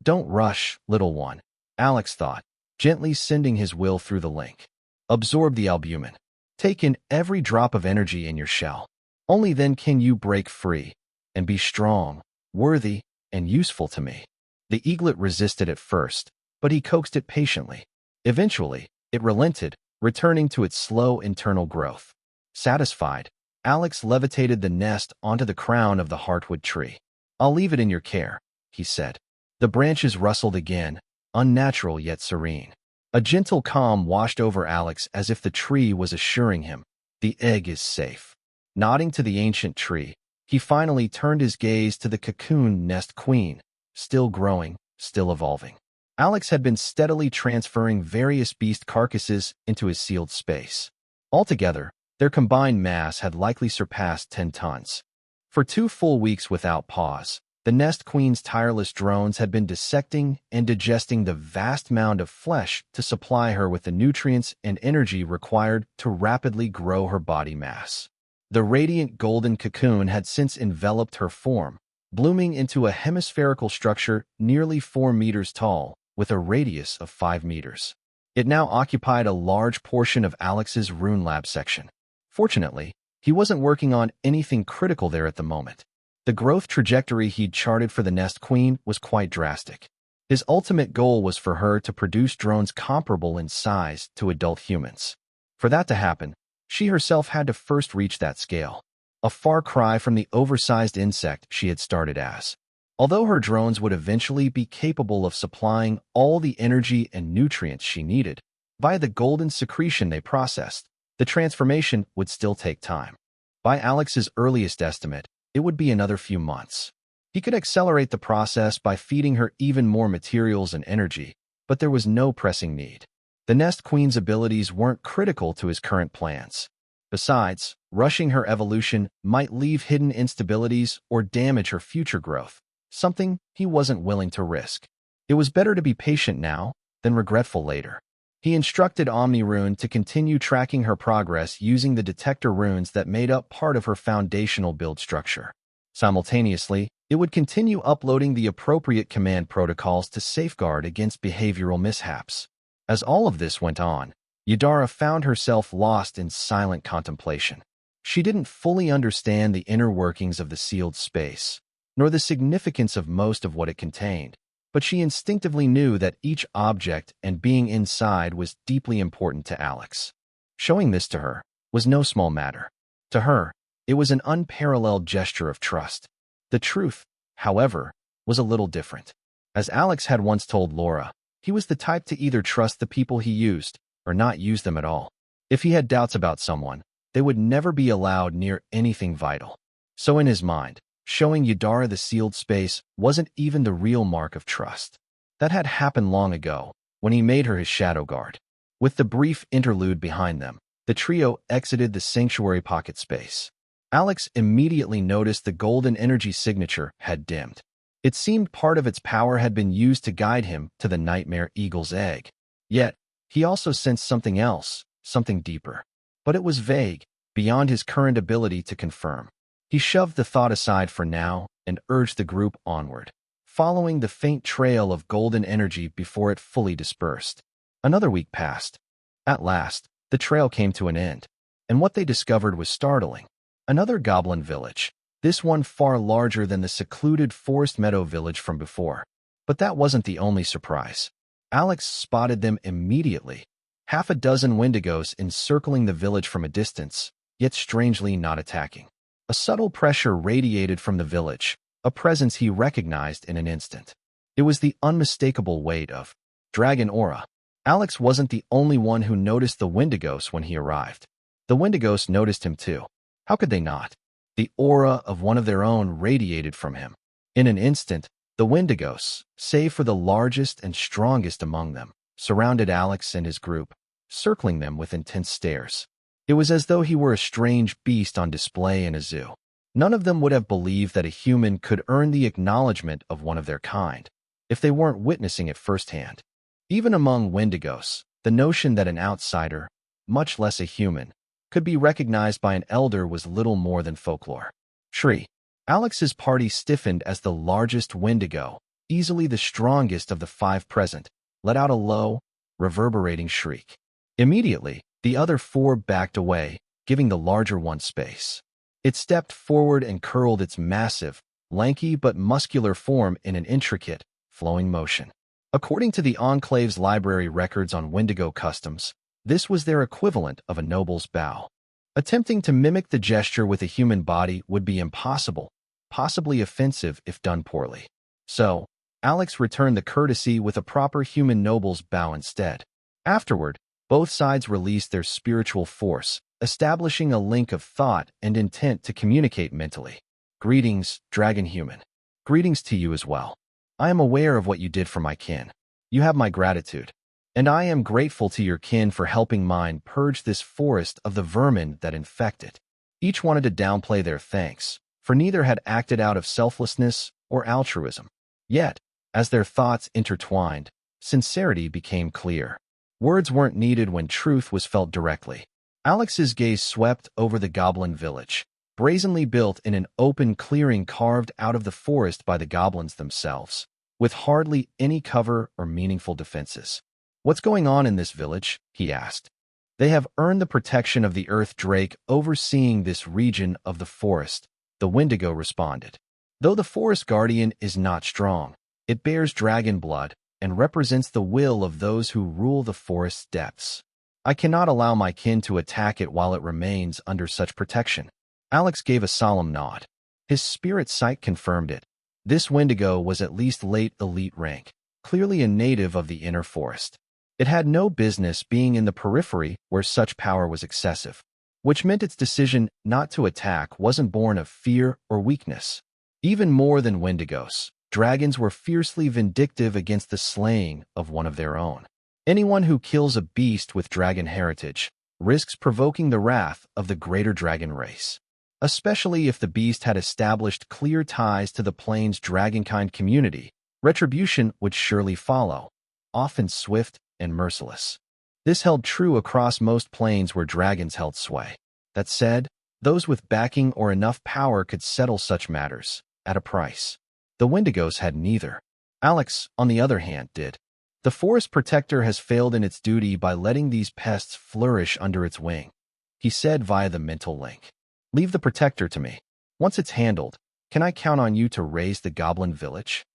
"Don't rush, little one," Alex thought, gently sending his will through the link. "Absorb the albumin. Take in every drop of energy in your shell. Only then can you break free and be strong, worthy, and useful to me." The eaglet resisted at first, but he coaxed it patiently. Eventually, it relented, returning to its slow internal growth. Satisfied, Alex levitated the nest onto the crown of the heartwood tree. "I'll leave it in your care," he said. The branches rustled again, unnatural yet serene. A gentle calm washed over Alex as if the tree was assuring him, "The egg is safe." Nodding to the ancient tree, he finally turned his gaze to the cocoon nest queen, still growing, still evolving. Alex had been steadily transferring various beast carcasses into his sealed space. Altogether, their combined mass had likely surpassed 10 tons. For 2 full weeks without pause, the nest queen's tireless drones had been dissecting and digesting the vast mound of flesh to supply her with the nutrients and energy required to rapidly grow her body mass. The radiant golden cocoon had since enveloped her form, blooming into a hemispherical structure nearly 4 meters tall, with a radius of 5 meters. It now occupied a large portion of Alex's Rune Lab section. Fortunately, He wasn't working on anything critical there at the moment. The growth trajectory he'd charted for the Nest Queen was quite drastic. His ultimate goal was for her to produce drones comparable in size to adult humans. For that to happen, she herself had to first reach that scale, a far cry from the oversized insect she had started as. Although her drones would eventually be capable of supplying all the energy and nutrients she needed, via the golden secretion they processed, the transformation would still take time. By Alex's earliest estimate, it would be another few months. He could accelerate the process by feeding her even more materials and energy, but there was no pressing need. The Nest Queen's abilities weren't critical to his current plans. Besides, rushing her evolution might leave hidden instabilities or damage her future growth, something he wasn't willing to risk. It was better to be patient now than regretful later. He instructed Omni-Rune to continue tracking her progress using the detector runes that made up part of her foundational build structure. Simultaneously, it would continue uploading the appropriate command protocols to safeguard against behavioral mishaps. As all of this went on, Yadara found herself lost in silent contemplation. She didn't fully understand the inner workings of the sealed space, nor the significance of most of what it contained, but she instinctively knew that each object and being inside was deeply important to Alex. Showing this to her was no small matter. To her, it was an unparalleled gesture of trust. The truth, however, was a little different. As Alex had once told Laura, he was the type to either trust the people he used or not use them at all. If he had doubts about someone, they would never be allowed near anything vital. So in his mind, showing Yadara the sealed space wasn't even the real mark of trust. That had happened long ago, when he made her his shadow guard. With the brief interlude behind them, the trio exited the sanctuary pocket space. Alex immediately noticed the golden energy signature had dimmed. It seemed part of its power had been used to guide him to the nightmare eagle's egg. Yet, he also sensed something else, something deeper. But it was vague, beyond his current ability to confirm. He shoved the thought aside for now and urged the group onward, following the faint trail of golden energy before it fully dispersed. Another week passed. At last, the trail came to an end, and what they discovered was startling. Another goblin village, this one far larger than the secluded forest meadow village from before. But that wasn't the only surprise. Alex spotted them immediately. Half a dozen Wendigos encircling the village from a distance, yet strangely not attacking. A subtle pressure radiated from the village, a presence he recognized in an instant. It was the unmistakable weight of dragon aura. Alex wasn't the only one who noticed the Wendigos when he arrived. The Wendigos noticed him too. How could they not? The aura of one of their own radiated from him. In an instant, the Wendigos, save for the largest and strongest among them, surrounded Alex and his group, circling them with intense stares. It was as though he were a strange beast on display in a zoo. None of them would have believed that a human could earn the acknowledgement of one of their kind, if they weren't witnessing it firsthand. Even among Wendigos, the notion that an outsider, much less a human, could be recognized by an elder was little more than folklore. Shri. Alex's party stiffened as the largest Wendigo, easily the strongest of the 5 present, let out a low, reverberating shriek. Immediately, the other 4 backed away, giving the larger one space. It stepped forward and curled its massive, lanky but muscular form in an intricate, flowing motion. According to the Enclave's library records on Wendigo customs, this was their equivalent of a noble's bow. Attempting to mimic the gesture with a human body would be impossible, possibly offensive if done poorly. So, Alex returned the courtesy with a proper human noble's bow instead. Afterward, both sides released their spiritual force, establishing a link of thought and intent to communicate mentally. Greetings, dragon human. Greetings to you as well. I am aware of what you did for my kin. You have my gratitude. And I am grateful to your kin for helping mine purge this forest of the vermin that infect it. Each wanted to downplay their thanks, for neither had acted out of selflessness or altruism. Yet, as their thoughts intertwined, sincerity became clear. Words weren't needed when truth was felt directly. Alex's gaze swept over the goblin village, brazenly built in an open clearing carved out of the forest by the goblins themselves, with hardly any cover or meaningful defenses. What's going on in this village? He asked. They have earned the protection of the Earth Drake overseeing this region of the forest, the Wendigo responded. Though the Forest Guardian is not strong, it bears dragon blood and represents the will of those who rule the forest's depths. I cannot allow my kin to attack it while it remains under such protection. Alex gave a solemn nod. His spirit sight confirmed it. This Wendigo was at least late elite rank, clearly a native of the inner forest. It had no business being in the periphery where such power was excessive, which meant its decision not to attack wasn't born of fear or weakness. Even more than Wendigos, dragons were fiercely vindictive against the slaying of one of their own. Anyone who kills a beast with dragon heritage risks provoking the wrath of the greater dragon race, especially if the beast had established clear ties to the plane's dragonkind community. Retribution would surely follow, often swift and merciless. This held true across most planes where dragons held sway. That said, those with backing or enough power could settle such matters, at a price. The Wendigos had neither. Alex, on the other hand, did. The Forest Protector has failed in its duty by letting these pests flourish under its wing, he said via the mental link. Leave the Protector to me. Once it's handled, can I count on you to raise the Goblin Village?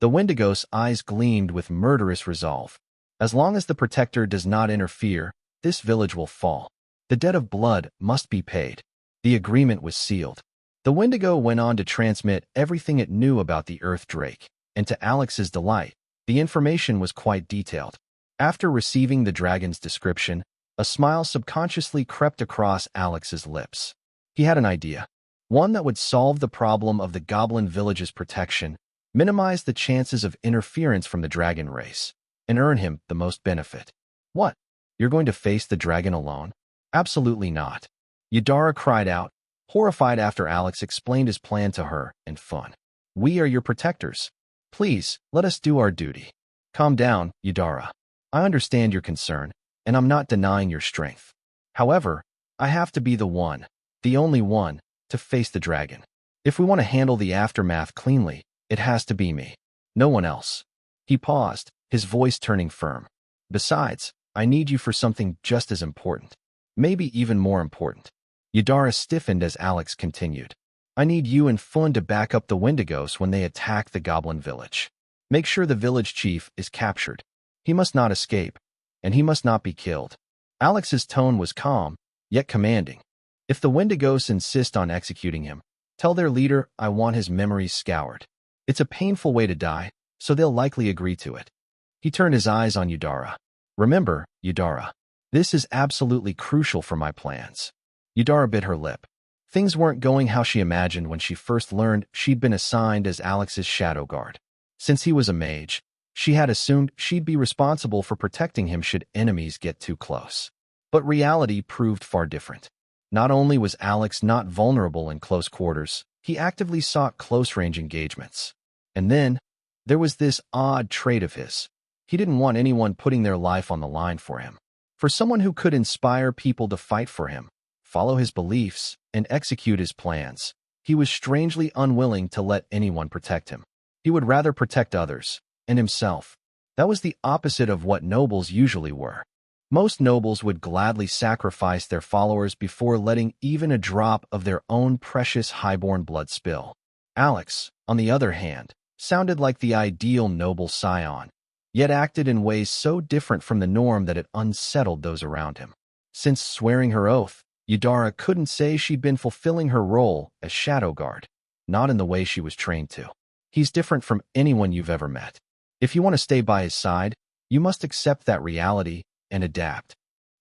The Wendigo's eyes gleamed with murderous resolve. As long as the Protector does not interfere, this village will fall. The debt of blood must be paid. The agreement was sealed. The Wendigo went on to transmit everything it knew about the Earth Drake, and to Alex's delight, the information was quite detailed. After receiving the dragon's description, a smile subconsciously crept across Alex's lips. He had an idea, one that would solve the problem of the Goblin Village's protection, minimize the chances of interference from the dragon race, and earn him the most benefit. What? You're going to face the dragon alone? Absolutely not. Yadara cried out, horrified after Alex explained his plan to her and Fun. We are your protectors. Please, let us do our duty. Calm down, Yadara. I understand your concern, and I'm not denying your strength. However, I have to be the one, the only one, to face the dragon. If we want to handle the aftermath cleanly, it has to be me. No one else. He paused, his voice turning firm. Besides, I need you for something just as important. Maybe even more important. Yadara stiffened as Alex continued. I need you and Fun to back up the Wendigos when they attack the Goblin Village. Make sure the village chief is captured. He must not escape, and he must not be killed. Alex's tone was calm, yet commanding. If the Wendigos insist on executing him, tell their leader I want his memories scoured. It's a painful way to die, so they'll likely agree to it. He turned his eyes on Yadara. Remember, Yadara, this is absolutely crucial for my plans. Yadara bit her lip. Things weren't going how she imagined when she first learned she'd been assigned as Alex's shadow guard. Since he was a mage, she had assumed she'd be responsible for protecting him should enemies get too close. But reality proved far different. Not only was Alex not vulnerable in close quarters, he actively sought close-range engagements. And then, there was this odd trait of his. He didn't want anyone putting their life on the line for him. For someone who could inspire people to fight for him, follow his beliefs, and execute his plans, he was strangely unwilling to let anyone protect him. He would rather protect others, and himself. That was the opposite of what nobles usually were. Most nobles would gladly sacrifice their followers before letting even a drop of their own precious highborn blood spill. Alex, on the other hand, sounded like the ideal noble scion, yet acted in ways so different from the norm that it unsettled those around him. Since swearing her oath, Yadara couldn't say she'd been fulfilling her role as shadow guard, not in the way she was trained to. He's different from anyone you've ever met. If you want to stay by his side, you must accept that reality and adapt.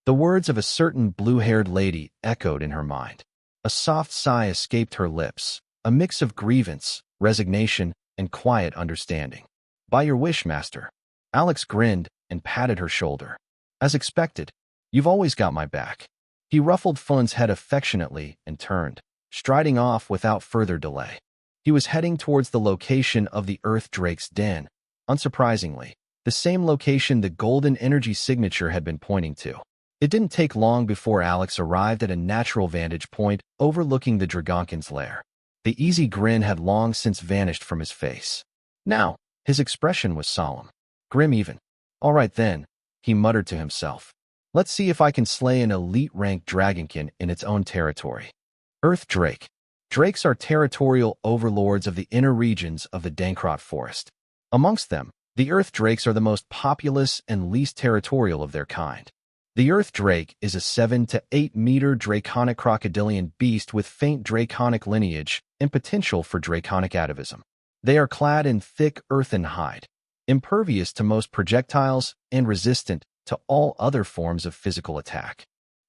The words of a certain blue-haired lady echoed in her mind. A soft sigh escaped her lips, a mix of grievance, resignation, and quiet understanding. By your wish, master. Alex grinned and patted her shoulder. As expected, you've always got my back. He ruffled Fun's head affectionately and turned, striding off without further delay. He was heading towards the location of the Earth Drake's den, unsurprisingly, the same location the golden energy signature had been pointing to. It didn't take long before Alex arrived at a natural vantage point overlooking the Dragonkin's lair. The easy grin had long since vanished from his face. Now, his expression was solemn, grim even. All right then, he muttered to himself. Let's see if I can slay an elite-ranked dragonkin in its own territory. Earth Drake. Drakes are territorial overlords of the inner regions of the Dankrot forest. Amongst them, the Earth Drakes are the most populous and least territorial of their kind. The Earth Drake is a 7 to 8 meter draconic crocodilian beast with faint draconic lineage and potential for draconic atavism. They are clad in thick earthen hide, impervious to most projectiles and resistant to all other forms of physical attack.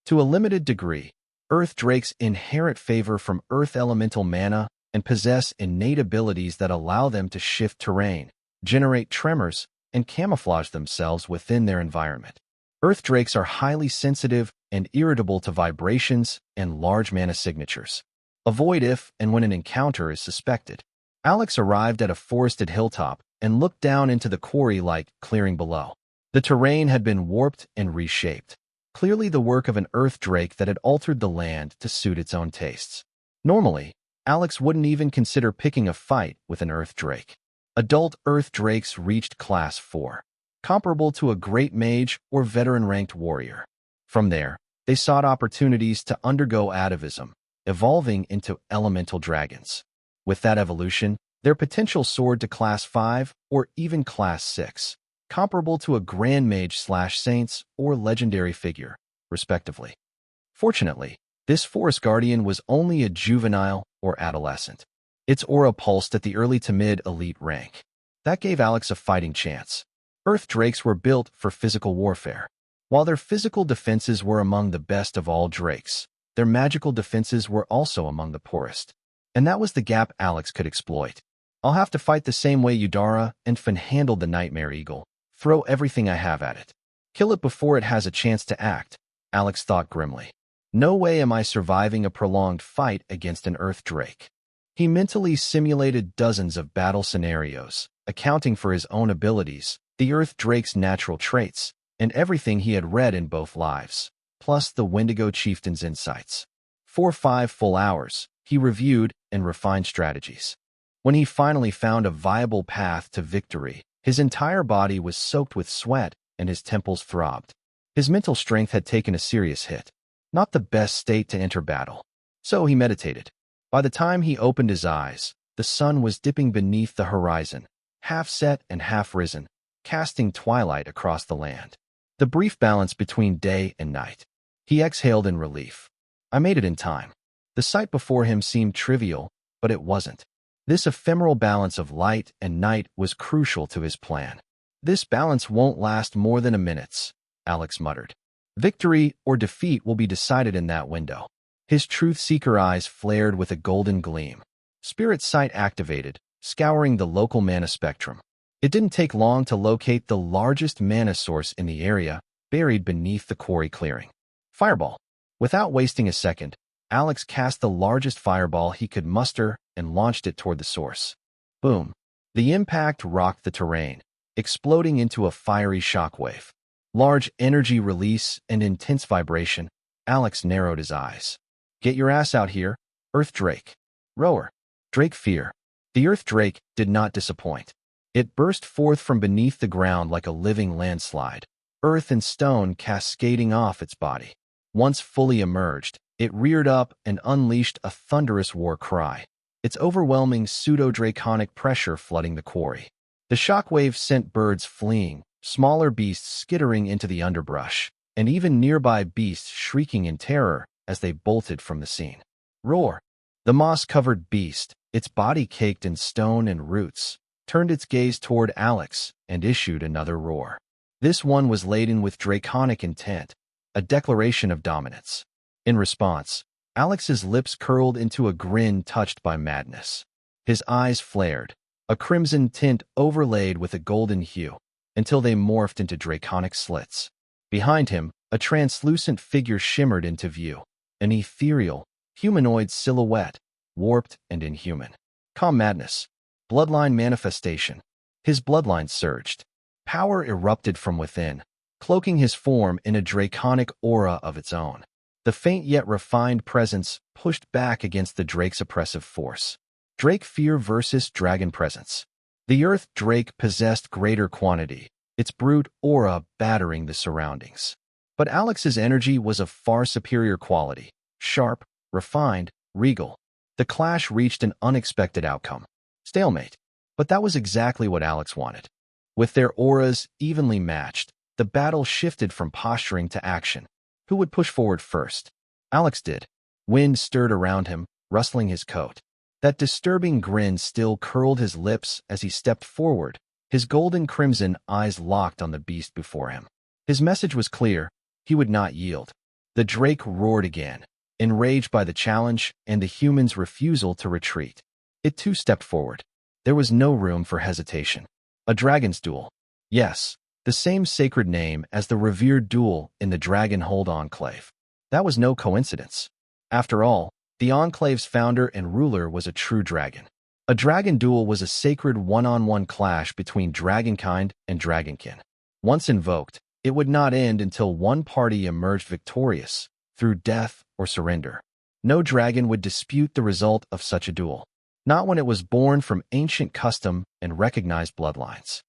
To a limited degree, Earth Drakes inherit favor from Earth elemental mana and possess innate abilities that allow them to shift terrain, generate tremors, and camouflage themselves within their environment. Earth Drakes are highly sensitive and irritable to vibrations and large mana signatures. Avoid if and when an encounter is suspected. Alex arrived at a forested hilltop and looked down into the quarry-like clearing below. The terrain had been warped and reshaped, clearly the work of an Earth Drake that had altered the land to suit its own tastes. Normally, Alex wouldn't even consider picking a fight with an Earth Drake. Adult Earth Drakes reached Class 4, comparable to a great mage or veteran-ranked warrior. From there, they sought opportunities to undergo atavism, evolving into elemental dragons. With that evolution, their potential soared to Class 5 or even Class 6, comparable to a Grand Mage/Saints or legendary figure, respectively. Fortunately, this Forest Guardian was only a juvenile or adolescent. Its aura pulsed at the early to mid-elite rank. That gave Alex a fighting chance. Earth Drakes were built for physical warfare. While their physical defenses were among the best of all Drakes, their magical defenses were also among the poorest. And that was the gap Alex could exploit. I'll have to fight the same way Udara and Finn handled the Nightmare Eagle. Throw everything I have at it. Kill it before it has a chance to act, Alex thought grimly. No way am I surviving a prolonged fight against an Earth Drake. He mentally simulated dozens of battle scenarios, accounting for his own abilities, the Earth Drake's natural traits, and everything he had read in both lives, plus the Wendigo Chieftain's insights. For 5 full hours, he reviewed and refined strategies. When he finally found a viable path to victory, his entire body was soaked with sweat and his temples throbbed. His mental strength had taken a serious hit. Not the best state to enter battle. So he meditated. By the time he opened his eyes, the sun was dipping beneath the horizon, half set and half risen, casting twilight across the land. The brief balance between day and night. He exhaled in relief. I made it in time. The sight before him seemed trivial, but it wasn't. This ephemeral balance of light and night was crucial to his plan. This balance won't last more than a minute, Alex muttered. Victory or defeat will be decided in that window. His truth-seeker eyes flared with a golden gleam. Spirit sight activated, scouring the local mana spectrum. It didn't take long to locate the largest mana source in the area, buried beneath the quarry clearing. Fireball. Without wasting a second, Alex cast the largest fireball he could muster and launched it toward the source. Boom. The impact rocked the terrain, exploding into a fiery shockwave. Large energy release and intense vibration. Alex narrowed his eyes. Get your ass out here, Earth Drake. Roar. Drake fear. The Earth Drake did not disappoint. It burst forth from beneath the ground like a living landslide, earth and stone cascading off its body. Once fully emerged, it reared up and unleashed a thunderous war cry, its overwhelming pseudo-draconic pressure flooding the quarry. The shockwave sent birds fleeing, smaller beasts skittering into the underbrush, and even nearby beasts shrieking in terror as they bolted from the scene. Roar! The moss-covered beast, its body caked in stone and roots, turned its gaze toward Alex and issued another roar. This one was laden with draconic intent, a declaration of dominance. In response, Alex's lips curled into a grin touched by madness. His eyes flared, a crimson tint overlaid with a golden hue, until they morphed into draconic slits. Behind him, a translucent figure shimmered into view, an ethereal, humanoid silhouette, warped and inhuman. Calm madness. Bloodline manifestation. His bloodline surged. Power erupted from within, cloaking his form in a draconic aura of its own. The faint yet refined presence pushed back against the Drake's oppressive force. Drake fear versus dragon presence. The Earth Drake possessed greater quantity, its brute aura battering the surroundings. But Alex's energy was of far superior quality, sharp, refined, regal. The clash reached an unexpected outcome. Stalemate. But that was exactly what Alex wanted. With their auras evenly matched, the battle shifted from posturing to action. Who would push forward first? Alex did. Wind stirred around him, rustling his coat. That disturbing grin still curled his lips as he stepped forward, his golden crimson eyes locked on the beast before him. His message was clear. He would not yield. The drake roared again, enraged by the challenge and the human's refusal to retreat. It too stepped forward. There was no room for hesitation. A dragon's duel. Yes, the same sacred name as the revered duel in the Dragonhold Enclave. That was no coincidence. After all, the Enclave's founder and ruler was a true dragon. A dragon duel was a sacred one-on-one clash between dragonkind and dragonkin. Once invoked, it would not end until one party emerged victorious, through death or surrender. No dragon would dispute the result of such a duel, not when it was born from ancient custom and recognized bloodlines.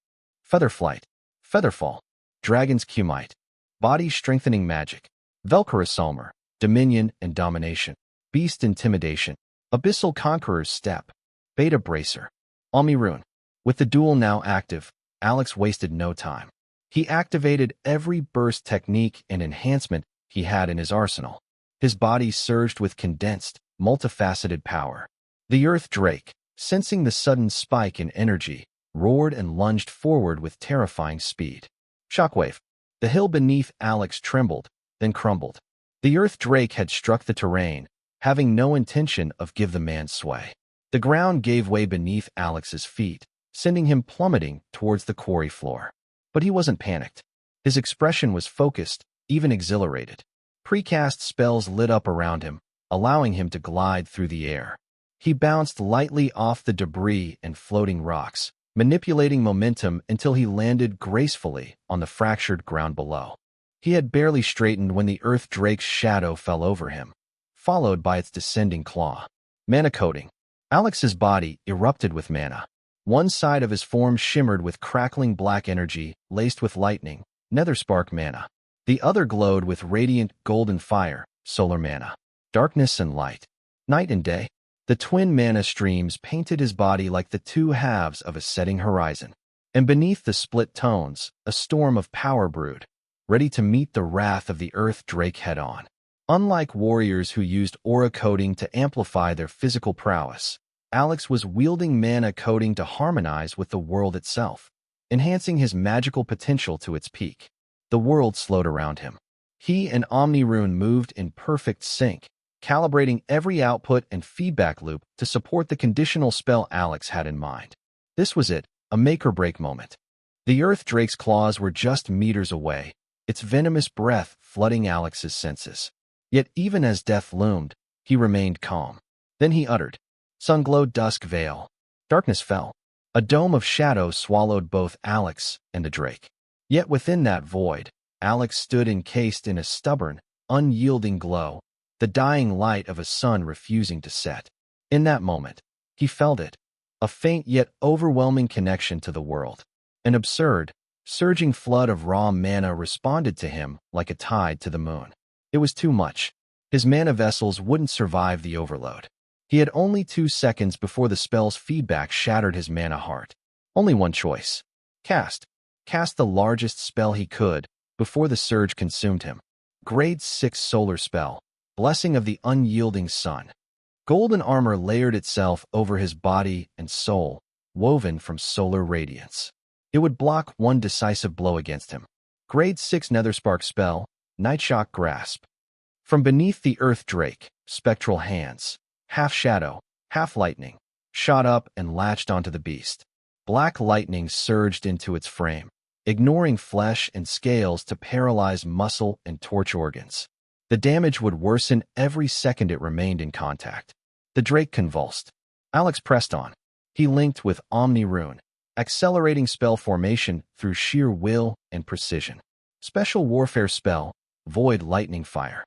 Featherflight, Featherfall, Dragon's Commute, Body-Strengthening Magic, Velcorous Armour, Dominion and Domination, Beast Intimidation, Abyssal Conqueror's Step, Beta Bracer, Rune. With the duel now active, Alex wasted no time. He activated every burst technique and enhancement he had in his arsenal. His body surged with condensed, multifaceted power. The Earth Drake, sensing the sudden spike in energy, roared and lunged forward with terrifying speed. Shockwave. The hill beneath Alex trembled, then crumbled. The Earth Drake had struck the terrain, having no intention of give the man sway. The ground gave way beneath Alex's feet, sending him plummeting towards the quarry floor. But he wasn't panicked. His expression was focused, even exhilarated. Precast spells lit up around him, allowing him to glide through the air. He bounced lightly off the debris and floating rocks, manipulating momentum until he landed gracefully on the fractured ground below. He had barely straightened when the Earth Drake's shadow fell over him, followed by its descending claw. Mana coating. Alex's body erupted with mana. One side of his form shimmered with crackling black energy, laced with lightning, netherspark mana. The other glowed with radiant golden fire, solar mana. Darkness and light. Night and day. The twin mana streams painted his body like the two halves of a setting horizon. And beneath the split tones, a storm of power brewed, ready to meet the wrath of the Earth Drake head-on. Unlike warriors who used aura coating to amplify their physical prowess, Alex was wielding mana coating to harmonize with the world itself, enhancing his magical potential to its peak. The world slowed around him. He and Rune moved in perfect sync, calibrating every output and feedback loop to support the conditional spell Alex had in mind. This was it, a make-or-break moment. The Earth Drake's claws were just meters away, its venomous breath flooding Alex's senses. Yet even as death loomed, he remained calm. Then he uttered, "Sun-glowed dusk veil." Darkness fell. A dome of shadow swallowed both Alex and the Drake. Yet within that void, Alex stood encased in a stubborn, unyielding glow, the dying light of a sun refusing to set. In that moment, he felt it, a faint yet overwhelming connection to the world. An absurd, surging flood of raw mana responded to him like a tide to the moon. It was too much. His mana vessels wouldn't survive the overload. He had only 2 seconds before the spell's feedback shattered his mana heart. Only one choice. Cast. Cast the largest spell he could, before the surge consumed him. Grade 6 solar spell. Blessing of the unyielding sun. Golden armor layered itself over his body and soul, woven from solar radiance. It would block one decisive blow against him. Grade 6 netherspark spell. Nightshock Grasp. From beneath the Earth Drake, spectral hands, half shadow, half lightning, shot up and latched onto the beast. Black lightning surged into its frame, ignoring flesh and scales to paralyze muscle and torch organs. The damage would worsen every second it remained in contact. The Drake convulsed. Alex pressed on. He linked with Rune, accelerating spell formation through sheer will and precision. Special warfare spell, Void Lightning Fire.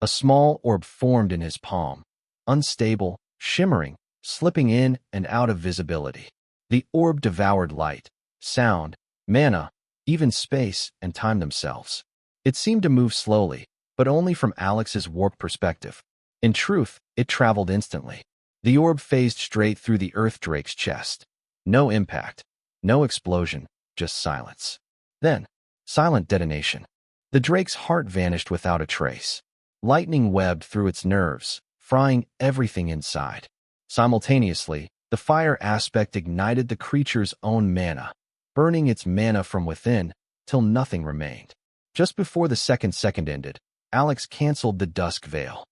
A small orb formed in his palm, unstable, shimmering, slipping in and out of visibility. The orb devoured light, sound, mana, even space and time themselves. It seemed to move slowly, but only from Alex's warped perspective. In truth, it traveled instantly. The orb phased straight through the Earth Drake's chest. No impact, no explosion, just silence. Then, silent detonation. The Drake's heart vanished without a trace. Lightning webbed through its nerves, frying everything inside. Simultaneously, the fire aspect ignited the creature's own mana, burning its mana from within till nothing remained. Just before the second ended, Alex canceled the dusk veil.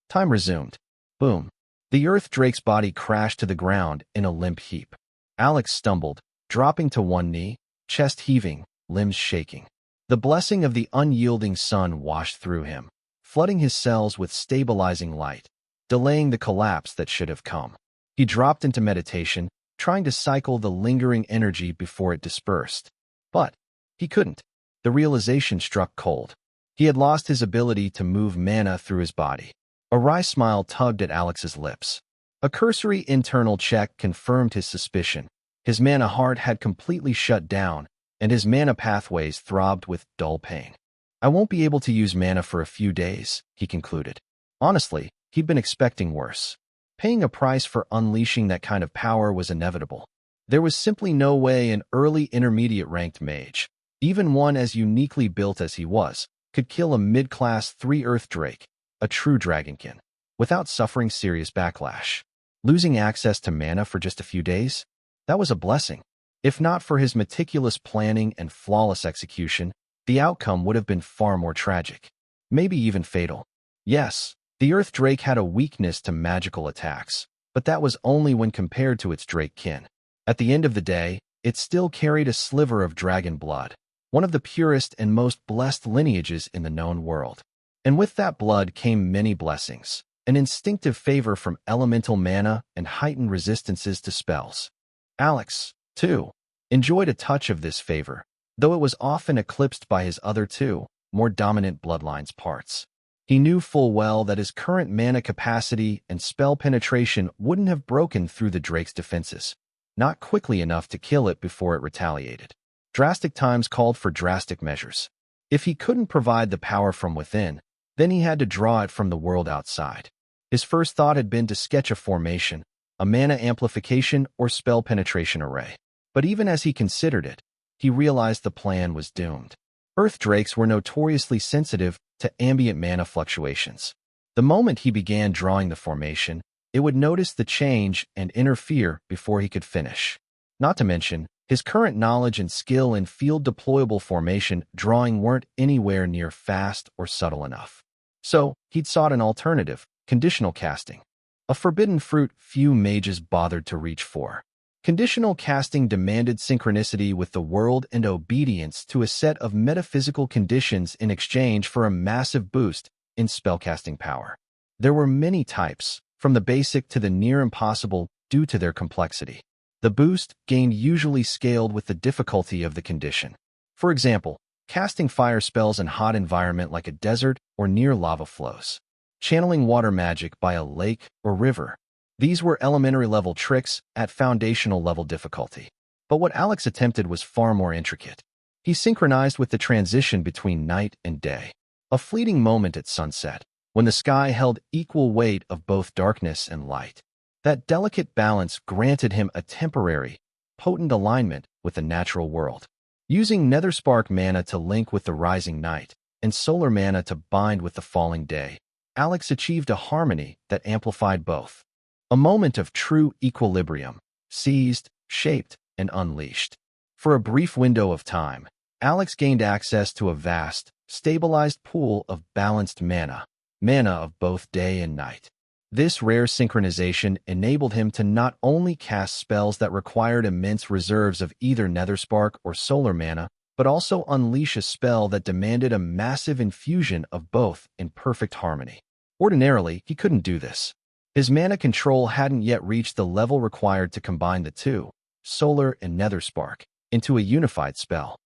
Time resumed. Boom. The Earth Drake's body crashed to the ground in a limp heap. Alex stumbled, dropping to one knee, chest heaving, limbs shaking. The blessing of the unyielding sun washed through him, flooding his cells with stabilizing light, delaying the collapse that should have come. He dropped into meditation, trying to cycle the lingering energy before it dispersed. But he couldn't. The realization struck cold. He had lost his ability to move mana through his body. A wry smile tugged at Alex's lips. A cursory internal check confirmed his suspicion. His mana heart had completely shut down, and his mana pathways throbbed with dull pain. I won't be able to use mana for a few days, he concluded. Honestly, he'd been expecting worse. Paying a price for unleashing that kind of power was inevitable. There was simply no way an early intermediate-ranked mage, even one as uniquely built as he was, could kill a mid-class 3 Earth Drake, a true dragonkin, without suffering serious backlash. Losing access to mana for just a few days? That was a blessing. If not for his meticulous planning and flawless execution, the outcome would have been far more tragic. Maybe even fatal. Yes, the Earth Drake had a weakness to magical attacks, but that was only when compared to its Drake kin. At the end of the day, it still carried a sliver of dragon blood, one of the purest and most blessed lineages in the known world. And with that blood came many blessings, an instinctive favor from elemental mana and heightened resistances to spells. Alex, too, enjoyed a touch of this favor, though it was often eclipsed by his other two, more dominant bloodline's parts. He knew full well that his current mana capacity and spell penetration wouldn't have broken through the Drake's defenses, not quickly enough to kill it before it retaliated. Drastic times called for drastic measures. If he couldn't provide the power from within, then he had to draw it from the world outside. His first thought had been to sketch a formation, a mana amplification or spell penetration array. But even as he considered it, he realized the plan was doomed. Earth Drakes were notoriously sensitive to ambient mana fluctuations. The moment he began drawing the formation, it would notice the change and interfere before he could finish. Not to mention, his current knowledge and skill in field-deployable formation drawing weren't anywhere near fast or subtle enough. So, he'd sought an alternative, conditional casting. A forbidden fruit few mages bothered to reach for. Conditional casting demanded synchronicity with the world and obedience to a set of metaphysical conditions in exchange for a massive boost in spellcasting power. There were many types, from the basic to the near impossible, due to their complexity. The boost gained usually scaled with the difficulty of the condition. For example, casting fire spells in hot environment like a desert or near lava flows. Channeling water magic by a lake or river. These were elementary level tricks at foundational level difficulty. But what Alex attempted was far more intricate. He synchronized with the transition between night and day. A fleeting moment at sunset, when the sky held equal weight of both darkness and light. That delicate balance granted him a temporary, potent alignment with the natural world. Using Netherspark mana to link with the rising night, and solar mana to bind with the falling day, Alex achieved a harmony that amplified both. A moment of true equilibrium, seized, shaped, and unleashed. For a brief window of time, Alex gained access to a vast, stabilized pool of balanced mana of both day and night. This rare synchronization enabled him to not only cast spells that required immense reserves of either Netherspark or solar mana, but also unleash a spell that demanded a massive infusion of both in perfect harmony. Ordinarily, he couldn't do this. His mana control hadn't yet reached the level required to combine the two, solar and Netherspark, into a unified spell.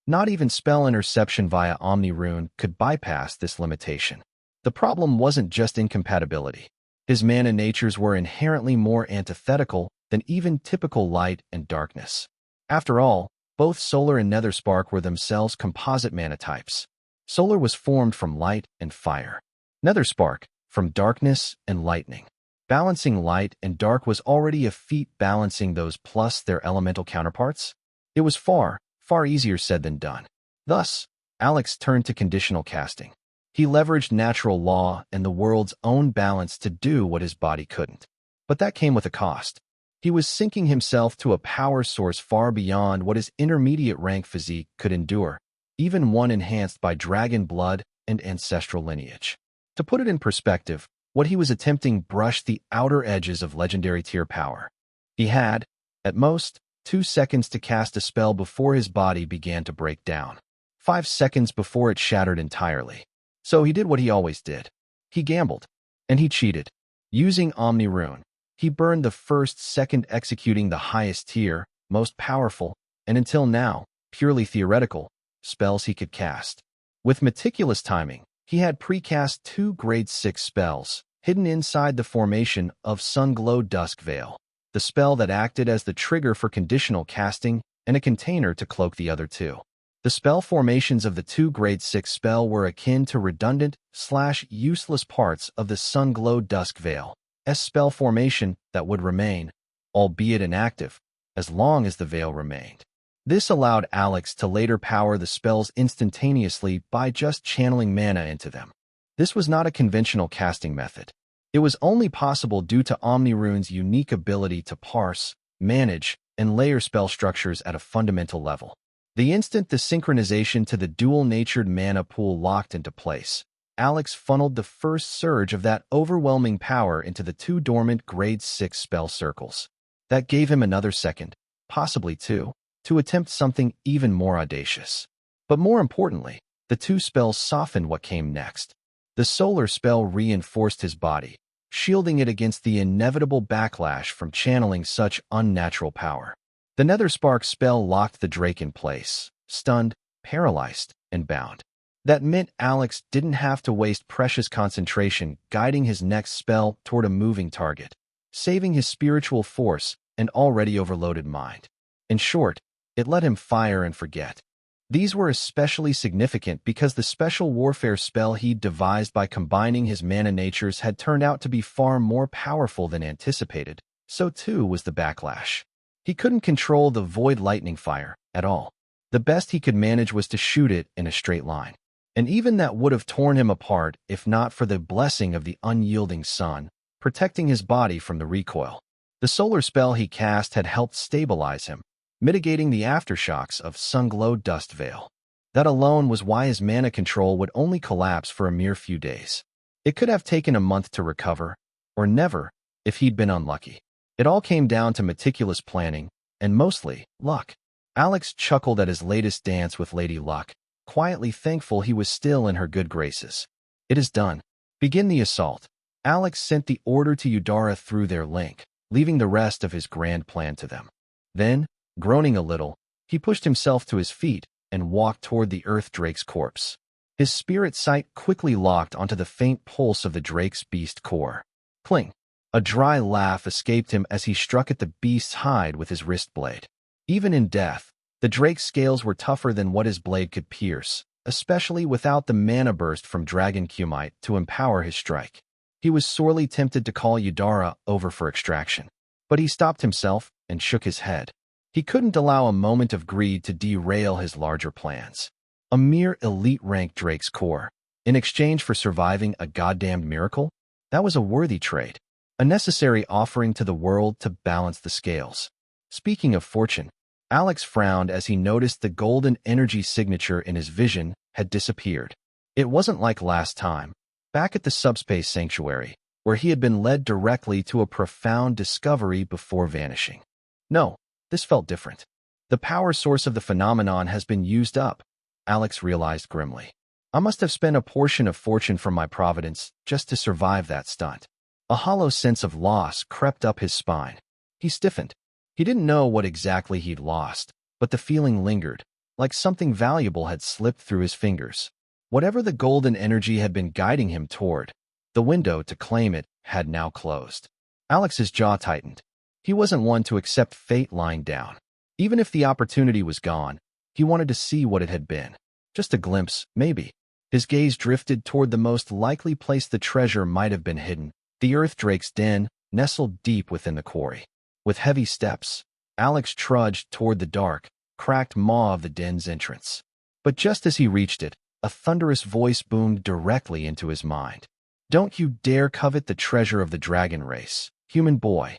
Not even spell interception via Omni Rune could bypass this limitation. The problem wasn't just incompatibility. His mana natures were inherently more antithetical than even typical light and darkness. After all, both solar and Netherspark were themselves composite mana types. Solar was formed from light and fire. Nether spark, from darkness and lightning. Balancing light and dark was already a feat, balancing those plus their elemental counterparts. It was far, far easier said than done. Thus, Alex turned to conditional casting. He leveraged natural law and the world's own balance to do what his body couldn't. But that came with a cost. He was sinking himself to a power source far beyond what his intermediate rank physique could endure, even one enhanced by dragon blood and ancestral lineage. To put it in perspective, what he was attempting brushed the outer edges of legendary tier power. He had, at most, 2 seconds to cast a spell before his body began to break down. 5 seconds before it shattered entirely. So he did what he always did. He gambled. And he cheated. Using Omni Rune, he burned the first second, executing the highest tier, most powerful, and until now, purely theoretical, spells he could cast. With meticulous timing, he had precast 2 grade 6 spells, hidden inside the formation of Sunglow Dusk Veil, the spell that acted as the trigger for conditional casting and a container to cloak the other 2. The spell formations of the 2 grade 6 spell were akin to redundant/useless parts of the Sunglow Dusk Veil's spell formation that would remain, albeit inactive, as long as the veil remained. This allowed Alex to later power the spells instantaneously by just channeling mana into them. This was not a conventional casting method. It was only possible due to Omnirune's unique ability to parse, manage, and layer spell structures at a fundamental level. The instant the synchronization to the dual-natured mana pool locked into place, Alex funneled the first surge of that overwhelming power into the 2 dormant grade 6 spell circles. That gave him another second, possibly 2, to attempt something even more audacious. But more importantly, the 2 spells softened what came next. The solar spell reinforced his body, shielding it against the inevitable backlash from channeling such unnatural power. The Nether Spark spell locked the Drake in place, stunned, paralyzed, and bound. That meant Alex didn't have to waste precious concentration guiding his next spell toward a moving target, saving his spiritual force and already overloaded mind. In short, it let him fire and forget. These were especially significant because the special warfare spell he'd devised by combining his mana natures had turned out to be far more powerful than anticipated. So too was the backlash. He couldn't control the void lightning fire at all. The best he could manage was to shoot it in a straight line. And even that would have torn him apart if not for the blessing of the unyielding sun, protecting his body from the recoil. The solar spell he cast had helped stabilize him, mitigating the aftershocks of Sunglow Dust Veil. That alone was why his mana control would only collapse for a mere few days. It could have taken a month to recover, or never, if he'd been unlucky. It all came down to meticulous planning, and mostly, luck. Alex chuckled at his latest dance with Lady Luck, quietly thankful he was still in her good graces. It is done. Begin the assault. Alex sent the order to Eudara through their link, leaving the rest of his grand plan to them. Then, groaning a little, he pushed himself to his feet and walked toward the Earth Drake's corpse. His spirit sight quickly locked onto the faint pulse of the Drake's beast core. Cling. A dry laugh escaped him as he struck at the beast's hide with his wrist blade. Even in death, the Drake's scales were tougher than what his blade could pierce, especially without the mana burst from Dragon Cumite to empower his strike. He was sorely tempted to call Eudara over for extraction, but he stopped himself and shook his head. He couldn't allow a moment of greed to derail his larger plans. A mere elite-rank Drake's core, in exchange for surviving a goddamned miracle? That was a worthy trade. A necessary offering to the world to balance the scales. Speaking of fortune, Alex frowned as he noticed the golden energy signature in his vision had disappeared. It wasn't like last time, back at the subspace sanctuary, where he had been led directly to a profound discovery before vanishing. No, this felt different. The power source of the phenomenon has been used up, Alex realized grimly. I must have spent a portion of fortune from my providence just to survive that stunt. A hollow sense of loss crept up his spine. He stiffened. He didn't know what exactly he'd lost, but the feeling lingered, like something valuable had slipped through his fingers. Whatever the golden energy had been guiding him toward, the window to claim it had now closed. Alex's jaw tightened. He wasn't one to accept fate lying down. Even if the opportunity was gone, he wanted to see what it had been. Just a glimpse, maybe. His gaze drifted toward the most likely place the treasure might have been hidden, the Earth Drake's den, nestled deep within the quarry. With heavy steps, Alex trudged toward the dark, cracked maw of the den's entrance. But just as he reached it, a thunderous voice boomed directly into his mind. "Don't you dare covet the treasure of the dragon race, human boy.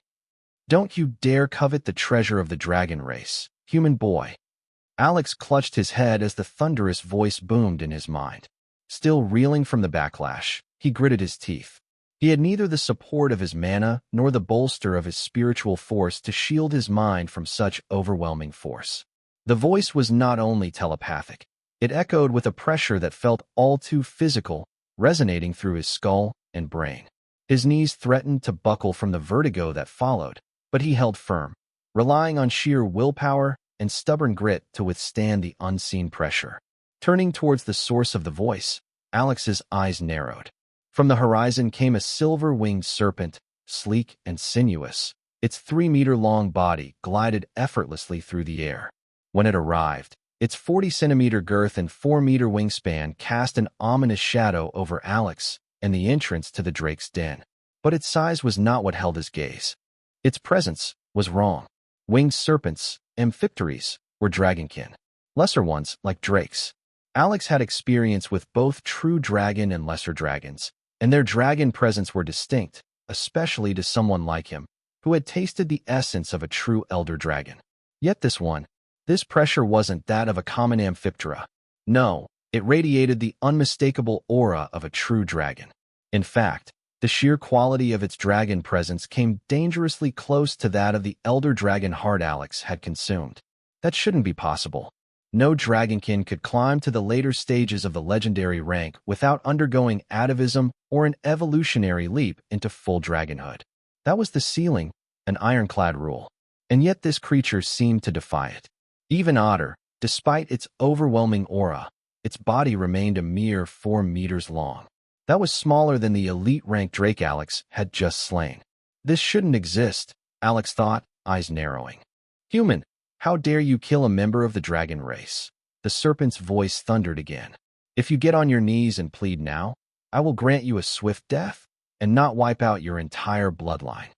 Don't you dare covet the treasure of the dragon race, human boy." Alex clutched his head as the thunderous voice boomed in his mind. Still reeling from the backlash, he gritted his teeth. He had neither the support of his mana nor the bolster of his spiritual force to shield his mind from such overwhelming force. The voice was not only telepathic, it echoed with a pressure that felt all too physical, resonating through his skull and brain. His knees threatened to buckle from the vertigo that followed, but he held firm, relying on sheer willpower and stubborn grit to withstand the unseen pressure. Turning towards the source of the voice, Alex's eyes narrowed. From the horizon came a silver-winged serpent, sleek and sinuous. Its 3-meter-long body glided effortlessly through the air. When it arrived, its 40-centimeter girth and 4-meter wingspan cast an ominous shadow over Alex and the entrance to the Drake's den. But its size was not what held his gaze. Its presence was wrong. Winged serpents, amphipteries, were dragonkin. Lesser ones, like drakes. Alex had experience with both true dragon and lesser dragons, and their dragon presence were distinct, especially to someone like him, who had tasted the essence of a true elder dragon. Yet this pressure wasn't that of a common amphiptera. No, it radiated the unmistakable aura of a true dragon. In fact, the sheer quality of its dragon presence came dangerously close to that of the elder dragon heart Alex had consumed. That shouldn't be possible. No dragonkin could climb to the later stages of the legendary rank without undergoing atavism or an evolutionary leap into full dragonhood. That was the ceiling, an ironclad rule. And yet this creature seemed to defy it. Even odder, despite its overwhelming aura, its body remained a mere 4 meters long. That was smaller than the elite rank Drake Alex had just slain. This shouldn't exist, Alex thought, eyes narrowing. "Human, how dare you kill a member of the dragon race?" The serpent's voice thundered again. "If you get on your knees and plead now, I will grant you a swift death and not wipe out your entire bloodline."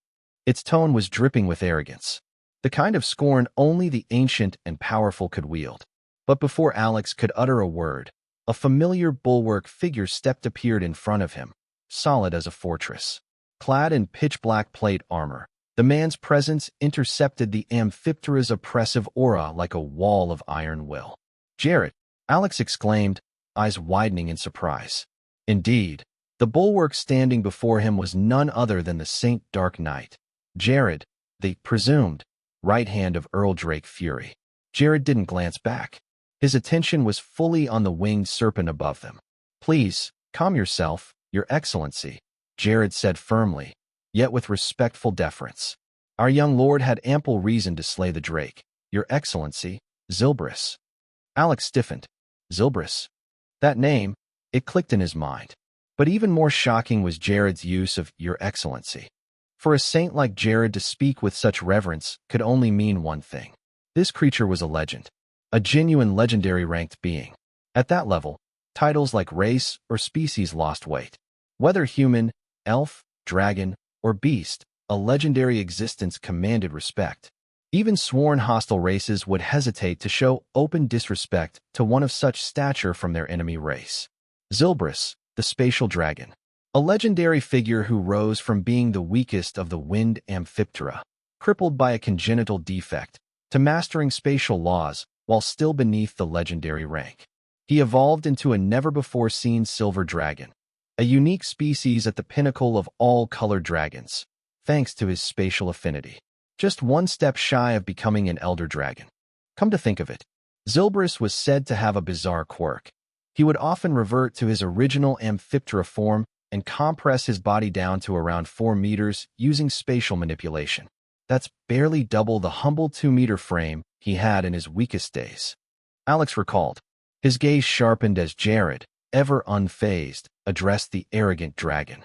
Its tone was dripping with arrogance, the kind of scorn only the ancient and powerful could wield. But before Alex could utter a word, a familiar bulwark figure appeared in front of him, solid as a fortress. Clad in pitch-black plate armor, the man's presence intercepted the amphiptera's oppressive aura like a wall of iron will. "Jared," Alex exclaimed, eyes widening in surprise. Indeed, the bulwark standing before him was none other than the Saint Dark Knight. Jared, the presumed right hand of Earl Drake Fury. Jared didn't glance back. His attention was fully on the winged serpent above them. "Please, calm yourself, Your Excellency," Jared said firmly, yet with respectful deference. "Our young lord had ample reason to slay the Drake. Your Excellency, Zilbrus." Alex stiffened. Zilbrus? That name, it clicked in his mind. But even more shocking was Jared's use of Your Excellency. For a saint like Jared to speak with such reverence could only mean one thing. This creature was a legend. A genuine legendary ranked being. At that level, titles like race or species lost weight. Whether human, elf, dragon, or beast, a legendary existence commanded respect. Even sworn hostile races would hesitate to show open disrespect to one of such stature from their enemy race. Zilbrus, the spatial dragon. A legendary figure who rose from being the weakest of the wind amphiptera, crippled by a congenital defect, to mastering spatial laws while still beneath the legendary rank. He evolved into a never-before-seen silver dragon, a unique species at the pinnacle of all colored dragons, thanks to his spatial affinity. Just one step shy of becoming an elder dragon. Come to think of it, Zilbrus was said to have a bizarre quirk. He would often revert to his original amphiptera form and compress his body down to around 4 meters using spatial manipulation. That's barely double the humble 2-meter frame he had in his weakest days. Alex recalled. His gaze sharpened as Jared, ever unfazed, addressed the arrogant dragon.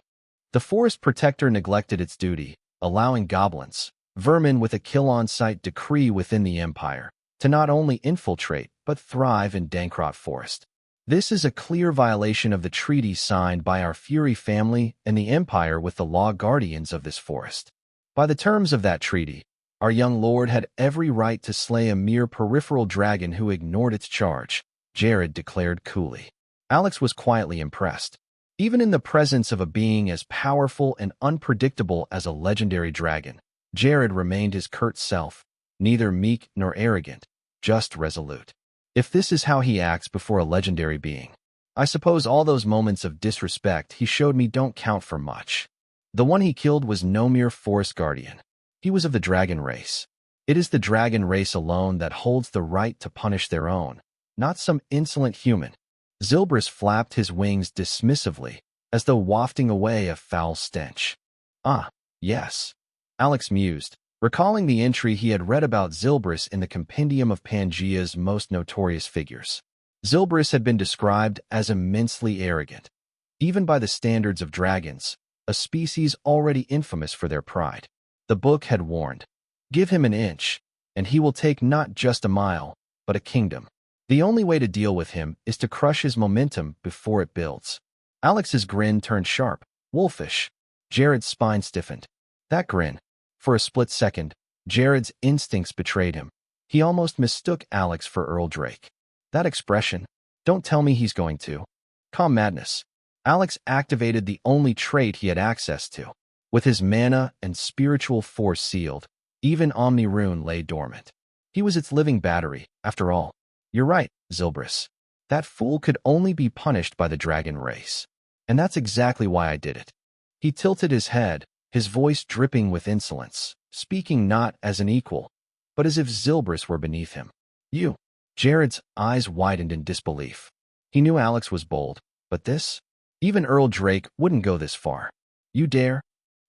The forest protector neglected its duty, allowing goblins, vermin with a kill-on-sight decree within the empire, to not only infiltrate but thrive in Dankrot Forest. This is a clear violation of the treaty signed by our Fury family and the Empire with the law guardians of this forest. By the terms of that treaty, our young lord had every right to slay a mere peripheral dragon who ignored its charge, Jared declared coolly. Alex was quietly impressed. Even in the presence of a being as powerful and unpredictable as a legendary dragon, Jared remained his curt self, neither meek nor arrogant, just resolute. If this is how he acts before a legendary being, I suppose all those moments of disrespect he showed me don't count for much. The one he killed was no mere forest guardian. He was of the dragon race. It is the dragon race alone that holds the right to punish their own, not some insolent human. Zilbrus flapped his wings dismissively, as though wafting away a foul stench. Ah, yes. Alex mused, recalling the entry he had read about Zilbrus in the compendium of Pangaea's most notorious figures. Zilbrus had been described as immensely arrogant, even by the standards of dragons, a species already infamous for their pride. The book had warned, give him an inch, and he will take not just a mile, but a kingdom. The only way to deal with him is to crush his momentum before it builds. Alex's grin turned sharp, wolfish. Jared's spine stiffened. That grin. For a split second, Jared's instincts betrayed him. He almost mistook Alex for Earl Drake. That expression, don't tell me he's going to. Calm madness. Alex activated the only trait he had access to. With his mana and spiritual force sealed, even Omni-Rune lay dormant. He was its living battery, after all. You're right, Zilbrus. That fool could only be punished by the dragon race. And that's exactly why I did it. He tilted his head, his voice dripping with insolence, speaking not as an equal, but as if Zilbrus were beneath him. You. Jared's eyes widened in disbelief. He knew Alex was bold, but this? Even Earl Drake wouldn't go this far. You dare?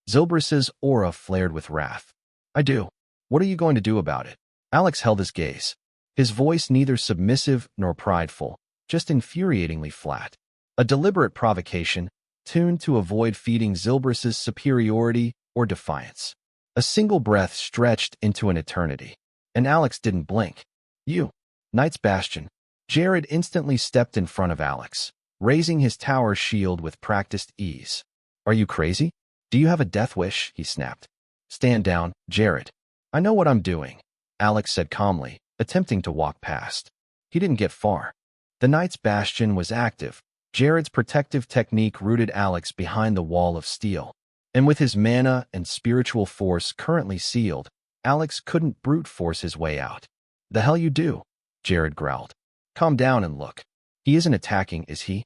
Zilbrus's aura flared with wrath. I do. What are you going to do about it? Alex held his gaze. His voice neither submissive nor prideful, just infuriatingly flat. A deliberate provocation, tuned to avoid feeding Zilbrus's superiority or defiance. A single breath stretched into an eternity, and Alex didn't blink. You. Knight's Bastion. Jared instantly stepped in front of Alex, raising his tower shield with practiced ease. Are you crazy? Do you have a death wish? He snapped. Stand down, Jared. I know what I'm doing, Alex said calmly, attempting to walk past. He didn't get far. The Knight's Bastion was active. Jared's protective technique rooted Alex behind the wall of steel. And with his mana and spiritual force currently sealed, Alex couldn't brute force his way out. The hell you do? Jared growled. Calm down and look. He isn't attacking, is he?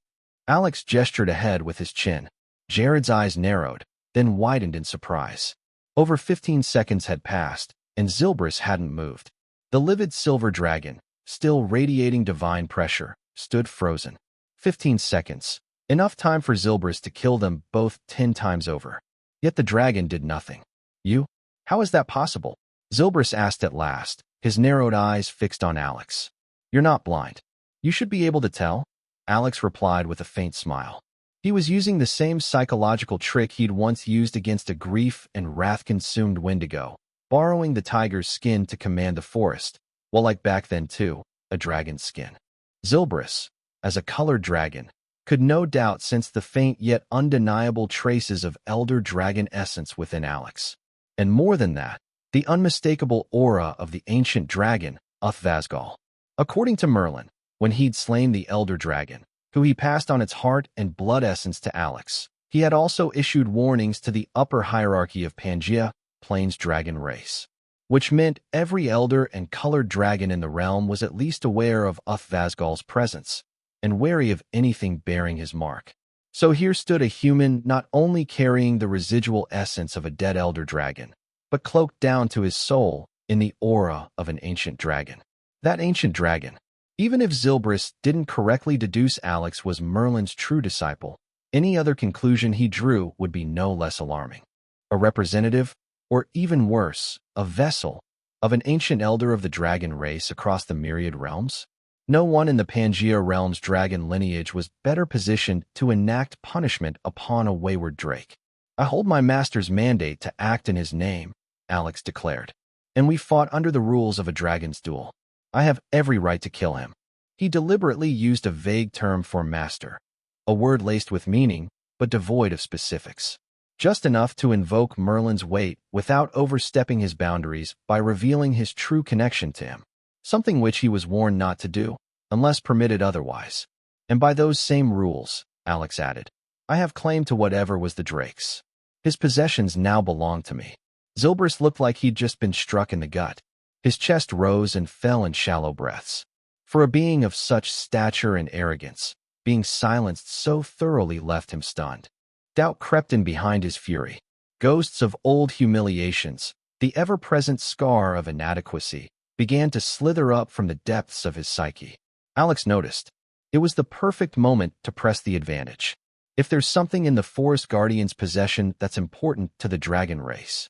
Alex gestured ahead with his chin. Jared's eyes narrowed, then widened in surprise. Over 15 seconds had passed, and Zilbrus hadn't moved. The livid silver dragon, still radiating divine pressure, stood frozen. 15 seconds. Enough time for Zilbrus to kill them both 10 times over. Yet the dragon did nothing. You? How is that possible? Zilbrus asked at last, his narrowed eyes fixed on Alex. You're not blind. You should be able to tell, Alex replied with a faint smile. He was using the same psychological trick he'd once used against a grief and wrath-consumed Wendigo, borrowing the tiger's skin to command the forest, well, like back then too, a dragon's skin. Zilbrus, as a colored dragon, could no doubt sense the faint yet undeniable traces of elder dragon essence within Alex. And more than that, the unmistakable aura of the ancient dragon, Uthvasgal. According to Merlin, when he'd slain the elder dragon, who he passed on its heart and blood essence to Alex, he had also issued warnings to the upper hierarchy of Pangaea, Plains dragon race, which meant every elder and colored dragon in the realm was at least aware of Uthvasgal's presence, and wary of anything bearing his mark. So here stood a human not only carrying the residual essence of a dead elder dragon, but cloaked down to his soul in the aura of an ancient dragon. That ancient dragon, even if Zilbrus didn't correctly deduce Alex was Merlin's true disciple, any other conclusion he drew would be no less alarming. A representative, or even worse, a vessel, of an ancient elder of the dragon race across the myriad realms? No one in the Pangaea realm's dragon lineage was better positioned to enact punishment upon a wayward drake. I hold my master's mandate to act in his name, Alex declared, and we fought under the rules of a dragon's duel. I have every right to kill him. He deliberately used a vague term for master, a word laced with meaning, but devoid of specifics. Just enough to invoke Merlin's weight without overstepping his boundaries by revealing his true connection to him, something which he was warned not to do, unless permitted otherwise. And by those same rules, Alex added, I have claim to whatever was the Drake's. His possessions now belong to me. Zilbrus looked like he'd just been struck in the gut. His chest rose and fell in shallow breaths. For a being of such stature and arrogance, being silenced so thoroughly left him stunned. Doubt crept in behind his fury. Ghosts of old humiliations, the ever-present scar of inadequacy, began to slither up from the depths of his psyche. Alex noticed. It was the perfect moment to press the advantage. If there's something in the Forest Guardian's possession that's important to the dragon race.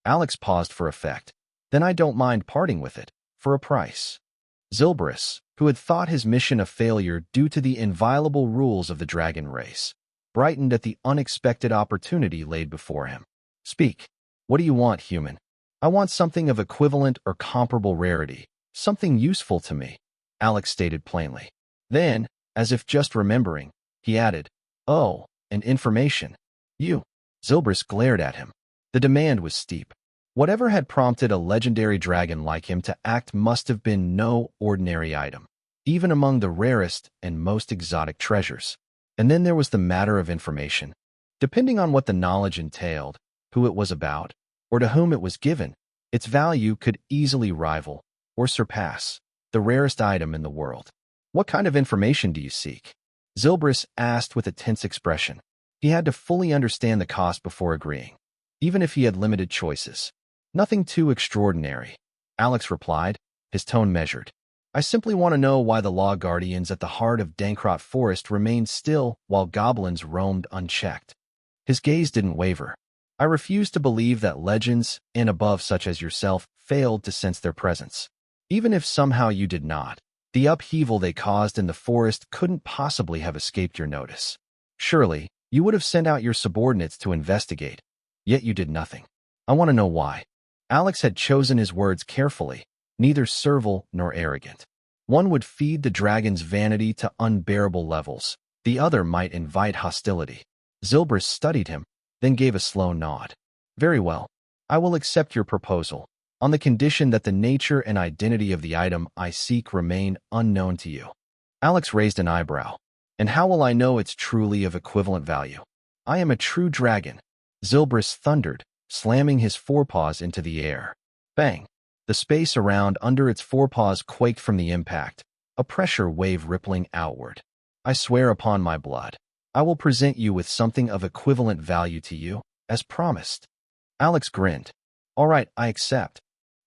Alex paused for effect. Then I don't mind parting with it, for a price. Zilbrus, who had thought his mission a failure due to the inviolable rules of the dragon race, brightened at the unexpected opportunity laid before him. Speak. What do you want, human? I want something of equivalent or comparable rarity, something useful to me, Alex stated plainly. Then, as if just remembering, he added, Oh, and information. You. Zilbrus glared at him. The demand was steep. Whatever had prompted a legendary dragon like him to act must have been no ordinary item, even among the rarest and most exotic treasures. And then there was the matter of information. Depending on what the knowledge entailed, who it was about, or to whom it was given, its value could easily rival, or surpass, the rarest item in the world. What kind of information do you seek? Zilbrus asked with a tense expression. He had to fully understand the cost before agreeing, even if he had limited choices. Nothing too extraordinary, Alex replied, his tone measured. I simply want to know why the law guardians at the heart of Dankrot Forest remained still while goblins roamed unchecked. His gaze didn't waver. I refuse to believe that legends, and above such as yourself, failed to sense their presence. Even if somehow you did not, the upheaval they caused in the forest couldn't possibly have escaped your notice. Surely, you would have sent out your subordinates to investigate, yet you did nothing. I want to know why. Alex had chosen his words carefully, neither servile nor arrogant. One would feed the dragon's vanity to unbearable levels. The other might invite hostility. Zilbrus studied him, then gave a slow nod. Very well. I will accept your proposal, on the condition that the nature and identity of the item I seek remain unknown to you. Alex raised an eyebrow. And how will I know it's truly of equivalent value? I am a true dragon, Zilbrus thundered, slamming his forepaws into the air. Bang! The space around under its forepaws quaked from the impact, a pressure wave rippling outward. I swear upon my blood, I will present you with something of equivalent value to you, as promised. Alex grinned. All right, I accept.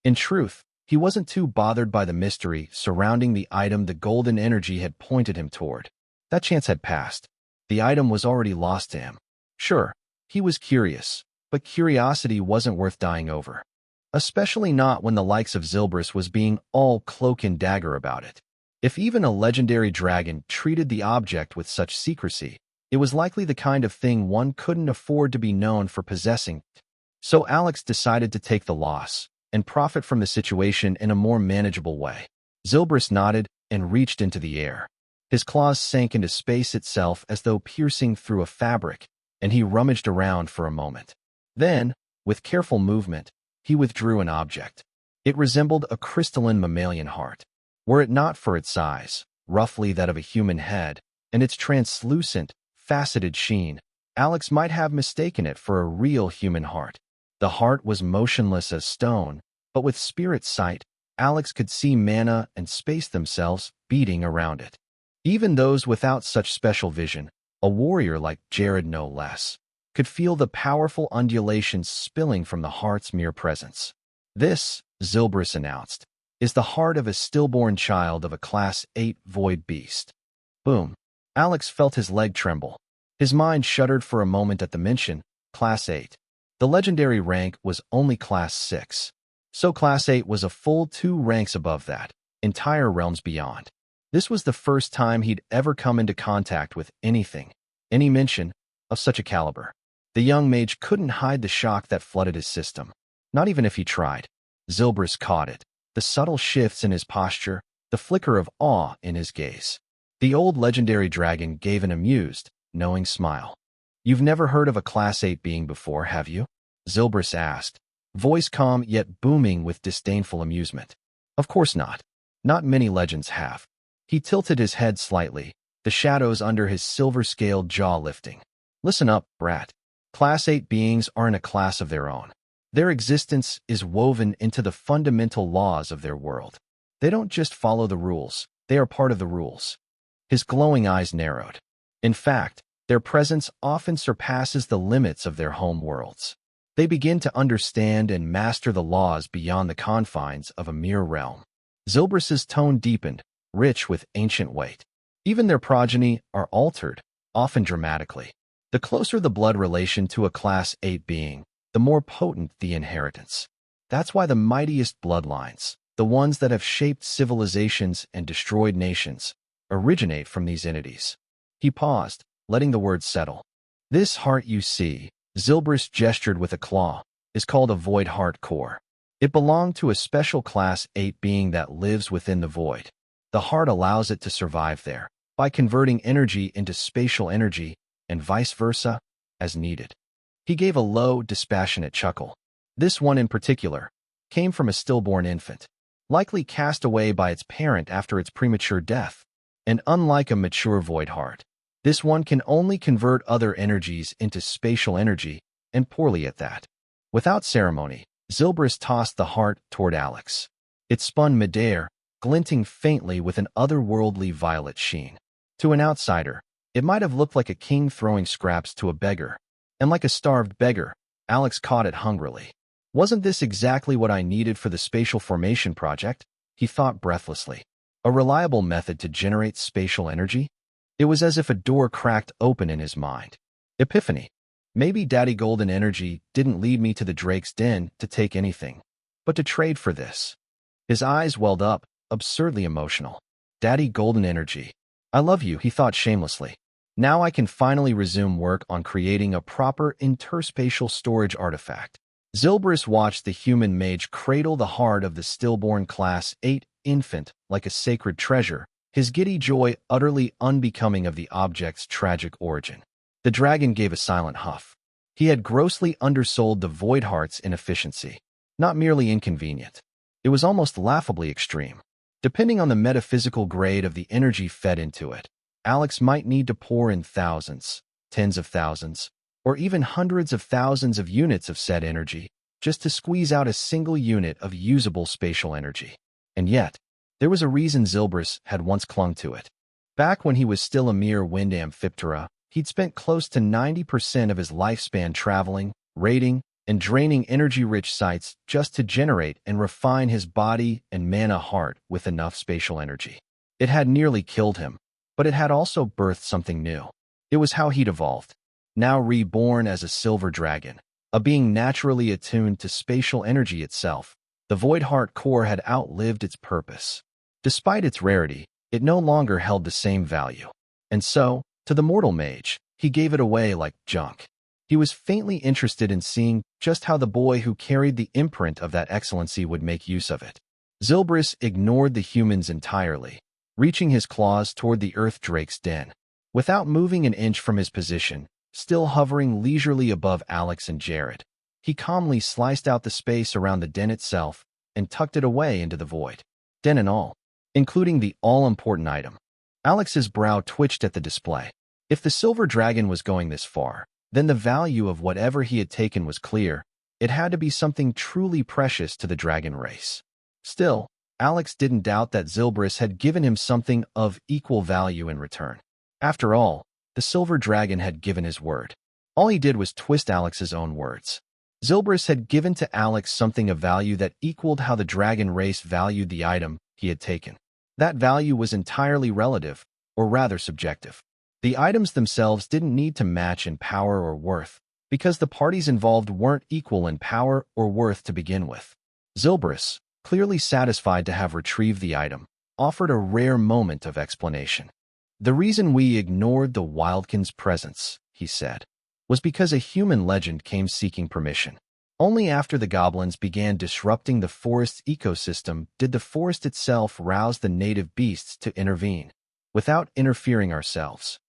In truth, he wasn't too bothered by the mystery surrounding the item the golden energy had pointed him toward. That chance had passed. The item was already lost to him. Sure, he was curious, but curiosity wasn't worth dying over. Especially not when the likes of Zilbrus was being all cloak and dagger about it. If even a legendary dragon treated the object with such secrecy, it was likely the kind of thing one couldn't afford to be known for possessing. So Alex decided to take the loss and profit from the situation in a more manageable way. Zilbrus nodded and reached into the air. His claws sank into space itself as though piercing through a fabric, and he rummaged around for a moment. Then, with careful movement, he withdrew an object. It resembled a crystalline mammalian heart. Were it not for its size, roughly that of a human head, and its translucent, faceted sheen, Alex might have mistaken it for a real human heart. The heart was motionless as stone, but with spirit sight, Alex could see mana and space themselves beating around it. Even those without such special vision, a warrior like Jared no less, could feel the powerful undulations spilling from the heart's mere presence. This, Zilbrus announced, is the heart of a stillborn child of a Class 8 void beast. Boom. Alex felt his leg tremble. His mind shuddered for a moment at the mention, Class 8. The legendary rank was only Class 6. So Class 8 was a full 2 ranks above that, entire realms beyond. This was the first time he'd ever come into contact with anything, any mention, of such a caliber. The young mage couldn't hide the shock that flooded his system, not even if he tried. Zilbrus caught it, the subtle shifts in his posture, the flicker of awe in his gaze. The old legendary dragon gave an amused, knowing smile. "You've never heard of a Class 8 being before, have you?" Zilbrus asked, voice calm yet booming with disdainful amusement. "Of course not. Not many legends have." He tilted his head slightly, the shadows under his silver-scaled jaw lifting. "Listen up, brat. Class 8 beings aren't a class of their own. Their existence is woven into the fundamental laws of their world. They don't just follow the rules, they are part of the rules." His glowing eyes narrowed. In fact, their presence often surpasses the limits of their home worlds. They begin to understand and master the laws beyond the confines of a mere realm. Zilbrus's tone deepened, rich with ancient weight. Even their progeny are altered, often dramatically. The closer the blood relation to a Class 8 being, the more potent the inheritance. That's why the mightiest bloodlines, the ones that have shaped civilizations and destroyed nations, originate from these entities. He paused, letting the words settle. "This heart you see," Zilbrus gestured with a claw, "is called a void heart core. It belonged to a special Class 8 being that lives within the void. The heart allows it to survive there, by converting energy into spatial energy, and vice versa, as needed." He gave a low, dispassionate chuckle. This one in particular came from a stillborn infant, likely cast away by its parent after its premature death. And unlike a mature void heart, this one can only convert other energies into spatial energy, and poorly at that. Without ceremony, Zilbrus tossed the heart toward Alex. It spun midair, glinting faintly with an otherworldly violet sheen. To an outsider, it might have looked like a king throwing scraps to a beggar. And like a starved beggar, Alex caught it hungrily. "Wasn't this exactly what I needed for the spatial formation project?" he thought breathlessly. A reliable method to generate spatial energy? It was as if a door cracked open in his mind. Epiphany. Maybe Daddy Golden Energy didn't lead me to the Drake's Den to take anything, but to trade for this. His eyes welled up, absurdly emotional. Daddy Golden Energy. "I love you," he thought shamelessly. "Now I can finally resume work on creating a proper interspatial storage artifact." Zilbrus watched the human mage cradle the heart of the stillborn Class 8 infant like a sacred treasure, his giddy joy utterly unbecoming of the object's tragic origin. The dragon gave a silent huff. He had grossly undersold the void heart's inefficiency. Not merely inconvenient. It was almost laughably extreme. Depending on the metaphysical grade of the energy fed into it, Alex might need to pour in thousands, tens of thousands, or even hundreds of thousands of units of said energy just to squeeze out a single unit of usable spatial energy. And yet, there was a reason Zilbrus had once clung to it. Back when he was still a mere wind amphiptera, he'd spent close to 90% of his lifespan traveling, raiding, and draining energy-rich sites just to generate and refine his body and mana heart with enough spatial energy. It had nearly killed him, but it had also birthed something new. It was how he'd evolved. Now reborn as a silver dragon, a being naturally attuned to spatial energy itself, the Void Heart core had outlived its purpose. Despite its rarity, it no longer held the same value. And so, to the mortal mage, he gave it away like junk. He was faintly interested in seeing just how the boy who carried the imprint of that excellency would make use of it. Zilbrus ignored the humans entirely, reaching his claws toward the Earth Drake's den. Without moving an inch from his position, still hovering leisurely above Alex and Jared, he calmly sliced out the space around the den itself and tucked it away into the void. Den and all, including the all-important item. Alex's brow twitched at the display. If the silver dragon was going this far, then the value of whatever he had taken was clear. It had to be something truly precious to the dragon race. Still, Alex didn't doubt that Zilbrus had given him something of equal value in return. After all, the silver dragon had given his word. All he did was twist Alex's own words. Zilbrus had given to Alex something of value that equaled how the dragon race valued the item he had taken. That value was entirely relative, or rather subjective. The items themselves didn't need to match in power or worth, because the parties involved weren't equal in power or worth to begin with. Zilbrus, clearly satisfied to have retrieved the item, offered a rare moment of explanation. "The reason we ignored the Wildkin's presence," he said, "was because a human legend came seeking permission. Only after the goblins began disrupting the forest's ecosystem did the forest itself rouse the native beasts to intervene, without interfering ourselves.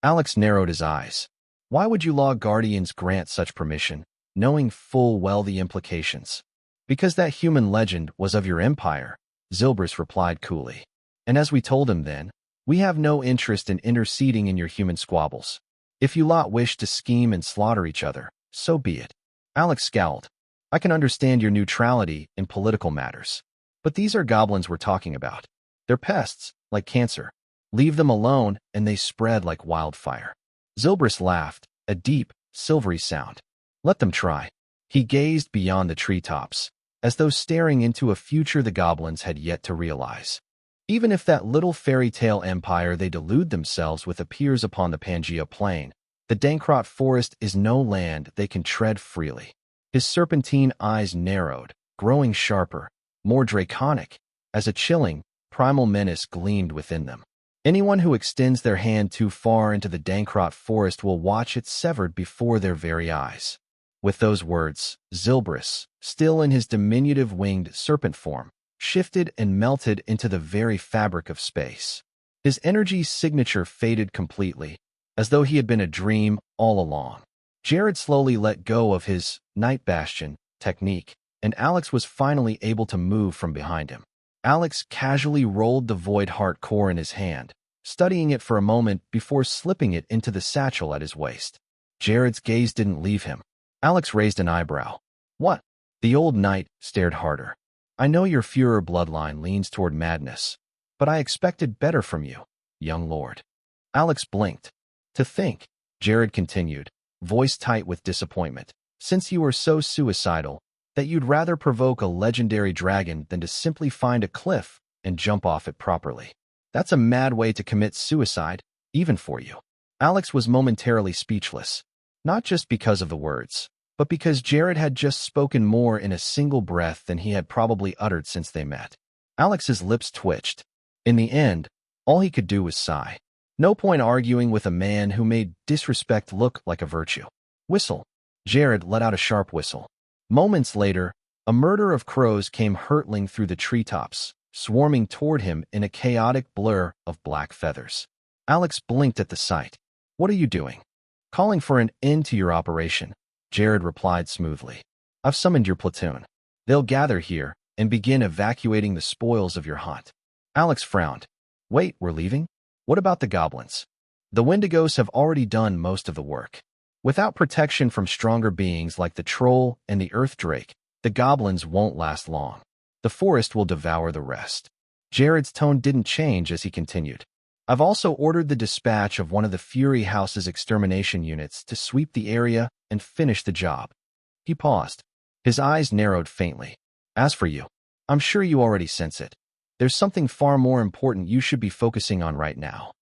Alex narrowed his eyes. Why would you law guardians grant such permission, knowing full well the implications? Because that human legend was of your empire, Zilbrus replied coolly. And as we told him then, we have no interest in interceding in your human squabbles. If you lot wish to scheme and slaughter each other, so be it. Alex scowled. I can understand your neutrality in political matters. But these are goblins we're talking about. They're pests, like cancer. Leave them alone, and they spread like wildfire. Zilbrus laughed, a deep, silvery sound. Let them try. He gazed beyond the treetops, as though staring into a future the goblins had yet to realize. Even if that little fairy tale empire they delude themselves with appears upon the Pangea plain, the Dankrot forest is no land they can tread freely. His serpentine eyes narrowed, growing sharper, more draconic, as a chilling, primal menace gleamed within them. Anyone who extends their hand too far into the Dankrot forest will watch it severed before their very eyes. With those words, Zilbrus, still in his diminutive winged serpent form, shifted and melted into the very fabric of space. His energy's signature faded completely, as though he had been a dream all along. Jared slowly let go of his night bastion technique, and Alex was finally able to move from behind him. Alex casually rolled the void heart core in his hand, studying it for a moment before slipping it into the satchel at his waist. Jared's gaze didn't leave him. Alex raised an eyebrow. What? The old knight stared harder. I know your Führer bloodline leans toward madness, but I expected better from you, young lord. Alex blinked. To think, Jared continued, voice tight with disappointment, since you are so suicidal, that you'd rather provoke a legendary dragon than to simply find a cliff and jump off it properly. That's a mad way to commit suicide, even for you. Alex was momentarily speechless, not just because of the words, but because Jared had just spoken more in a single breath than he had probably uttered since they met. Alex's lips twitched. In the end, all he could do was sigh. No point arguing with a man who made disrespect look like a virtue. Whistle. Jared let out a sharp whistle. Moments later, a murder of crows came hurtling through the treetops, swarming toward him in a chaotic blur of black feathers. Alex blinked at the sight. What are you doing? Calling for an end to your operation, Jared replied smoothly. I've summoned your platoon. They'll gather here and begin evacuating the spoils of your hunt. Alex frowned. Wait, we're leaving? What about the goblins? The Wendigos have already done most of the work. Without protection from stronger beings like the troll and the earth drake, the goblins won't last long. The forest will devour the rest. Jared's tone didn't change as he continued. I've also ordered the dispatch of one of the Fury House's extermination units to sweep the area and finish the job. He paused. His eyes narrowed faintly. As for you, I'm sure you already sense it. There's something far more important you should be focusing on right now.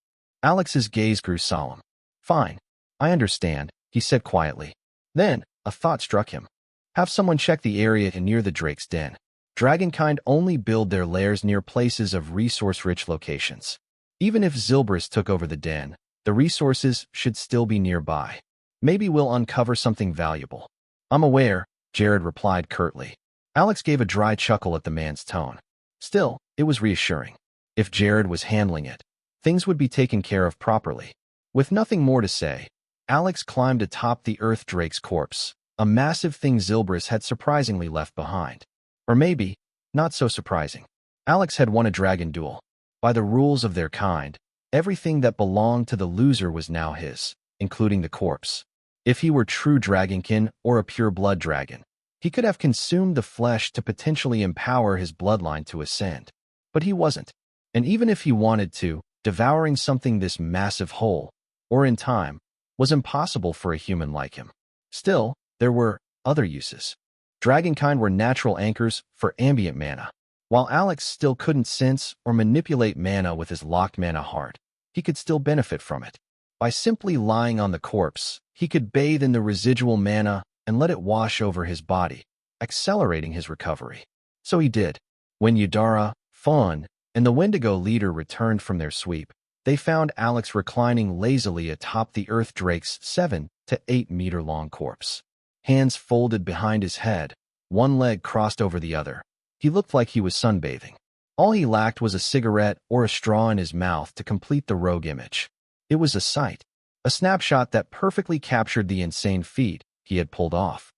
Alex's gaze grew solemn. Fine. I understand, he said quietly. Then, a thought struck him. Have someone check the area near the Drake's Den. Dragonkind only build their lairs near places of resource-rich locations. Even if Zilbrus took over the den, the resources should still be nearby. Maybe we'll uncover something valuable. I'm aware, Jared replied curtly. Alex gave a dry chuckle at the man's tone. Still, it was reassuring. If Jared was handling it, things would be taken care of properly. With nothing more to say, Alex climbed atop the Earth Drake's corpse, a massive thing Zilbrus had surprisingly left behind. Or maybe, not so surprising. Alex had won a dragon duel. By the rules of their kind, everything that belonged to the loser was now his, including the corpse. If he were true dragonkin or a pure-blood dragon, he could have consumed the flesh to potentially empower his bloodline to ascend. But he wasn't. And even if he wanted to, devouring something this massive whole, or in time, was impossible for a human like him. Still, there were other uses. Dragonkind were natural anchors for ambient mana. While Alex still couldn't sense or manipulate mana with his locked mana heart, he could still benefit from it. By simply lying on the corpse, he could bathe in the residual mana and let it wash over his body, accelerating his recovery. So he did. When Yudara, Fawn, and the Wendigo leader returned from their sweep, they found Alex reclining lazily atop the Earth Drake's 7 to 8 meter long corpse. hands folded behind his head, one leg crossed over the other. He looked like he was sunbathing. All he lacked was a cigarette or a straw in his mouth to complete the rogue image. It was a sight, a snapshot that perfectly captured the insane feat he had pulled off.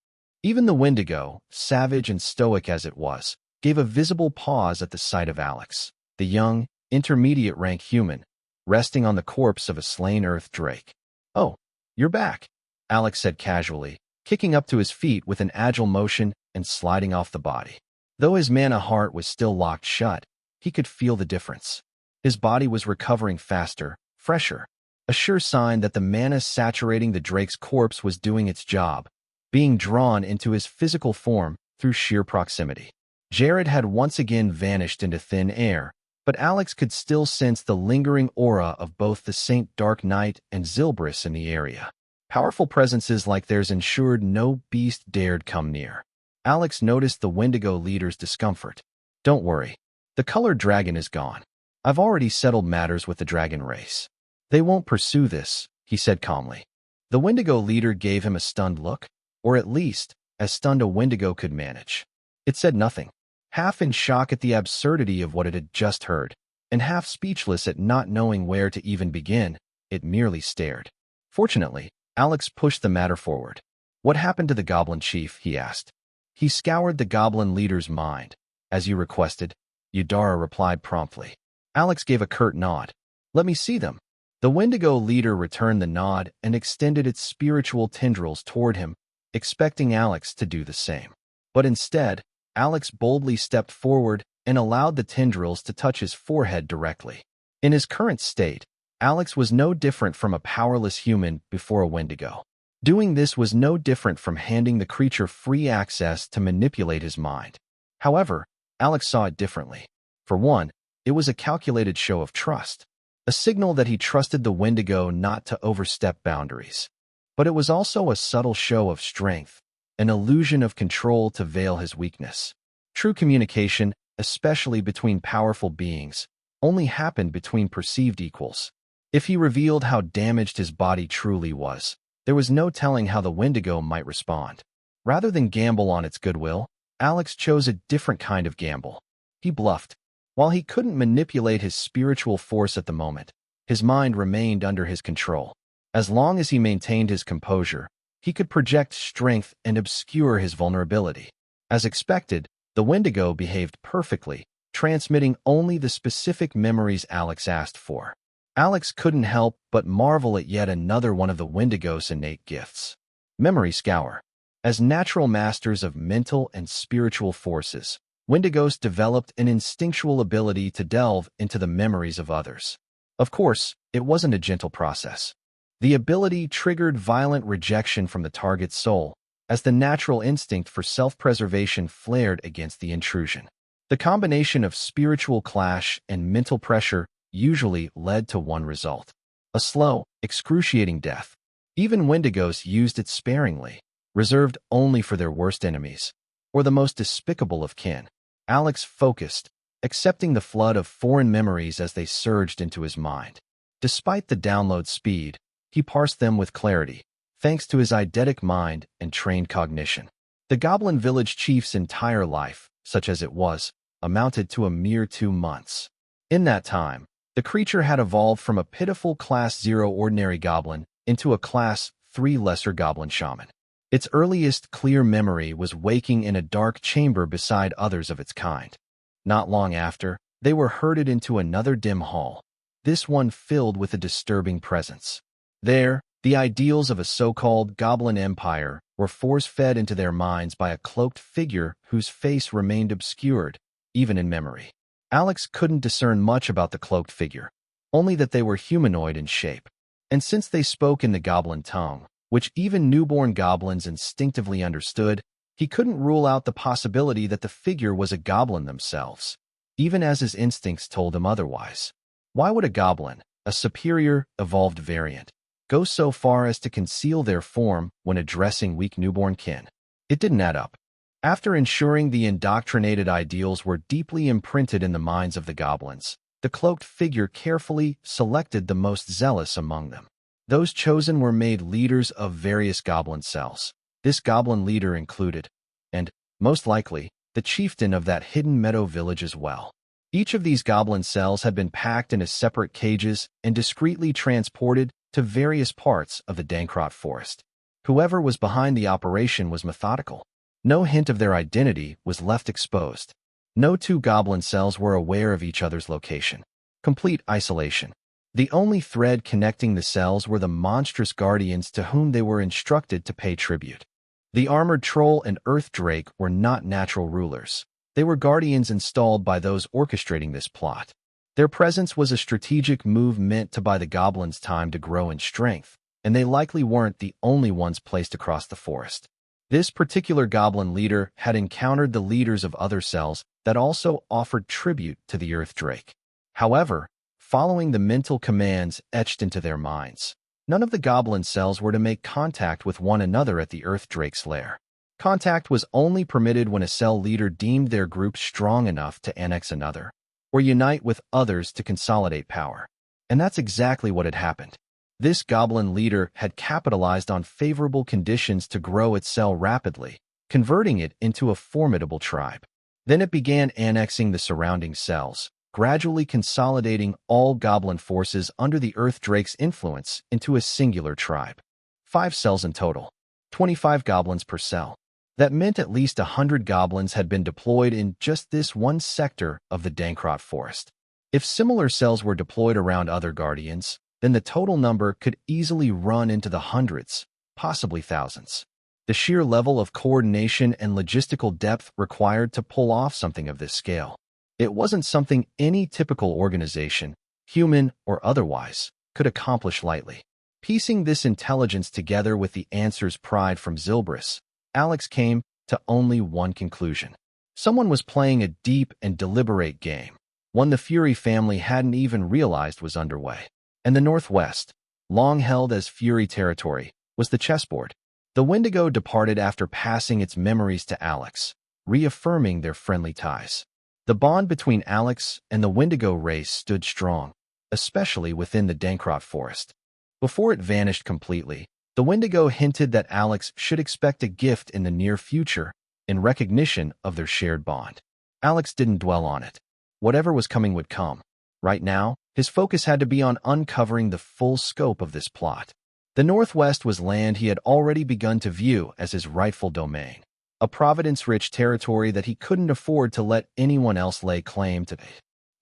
Even the Wendigo, savage and stoic as it was, gave a visible pause at the sight of Alex, the young, intermediate-rank human, resting on the corpse of a slain Earth Drake. "Oh, you're back," Alex said casually, kicking up to his feet with an agile motion and sliding off the body. Though his mana heart was still locked shut, he could feel the difference. His body was recovering faster, fresher, a sure sign that the mana saturating the Drake's corpse was doing its job, being drawn into his physical form through sheer proximity. Jared had once again vanished into thin air, but Alex could still sense the lingering aura of both the Saint Dark Knight and Zilbris in the area. Powerful presences like theirs ensured no beast dared come near. Alex noticed the Wendigo leader's discomfort. "Don't worry. The colored dragon is gone. I've already settled matters with the dragon race. They won't pursue this," he said calmly. The Wendigo leader gave him a stunned look, or at least, as stunned a Wendigo could manage. It said nothing, half in shock at the absurdity of what it had just heard, and half speechless at not knowing where to even begin. It merely stared. Fortunately, Alex pushed the matter forward. "What happened to the goblin chief?" he asked. He scoured the goblin leader's mind. "As you requested," Eudara replied promptly. Alex gave a curt nod. "Let me see them." The Wendigo leader returned the nod and extended its spiritual tendrils toward him, expecting Alex to do the same. But instead, Alex boldly stepped forward and allowed the tendrils to touch his forehead directly. In his current state, Alex was no different from a powerless human before a Wendigo. Doing this was no different from handing the creature free access to manipulate his mind. However, Alex saw it differently. For one, it was a calculated show of trust, a signal that he trusted the Wendigo not to overstep boundaries. But it was also a subtle show of strength, an illusion of control to veil his weakness. True communication, especially between powerful beings, only happened between perceived equals. If he revealed how damaged his body truly was, there was no telling how the Wendigo might respond. Rather than gamble on its goodwill, Alex chose a different kind of gamble. He bluffed. While he couldn't manipulate his spiritual force at the moment, his mind remained under his control. As long as he maintained his composure, he could project strength and obscure his vulnerability. As expected, the Wendigo behaved perfectly, transmitting only the specific memories Alex asked for. Alex couldn't help but marvel at yet another one of the Wendigo's innate gifts: memory scour. As natural masters of mental and spiritual forces, Wendigos developed an instinctual ability to delve into the memories of others. Of course, it wasn't a gentle process. The ability triggered violent rejection from the target's soul, as the natural instinct for self-preservation flared against the intrusion. The combination of spiritual clash and mental pressure usually led to one result: a slow, excruciating death. Even Wendigos used it sparingly, reserved only for their worst enemies, or the most despicable of kin. Alex focused, accepting the flood of foreign memories as they surged into his mind. Despite the download speed, he parsed them with clarity, thanks to his eidetic mind and trained cognition. The Goblin Village chief's entire life, such as it was, amounted to a mere 2 months. In that time, the creature had evolved from a pitiful Class 0 ordinary goblin into a Class 3 lesser goblin shaman. Its earliest clear memory was waking in a dark chamber beside others of its kind. Not long after, they were herded into another dim hall, this one filled with a disturbing presence. There, the ideals of a so-called goblin empire were force-fed into their minds by a cloaked figure whose face remained obscured, even in memory. Alex couldn't discern much about the cloaked figure, only that they were humanoid in shape. And since they spoke in the goblin tongue, which even newborn goblins instinctively understood, he couldn't rule out the possibility that the figure was a goblin themselves, even as his instincts told him otherwise. Why would a goblin, a superior, evolved variant, go so far as to conceal their form when addressing weak newborn kin? It didn't add up. After ensuring the indoctrinated ideals were deeply imprinted in the minds of the goblins, the cloaked figure carefully selected the most zealous among them. Those chosen were made leaders of various goblin cells, This goblin leader included, and, most likely, the chieftain of that hidden meadow village as well. Each of these goblin cells had been packed into separate cages and discreetly transported to various parts of the Dankrot forest. Whoever was behind the operation was methodical. No hint of their identity was left exposed. No two goblin cells were aware of each other's location. Complete isolation. The only thread connecting the cells were the monstrous guardians to whom they were instructed to pay tribute. The armored troll and earth drake were not natural rulers. They were guardians installed by those orchestrating this plot. Their presence was a strategic move meant to buy the goblins time to grow in strength, and they likely weren't the only ones placed across the forest. This particular goblin leader had encountered the leaders of other cells that also offered tribute to the earth drake. However, following the mental commands etched into their minds, none of the goblin cells were to make contact with one another at the earth drake's lair. Contact was only permitted when a cell leader deemed their group strong enough to annex another, or unite with others to consolidate power. And that's exactly what had happened. This goblin leader had capitalized on favorable conditions to grow its cell rapidly, converting it into a formidable tribe. Then it began annexing the surrounding cells, gradually consolidating all goblin forces under the earth drake's influence into a singular tribe. 5 cells in total, 25 goblins per cell. That meant at least 100 goblins had been deployed in just this one sector of the Dankrot forest. If similar cells were deployed around other guardians, then the total number could easily run into the hundreds, possibly thousands. The sheer level of coordination and logistical depth required to pull off something of this scale. It wasn't something any typical organization, human or otherwise, could accomplish lightly. Piecing this intelligence together with the answers pried from Zilbris, Alex came to only one conclusion. Someone was playing a deep and deliberate game, one the Fury family hadn't even realized was underway. And the Northwest, long held as Fury territory, was the chessboard. The Wendigo departed after passing its memories to Alex, reaffirming their friendly ties. The bond between Alex and the Wendigo race stood strong, especially within the Dankrot forest. Before it vanished completely, the Wendigo hinted that Alex should expect a gift in the near future in recognition of their shared bond. Alex didn't dwell on it. Whatever was coming would come. Right now, his focus had to be on uncovering the full scope of this plot. The Northwest was land he had already begun to view as his rightful domain, a providence-rich territory that he couldn't afford to let anyone else lay claim to.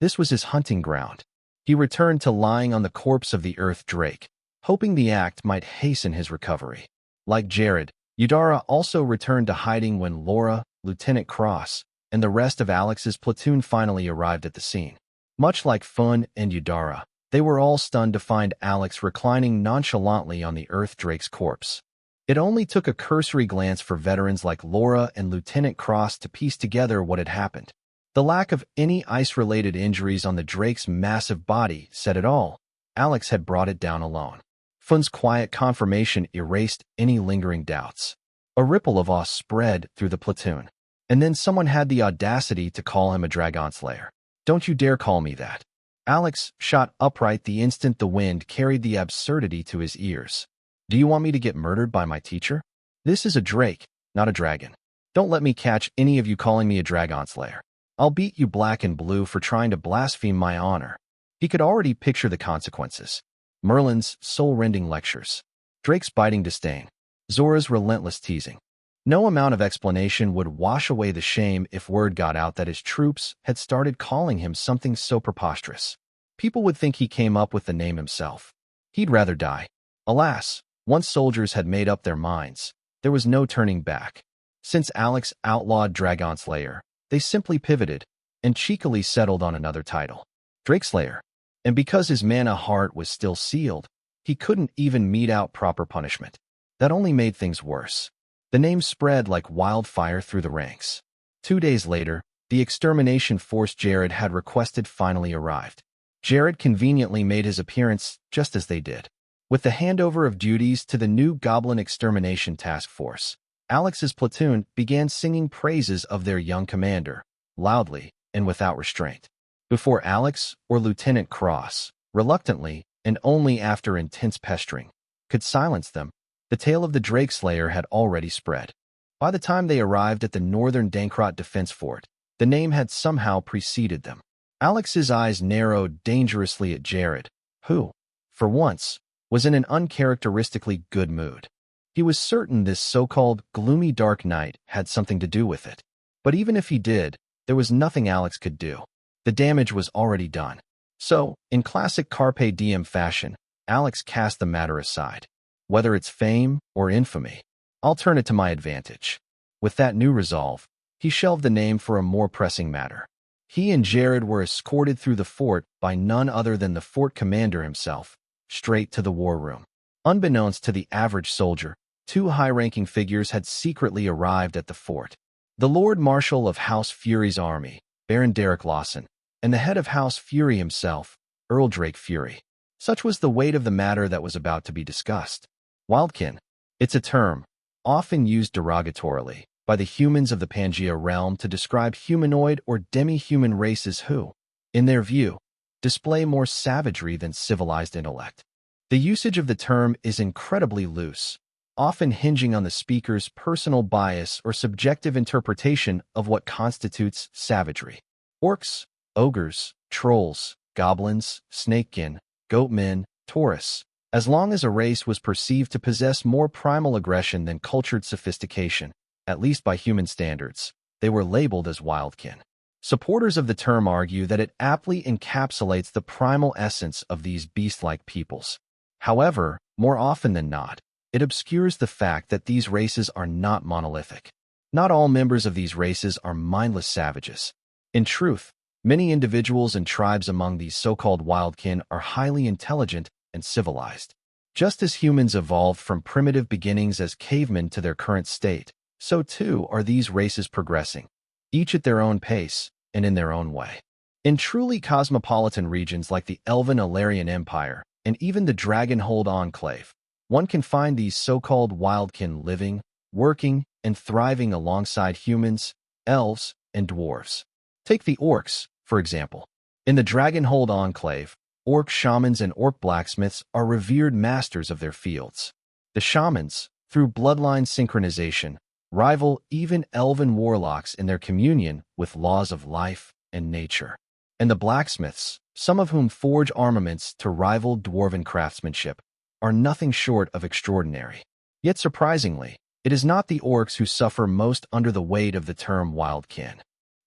This was his hunting ground. He returned to lying on the corpse of the earth drake, hoping the act might hasten his recovery. Like Jared, Eudara also returned to hiding when Laura, Lieutenant Cross, and the rest of Alex's platoon finally arrived at the scene. Much like Fun and Eudara, they were all stunned to find Alex reclining nonchalantly on the earth drake's corpse. It only took a cursory glance for veterans like Laura and Lieutenant Cross to piece together what had happened. The lack of any ice-related injuries on the drake's massive body said it all. Alex had brought it down alone. Fun's quiet confirmation erased any lingering doubts. A ripple of awe spread through the platoon. And then someone had the audacity to call him a Dragon Slayer. "Don't you dare call me that." Alex shot upright the instant the wind carried the absurdity to his ears. "Do you want me to get murdered by my teacher? This is a drake, not a dragon. Don't let me catch any of you calling me a Dragon Slayer. I'll beat you black and blue for trying to blaspheme my honor." He could already picture the consequences. Merlin's soul-rending lectures, Drake's biting disdain, Zora's relentless teasing. No amount of explanation would wash away the shame if word got out that his troops had started calling him something so preposterous. People would think he came up with the name himself. He'd rather die. Alas, once soldiers had made up their minds, there was no turning back. Since Alex outlawed Dragon Slayer, they simply pivoted and cheekily settled on another title, Drake Slayer. And because his mana heart was still sealed, he couldn't even mete out proper punishment. That only made things worse. The name spread like wildfire through the ranks. 2 days later, the extermination force Jared had requested finally arrived. Jared conveniently made his appearance just as they did. With the handover of duties to the new Goblin Extermination Task Force, Alex's platoon began singing praises of their young commander, loudly and without restraint. Before Alex or Lieutenant Cross, reluctantly and only after intense pestering, could silence them, The tale of the Drake Slayer had already spread. By the time they arrived at the northern Dankrot defense fort, the name had somehow preceded them. Alex's eyes narrowed dangerously at Jared, who, for once, was in an uncharacteristically good mood. He was certain this so-called gloomy dark night had something to do with it. But even if he did, there was nothing Alex could do. The damage was already done. So, in classic Carpe Diem fashion, Alex cast the matter aside. Whether it's fame or infamy, I'll turn it to my advantage. With that new resolve, he shelved the name for a more pressing matter. He and Jared were escorted through the fort by none other than the fort commander himself, straight to the war room. Unbeknownst to the average soldier, two high-ranking figures had secretly arrived at the fort. The Lord Marshal of House Fury's army, Baron Derek Lawson, and the head of House Fury himself, Earl Drake Fury. Such was the weight of the matter that was about to be discussed. Wildkin. It's a term, often used derogatorily, by the humans of the Pangea realm to describe humanoid or demi-human races who, in their view, display more savagery than civilized intellect. The usage of the term is incredibly loose, often hinging on the speaker's personal bias or subjective interpretation of what constitutes savagery. Orcs, ogres, trolls, goblins, snakekin, goatmen, Taurus. As long as a race was perceived to possess more primal aggression than cultured sophistication, at least by human standards, they were labeled as wildkin. Supporters of the term argue that it aptly encapsulates the primal essence of these beast-like peoples. However, more often than not, it obscures the fact that these races are not monolithic. Not all members of these races are mindless savages. In truth, many individuals and tribes among these so-called wildkin are highly intelligent and civilized. Just as humans evolved from primitive beginnings as cavemen to their current state, so too are these races progressing, each at their own pace and in their own way. In truly cosmopolitan regions like the Elven Alarian Empire and even the Dragonhold Enclave, one can find these so-called wildkin living, working, and thriving alongside humans, elves, and dwarves. Take the orcs, for example. In the Dragonhold Enclave, orc shamans and orc blacksmiths are revered masters of their fields. The shamans, through bloodline synchronization, rival even elven warlocks in their communion with laws of life and nature. And the blacksmiths, some of whom forge armaments to rival dwarven craftsmanship, are nothing short of extraordinary. Yet surprisingly, it is not the orcs who suffer most under the weight of the term wildkin.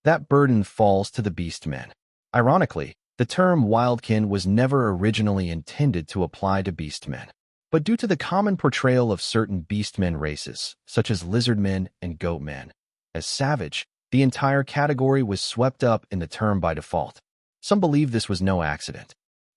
That burden falls to the beastmen. Ironically, the term wildkin was never originally intended to apply to beastmen. But due to the common portrayal of certain beastmen races, such as lizardmen and goatmen, as savage, the entire category was swept up in the term by default. Some believe this was no accident.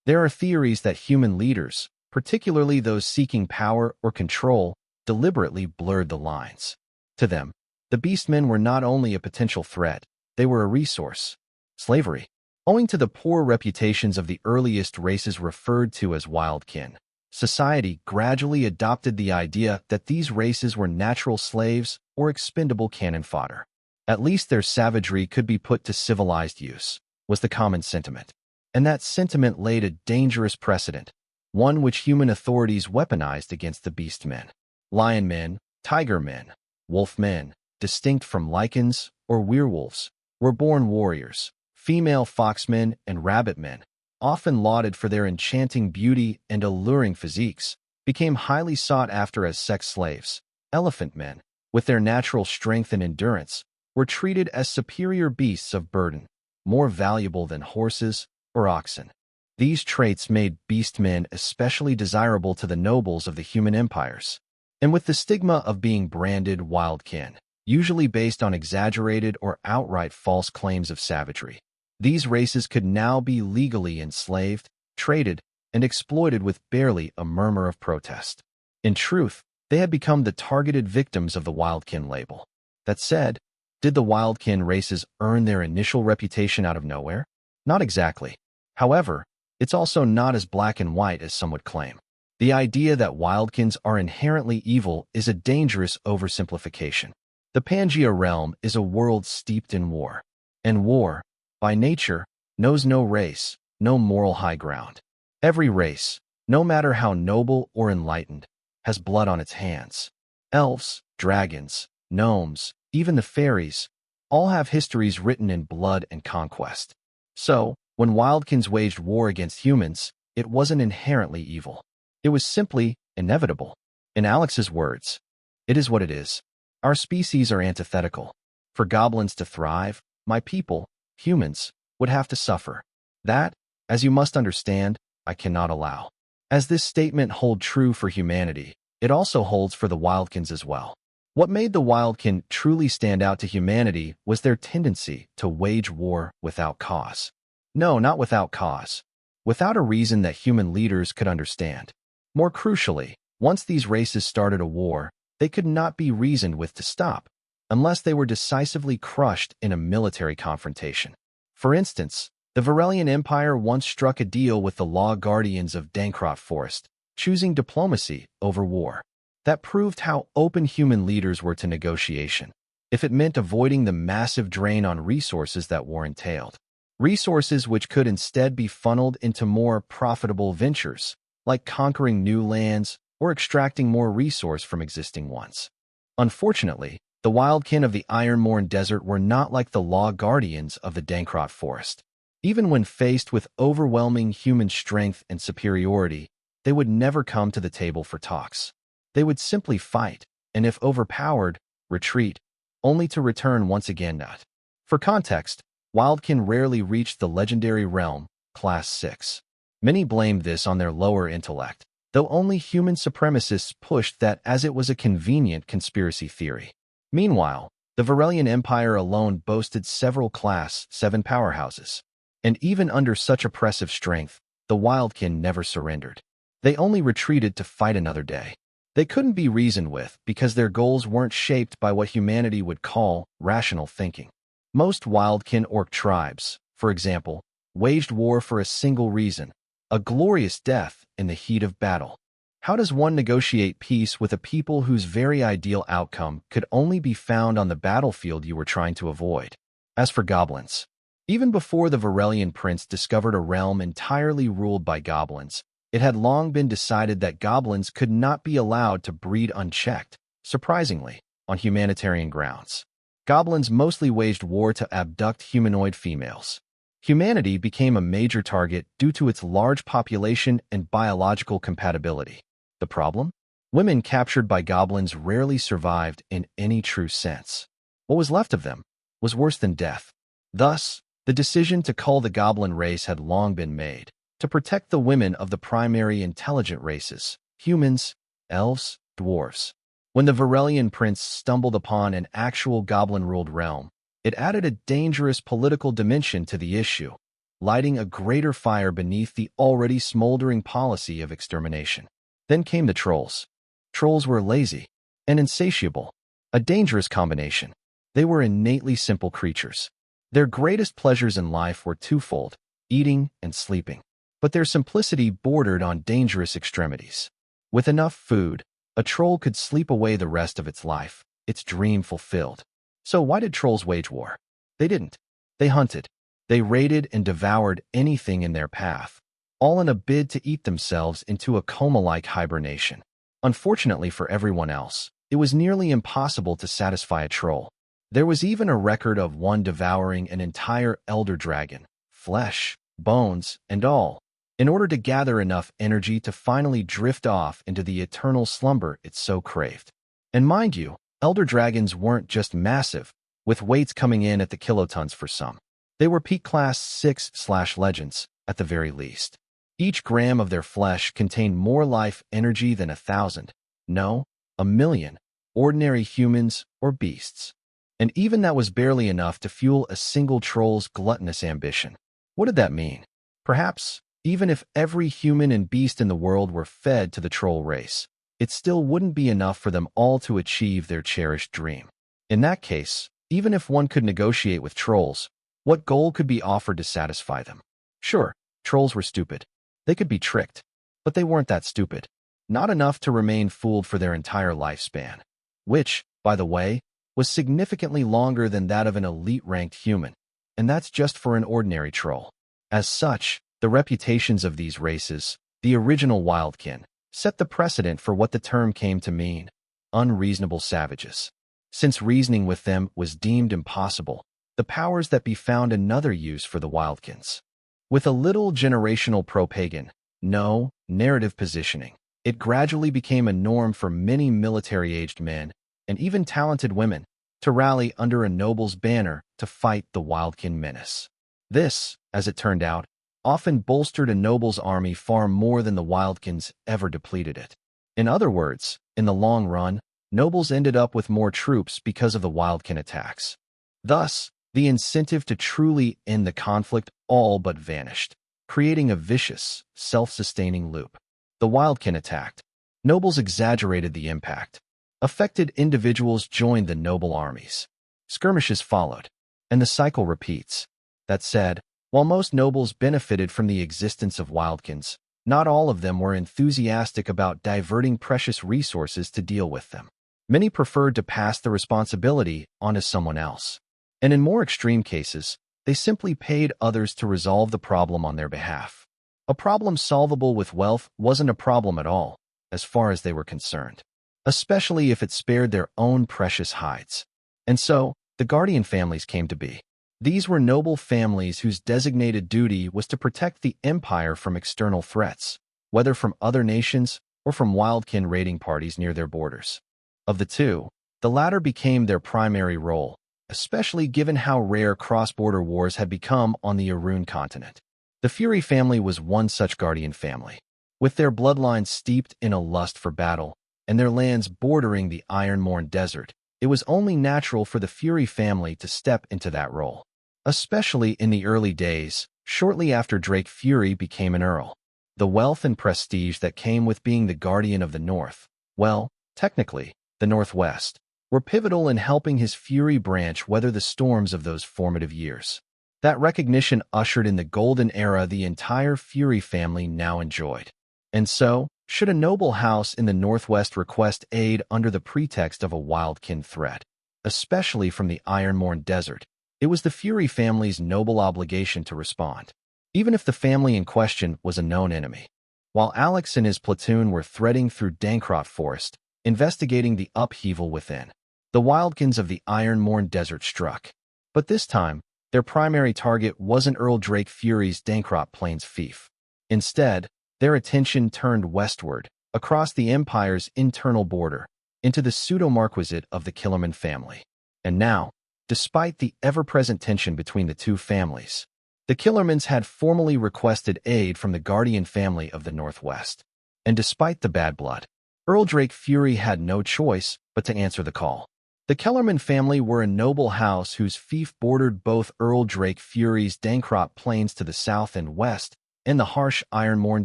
There are theories that human leaders, particularly those seeking power or control, deliberately blurred the lines. To them, the beastmen were not only a potential threat, they were a resource. Slavery. Owing to the poor reputations of the earliest races referred to as wildkin, society gradually adopted the idea that these races were natural slaves or expendable cannon fodder. At least their savagery could be put to civilized use, was the common sentiment. And that sentiment laid a dangerous precedent, one which human authorities weaponized against the beastmen. Lion men, tiger men, wolf men, distinct from lichens or werewolves, were born warriors. Female foxmen and rabbit men, often lauded for their enchanting beauty and alluring physiques, became highly sought after as sex slaves. Elephant men, with their natural strength and endurance, were treated as superior beasts of burden, more valuable than horses or oxen. These traits made beastmen especially desirable to the nobles of the human empires. And with the stigma of being branded wildkin, usually based on exaggerated or outright false claims of savagery, these races could now be legally enslaved, traded, and exploited with barely a murmur of protest. In truth, they had become the targeted victims of the wildkin label. That said, did the wildkin races earn their initial reputation out of nowhere? Not exactly. However, it's also not as black and white as some would claim. The idea that wildkins are inherently evil is a dangerous oversimplification. The Pangea realm is a world steeped in war, and war, by nature, knows no race, no moral high ground. Every race, no matter how noble or enlightened, has blood on its hands. Elves, dragons, gnomes, even the fairies, all have histories written in blood and conquest. So, when wildkins waged war against humans, it wasn't inherently evil. It was simply inevitable. In Alex's words, "It is what it is. Our species are antithetical. For goblins to thrive, my people, humans, would have to suffer. That, as you must understand, I cannot allow." As this statement holds true for humanity, it also holds for the wildkins as well. What made the wildkin truly stand out to humanity was their tendency to wage war without cause. No, not without cause. Without a reason that human leaders could understand. More crucially, once these races started a war, they could not be reasoned with to stop, unless they were decisively crushed in a military confrontation. For instance, the Varelian Empire once struck a deal with the Law Guardians of Dankroft Forest, choosing diplomacy over war. That proved how open human leaders were to negotiation, if it meant avoiding the massive drain on resources that war entailed. Resources which could instead be funneled into more profitable ventures, like conquering new lands or extracting more resource from existing ones. Unfortunately, the wildkin of the Ironmourn Desert were not like the Law Guardians of the Dankroft Forest. Even when faced with overwhelming human strength and superiority, they would never come to the table for talks. They would simply fight, and if overpowered, retreat, only to return once again not. For context, wildkin rarely reached the legendary realm, Class 6. Many blamed this on their lower intellect, though only human supremacists pushed that as it was a convenient conspiracy theory. Meanwhile, the Varelian Empire alone boasted several Class 7 powerhouses. And even under such oppressive strength, the wildkin never surrendered. They only retreated to fight another day. They couldn't be reasoned with because their goals weren't shaped by what humanity would call rational thinking. Most wildkin orc tribes, for example, waged war for a single reason: a glorious death in the heat of battle. How does one negotiate peace with a people whose very ideal outcome could only be found on the battlefield you were trying to avoid? As for goblins, even before the Varelian prince discovered a realm entirely ruled by goblins, it had long been decided that goblins could not be allowed to breed unchecked, surprisingly, on humanitarian grounds. Goblins mostly waged war to abduct humanoid females. Humanity became a major target due to its large population and biological compatibility. The problem? Women captured by goblins rarely survived in any true sense. What was left of them was worse than death. Thus, the decision to cull the goblin race had long been made, to protect the women of the primary intelligent races, humans, elves, dwarves. When the Varelian prince stumbled upon an actual goblin-ruled realm, it added a dangerous political dimension to the issue, lighting a greater fire beneath the already smoldering policy of extermination. Then came the trolls. Trolls were lazy and insatiable, a dangerous combination. They were innately simple creatures. Their greatest pleasures in life were twofold: eating and sleeping. But their simplicity bordered on dangerous extremities. With enough food, a troll could sleep away the rest of its life, its dream fulfilled. So why did trolls wage war? They didn't. They hunted. They raided and devoured anything in their path, all in a bid to eat themselves into a coma-like hibernation. Unfortunately for everyone else, it was nearly impossible to satisfy a troll. There was even a record of one devouring an entire elder dragon, flesh, bones, and all, in order to gather enough energy to finally drift off into the eternal slumber it so craved. And mind you, elder dragons weren't just massive, with weights coming in at the kilotons for some. They were peak class 6/legends, at the very least. Each gram of their flesh contained more life energy than 1,000, no, 1,000,000, ordinary humans or beasts. And even that was barely enough to fuel a single troll's gluttonous ambition. What did that mean? Perhaps, even if every human and beast in the world were fed to the troll race, it still wouldn't be enough for them all to achieve their cherished dream. In that case, even if one could negotiate with trolls, what goal could be offered to satisfy them? Sure, trolls were stupid. They could be tricked, but they weren't that stupid. Not enough to remain fooled for their entire lifespan, which, by the way, was significantly longer than that of an elite-ranked human, and that's just for an ordinary troll. As such, the reputations of these races, the original wildkin, set the precedent for what the term came to mean: unreasonable savages. Since reasoning with them was deemed impossible, the powers that be found another use for the wildkins. With a little generational propaganda, no narrative positioning, it gradually became a norm for many military-aged men, and even talented women, to rally under a noble's banner to fight the wildkin menace. This, as it turned out, often bolstered a noble's army far more than the wildkins ever depleted it. In other words, in the long run, nobles ended up with more troops because of the wildkin attacks. Thus, the incentive to truly end the conflict all but vanished, creating a vicious, self-sustaining loop. The wildkin attacked. Nobles exaggerated the impact. Affected individuals joined the noble armies. Skirmishes followed, and the cycle repeats. That said, while most nobles benefited from the existence of wildkins, not all of them were enthusiastic about diverting precious resources to deal with them. Many preferred to pass the responsibility on to someone else. And in more extreme cases, they simply paid others to resolve the problem on their behalf. A problem solvable with wealth wasn't a problem at all, as far as they were concerned, especially if it spared their own precious hides. And so, the guardian families came to be. These were noble families whose designated duty was to protect the empire from external threats, whether from other nations or from wildkin raiding parties near their borders. Of the two, the latter became their primary role, especially given how rare cross-border wars had become on the Arun continent. The Fury family was one such guardian family. With their bloodlines steeped in a lust for battle, and their lands bordering the iron-morn desert, it was only natural for the Fury family to step into that role. Especially in the early days, shortly after Drake Fury became an earl. The wealth and prestige that came with being the guardian of the North, well, technically, the Northwest, were pivotal in helping his Fury branch weather the storms of those formative years. That recognition ushered in the golden era the entire Fury family now enjoyed. And so, should a noble house in the Northwest request aid under the pretext of a wildkin threat, especially from the iron-morn desert, it was the Fury family's noble obligation to respond, even if the family in question was a known enemy. While Alex and his platoon were threading through Dankrot Forest, investigating the upheaval within, the wildkins of the iron-morn desert struck. But this time, their primary target wasn't Earl Drake Fury's Dankrot Plains fief. Instead, their attention turned westward, across the empire's internal border, into the pseudo-marquisate of the Killerman family. And now, despite the ever-present tension between the two families, the Killermans had formally requested aid from the guardian family of the Northwest. And despite the bad blood, Earl Drake Fury had no choice but to answer the call. The Kellerman family were a noble house whose fief bordered both Earl Drake Fury's Dankrot Plains to the south and west, and the harsh iron-morn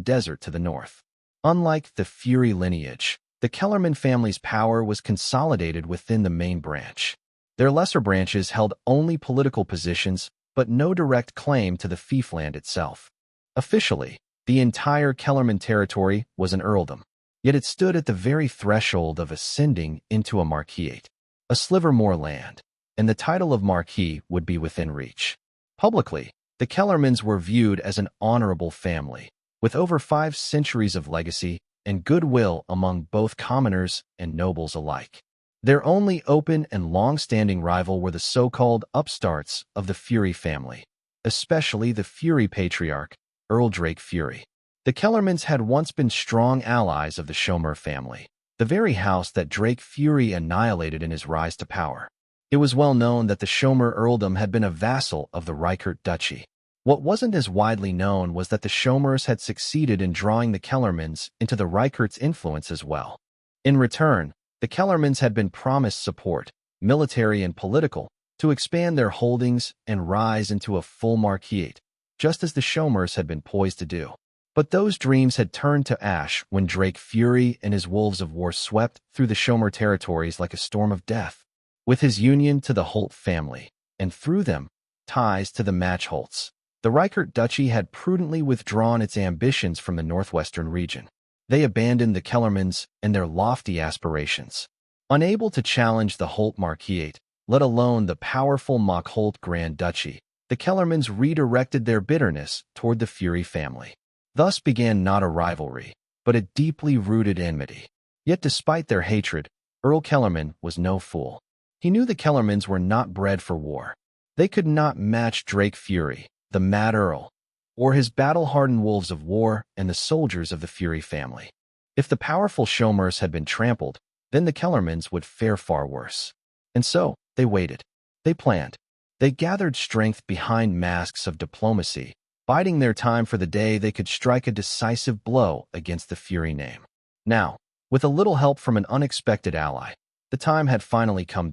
desert to the north. Unlike the Fury lineage, the Kellerman family's power was consolidated within the main branch. Their lesser branches held only political positions, but no direct claim to the fief land itself. Officially, the entire Kellerman territory was an earldom, yet it stood at the very threshold of ascending into a marquisate. A sliver more land, and the title of Marquis would be within reach. Publicly, the Kellermans were viewed as an honorable family, with over 5 centuries of legacy and goodwill among both commoners and nobles alike. Their only open and long-standing rival were the so-called upstarts of the Fury family, especially the Fury patriarch, Earl Drake Fury. The Kellermans had once been strong allies of the Schomer family, the very house that Drake Fury annihilated in his rise to power. It was well known that the Schomer earldom had been a vassal of the Reichert duchy. What wasn't as widely known was that the Schomers had succeeded in drawing the Kellermans into the Reichert's influence as well. In return, the Kellermans had been promised support, military and political, to expand their holdings and rise into a full marquisate, just as the Schomers had been poised to do. But those dreams had turned to ash when Drake Fury and his wolves of war swept through the Schomer territories like a storm of death. With his union to the Holt family, and through them, ties to the Matchholts, the Reichert duchy had prudently withdrawn its ambitions from the northwestern region. They abandoned the Kellermans and their lofty aspirations. Unable to challenge the Holt marquisate, let alone the powerful Mockholt Grand Duchy, the Kellermans redirected their bitterness toward the Fury family. Thus began not a rivalry, but a deeply rooted enmity. Yet despite their hatred, Earl Kellerman was no fool. He knew the Kellermans were not bred for war. They could not match Drake Fury, the Mad Earl, or his battle-hardened wolves of war and the soldiers of the Fury family. If the powerful Shomers had been trampled, then the Kellermans would fare far worse. And so, they waited. They planned. They gathered strength behind masks of diplomacy, biding their time for the day they could strike a decisive blow against the Fury name. Now, with a little help from an unexpected ally, the time had finally come.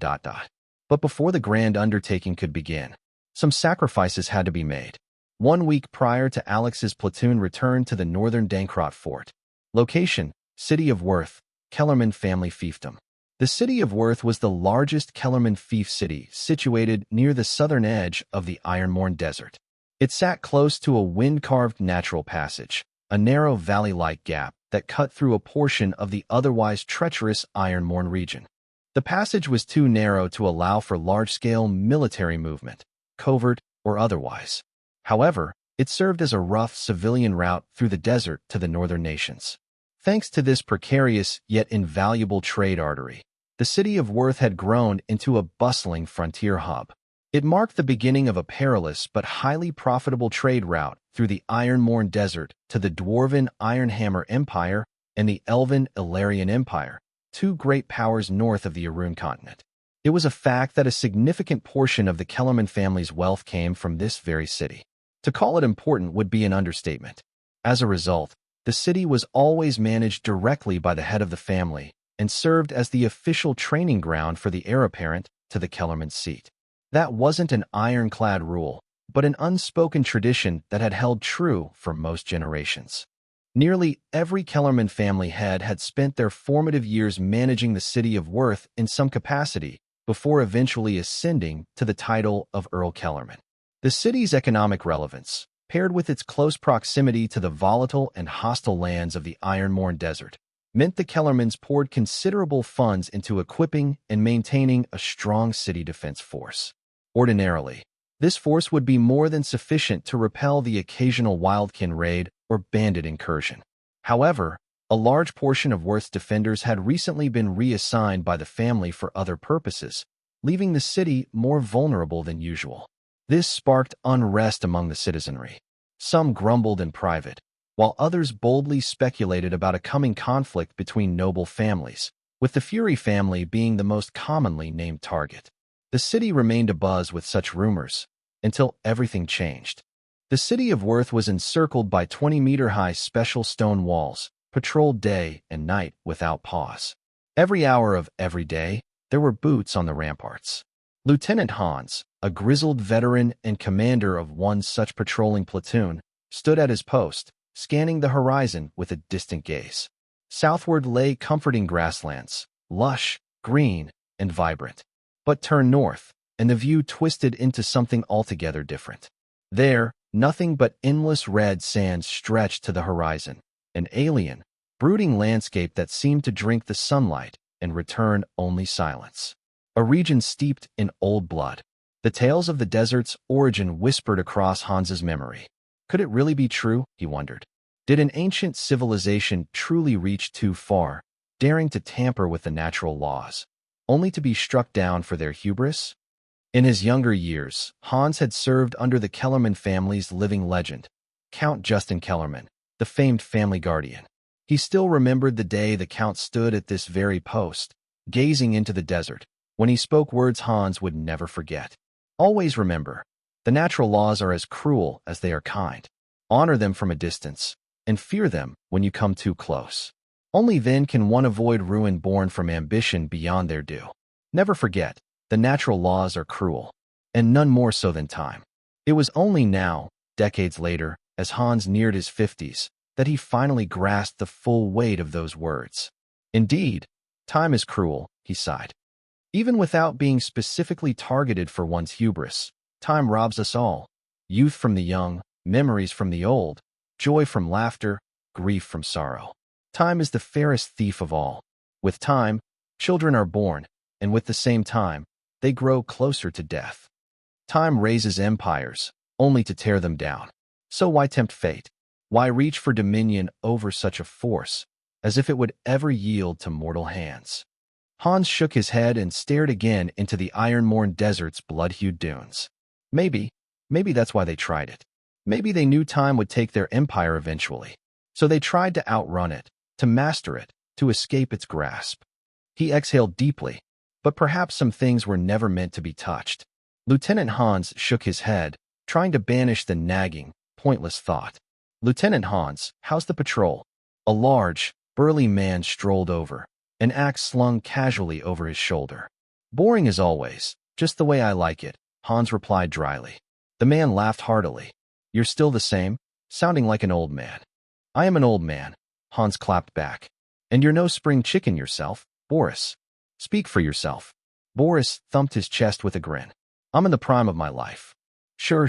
But before the grand undertaking could begin, some sacrifices had to be made. 1 week prior to Alex's platoon return to the northern Dankrot fort. Location, City of Worth, Kellerman family fiefdom. The City of Worth was the largest Kellerman fief city situated near the southern edge of the Ironmourn Desert. It sat close to a wind-carved natural passage, a narrow valley-like gap that cut through a portion of the otherwise treacherous Ironmourn region. The passage was too narrow to allow for large-scale military movement, covert or otherwise. However, it served as a rough civilian route through the desert to the northern nations. Thanks to this precarious yet invaluable trade artery, the City of Worth had grown into a bustling frontier hub. It marked the beginning of a perilous but highly profitable trade route through the Ironmourn Desert to the Dwarven Ironhammer Empire and the Elven Illyrian Empire, two great powers north of the Arun continent. It was a fact that a significant portion of the Kellerman family's wealth came from this very city. To call it important would be an understatement. As a result, the city was always managed directly by the head of the family and served as the official training ground for the heir apparent to the Kellerman seat. That wasn't an ironclad rule, but an unspoken tradition that had held true for most generations. Nearly every Kellerman family head had spent their formative years managing the City of Worth in some capacity before eventually ascending to the title of Earl Kellerman. The city's economic relevance, paired with its close proximity to the volatile and hostile lands of the Ironmourn Desert, meant the Kellermans poured considerable funds into equipping and maintaining a strong city defense force. Ordinarily, this force would be more than sufficient to repel the occasional wildkin raid or bandit incursion. However, a large portion of Worth's defenders had recently been reassigned by the family for other purposes, leaving the city more vulnerable than usual. This sparked unrest among the citizenry. Some grumbled in private, while others boldly speculated about a coming conflict between noble families, with the Fury family being the most commonly named target. The city remained abuzz with such rumors, until everything changed. The City of Worth was encircled by 20-meter-high special stone walls, patrolled day and night without pause. Every hour of every day, there were boots on the ramparts. Lieutenant Hans, a grizzled veteran and commander of one such patrolling platoon, stood at his post, scanning the horizon with a distant gaze. Southward lay comforting grasslands, lush, green, and vibrant. But turn north, and the view twisted into something altogether different. There, nothing but endless red sands stretched to the horizon, an alien, brooding landscape that seemed to drink the sunlight and return only silence. A region steeped in old blood. The tales of the desert's origin whispered across Hans's memory. Could it really be true, he wondered? Did an ancient civilization truly reach too far, daring to tamper with the natural laws, only to be struck down for their hubris? In his younger years, Hans had served under the Kellerman family's living legend, Count Justin Kellerman, the famed family guardian. He still remembered the day the Count stood at this very post, gazing into the desert, when he spoke words Hans would never forget. Always remember, the natural laws are as cruel as they are kind. Honor them from a distance, and fear them when you come too close. Only then can one avoid ruin born from ambition beyond their due. Never forget, the natural laws are cruel, and none more so than time. It was only now, decades later, as Hans neared his 50s, that he finally grasped the full weight of those words. Indeed, time is cruel, he sighed. Even without being specifically targeted for one's hubris, time robs us all. Youth from the young, memories from the old, joy from laughter, grief from sorrow. Time is the fairest thief of all. With time, children are born, and with the same time, they grow closer to death. Time raises empires, only to tear them down. So why tempt fate? Why reach for dominion over such a force, as if it would ever yield to mortal hands? Hans shook his head and stared again into the iron-worn desert's blood-hued dunes. Maybe that's why they tried it. Maybe they knew time would take their empire eventually. So they tried to outrun it, to master it, to escape its grasp. He exhaled deeply, but perhaps some things were never meant to be touched. Lieutenant Hans shook his head, trying to banish the nagging, pointless thought. Lieutenant Hans, how's the patrol? A large, burly man strolled over, an axe slung casually over his shoulder. Boring as always, just the way I like it, Hans replied dryly. The man laughed heartily. You're still the same, sounding like an old man. I am an old man, Hans clapped back. And you're no spring chicken yourself, Boris. Speak for yourself. Boris thumped his chest with a grin. I'm in the prime of my life. Sure.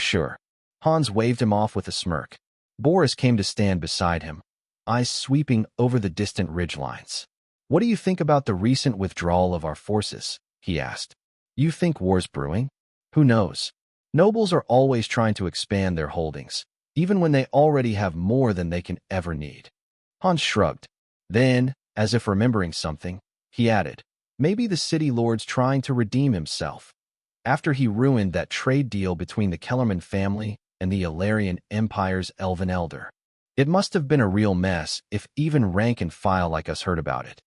Hans waved him off with a smirk. Boris came to stand beside him, eyes sweeping over the distant ridgelines. What do you think about the recent withdrawal of our forces? He asked. You think war's brewing? Who knows? Nobles are always trying to expand their holdings, even when they already have more than they can ever need. Hans shrugged. Then, as if remembering something, he added, maybe the city lord's trying to redeem himself. After he ruined that trade deal between the Kellerman family and the Illyrian Empire's elven elder. It must have been a real mess if even rank and file like us heard about it.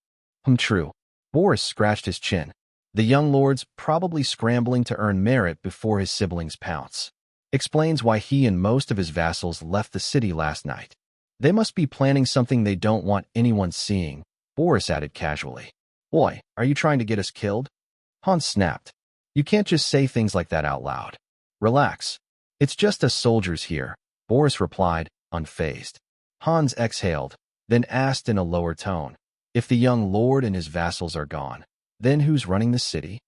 True. Boris scratched his chin. The young lord's probably scrambling to earn merit before his siblings pounce. Explains why he and most of his vassals left the city last night. They must be planning something they don't want anyone seeing, Boris added casually. Boy, are you trying to get us killed? Hans snapped. You can't just say things like that out loud. Relax. It's just us soldiers here, Boris replied, unfazed. Hans exhaled, then asked in a lower tone, if the young lord and his vassals are gone, then who's running the city?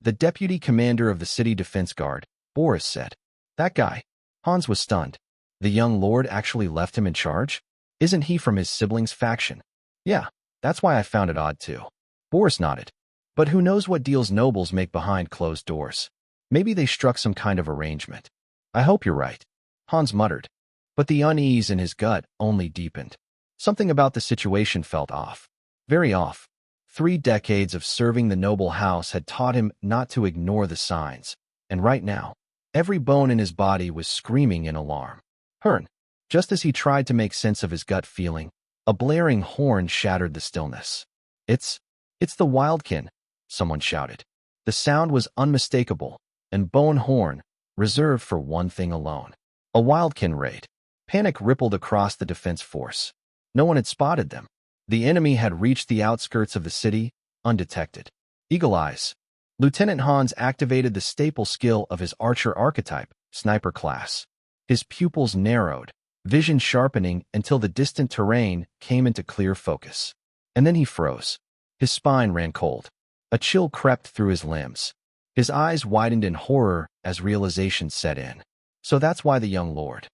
The deputy commander of the city defense guard, Boris said. That guy. Hans was stunned. The young lord actually left him in charge? Isn't he from his siblings' faction? Yeah, that's why I found it odd too. Boris nodded. But who knows what deals nobles make behind closed doors? Maybe they struck some kind of arrangement. I hope you're right, Hans muttered. But the unease in his gut only deepened. Something about the situation felt off. Very off. 3 decades of serving the noble house had taught him not to ignore the signs, and right now, every bone in his body was screaming in alarm. Just as he tried to make sense of his gut feeling, a blaring horn shattered the stillness. It's the Wildkin, someone shouted. The sound was unmistakable, and bone horn, reserved for one thing alone. A Wildkin raid. Panic rippled across the defense force. No one had spotted them. The enemy had reached the outskirts of the city, undetected. Eagle eyes. Lieutenant Hans activated the staple skill of his archer archetype, sniper class. His pupils narrowed, vision sharpening until the distant terrain came into clear focus. And then he froze. His spine ran cold. A chill crept through his limbs. His eyes widened in horror as realization set in. So that's why the young lord.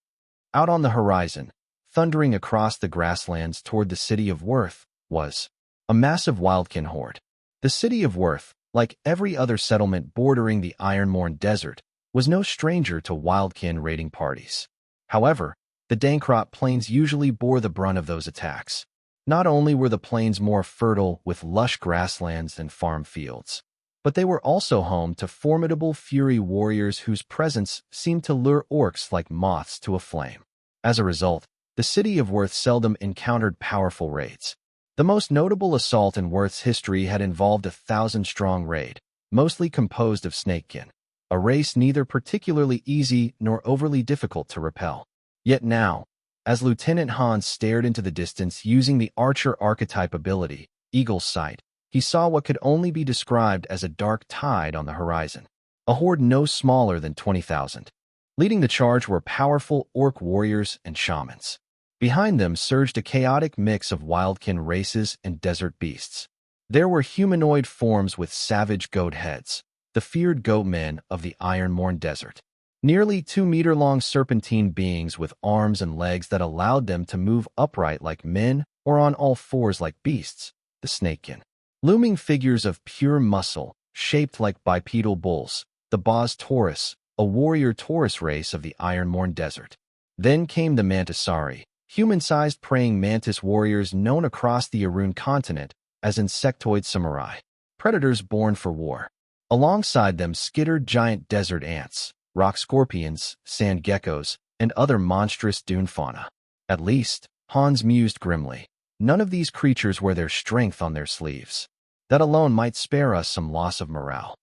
Out on the horizon, thundering across the grasslands toward the city of Worth, was a massive Wildkin horde. The city of Worth, like every other settlement bordering the iron-worn desert, was no stranger to Wildkin raiding parties. However, the Dankrot Plains usually bore the brunt of those attacks. Not only were the plains more fertile with lush grasslands and farm fields, but they were also home to formidable Fury warriors whose presence seemed to lure orcs like moths to a flame. As a result, the city of Worth seldom encountered powerful raids. The most notable assault in Worth's history had involved a 1,000-strong raid, mostly composed of snakekin, a race neither particularly easy nor overly difficult to repel. Yet now, as Lieutenant Hans stared into the distance using the archer archetype ability, Eagle's Sight, he saw what could only be described as a dark tide on the horizon, a horde no smaller than 20,000. Leading the charge were powerful orc warriors and shamans. Behind them surged a chaotic mix of wildkin races and desert beasts. There were humanoid forms with savage goat heads, the feared goat men of the iron-worn desert. Nearly 2-meter-long serpentine beings with arms and legs that allowed them to move upright like men or on all fours like beasts, the snakekin. Looming figures of pure muscle, shaped like bipedal bulls, the Bos Taurus, a warrior Taurus race of the iron-worn desert. Then came the Mantisari, human-sized praying mantis warriors known across the Arun continent as insectoid samurai, predators born for war. Alongside them skittered giant desert ants, rock scorpions, sand geckos, and other monstrous dune fauna. At least, Hans mused grimly, none of these creatures wear their strength on their sleeves. That alone might spare us some loss of morale.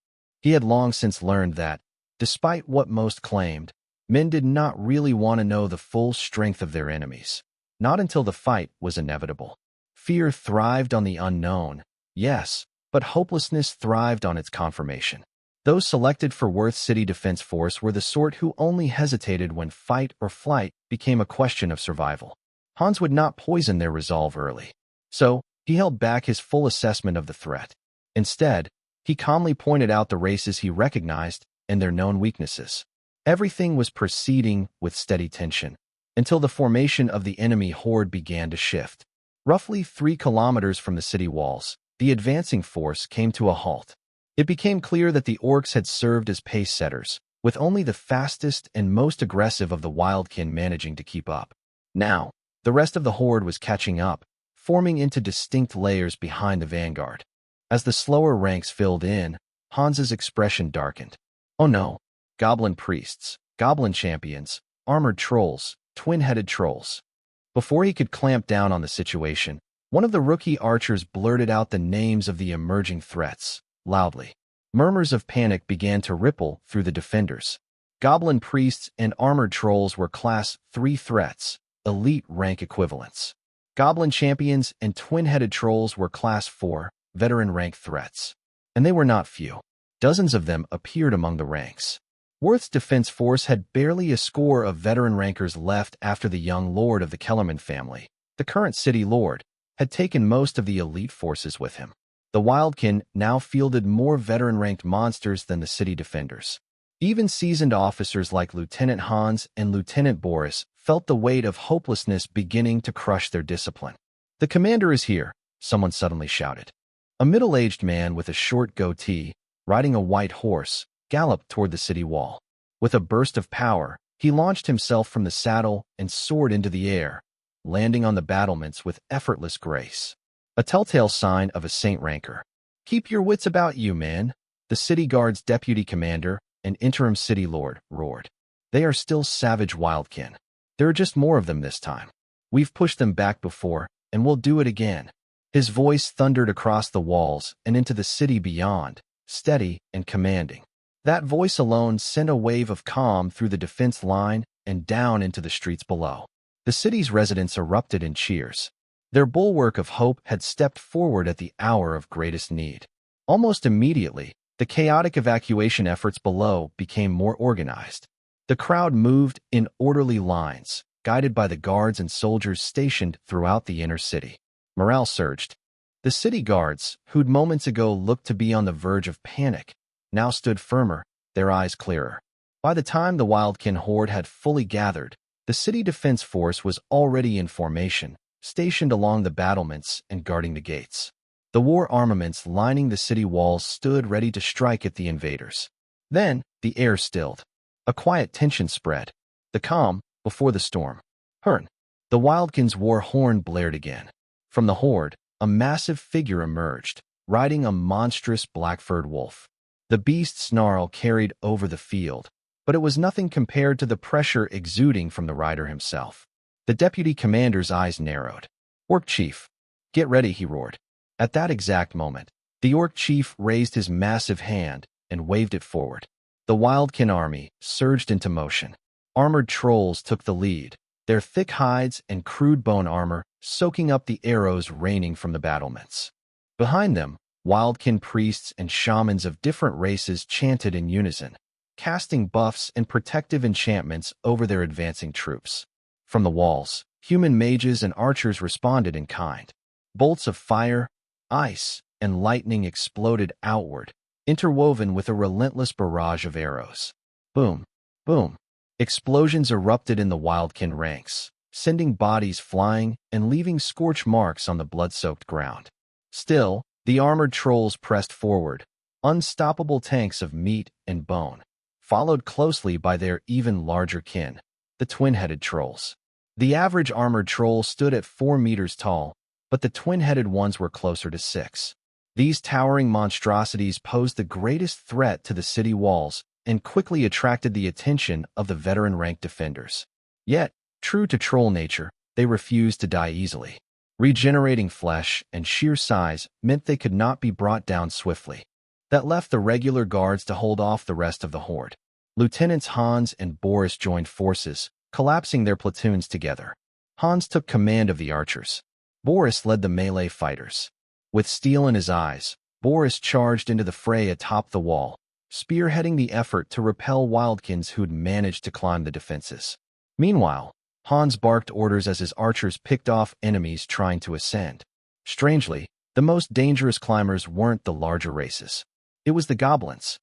He had long since learned that, despite what most claimed, men did not really want to know the full strength of their enemies. Not until the fight was inevitable. Fear thrived on the unknown, yes, but hopelessness thrived on its confirmation. Those selected for Worth City Defense Force were the sort who only hesitated when fight or flight became a question of survival. Hans would not poison their resolve early. So, he held back his full assessment of the threat. Instead, he calmly pointed out the races he recognized and their known weaknesses. Everything was proceeding with steady tension, until the formation of the enemy horde began to shift. Roughly 3 kilometers from the city walls, the advancing force came to a halt. It became clear that the orcs had served as pace setters, with only the fastest and most aggressive of the wildkin managing to keep up. Now, the rest of the horde was catching up, forming into distinct layers behind the vanguard. As the slower ranks filled in, Hans's expression darkened. Oh no, goblin priests, goblin champions, armored trolls, twin-headed trolls. Before he could clamp down on the situation, one of the rookie archers blurted out the names of the emerging threats, loudly. Murmurs of panic began to ripple through the defenders. Goblin priests and armored trolls were Class 3 threats, elite rank equivalents. Goblin champions and twin-headed trolls were Class 4, veteran rank threats. And they were not few. Dozens of them appeared among the ranks. Worth's defense force had barely a score of veteran rankers left after the young lord of the Kellerman family, the current city lord, had taken most of the elite forces with him. The Wildkin now fielded more veteran-ranked monsters than the city defenders. Even seasoned officers like Lieutenant Hans and Lieutenant Boris felt the weight of hopelessness beginning to crush their discipline. "The commander is here," someone suddenly shouted. A middle-aged man with a short goatee, riding a white horse, galloped toward the city wall. With a burst of power, he launched himself from the saddle and soared into the air, landing on the battlements with effortless grace. A telltale sign of a saint ranker. "Keep your wits about you, man," the city guard's deputy commander, an interim city lord, roared. "They are still savage wildkin. There are just more of them this time. We've pushed them back before, and we'll do it again." His voice thundered across the walls and into the city beyond, steady and commanding. That voice alone sent a wave of calm through the defense line and down into the streets below. The city's residents erupted in cheers. Their bulwark of hope had stepped forward at the hour of greatest need. Almost immediately, the chaotic evacuation efforts below became more organized. The crowd moved in orderly lines, guided by the guards and soldiers stationed throughout the inner city. Morale surged. The city guards, who'd moments ago looked to be on the verge of panic, now stood firmer, their eyes clearer. By the time the Wildkin horde had fully gathered, the city defense force was already in formation, stationed along the battlements and guarding the gates. The war armaments lining the city walls stood ready to strike at the invaders. Then, the air stilled. A quiet tension spread. The calm before the storm. Hern. The Wildkin's war horn blared again. From the horde, a massive figure emerged, riding a monstrous black-furred wolf. The beast's snarl carried over the field, but it was nothing compared to the pressure exuding from the rider himself. The deputy commander's eyes narrowed. "Orc chief, get ready," he roared. At that exact moment, the orc chief raised his massive hand and waved it forward. The Wildkin army surged into motion. Armored trolls took the lead, their thick hides and crude bone armor soaking up the arrows raining from the battlements. Behind them, Wildkin priests and shamans of different races chanted in unison, casting buffs and protective enchantments over their advancing troops. From the walls, human mages and archers responded in kind. Bolts of fire, ice, and lightning exploded outward, interwoven with a relentless barrage of arrows. Boom, boom. Explosions erupted in the Wildkin ranks, sending bodies flying and leaving scorch marks on the blood-soaked ground. Still, the armored trolls pressed forward, unstoppable tanks of meat and bone, followed closely by their even larger kin, the twin-headed trolls. The average armored troll stood at 4 meters tall, but the twin-headed ones were closer to 6. These towering monstrosities posed the greatest threat to the city walls and quickly attracted the attention of the veteran-ranked defenders. Yet, true to troll nature, they refused to die easily. Regenerating flesh and sheer size meant they could not be brought down swiftly. That left the regular guards to hold off the rest of the horde. Lieutenants Hans and Boris joined forces, collapsing their platoons together. Hans took command of the archers. Boris led the melee fighters. With steel in his eyes, Boris charged into the fray atop the wall, spearheading the effort to repel wildkins who'd managed to climb the defenses. Meanwhile, Hans barked orders as his archers picked off enemies trying to ascend. Strangely, the most dangerous climbers weren't the larger races. It was the goblins.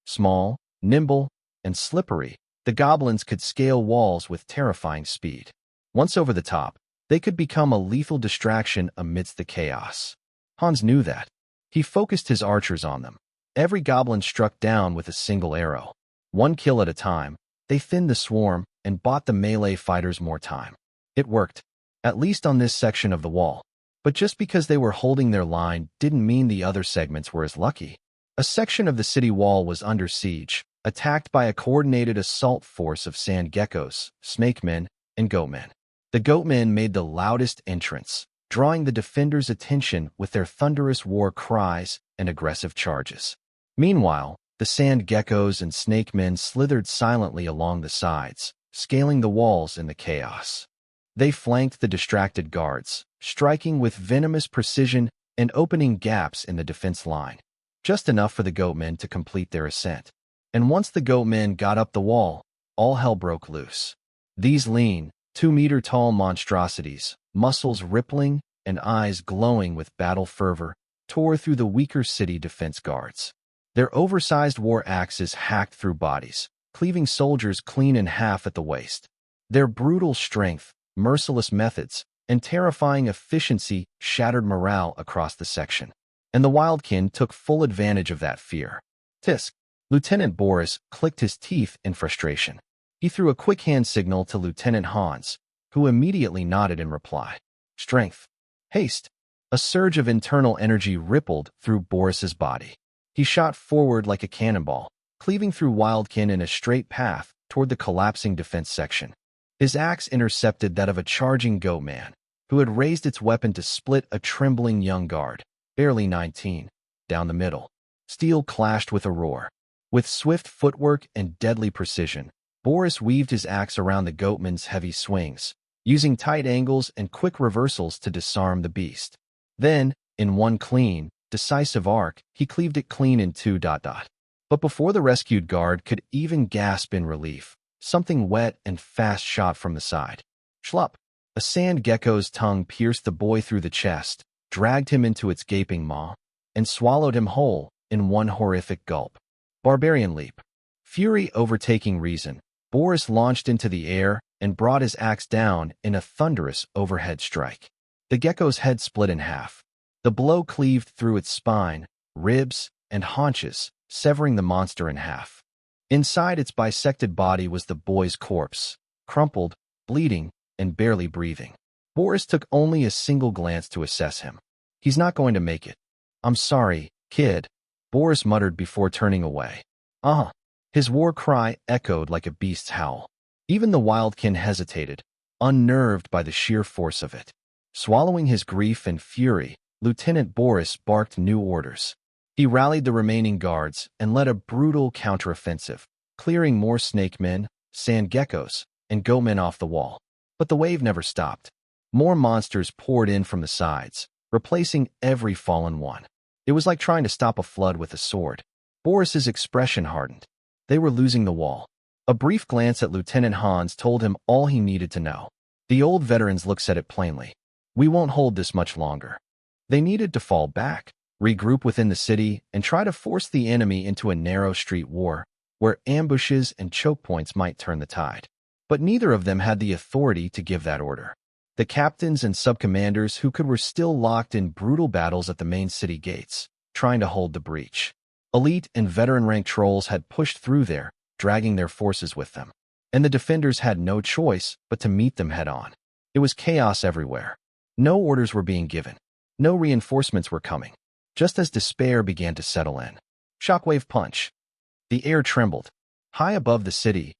Small, nimble, and slippery, the goblins could scale walls with terrifying speed. Once over the top, they could become a lethal distraction amidst the chaos. Hans knew that. He focused his archers on them. Every goblin struck down with a single arrow. One kill at a time, they thinned the swarm and bought the melee fighters more time. It worked, at least on this section of the wall. But just because they were holding their line didn't mean the other segments were as lucky. A section of the city wall was under siege, attacked by a coordinated assault force of sand geckos, snake men, and goatmen. The goatmen made the loudest entrance, drawing the defenders' attention with their thunderous war cries and aggressive charges. Meanwhile, the sand geckos and snake men slithered silently along the sides, scaling the walls in the chaos. They flanked the distracted guards, striking with venomous precision and opening gaps in the defense line, just enough for the goatmen to complete their ascent. And once the goatmen got up the wall, all hell broke loose. These lean, 2-meter-tall monstrosities, muscles rippling and eyes glowing with battle fervor, tore through the weaker city defense guards. Their oversized war axes hacked through bodies, cleaving soldiers clean in half at the waist. Their brutal strength, merciless methods, and terrifying efficiency shattered morale across the section. And the wildkin took full advantage of that fear. Tisk! Lieutenant Boris clicked his teeth in frustration. He threw a quick hand signal to Lieutenant Hans, who immediately nodded in reply. Strength. Haste. A surge of internal energy rippled through Boris's body. He shot forward like a cannonball, cleaving through wildkin in a straight path toward the collapsing defense section. His axe intercepted that of a charging goatman, who had raised its weapon to split a trembling young guard, barely 19, down the middle. Steel clashed with a roar. With swift footwork and deadly precision, Boris weaved his axe around the goatman's heavy swings, using tight angles and quick reversals to disarm the beast. Then, in one clean, decisive arc, he cleaved it clean in two. But before the rescued guard could even gasp in relief, something wet and fast shot from the side. Schlup! A sand gecko's tongue pierced the boy through the chest, dragged him into its gaping maw, and swallowed him whole in one horrific gulp. Barbarian leap. Fury overtaking reason, Boris launched into the air and brought his axe down in a thunderous overhead strike. The gecko's head split in half. The blow cleaved through its spine, ribs, and haunches, severing the monster in half. Inside its bisected body was the boy's corpse, crumpled, bleeding, and barely breathing. Boris took only a single glance to assess him. He's not going to make it. I'm sorry, kid, Boris muttered before turning away. His war cry echoed like a beast's howl. Even the wildkin hesitated, unnerved by the sheer force of it. Swallowing his grief and fury, Lieutenant Boris barked new orders. He rallied the remaining guards and led a brutal counteroffensive, clearing more snake men, sand geckos, and goatmen off the wall. But the wave never stopped. More monsters poured in from the sides, replacing every fallen one. It was like trying to stop a flood with a sword. Boris's expression hardened. They were losing the wall. A brief glance at Lieutenant Hans told him all he needed to know. The old veterans looked at it plainly. We won't hold this much longer. They needed to fall back, regroup within the city, and try to force the enemy into a narrow street war, where ambushes and choke points might turn the tide. But neither of them had the authority to give that order. The captains and sub-commanders who were still locked in brutal battles at the main city gates, trying to hold the breach. Elite and veteran-ranked trolls had pushed through there, dragging their forces with them. And the defenders had no choice but to meet them head-on. It was chaos everywhere. No orders were being given. No reinforcements were coming. Just as despair began to settle in. Shockwave punch. The air trembled. High above the city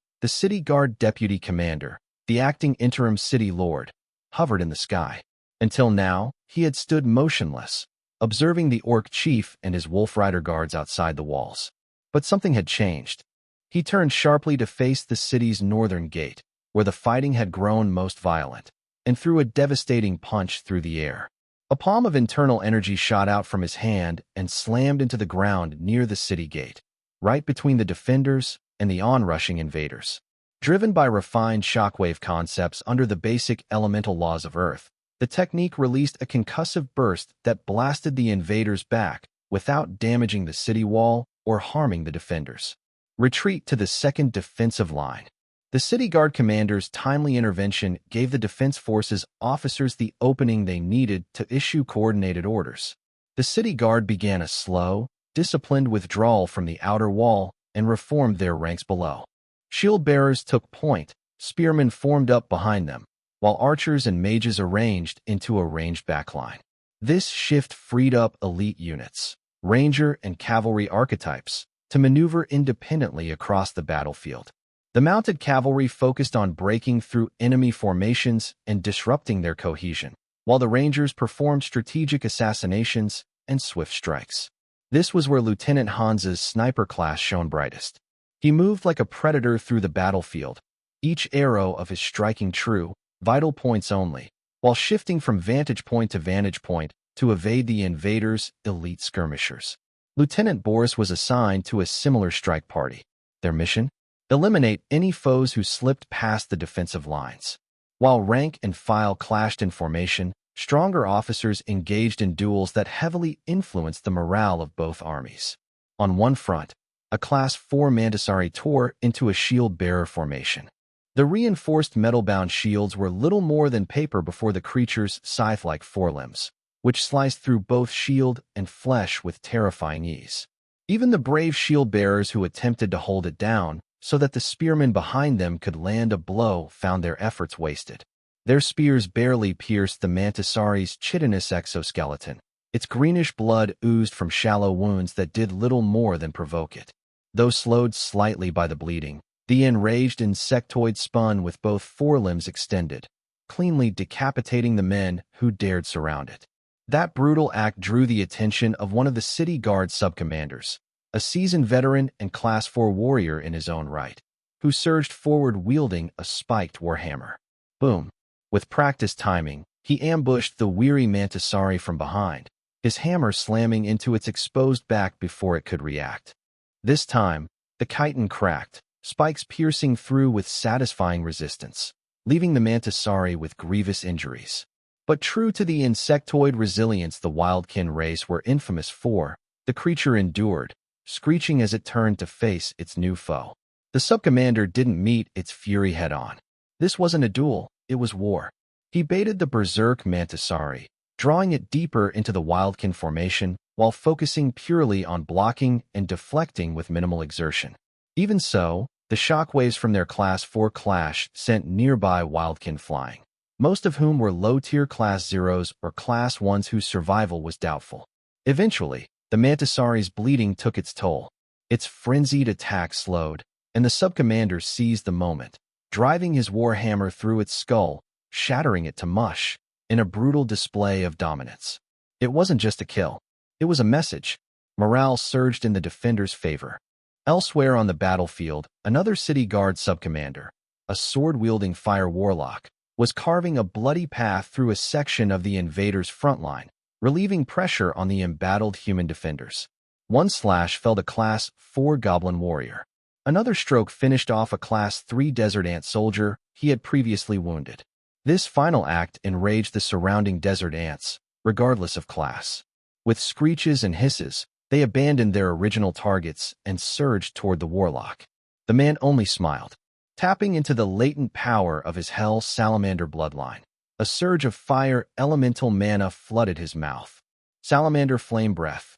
guard deputy commander, the acting interim city lord, hovered in the sky. Until now, he had stood motionless, observing the orc chief and his wolf rider guards outside the walls. But something had changed. He turned sharply to face the city's northern gate, where the fighting had grown most violent, and threw a devastating punch through the air. A palm of internal energy shot out from his hand and slammed into the ground near the city gate, right between the defenders and the onrushing invaders. Driven by refined shockwave concepts under the basic elemental laws of Earth, the technique released a concussive burst that blasted the invaders back without damaging the city wall or harming the defenders. Retreat to the second defensive line. The city guard commander's timely intervention gave the defense forces officers the opening they needed to issue coordinated orders. The city guard began a slow, disciplined withdrawal from the outer wall and reformed their ranks below. Shield bearers took point, spearmen formed up behind them, while archers and mages arranged into a ranged backline. This shift freed up elite units, ranger and cavalry archetypes, to maneuver independently across the battlefield. The mounted cavalry focused on breaking through enemy formations and disrupting their cohesion, while the rangers performed strategic assassinations and swift strikes. This was where Lieutenant Hans's sniper class shone brightest. He moved like a predator through the battlefield, each arrow of his striking true, vital points only, while shifting from vantage point to evade the invaders' elite skirmishers. Lieutenant Boris was assigned to a similar strike party. Their mission? Eliminate any foes who slipped past the defensive lines. While rank and file clashed in formation, stronger officers engaged in duels that heavily influenced the morale of both armies. On one front, a Class 4 Mantisari tore into a shield-bearer formation. The reinforced metal-bound shields were little more than paper before the creature's scythe-like forelimbs, which sliced through both shield and flesh with terrifying ease. Even the brave shield-bearers who attempted to hold it down so that the spearmen behind them could land a blow found their efforts wasted. Their spears barely pierced the Mantisari's chitinous exoskeleton. Its greenish blood oozed from shallow wounds that did little more than provoke it. Though slowed slightly by the bleeding, the enraged insectoid spun with both forelimbs extended, cleanly decapitating the men who dared surround it. That brutal act drew the attention of one of the city guard subcommanders, a seasoned veteran and Class 4 warrior in his own right, who surged forward wielding a spiked warhammer. Boom! With practiced timing, he ambushed the weary Mantisari from behind, his hammer slamming into its exposed back before it could react. This time, the chitin cracked, spikes piercing through with satisfying resistance, leaving the Mantisari with grievous injuries. But true to the insectoid resilience the wildkin race were infamous for, the creature endured, screeching as it turned to face its new foe. The subcommander didn't meet its fury head-on. This wasn't a duel, it was war. He baited the berserk Mantisari, drawing it deeper into the wildkin formation while focusing purely on blocking and deflecting with minimal exertion. Even so, the shockwaves from their Class 4 clash sent nearby wildkin flying, most of whom were low-tier Class 0s or Class 1s whose survival was doubtful. Eventually, the Mantisari's bleeding took its toll. Its frenzied attack slowed, and the subcommander seized the moment, driving his warhammer through its skull, shattering it to mush, in a brutal display of dominance. It wasn't just a kill. It was a message. Morale surged in the defender's favor. Elsewhere on the battlefield, another city guard subcommander, a sword-wielding fire warlock, was carving a bloody path through a section of the invaders' front line, relieving pressure on the embattled human defenders. One slash felled a Class 4 goblin warrior. Another stroke finished off a Class 3 desert ant soldier he had previously wounded. This final act enraged the surrounding desert ants, regardless of class. With screeches and hisses, they abandoned their original targets and surged toward the warlock. The man only smiled, tapping into the latent power of his hell salamander bloodline. A surge of fire elemental mana flooded his mouth. Salamander flame breath.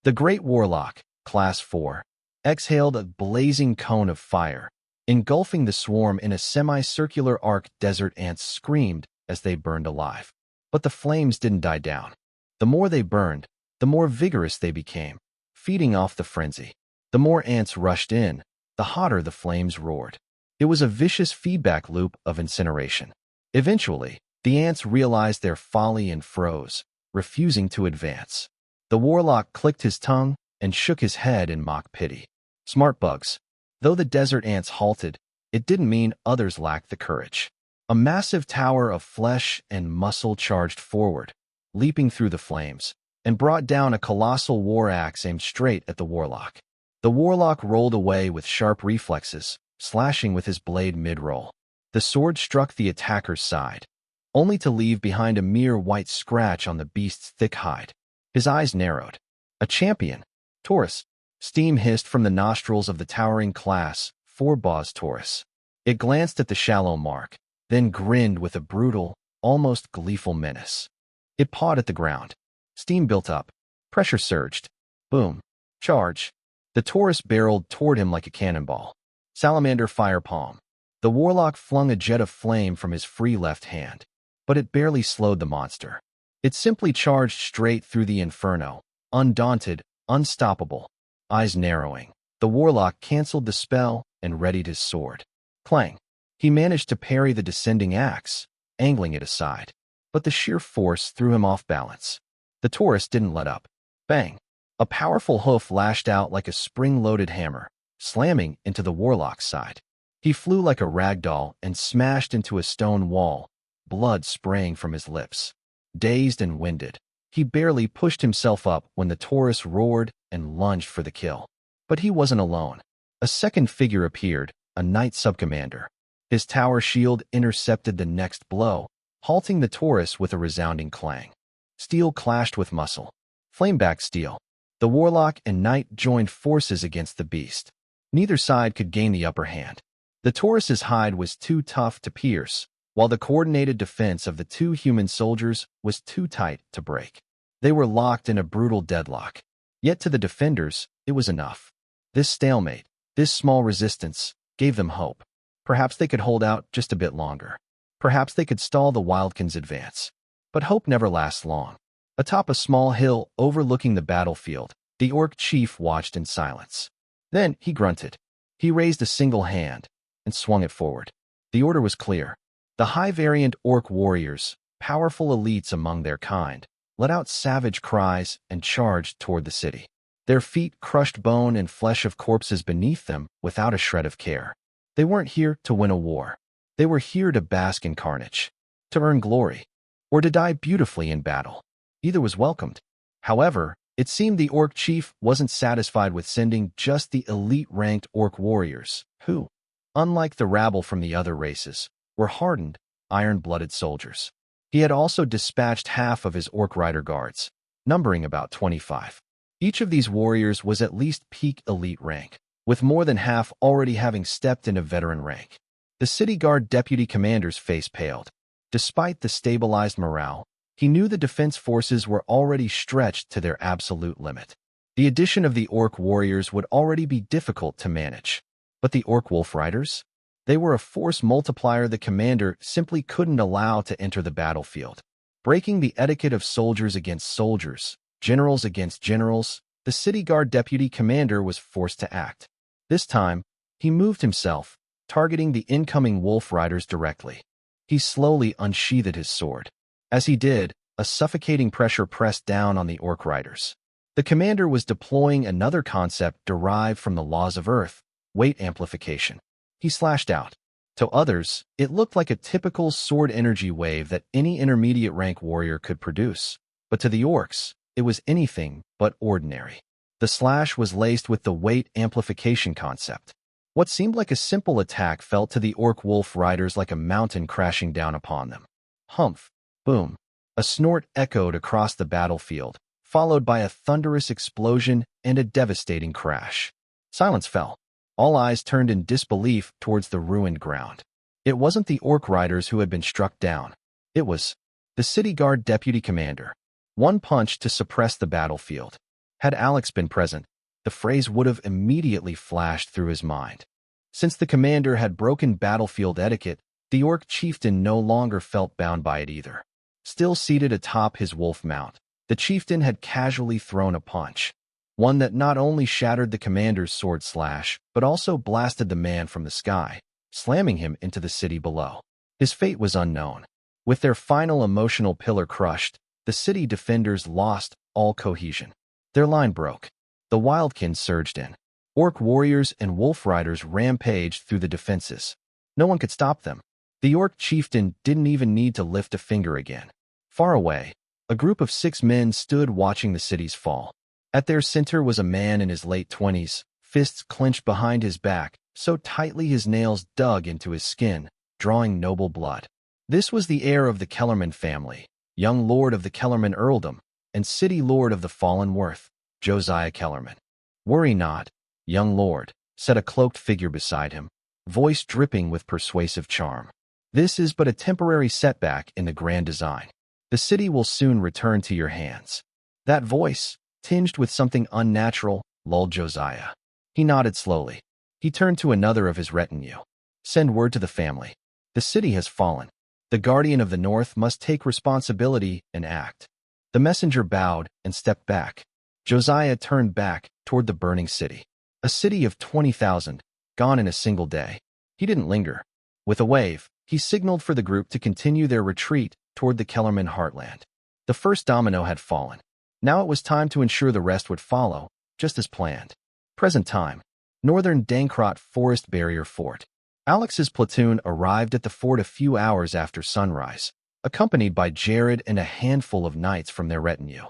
The great warlock, Class 4, exhaled a blazing cone of fire, engulfing the swarm in a semicircular arc. Desert ants screamed, as they burned alive. But the flames didn't die down. The more they burned, the more vigorous they became, feeding off the frenzy. The more ants rushed in, the hotter the flames roared. It was a vicious feedback loop of incineration. Eventually, the ants realized their folly and froze, refusing to advance. The warlock clicked his tongue and shook his head in mock pity. Smart bugs. Though the desert ants halted, it didn't mean others lacked the courage. A massive tower of flesh and muscle charged forward, leaping through the flames, and brought down a colossal war axe aimed straight at the warlock. The warlock rolled away with sharp reflexes, slashing with his blade mid-roll. The sword struck the attacker's side, only to leave behind a mere white scratch on the beast's thick hide. His eyes narrowed. A champion. Taurus. Steam hissed from the nostrils of the towering class, 4-Boss Taurus. It glanced at the shallow mark, then grinned with a brutal, almost gleeful menace. It pawed at the ground. Steam built up. Pressure surged. Boom. Charge. The Taurus barreled toward him like a cannonball. Salamander fire palm. The warlock flung a jet of flame from his free left hand, but it barely slowed the monster. It simply charged straight through the inferno, undaunted, unstoppable. Eyes narrowing, the warlock canceled the spell and readied his sword. Clang. He managed to parry the descending axe, angling it aside, but the sheer force threw him off balance. The Taurus didn't let up. Bang. A powerful hoof lashed out like a spring-loaded hammer, slamming into the warlock's side. He flew like a rag doll and smashed into a stone wall, blood spraying from his lips. Dazed and winded, he barely pushed himself up when the Taurus roared and lunged for the kill. But he wasn't alone. A second figure appeared, a knight subcommander. His tower shield intercepted the next blow, halting the Taurus with a resounding clang. Steel clashed with muscle. Flameback steel. The warlock and knight joined forces against the beast. Neither side could gain the upper hand. The Taurus's hide was too tough to pierce, while the coordinated defense of the two human soldiers was too tight to break. They were locked in a brutal deadlock. Yet to the defenders, it was enough. This stalemate, this small resistance, gave them hope. Perhaps they could hold out just a bit longer. Perhaps they could stall the Wildkins' advance. But hope never lasts long. Atop a small hill overlooking the battlefield, the orc chief watched in silence. Then he grunted. He raised a single hand and swung it forward. The order was clear. The high-variant orc warriors, powerful elites among their kind, let out savage cries and charged toward the city. Their feet crushed bone and flesh of corpses beneath them without a shred of care. They weren't here to win a war. They were here to bask in carnage, to earn glory, or to die beautifully in battle. Either was welcomed. However, it seemed the orc chief wasn't satisfied with sending just the elite-ranked orc warriors, who, unlike the rabble from the other races, were hardened, iron-blooded soldiers. He had also dispatched half of his orc rider guards, numbering about 25. Each of these warriors was at least peak elite rank, with more than half already having stepped into veteran rank. The city guard deputy commander's face paled. Despite the stabilized morale, he knew the defense forces were already stretched to their absolute limit. The addition of the orc warriors would already be difficult to manage. But the orc wolf riders? They were a force multiplier the commander simply couldn't allow to enter the battlefield. Breaking the etiquette of soldiers against soldiers, generals against generals, the city guard deputy commander was forced to act. This time, he moved himself, targeting the incoming wolf riders directly. He slowly unsheathed his sword. As he did, a suffocating pressure pressed down on the orc riders. The commander was deploying another concept derived from the laws of Earth, weight amplification. He slashed out. To others, it looked like a typical sword energy wave that any intermediate rank warrior could produce. But to the orcs, it was anything but ordinary. The slash was laced with the weight amplification concept. What seemed like a simple attack felt to the orc wolf riders like a mountain crashing down upon them. Humph. Boom. A snort echoed across the battlefield, followed by a thunderous explosion and a devastating crash. Silence fell. All eyes turned in disbelief towards the ruined ground. It wasn't the orc riders who had been struck down. It was the city guard deputy commander. One punch to suppress the battlefield. Had Alex been present, the phrase would have immediately flashed through his mind. Since the commander had broken battlefield etiquette, The orc chieftain no longer felt bound by it either. Still seated atop his wolf mount, the chieftain had casually thrown a punch, one that not only shattered the commander's sword slash, but also blasted the man from the sky, slamming him into the city below. His fate was unknown. With their final emotional pillar crushed, the city defenders lost all cohesion. Their line broke. The wildkin surged in. Orc warriors and wolf riders rampaged through the defenses. No one could stop them. The orc chieftain didn't even need to lift a finger again. Far away, a group of 6 men stood watching the city's fall. At their center was a man in his late 20s, fists clenched behind his back, so tightly his nails dug into his skin, drawing noble blood. This was the heir of the Kellerman family, young lord of the Kellerman earldom, and city lord of the fallen Worth, Josiah Kellerman. "Worry not, young lord," said a cloaked figure beside him, voice dripping with persuasive charm. "This is but a temporary setback in the grand design. The city will soon return to your hands." That voice, tinged with something unnatural, lulled Josiah. He nodded slowly. He turned to another of his retinue. "Send word to the family. The city has fallen. The guardian of the North must take responsibility and act." The messenger bowed and stepped back. Josiah turned back toward the burning city. A city of 20,000, gone in a single day. He didn't linger. With a wave, he signaled for the group to continue their retreat toward the Kellerman heartland. The first domino had fallen. Now it was time to ensure the rest would follow, just as planned. Present time. Northern Dankrot Forest Barrier Fort. Alex's platoon arrived at the fort a few hours after sunrise, accompanied by Jared and a handful of knights from their retinue.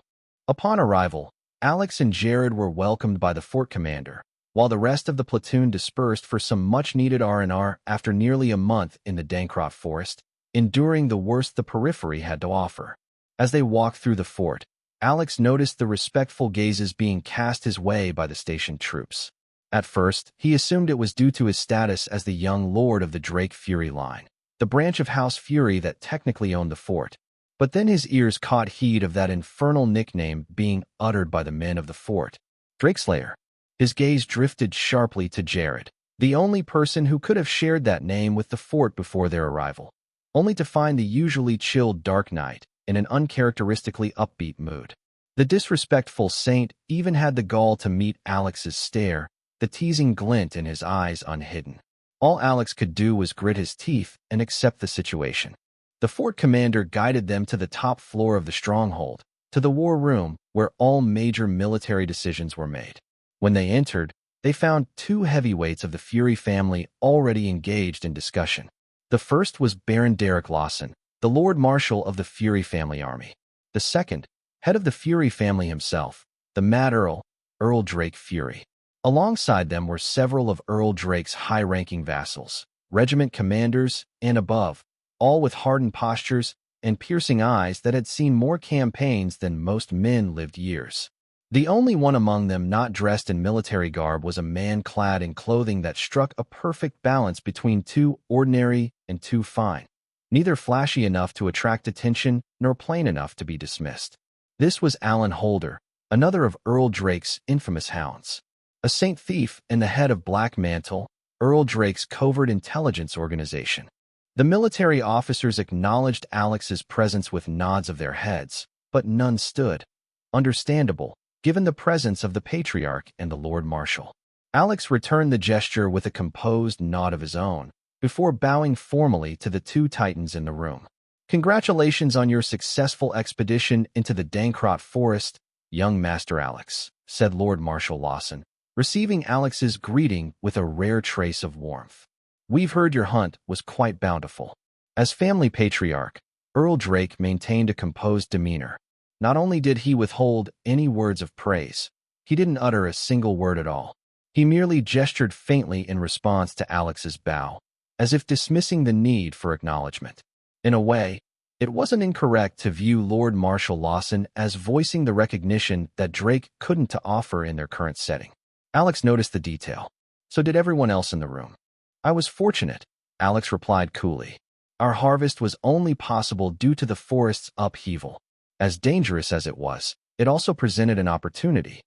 Upon arrival, Alex and Jared were welcomed by the fort commander, while the rest of the platoon dispersed for some much-needed R&R after nearly a month in the Dankrot Forest, enduring the worst the periphery had to offer. As they walked through the fort, Alex noticed the respectful gazes being cast his way by the stationed troops. At first, he assumed it was due to his status as the young lord of the Drake Fury line, the branch of House Fury that technically owned the fort. But then his ears caught heed of that infernal nickname being uttered by the men of the fort, Drakeslayer. His gaze drifted sharply to Jared, the only person who could have shared that name with the fort before their arrival, only to find the usually chilled Dark Knight in an uncharacteristically upbeat mood. The disrespectful saint even had the gall to meet Alex's stare, the teasing glint in his eyes unhidden. All Alex could do was grit his teeth and accept the situation. The fort commander guided them to the top floor of the stronghold, to the war room where all major military decisions were made. When they entered, they found 2 heavyweights of the Fury family already engaged in discussion. The first was Baron Derek Lawson, the Lord Marshal of the Fury family army. The second, head of the Fury family himself, the Mad Earl, Earl Drake Fury. Alongside them were several of Earl Drake's high-ranking vassals, regiment commanders, and above, all with hardened postures and piercing eyes that had seen more campaigns than most men lived years. The only one among them not dressed in military garb was a man clad in clothing that struck a perfect balance between too ordinary and too fine, neither flashy enough to attract attention nor plain enough to be dismissed. This was Alan Holder, another of Earl Drake's infamous hounds, a saint thief and the head of Black Mantle, Earl Drake's covert intelligence organization. The military officers acknowledged Alex's presence with nods of their heads, but none stood. Understandable, given the presence of the Patriarch and the Lord Marshal. Alex returned the gesture with a composed nod of his own, before bowing formally to the 2 titans in the room. "Congratulations on your successful expedition into the Dankrot Forest, young Master Alex," said Lord Marshal Lawson, receiving Alex's greeting with a rare trace of warmth. "We've heard your hunt was quite bountiful." As family patriarch, Earl Drake maintained a composed demeanor. Not only did he withhold any words of praise, he didn't utter a single word at all. He merely gestured faintly in response to Alex's bow, as if dismissing the need for acknowledgement. In a way, it wasn't incorrect to view Lord Marshal Lawson as voicing the recognition that Drake couldn't to offer in their current setting. Alex noticed the detail. So did everyone else in the room. "I was fortunate," Alex replied coolly. "Our harvest was only possible due to the forest's upheaval. As dangerous as it was, it also presented an opportunity."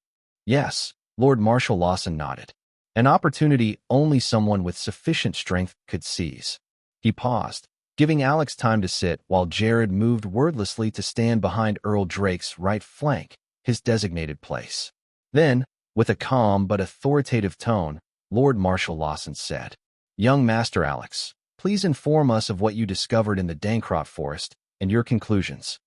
"Yes," Lord Marshal Lawson nodded. "An opportunity only someone with sufficient strength could seize." He paused, giving Alex time to sit while Jared moved wordlessly to stand behind Earl Drake's right flank, his designated place. Then, with a calm but authoritative tone, Lord Marshal Lawson said, "Young Master Alex, please inform us of what you discovered in the Dankroft Forest and your conclusions."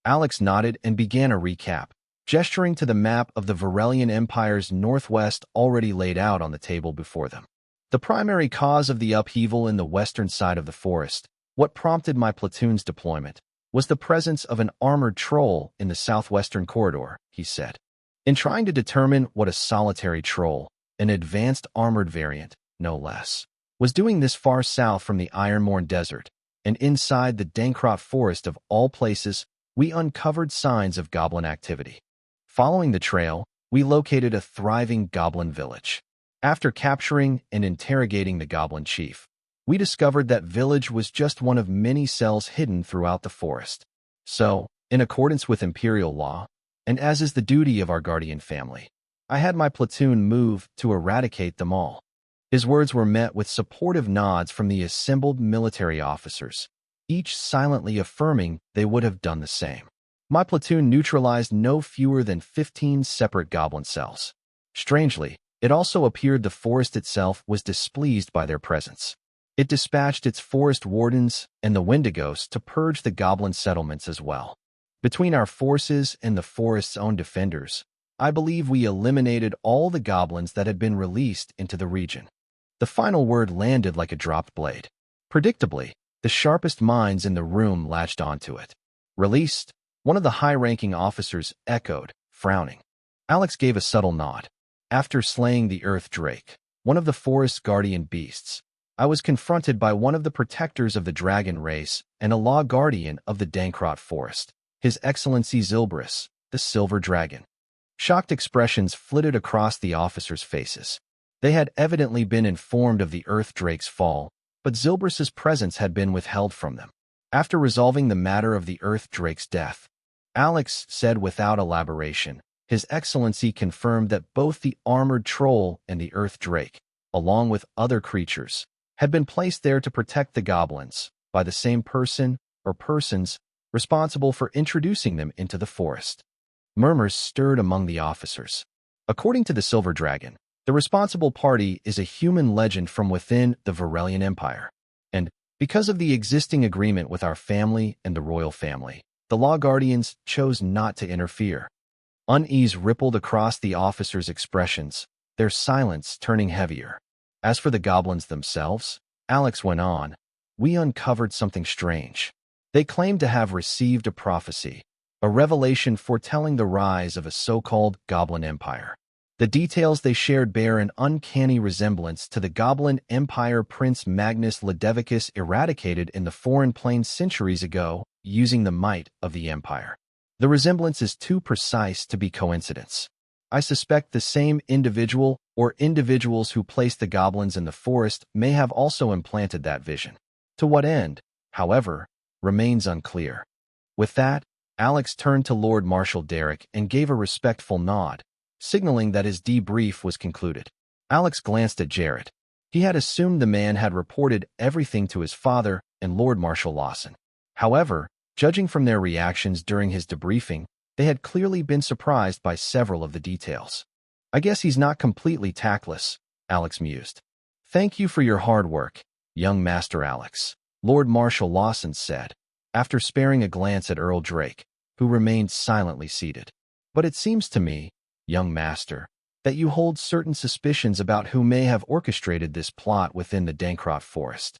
Alex nodded and began a recap, gesturing to the map of the Varelian Empire's northwest already laid out on the table before them. "The primary cause of the upheaval in the western side of the forest, what prompted my platoon's deployment, was the presence of an armored troll in the southwestern corridor," he said. "In trying to determine what a solitary troll, an advanced armored variant, no less, was doing this far south from the Ironmorn Desert, and inside the Dankroft Forest of all places, we uncovered signs of goblin activity. Following the trail, we located a thriving goblin village. After capturing and interrogating the goblin chief, we discovered that village was just one of many cells hidden throughout the forest. So, in accordance with imperial law, and as is the duty of our guardian family, I had my platoon move to eradicate them all." His words were met with supportive nods from the assembled military officers, each silently affirming they would have done the same. My platoon neutralized no fewer than 15 separate goblin cells. Strangely, it also appeared the forest itself was displeased by their presence. It dispatched its forest wardens and the Wendigos to purge the goblin settlements as well. Between our forces and the forest's own defenders, I believe we eliminated all the goblins that had been released into the region. The final word landed like a dropped blade. Predictably, the sharpest minds in the room latched onto it. "Released?" one of the high-ranking officers echoed, frowning. Alex gave a subtle nod. "After slaying the Earth Drake, one of the forest's guardian beasts, I was confronted by one of the protectors of the dragon race and a law guardian of the Dankroft Forest, His Excellency Zilbrus, the Silver Dragon." Shocked expressions flitted across the officers' faces. They had evidently been informed of the Earth Drake's fall, but Zilbrus's presence had been withheld from them. After resolving the matter of the Earth Drake's death, Alex said without elaboration, His Excellency confirmed that both the armored troll and the Earth Drake, along with other creatures, had been placed there to protect the goblins by the same person or persons responsible for introducing them into the forest. Murmurs stirred among the officers. According to the Silver Dragon, the responsible party is a human legend from within the Varelian Empire. And, because of the existing agreement with our family and the royal family, the Law Guardians chose not to interfere. Unease rippled across the officers' expressions, their silence turning heavier. As for the goblins themselves, Alex went on, "We uncovered something strange. They claimed to have received a prophecy, a revelation foretelling the rise of a so-called Goblin Empire. The details they shared bear an uncanny resemblance to the Goblin Empire Prince Magnus Ledevicus eradicated in the foreign plains centuries ago using the might of the Empire. The resemblance is too precise to be coincidence. I suspect the same individual or individuals who placed the goblins in the forest may have also implanted that vision. To what end, however, remains unclear." With that, Alex turned to Lord Marshal Derek and gave a respectful nod, signaling that his debrief was concluded. Alex glanced at Jared. He had assumed the man had reported everything to his father and Lord Marshal Lawson. However, judging from their reactions during his debriefing, they had clearly been surprised by several of the details. "I guess he's not completely tactless," Alex mused. "Thank you for your hard work, young Master Alex," Lord Marshal Lawson said, after sparing a glance at Earl Drake, who remained silently seated. "But it seems to me, young master, that you hold certain suspicions about who may have orchestrated this plot within the Dankroft Forest."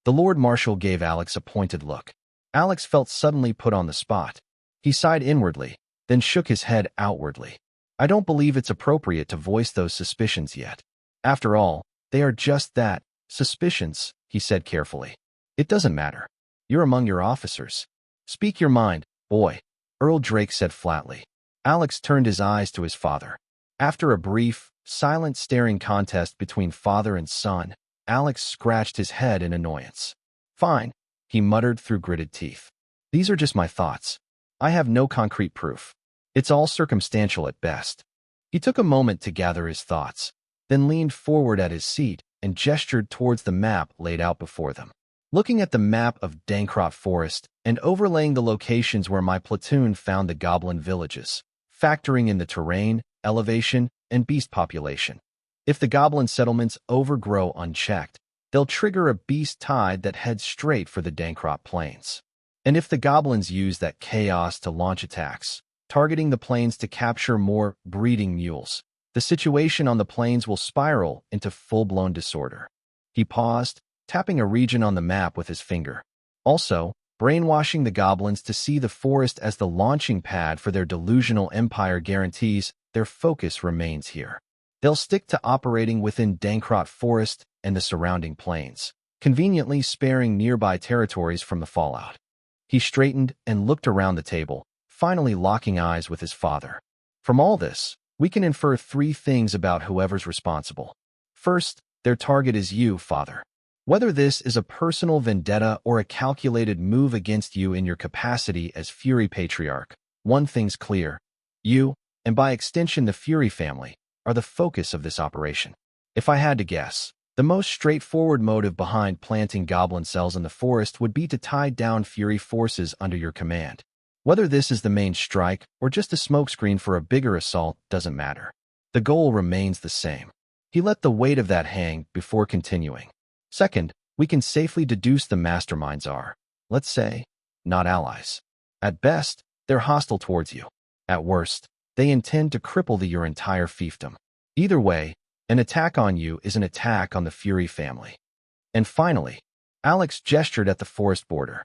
The Lord Marshal gave Alex a pointed look. Alex felt suddenly put on the spot. He sighed inwardly, then shook his head outwardly. "I don't believe it's appropriate to voice those suspicions yet. After all, they are just that, suspicions," he said carefully. "It doesn't matter. You're among your officers. Speak your mind, boy," Earl Drake said flatly. Alex turned his eyes to his father. After a brief, silent staring contest between father and son, Alex scratched his head in annoyance. "Fine," he muttered through gritted teeth. "These are just my thoughts. I have no concrete proof. It's all circumstantial at best." He took a moment to gather his thoughts, then leaned forward at his seat and gestured towards the map laid out before them. Looking at the map of Dankrat Forest and overlaying the locations where my platoon found the goblin villages, factoring in the terrain, elevation, and beast population. If the goblin settlements overgrow unchecked, they'll trigger a beast tide that heads straight for the Dankrat plains. And if the goblins use that chaos to launch attacks, targeting the plains to capture more breeding mules, the situation on the plains will spiral into full-blown disorder. He paused, tapping a region on the map with his finger. Also, brainwashing the goblins to see the forest as the launching pad for their delusional empire guarantees their focus remains here. They'll stick to operating within Dankrat Forest and the surrounding plains, conveniently sparing nearby territories from the fallout. He straightened and looked around the table, finally locking eyes with his father. From all this, we can infer three things about whoever's responsible. First, their target is you, father. Whether this is a personal vendetta or a calculated move against you in your capacity as Fury Patriarch, one thing's clear. You, and by extension the Fury family, are the focus of this operation. If I had to guess, the most straightforward motive behind planting goblin cells in the forest would be to tie down Fury forces under your command. Whether this is the main strike or just a smokescreen for a bigger assault doesn't matter. The goal remains the same. He let the weight of that hang before continuing. Second, we can safely deduce the masterminds are, let's say, not allies. At best, they're hostile towards you. At worst, they intend to cripple your entire fiefdom. Either way, an attack on you is an attack on the Fury family. And finally, Alex gestured at the forest border.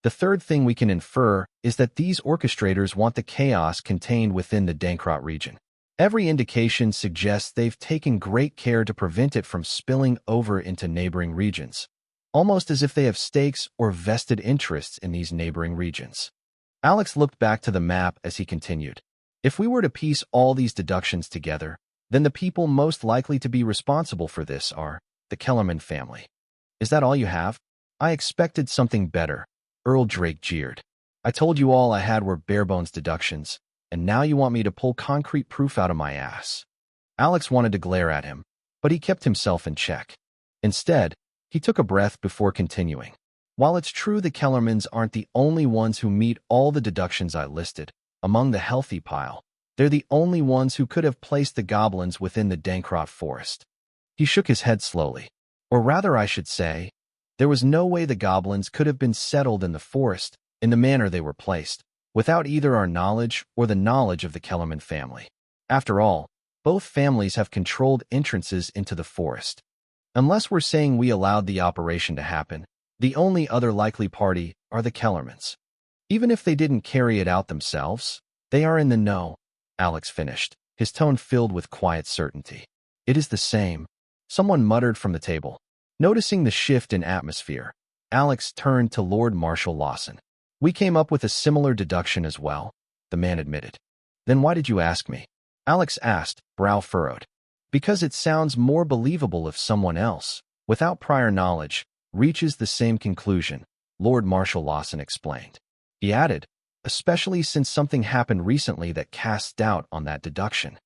The third thing we can infer is that these orchestrators want the chaos contained within the Dankrat region. Every indication suggests they've taken great care to prevent it from spilling over into neighboring regions, almost as if they have stakes or vested interests in these neighboring regions. Alex looked back to the map as he continued. If we were to piece all these deductions together, then the people most likely to be responsible for this are the Kellerman family. Is that all you have? I expected something better, Earl Drake jeered. I told you all I had were bare-bones deductions, and now you want me to pull concrete proof out of my ass. Alex wanted to glare at him, but he kept himself in check. Instead, he took a breath before continuing. While it's true the Kellermans aren't the only ones who meet all the deductions I listed, among the healthy pile, they're the only ones who could have placed the goblins within the Dankrat Forest. He shook his head slowly. Or rather, I should say, there was no way the goblins could have been settled in the forest in the manner they were placed, without either our knowledge or the knowledge of the Kellerman family. After all, both families have controlled entrances into the forest. Unless we're saying we allowed the operation to happen, the only other likely party are the Kellermans. Even if they didn't carry it out themselves, they are in the know, Alex finished, his tone filled with quiet certainty. It is the same, someone muttered from the table. Noticing the shift in atmosphere, Alex turned to Lord Marshal Lawson. We came up with a similar deduction as well, the man admitted. Then why did you ask me? Alex asked, brow furrowed. Because it sounds more believable if someone else, without prior knowledge, reaches the same conclusion, Lord Marshal Lawson explained. He added, especially since something happened recently that casts doubt on that deduction.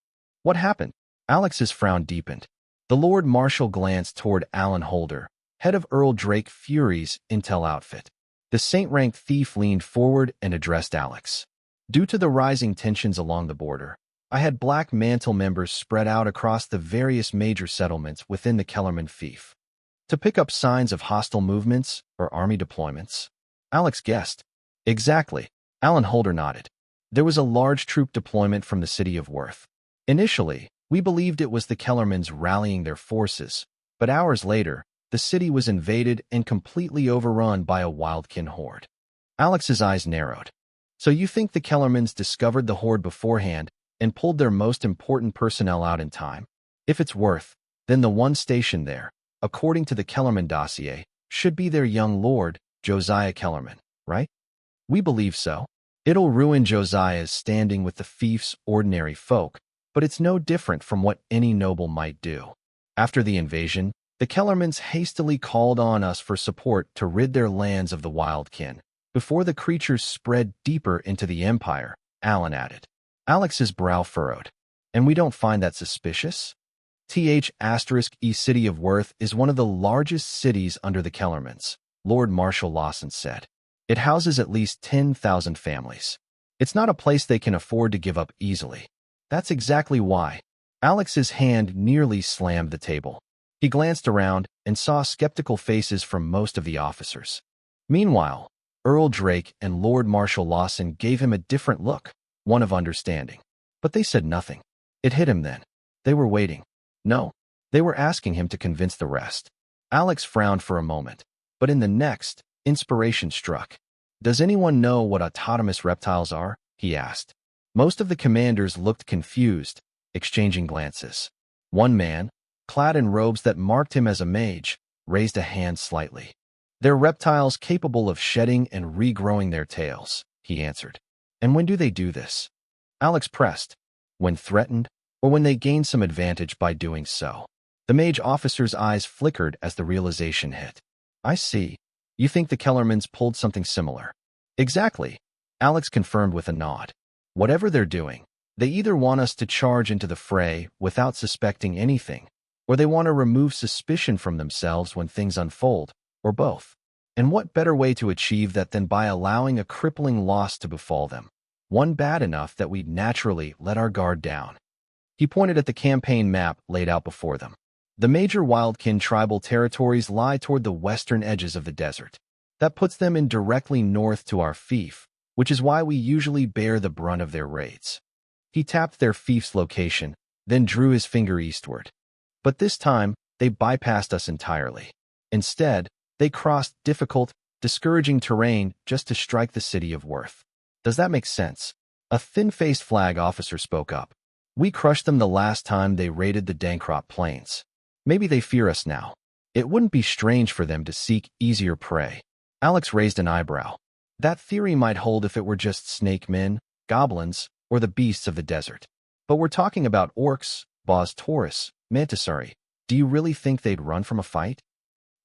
What happened? Alex's frown deepened. The Lord Marshal glanced toward Alan Holder, head of Earl Drake Fury's intel outfit. The saint-ranked thief leaned forward and addressed Alex. Due to the rising tensions along the border, I had Black Mantle members spread out across the various major settlements within the Kellerman fief. To pick up signs of hostile movements or army deployments? Alex guessed. Exactly. Alan Holder nodded. There was a large troop deployment from the city of Worth. Initially, we believed it was the Kellermans rallying their forces, but hours later, the city was invaded and completely overrun by a wildkin horde. Alex's eyes narrowed. So you think the Kellermans discovered the horde beforehand and pulled their most important personnel out in time? If it's Worth, then the one stationed there, according to the Kellerman dossier, should be their young lord, Josiah Kellerman, right? We believe so. It'll ruin Josiah's standing with the fief's ordinary folk, but it's no different from what any noble might do. After the invasion, the Kellermans hastily called on us for support to rid their lands of the wildkin, before the creatures spread deeper into the empire, Alan added. Alex's brow furrowed. And we don't find that suspicious? **E City of Worth is one of the largest cities under the Kellermans, Lord Marshal Lawson said. It houses at least 10,000 families. It's not a place they can afford to give up easily. That's exactly why. Alex's hand nearly slammed the table. He glanced around and saw skeptical faces from most of the officers. Meanwhile, Earl Drake and Lord Marshal Lawson gave him a different look, one of understanding. But they said nothing. It hit him then. They were waiting. No, they were asking him to convince the rest. Alex frowned for a moment, but in the next, inspiration struck. Does anyone know what autonomous reptiles are? He asked. Most of the commanders looked confused, exchanging glances. One man, clad in robes that marked him as a mage, raised a hand slightly. They're reptiles capable of shedding and regrowing their tails, he answered. And when do they do this? Alex pressed. When threatened, or when they gain some advantage by doing so. The mage officer's eyes flickered as the realization hit. I see. You think the Kellermans pulled something similar? Exactly, Alex confirmed with a nod. Whatever they're doing, they either want us to charge into the fray without suspecting anything, or they want to remove suspicion from themselves when things unfold, or both. And what better way to achieve that than by allowing a crippling loss to befall them? One bad enough that we'd naturally let our guard down. He pointed at the campaign map laid out before them. The major Wildkin tribal territories lie toward the western edges of the desert. That puts them in directly north to our fief, which is why we usually bear the brunt of their raids. He tapped their fief's location, then drew his finger eastward. But this time, they bypassed us entirely. Instead, they crossed difficult, discouraging terrain just to strike the city of Worth. Does that make sense? A thin-faced flag officer spoke up. We crushed them the last time they raided the Dankrot Plains. Maybe they fear us now. It wouldn't be strange for them to seek easier prey. Alex raised an eyebrow. That theory might hold if it were just snake men, goblins, or the beasts of the desert. But we're talking about orcs, Bos Taurus, Mantisari. Do you really think they'd run from a fight?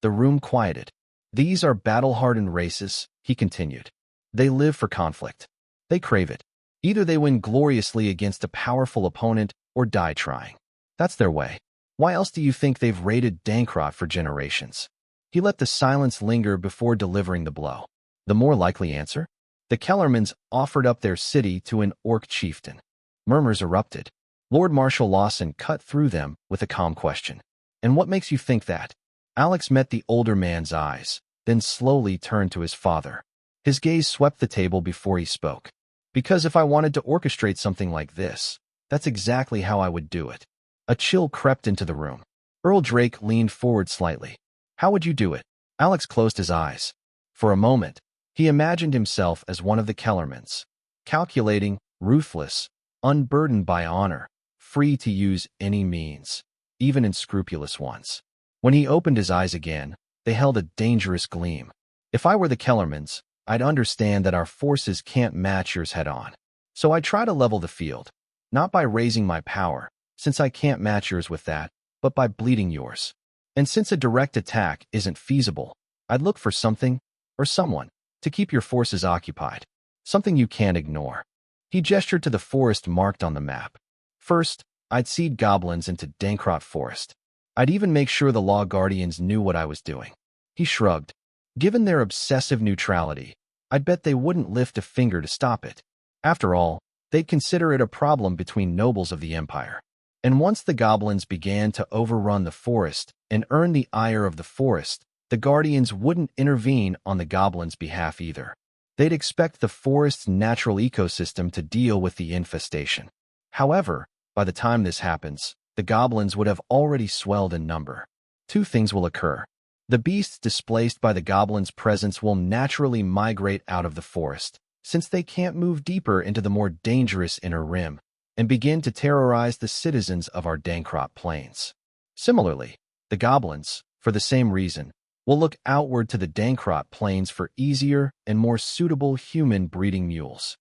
The room quieted. These are battle-hardened races, he continued. They live for conflict. They crave it. Either they win gloriously against a powerful opponent or die trying. That's their way. Why else do you think they've raided Dankrot for generations? He let the silence linger before delivering the blow. The more likely answer? The Kellermans offered up their city to an orc chieftain. Murmurs erupted. Lord Marshal Lawson cut through them with a calm question. And what makes you think that? Alex met the older man's eyes, then slowly turned to his father. His gaze swept the table before he spoke. Because if I wanted to orchestrate something like this, that's exactly how I would do it. A chill crept into the room. Earl Drake leaned forward slightly. How would you do it? Alex closed his eyes. For a moment, he imagined himself as one of the Kellermans, calculating, ruthless, unburdened by honor, free to use any means, even unscrupulous ones. When he opened his eyes again, they held a dangerous gleam. If I were the Kellermans, I'd understand that our forces can't match yours head-on. So I try to level the field, not by raising my power, since I can't match yours with that, but by bleeding yours. And since a direct attack isn't feasible, I'd look for something, or someone, to keep your forces occupied. Something you can't ignore. He gestured to the forest marked on the map. First, I'd seed goblins into Dankrot Forest. I'd even make sure the Law Guardians knew what I was doing. He shrugged. Given their obsessive neutrality, I'd bet they wouldn't lift a finger to stop it. After all, they'd consider it a problem between nobles of the Empire. And once the goblins began to overrun the forest and earn the ire of the forest, the Guardians wouldn't intervene on the goblins' behalf either. They'd expect the forest's natural ecosystem to deal with the infestation. However, by the time this happens, the goblins would have already swelled in number. Two things will occur. The beasts displaced by the goblins' presence will naturally migrate out of the forest, since they can't move deeper into the more dangerous inner rim, and begin to terrorize the citizens of our Dankrot Plains. Similarly, the goblins, for the same reason, will look outward to the Dankrot Plains for easier and more suitable human breeding mules.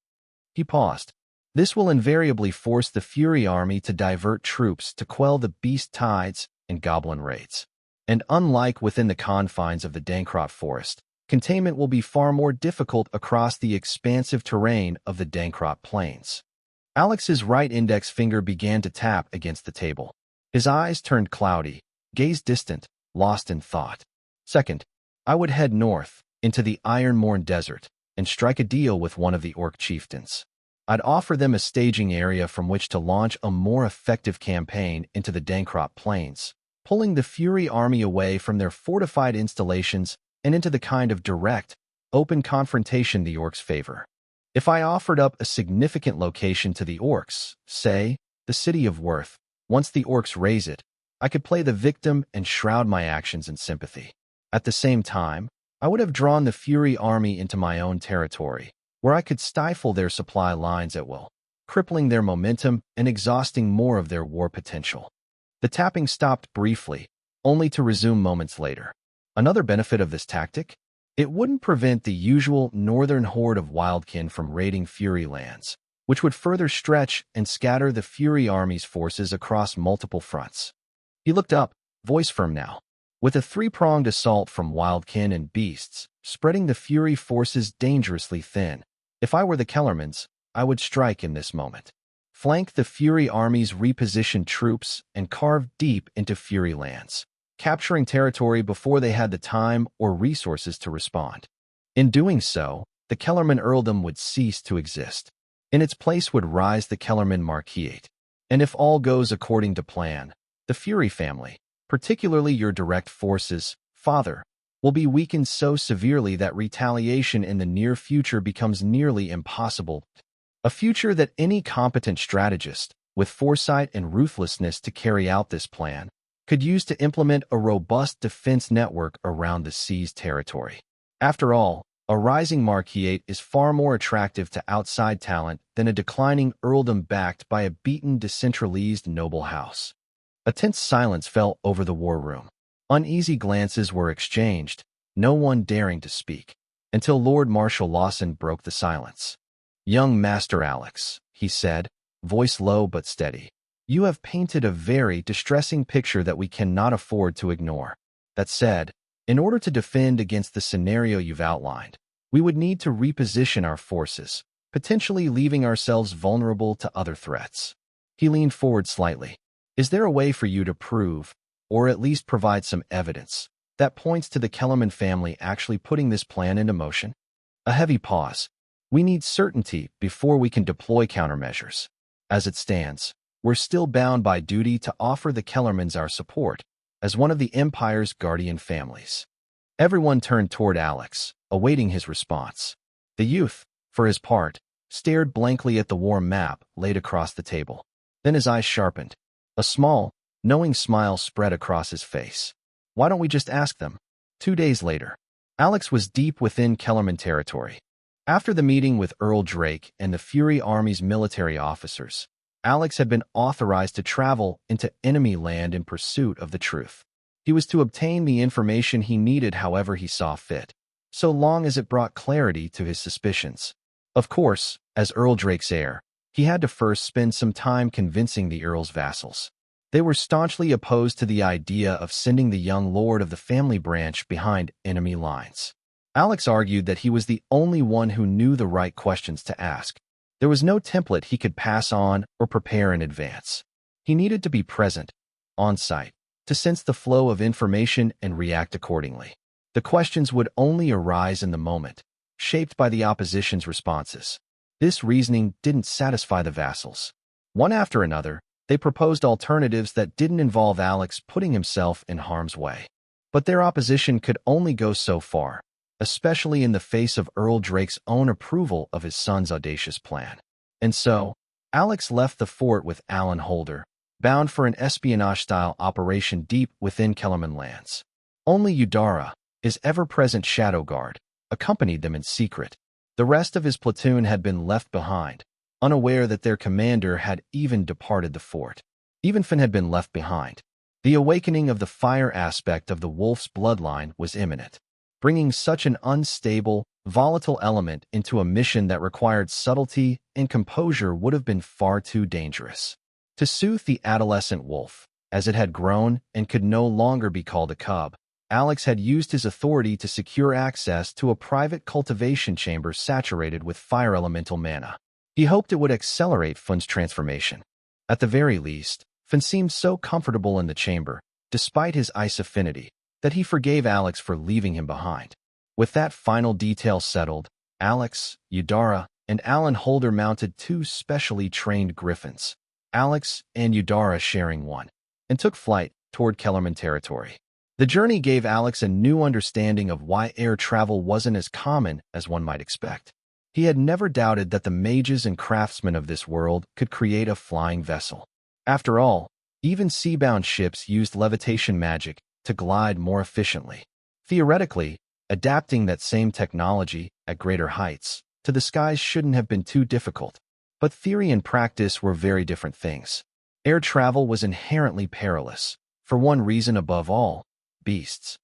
He paused. This will invariably force the Fury Army to divert troops to quell the beast tides and goblin raids. And unlike within the confines of the Dankrot Forest, containment will be far more difficult across the expansive terrain of the Dankrot Plains. Alex's right index finger began to tap against the table. His eyes turned cloudy, gaze distant, lost in thought. Second, I would head north, into the Ironmorn Desert, and strike a deal with one of the orc chieftains. I'd offer them a staging area from which to launch a more effective campaign into the Dankrot Plains, pulling the Fury army away from their fortified installations and into the kind of direct, open confrontation the orcs favor. If I offered up a significant location to the orcs, say, the City of Worth, once the orcs raise it, I could play the victim and shroud my actions in sympathy. At the same time, I would have drawn the Fury army into my own territory, where I could stifle their supply lines at will, crippling their momentum and exhausting more of their war potential. The tapping stopped briefly, only to resume moments later. Another benefit of this tactic? It wouldn't prevent the usual northern horde of wildkin from raiding Fury lands, which would further stretch and scatter the Fury army's forces across multiple fronts. He looked up, voice firm now. With a three-pronged assault from wildkin and beasts, spreading the Fury forces dangerously thin, if I were the Kellermans, I would strike in this moment. Flank the Fury army's repositioned troops and carve deep into Fury lands, capturing territory before they had the time or resources to respond. In doing so, the Kellerman earldom would cease to exist. In its place would rise the Kellerman Marquisate. And if all goes according to plan, the Fury family, particularly your direct forces, father, will be weakened so severely that retaliation in the near future becomes nearly impossible. A future that any competent strategist, with foresight and ruthlessness to carry out this plan, could use to implement a robust defense network around the seized territory. After all, a rising Marquisate is far more attractive to outside talent than a declining earldom backed by a beaten decentralized noble house. A tense silence fell over the war room. Uneasy glances were exchanged, no one daring to speak, until Lord Marshal Lawson broke the silence. "Young Master Alex," he said, voice low but steady, "you have painted a very distressing picture that we cannot afford to ignore. That said, in order to defend against the scenario you've outlined, we would need to reposition our forces, potentially leaving ourselves vulnerable to other threats." He leaned forward slightly. "Is there a way for you to prove, or at least provide some evidence, that points to the Kellerman family actually putting this plan into motion?" A heavy pause. "We need certainty before we can deploy countermeasures. As it stands, we're still bound by duty to offer the Kellermans our support, as one of the Empire's guardian families." Everyone turned toward Alex, awaiting his response. The youth, for his part, stared blankly at the war map laid across the table. Then his eyes sharpened. A small, knowing smile spread across his face. "Why don't we just ask them?" 2 days later, Alex was deep within Kellerman territory. After the meeting with Earl Drake and the Fury Army's military officers, Alex had been authorized to travel into enemy land in pursuit of the truth. He was to obtain the information he needed however he saw fit, so long as it brought clarity to his suspicions. Of course, as Earl Drake's heir, he had to first spend some time convincing the Earl's vassals. They were staunchly opposed to the idea of sending the young lord of the family branch behind enemy lines. Alex argued that he was the only one who knew the right questions to ask. There was no template he could pass on or prepare in advance. He needed to be present, on site, to sense the flow of information and react accordingly. The questions would only arise in the moment, shaped by the opposition's responses. This reasoning didn't satisfy the vassals. One after another, they proposed alternatives that didn't involve Alex putting himself in harm's way. But their opposition could only go so far, especially in the face of Earl Drake's own approval of his son's audacious plan. And so, Alex left the fort with Alan Holder, bound for an espionage-style operation deep within Kellerman lands. Only Udara, his ever-present shadow guard, accompanied them in secret. The rest of his platoon had been left behind, unaware that their commander had even departed the fort. Even Finn had been left behind. The awakening of the fire aspect of the wolf's bloodline was imminent. Bringing such an unstable, volatile element into a mission that required subtlety and composure would have been far too dangerous. To soothe the adolescent wolf, as it had grown and could no longer be called a cub, Alex had used his authority to secure access to a private cultivation chamber saturated with fire elemental mana. He hoped it would accelerate Fun's transformation. At the very least, Fun seemed so comfortable in the chamber, despite his ice affinity, that he forgave Alex for leaving him behind. With that final detail settled, Alex, Eudora, and Alan Holder mounted two specially trained griffins, Alex and Eudora sharing one, and took flight toward Kellerman territory. The journey gave Alex a new understanding of why air travel wasn't as common as one might expect. He had never doubted that the mages and craftsmen of this world could create a flying vessel. After all, even sea-bound ships used levitation magic to glide more efficiently. Theoretically, adapting that same technology at greater heights to the skies shouldn't have been too difficult. But theory and practice were very different things. Air travel was inherently perilous, for one reason above all: beasts.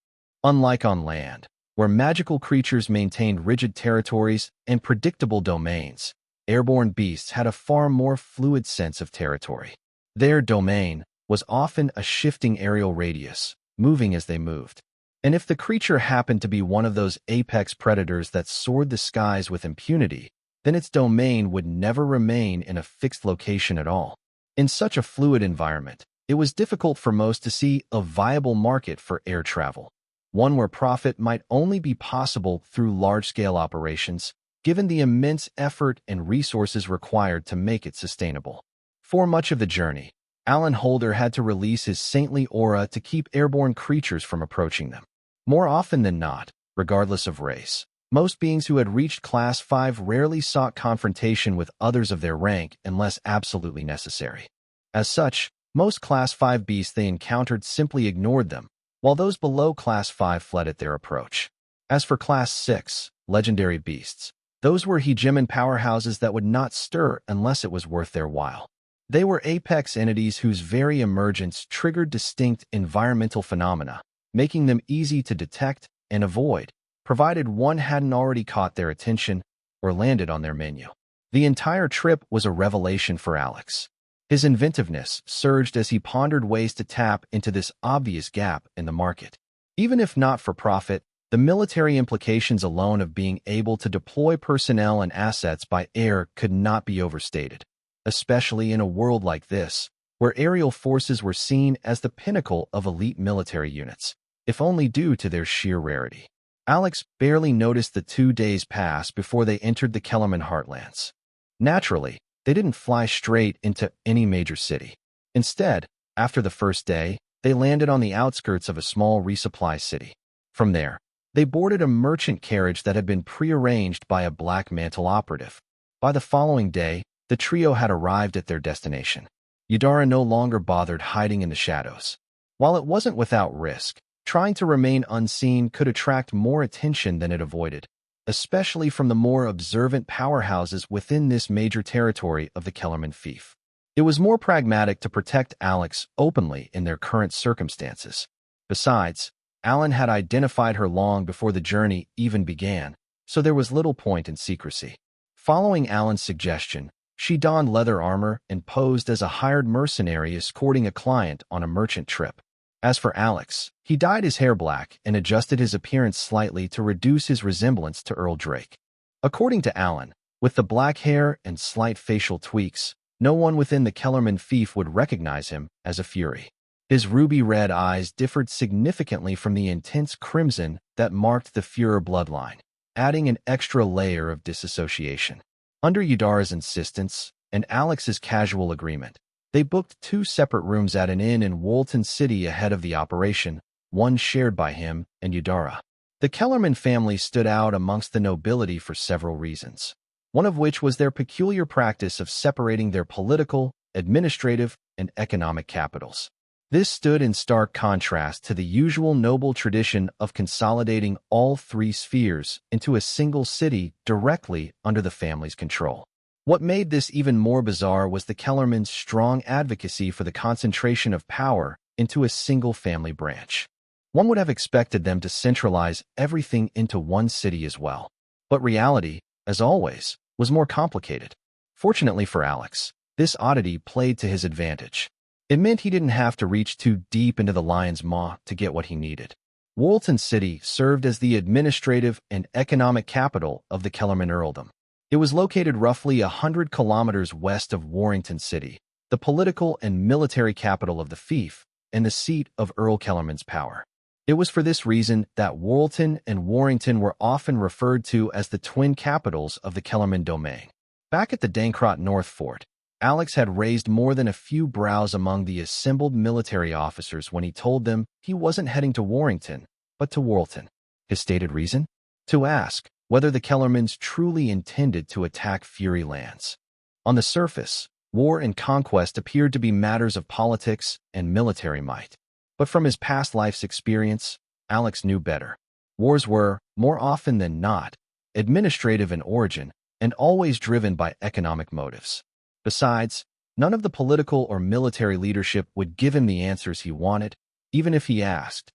Unlike on land, where magical creatures maintained rigid territories and predictable domains, airborne beasts had a far more fluid sense of territory. Their domain was often a shifting aerial radius, moving as they moved. And if the creature happened to be one of those apex predators that soared the skies with impunity, then its domain would never remain in a fixed location at all. In such a fluid environment, it was difficult for most to see a viable market for air travel, one where profit might only be possible through large-scale operations, given the immense effort and resources required to make it sustainable. For much of the journey, Alan Holder had to release his saintly aura to keep airborne creatures from approaching them. More often than not, regardless of race, most beings who had reached Class 5 rarely sought confrontation with others of their rank unless absolutely necessary. As such, most Class 5 beasts they encountered simply ignored them, while those below Class 5 fled at their approach. As for Class 6, legendary beasts, those were hegemon powerhouses that would not stir unless it was worth their while. They were apex entities whose very emergence triggered distinct environmental phenomena, making them easy to detect and avoid, provided one hadn't already caught their attention or landed on their menu. The entire trip was a revelation for Alex. His inventiveness surged as he pondered ways to tap into this obvious gap in the market. Even if not for profit, the military implications alone of being able to deploy personnel and assets by air could not be overstated, especially in a world like this, where aerial forces were seen as the pinnacle of elite military units, if only due to their sheer rarity. Alex barely noticed the 2 days pass before they entered the Kellerman heartlands. Naturally, they didn't fly straight into any major city. Instead, after the first day, they landed on the outskirts of a small resupply city. From there, they boarded a merchant carriage that had been prearranged by a Black Mantle operative. By the following day, the trio had arrived at their destination. Eudora no longer bothered hiding in the shadows. While it wasn't without risk, trying to remain unseen could attract more attention than it avoided, especially from the more observant powerhouses within this major territory of the Kellerman fief. It was more pragmatic to protect Alex openly in their current circumstances. Besides, Alan had identified her long before the journey even began, so there was little point in secrecy. Following Alan's suggestion, she donned leather armor and posed as a hired mercenary escorting a client on a merchant trip. As for Alex, he dyed his hair black and adjusted his appearance slightly to reduce his resemblance to Earl Drake. According to Alan, with the black hair and slight facial tweaks, no one within the Kellerman fief would recognize him as a Fury. His ruby-red eyes differed significantly from the intense crimson that marked the Führer bloodline, adding an extra layer of disassociation. Under Eudora's insistence and Alex's casual agreement, they booked 2 separate rooms at an inn in Woolton City ahead of the operation, one shared by him and Eudora. The Kellerman family stood out amongst the nobility for several reasons, one of which was their peculiar practice of separating their political, administrative, and economic capitals. This stood in stark contrast to the usual noble tradition of consolidating all 3 spheres into a single city directly under the family's control. What made this even more bizarre was the Kellerman's strong advocacy for the concentration of power into a single family branch. One would have expected them to centralize everything into one city as well. But reality, as always, was more complicated. Fortunately for Alex, this oddity played to his advantage. It meant he didn't have to reach too deep into the lion's maw to get what he needed. Woolton City served as the administrative and economic capital of the Kellerman earldom. It was located roughly 100 kilometers west of Warrington City, the political and military capital of the fief, and the seat of Earl Kellerman's power. It was for this reason that Worlton and Warrington were often referred to as the twin capitals of the Kellerman domain. Back at the Dankrot North Fort, Alex had raised more than a few brows among the assembled military officers when he told them he wasn't heading to Warrington, but to Worlton. His stated reason? To ask whether the Kellermans truly intended to attack Fury lands. On the surface, war and conquest appeared to be matters of politics and military might. But from his past life's experience, Alex knew better. Wars were, more often than not, administrative in origin and always driven by economic motives. Besides, none of the political or military leadership would give him the answers he wanted, even if he asked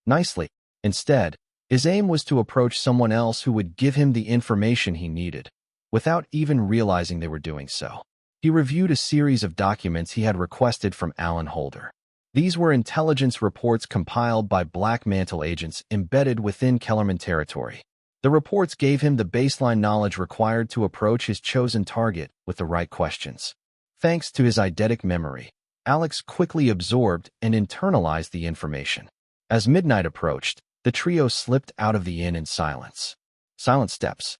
nicely. Instead, his aim was to approach someone else who would give him the information he needed, without even realizing they were doing so. He reviewed a series of documents he had requested from Alan Holder. These were intelligence reports compiled by Black Mantle agents embedded within Kellerman territory. The reports gave him the baseline knowledge required to approach his chosen target with the right questions. Thanks to his eidetic memory, Alex quickly absorbed and internalized the information. As midnight approached, the trio slipped out of the inn in silence. Silent steps.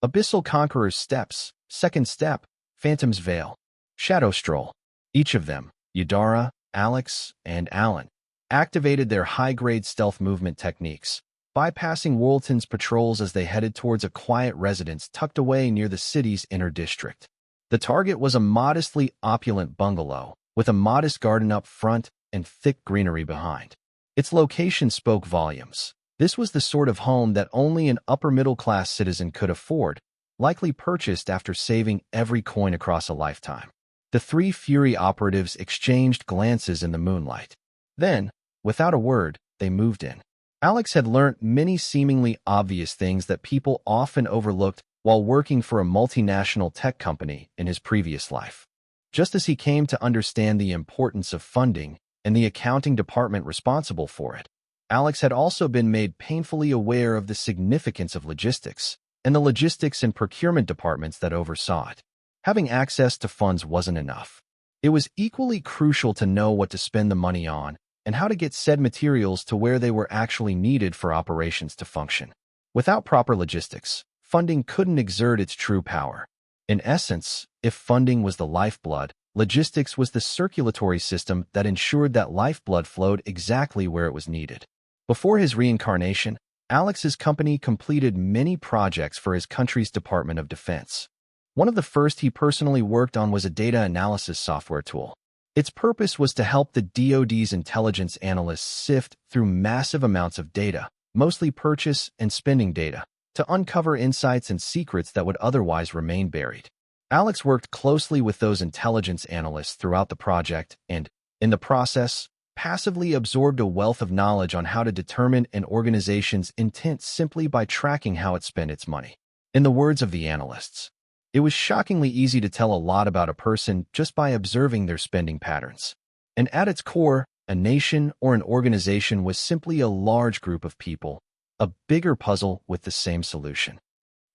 Abyssal Conqueror's steps. Second step. Phantom's Veil. Shadow Stroll. Each of them, Yudara, Alex, and Alan, activated their high-grade stealth movement techniques, bypassing Worlton's patrols as they headed towards a quiet residence tucked away near the city's inner district. The target was a modestly opulent bungalow, with a modest garden up front and thick greenery behind. Its location spoke volumes. This was the sort of home that only an upper-middle-class citizen could afford, likely purchased after saving every coin across a lifetime. The three Fury operatives exchanged glances in the moonlight. Then, without a word, they moved in. Alex had learnt many seemingly obvious things that people often overlooked while working for a multinational tech company in his previous life. Just as he came to understand the importance of funding and the accounting department responsible for it, Alex had also been made painfully aware of the significance of logistics and the logistics and procurement departments that oversaw it. Having access to funds wasn't enough. It was equally crucial to know what to spend the money on and how to get said materials to where they were actually needed for operations to function. Without proper logistics, funding couldn't exert its true power. In essence, if funding was the lifeblood, logistics was the circulatory system that ensured that lifeblood flowed exactly where it was needed. Before his reincarnation, Alex's company completed many projects for his country's Department of Defense. One of the first he personally worked on was a data analysis software tool. Its purpose was to help the DoD's intelligence analysts sift through massive amounts of data, mostly purchase and spending data, to uncover insights and secrets that would otherwise remain buried. Alex worked closely with those intelligence analysts throughout the project and, in the process, passively absorbed a wealth of knowledge on how to determine an organization's intent simply by tracking how it spent its money. In the words of the analysts, it was shockingly easy to tell a lot about a person just by observing their spending patterns. And at its core, a nation or an organization was simply a large group of people, a bigger puzzle with the same solution.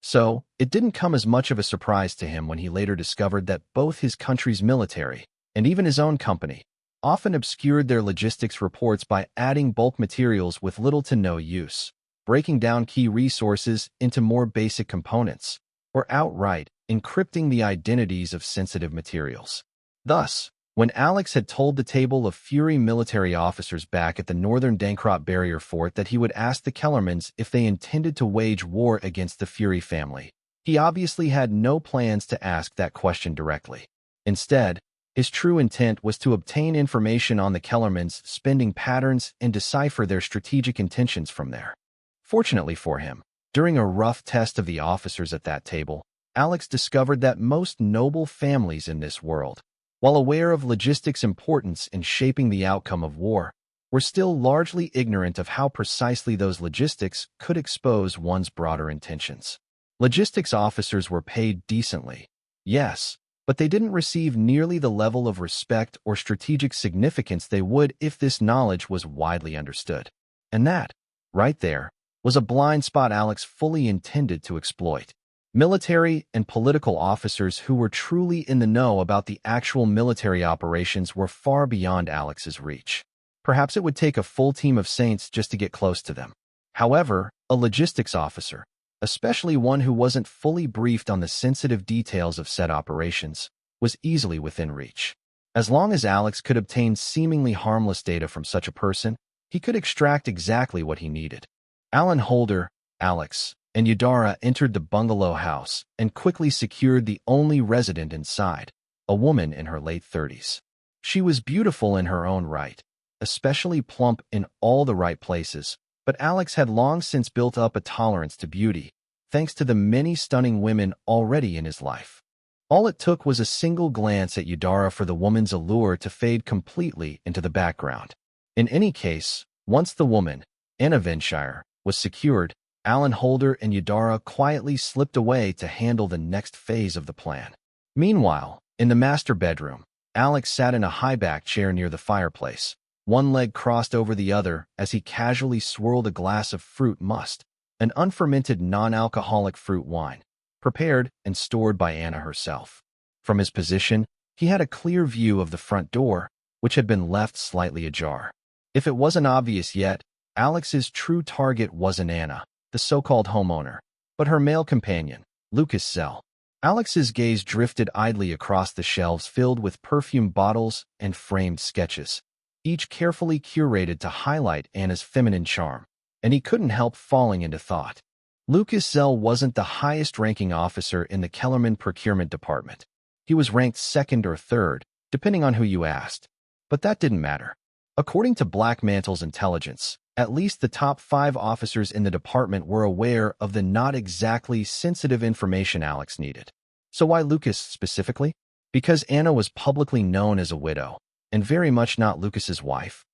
So, it didn't come as much of a surprise to him when he later discovered that both his country's military, and even his own company, often obscured their logistics reports by adding bulk materials with little to no use, breaking down key resources into more basic components, or outright encrypting the identities of sensitive materials. Thus, when Alex had told the table of Fury military officers back at the northern Dankrot barrier fort that he would ask the Kellermans if they intended to wage war against the Fury family, he obviously had no plans to ask that question directly. Instead, his true intent was to obtain information on the Kellermans' spending patterns and decipher their strategic intentions from there. Fortunately for him, during a rough test of the officers at that table, Alex discovered that most noble families in this world, while aware of logistics' importance in shaping the outcome of war, were still largely ignorant of how precisely those logistics could expose one's broader intentions. Logistics officers were paid decently, yes, but they didn't receive nearly the level of respect or strategic significance they would if this knowledge was widely understood. And that, right there, was a blind spot Alex fully intended to exploit. Military and political officers who were truly in the know about the actual military operations were far beyond Alex's reach. Perhaps it would take a full team of saints just to get close to them. However, a logistics officer, especially one who wasn't fully briefed on the sensitive details of said operations, was easily within reach. As long as Alex could obtain seemingly harmless data from such a person, he could extract exactly what he needed. Alan Holder, Alex, and Yudara entered the bungalow house and quickly secured the only resident inside, a woman in her late 30s. She was beautiful in her own right, especially plump in all the right places, but Alex had long since built up a tolerance to beauty, thanks to the many stunning women already in his life. All it took was a single glance at Yudara for the woman's allure to fade completely into the background. In any case, once the woman, Anna Venshire, was secured, Alan Holder and Yudara quietly slipped away to handle the next phase of the plan. Meanwhile, in the master bedroom, Alex sat in a high-back chair near the fireplace, one leg crossed over the other as he casually swirled a glass of fruit must, an unfermented non-alcoholic fruit wine, prepared and stored by Anna herself. From his position, he had a clear view of the front door, which had been left slightly ajar. If it wasn't obvious yet, Alex's true target wasn't Anna, the so-called homeowner, but her male companion, Lucas Zell. Alex's gaze drifted idly across the shelves filled with perfume bottles and framed sketches, each carefully curated to highlight Anna's feminine charm, and he couldn't help falling into thought. Lucas Zell wasn't the highest-ranking officer in the Kellerman procurement department. He was ranked second or third, depending on who you asked. But that didn't matter. According to Black Mantle's intelligence, at least the top 5 officers in the department were aware of the not exactly sensitive information Alex needed. So why Lucas specifically? Because Anna was publicly known as a widow, and very much not Lucas's wife.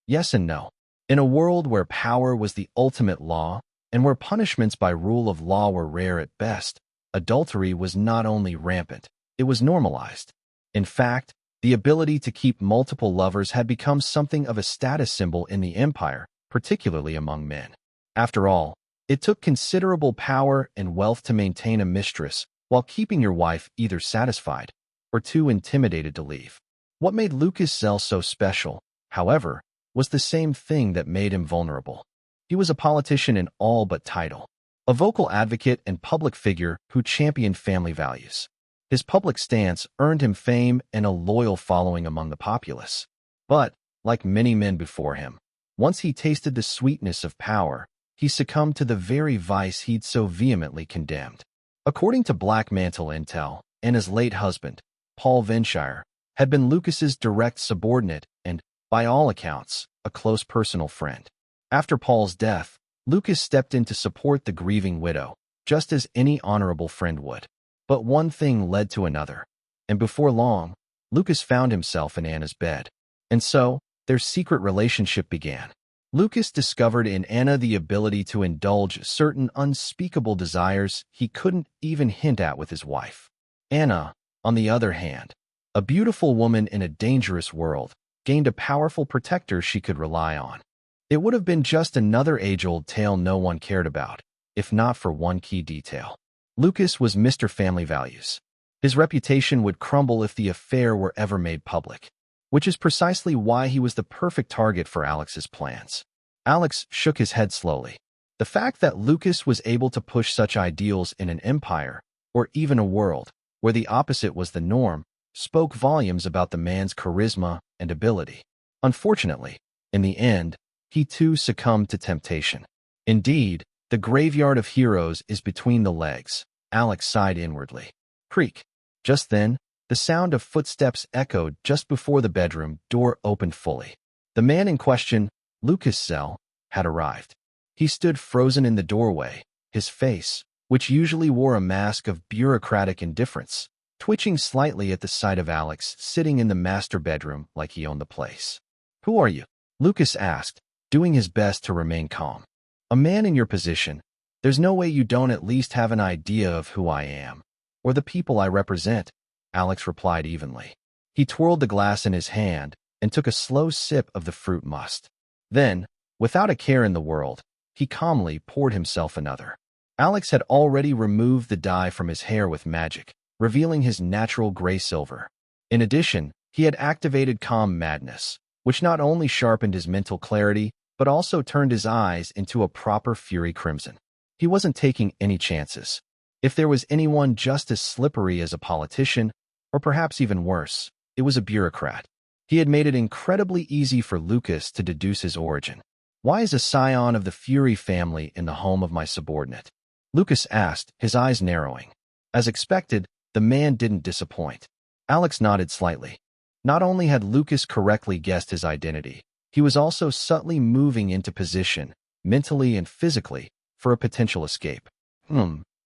Yes and no. In a world where power was the ultimate law, and where punishments by rule of law were rare at best, adultery was not only rampant, it was normalized. In fact, the ability to keep multiple lovers had become something of a status symbol in the empire, particularly among men. After all, it took considerable power and wealth to maintain a mistress while keeping your wife either satisfied or too intimidated to leave. What made Lucas Zell so special, however, was the same thing that made him vulnerable. He was a politician in all but title, a vocal advocate and public figure who championed family values. His public stance earned him fame and a loyal following among the populace. But, like many men before him, once he tasted the sweetness of power, he succumbed to the very vice he'd so vehemently condemned. According to Black Mantle Intel, Anna's late husband, Paul Venshire, had been Lucas's direct subordinate and, by all accounts, a close personal friend. After Paul's death, Lucas stepped in to support the grieving widow, just as any honorable friend would. But one thing led to another, and before long, Lucas found himself in Anna's bed. And so, their secret relationship began. Lucas discovered in Anna the ability to indulge certain unspeakable desires he couldn't even hint at with his wife. Anna, on the other hand, a beautiful woman in a dangerous world, gained a powerful protector she could rely on. It would have been just another age-old tale no one cared about, if not for one key detail. Lucas was Mr. Family Values. His reputation would crumble if the affair were ever made public, which is precisely why he was the perfect target for Alex's plans. Alex shook his head slowly. The fact that Lucas was able to push such ideals in an empire, or even a world, where the opposite was the norm, spoke volumes about the man's charisma and ability. Unfortunately, in the end, he too succumbed to temptation. Indeed, the graveyard of heroes is between the legs, Alex sighed inwardly. Creak. Just then, the sound of footsteps echoed just before the bedroom door opened fully. The man in question, Lucas Zell, had arrived. He stood frozen in the doorway, his face, which usually wore a mask of bureaucratic indifference, twitching slightly at the sight of Alex sitting in the master bedroom like he owned the place. "Who are you?" Lucas asked, doing his best to remain calm. "A man in your position, there's no way you don't at least have an idea of who I am, or the people I represent," Alex replied evenly. He twirled the glass in his hand and took a slow sip of the fruit must. Then, without a care in the world, he calmly poured himself another. Alex had already removed the dye from his hair with magic, revealing his natural gray-silver. In addition, he had activated Calm Madness, which not only sharpened his mental clarity, but also turned his eyes into a proper fury crimson. He wasn't taking any chances. If there was anyone just as slippery as a politician, or perhaps even worse, it was a bureaucrat. He had made it incredibly easy for Lucas to deduce his origin. "Why is a scion of the Fury family in the home of my subordinate?" Lucas asked, his eyes narrowing. As expected, the man didn't disappoint. Alex nodded slightly. Not only had Lucas correctly guessed his identity, he was also subtly moving into position, mentally and physically, for a potential escape.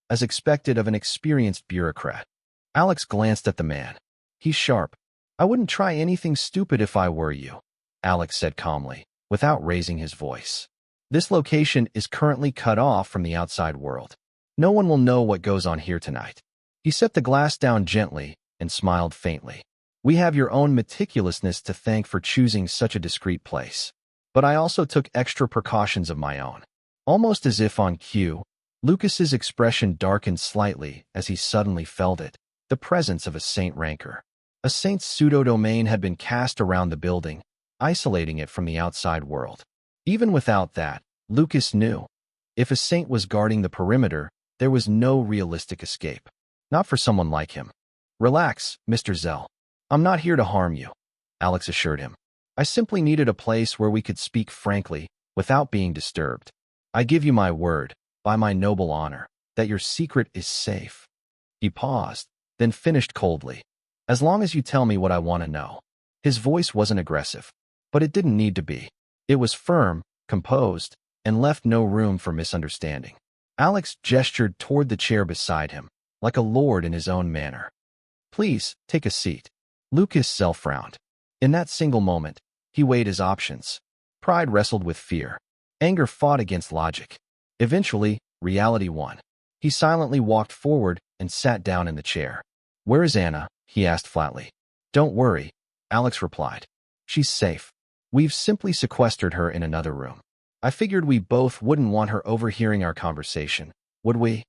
As expected of an experienced bureaucrat. Alex glanced at the man. "He's sharp. I wouldn't try anything stupid if I were you," Alex said calmly, without raising his voice. "This location is currently cut off from the outside world. No one will know what goes on here tonight." He set the glass down gently and smiled faintly. "We have your own meticulousness to thank for choosing such a discreet place. But I also took extra precautions of my own." Almost as if on cue, Lucas's expression darkened slightly as he suddenly felt it, the presence of a saint rancor. A saint's pseudo-domain had been cast around the building, isolating it from the outside world. Even without that, Lucas knew. If a saint was guarding the perimeter, there was no realistic escape. Not for someone like him. "Relax, Mr. Zell. I'm not here to harm you," Alex assured him. "I simply needed a place where we could speak frankly, without being disturbed. I give you my word, by my noble honor, that your secret is safe." He paused, then finished coldly. "As long as you tell me what I want to know." His voice wasn't aggressive, but it didn't need to be. It was firm, composed, and left no room for misunderstanding. Alex gestured toward the chair beside him, like a lord in his own manner. "Please, take a seat." Lucas self-frowned. In that single moment, he weighed his options. Pride wrestled with fear. Anger fought against logic. Eventually, reality won. He silently walked forward and sat down in the chair. "Where is Anna?" he asked flatly. "Don't worry," Alex replied. "She's safe. We've simply sequestered her in another room. I figured we both wouldn't want her overhearing our conversation, would we?"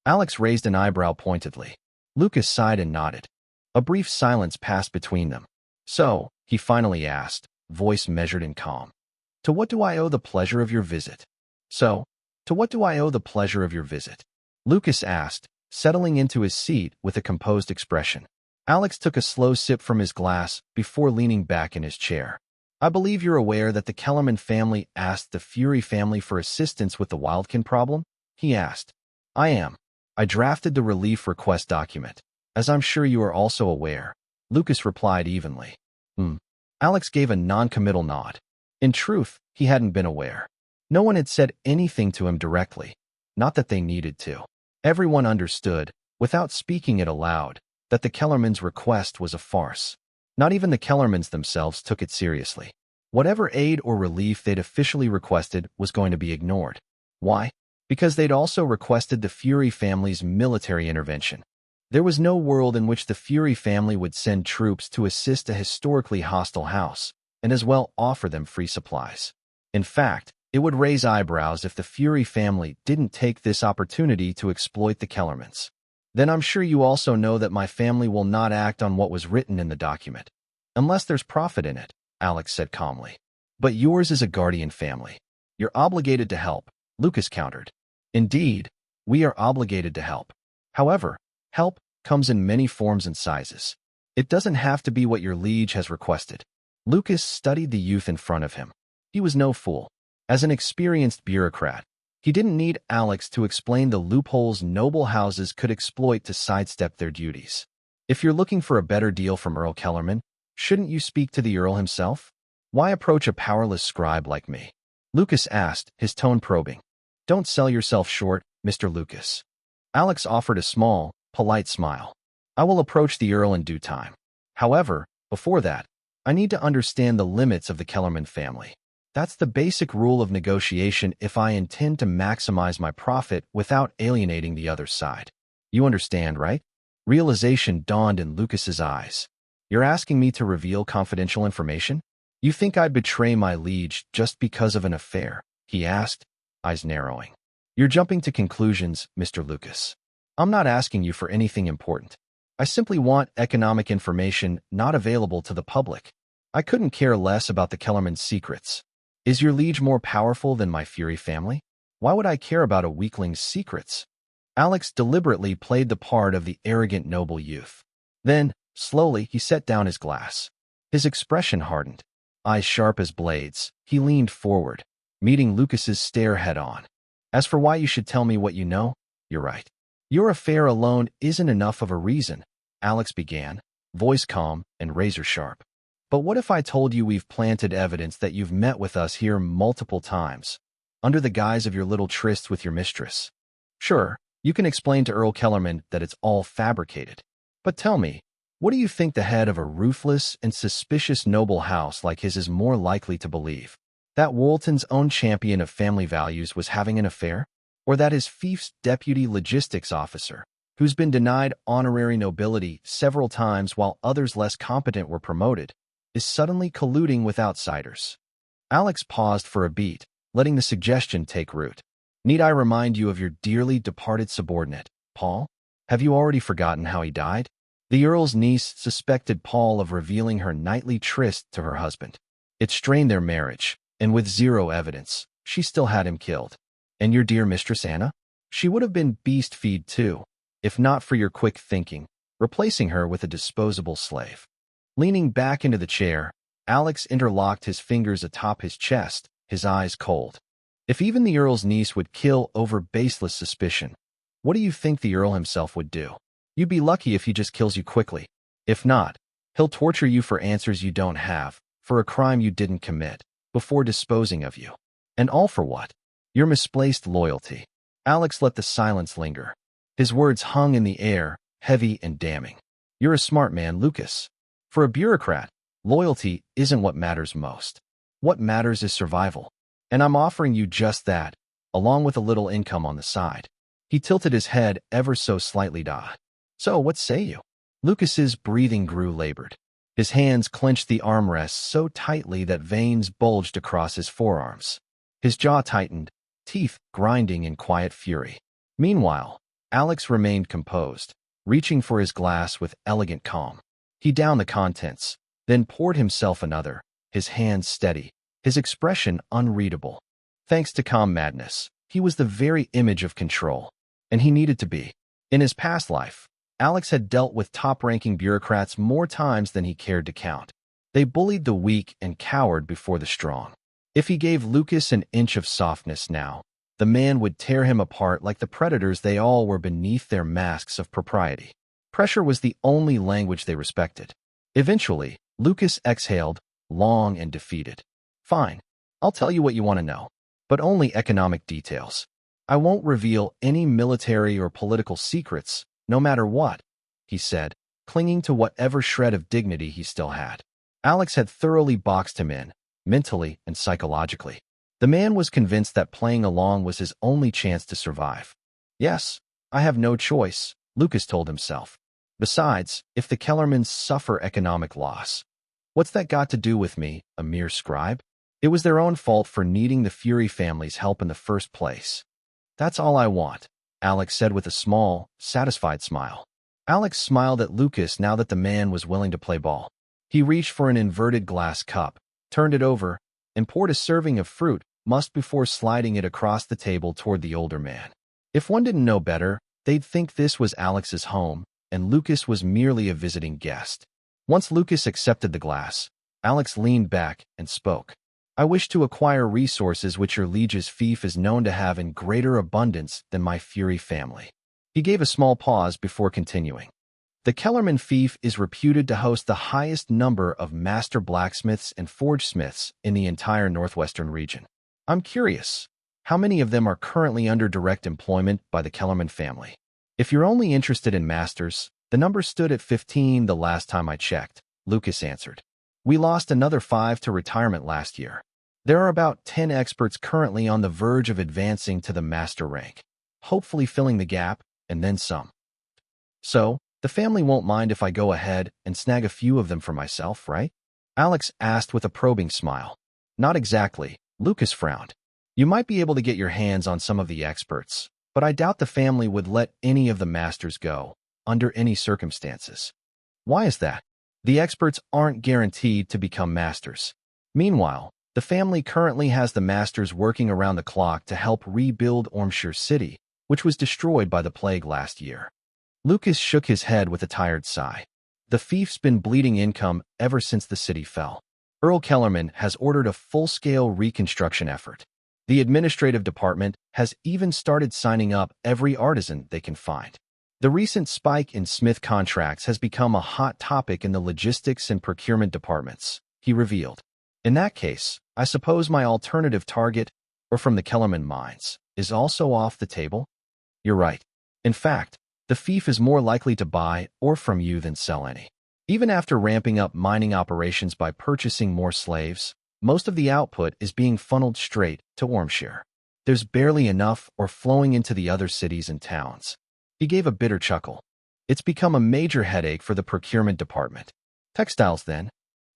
Alex raised an eyebrow pointedly. Lucas sighed and nodded. A brief silence passed between them. "So," he finally asked, voice measured and calm, "to what do I owe the pleasure of your visit?" To what do I owe the pleasure of your visit?" Lucas asked, settling into his seat with a composed expression. Alex took a slow sip from his glass before leaning back in his chair. "I believe you're aware that the Kellerman family asked the Fury family for assistance with the Wildkin problem?" he asked. "I am. I drafted the relief request document, as I'm sure you are also aware," Lucas replied evenly. Alex gave a non-committal nod. In truth, he hadn't been aware. No one had said anything to him directly, not that they needed to. Everyone understood, without speaking it aloud, that the Kellermans' request was a farce. Not even the Kellermans themselves took it seriously. Whatever aid or relief they'd officially requested was going to be ignored. Why? Because they'd also requested the Fury family's military intervention. There was no world in which the Fury family would send troops to assist a historically hostile house, and as well offer them free supplies. In fact, it would raise eyebrows if the Fury family didn't take this opportunity to exploit the Kellermans. "Then I'm sure you also know that my family will not act on what was written in the document, unless there's profit in it," Alex said calmly. "But yours is a guardian family. You're obligated to help," Lucas countered. "Indeed, we are obligated to help. However, help comes in many forms and sizes. It doesn't have to be what your liege has requested." Lucas studied the youth in front of him. He was no fool. As an experienced bureaucrat, he didn't need Alex to explain the loopholes noble houses could exploit to sidestep their duties. If you're looking for a better deal from Earl Kellerman, shouldn't you speak to the Earl himself? Why approach a powerless scribe like me? Lucas asked, his tone probing. "Don't sell yourself short, Mr. Lucas." Alex offered a small, polite smile. "I will approach the Earl in due time. However, before that, I need to understand the limits of the Kellerman family. That's the basic rule of negotiation if I intend to maximize my profit without alienating the other side. You understand, right?" Realization dawned in Lucas's eyes. "You're asking me to reveal confidential information? You think I'd betray my liege just because of an affair?" he asked, eyes narrowing. "You're jumping to conclusions, Mr. Lucas. I'm not asking you for anything important. I simply want economic information not available to the public." I couldn't care less about the Kellerman's secrets. Is your liege more powerful than my Fury family? Why would I care about a weakling's secrets? Alex deliberately played the part of the arrogant noble youth. Then, slowly, he set down his glass. His expression hardened. Eyes sharp as blades, he leaned forward, meeting Lucas's stare head-on. As for why you should tell me what you know, you're right. Your affair alone isn't enough of a reason, Alex began, voice calm and razor-sharp. But what if I told you we've planted evidence that you've met with us here multiple times, under the guise of your little tryst with your mistress? Sure, you can explain to Earl Kellerman that it's all fabricated. But tell me, what do you think the head of a ruthless and suspicious noble house like his is more likely to believe? That Woolton's own champion of family values was having an affair? Or that his fief's deputy logistics officer, who's been denied honorary nobility several times while others less competent were promoted, is suddenly colluding with outsiders? Alex paused for a beat, letting the suggestion take root. Need I remind you of your dearly departed subordinate, Paul? Have you already forgotten how he died? The Earl's niece suspected Paul of revealing her nightly tryst to her husband. It strained their marriage, and with zero evidence, she still had him killed. And your dear mistress Anna? She would have been beast-feed too, if not for your quick thinking, replacing her with a disposable slave. Leaning back into the chair, Alex interlocked his fingers atop his chest, his eyes cold. If even the Earl's niece would kill over baseless suspicion, what do you think the Earl himself would do? You'd be lucky if he just kills you quickly. If not, he'll torture you for answers you don't have, for a crime you didn't commit, before disposing of you. And all for what? Your misplaced loyalty. Alex let the silence linger. His words hung in the air, heavy and damning. You're a smart man, Lucas. For a bureaucrat, loyalty isn't what matters most. What matters is survival. And I'm offering you just that, along with a little income on the side. He tilted his head ever so slightly. So, what say you? Lucas's breathing grew labored. His hands clenched the armrests so tightly that veins bulged across his forearms. His jaw tightened, teeth grinding in quiet fury. Meanwhile, Alex remained composed, reaching for his glass with elegant calm. He downed the contents, then poured himself another, his hands steady, his expression unreadable. Thanks to calm madness, he was the very image of control, and he needed to be. In his past life, Alex had dealt with top-ranking bureaucrats more times than he cared to count. They bullied the weak and cowered before the strong. If he gave Lucas an inch of softness now, the man would tear him apart like the predators they all were beneath their masks of propriety. Pressure was the only language they respected. Eventually, Lucas exhaled, long and defeated. Fine, I'll tell you what you want to know, but only economic details. I won't reveal any military or political secrets, no matter what, he said, clinging to whatever shred of dignity he still had. Alex had thoroughly boxed him in, mentally and psychologically. The man was convinced that playing along was his only chance to survive. Yes, I have no choice, Lucas told himself. Besides, if the Kellermans suffer economic loss, what's that got to do with me, a mere scribe? It was their own fault for needing the Fury family's help in the first place. That's all I want, Alex said with a small, satisfied smile. Alex smiled at Lucas now that the man was willing to play ball. He reached for an inverted glass cup, turned it over, and poured a serving of fruit must before sliding it across the table toward the older man. If one didn't know better, they'd think this was Alex's home, and Lucas was merely a visiting guest. Once Lucas accepted the glass, Alex leaned back and spoke. I wish to acquire resources which your liege's fief is known to have in greater abundance than my Fury family. He gave a small pause before continuing. The Kellerman fief is reputed to host the highest number of master blacksmiths and forgesmiths in the entire northwestern region. I'm curious, how many of them are currently under direct employment by the Kellerman family? If you're only interested in masters, the number stood at 15 the last time I checked, Lucas answered. We lost another 5 to retirement last year. There are about 10 experts currently on the verge of advancing to the master rank, hopefully filling the gap, and then some. So, the family won't mind if I go ahead and snag a few of them for myself, right? Alex asked with a probing smile. Not exactly, Lucas frowned. You might be able to get your hands on some of the experts, but I doubt the family would let any of the masters go, under any circumstances. Why is that? The experts aren't guaranteed to become masters. Meanwhile, the family currently has the masters working around the clock to help rebuild Ormshire City, which was destroyed by the plague last year. Lucas shook his head with a tired sigh. The fief's been bleeding income ever since the city fell. Earl Kellerman has ordered a full-scale reconstruction effort. The administrative department has even started signing up every artisan they can find. The recent spike in smith contracts has become a hot topic in the logistics and procurement departments, he revealed. In that case, I suppose my alternative target, or from the Kellerman mines, is also off the table? You're right. In fact, the fief is more likely to buy or from you than sell any. Even after ramping up mining operations by purchasing more slaves, most of the output is being funneled straight to Ormshire. There's barely enough or flowing into the other cities and towns. He gave a bitter chuckle. It's become a major headache for the procurement department. Textiles, then?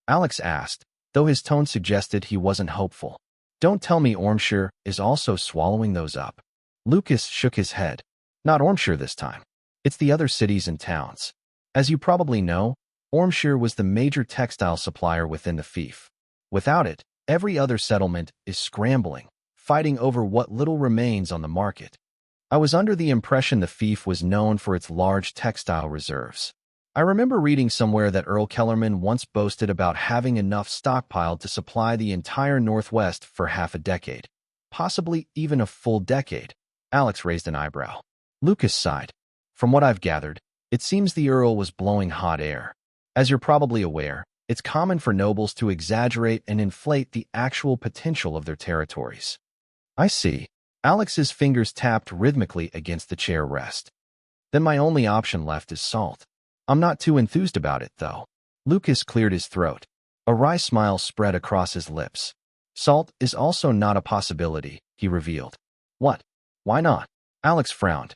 Alex asked, though his tone suggested he wasn't hopeful. Don't tell me Ormshire is also swallowing those up. Lucas shook his head. Not Ormshire this time. It's the other cities and towns. As you probably know, Ormshire was the major textile supplier within the fief. Without it, every other settlement is scrambling, fighting over what little remains on the market. I was under the impression the fief was known for its large textile reserves. I remember reading somewhere that Earl Kellerman once boasted about having enough stockpiled to supply the entire Northwest for half a decade, possibly even a full decade. Alex raised an eyebrow. Lucas sighed. From what I've gathered, it seems the Earl was blowing hot air. As you're probably aware, it's common for nobles to exaggerate and inflate the actual potential of their territories. I see. Alex's fingers tapped rhythmically against the chair rest. Then my only option left is salt. I'm not too enthused about it, though. Lucas cleared his throat. A wry smile spread across his lips. Salt is also not a possibility, he revealed. What? Why not? Alex frowned.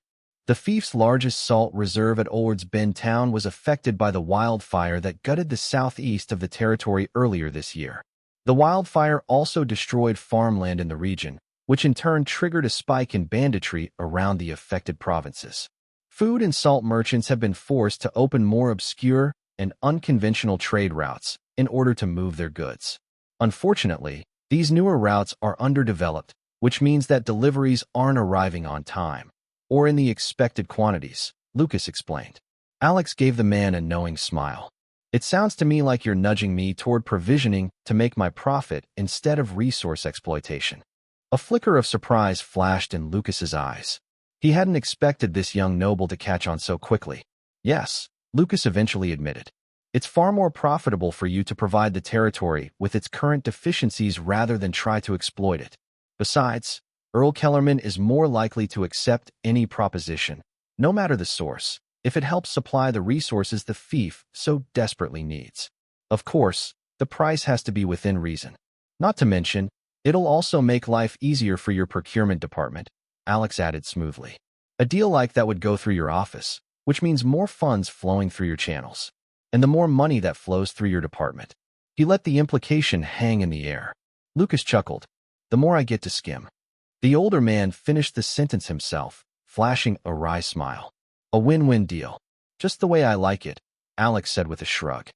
The fief's largest salt reserve at Olward's Bend town was affected by the wildfire that gutted the southeast of the territory earlier this year. The wildfire also destroyed farmland in the region, which in turn triggered a spike in banditry around the affected provinces. Food and salt merchants have been forced to open more obscure and unconventional trade routes in order to move their goods. Unfortunately, these newer routes are underdeveloped, which means that deliveries aren't arriving on time, or in the expected quantities, Lucas explained. Alex gave the man a knowing smile. It sounds to me like you're nudging me toward provisioning to make my profit instead of resource exploitation. A flicker of surprise flashed in Lucas's eyes. He hadn't expected this young noble to catch on so quickly. Yes, Lucas eventually admitted. It's far more profitable for you to provide the territory with its current deficiencies rather than try to exploit it. Besides, Earl Kellerman is more likely to accept any proposition, no matter the source, if it helps supply the resources the fief so desperately needs. Of course, the price has to be within reason. Not to mention, it'll also make life easier for your procurement department, Alex added smoothly. A deal like that would go through your office, which means more funds flowing through your channels, and the more money that flows through your department. He let the implication hang in the air. Lucas chuckled. The more I get to skim. The older man finished the sentence himself, flashing a wry smile. A win-win deal. Just the way I like it, Alex said with a shrug.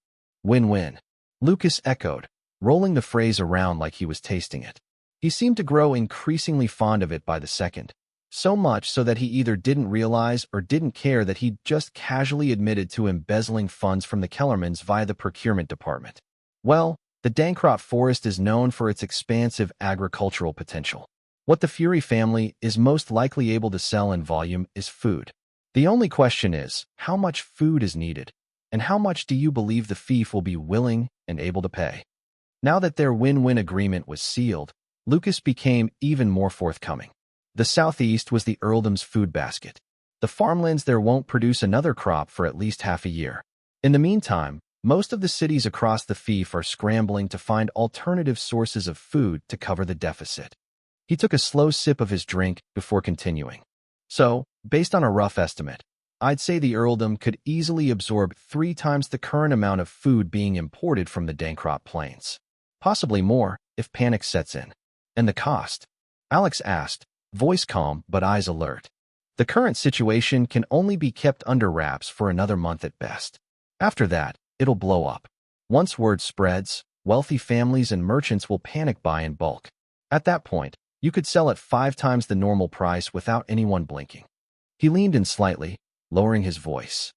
Win-win. Lucas echoed, rolling the phrase around like he was tasting it. He seemed to grow increasingly fond of it by the second, so much so that he either didn't realize or didn't care that he'd just casually admitted to embezzling funds from the Kellermans via the procurement department. Well, the Dancrot Forest is known for its expansive agricultural potential. What the Fury family is most likely able to sell in volume is food. The only question is, how much food is needed, and how much do you believe the fief will be willing and able to pay? Now that their win-win agreement was sealed, Lucas became even more forthcoming. The southeast was the earldom's food basket. The farmlands there won't produce another crop for at least half a year. In the meantime, most of the cities across the fief are scrambling to find alternative sources of food to cover the deficit. He took a slow sip of his drink before continuing. So, based on a rough estimate, I'd say the earldom could easily absorb 3 times the current amount of food being imported from the Dancrot Plains. Possibly more, if panic sets in. And the cost? Alex asked, voice calm but eyes alert. The current situation can only be kept under wraps for another month at best. After that, it'll blow up. Once word spreads, wealthy families and merchants will panic buy in bulk. At that point, you could sell at 5 times the normal price without anyone blinking. He leaned in slightly, lowering his voice.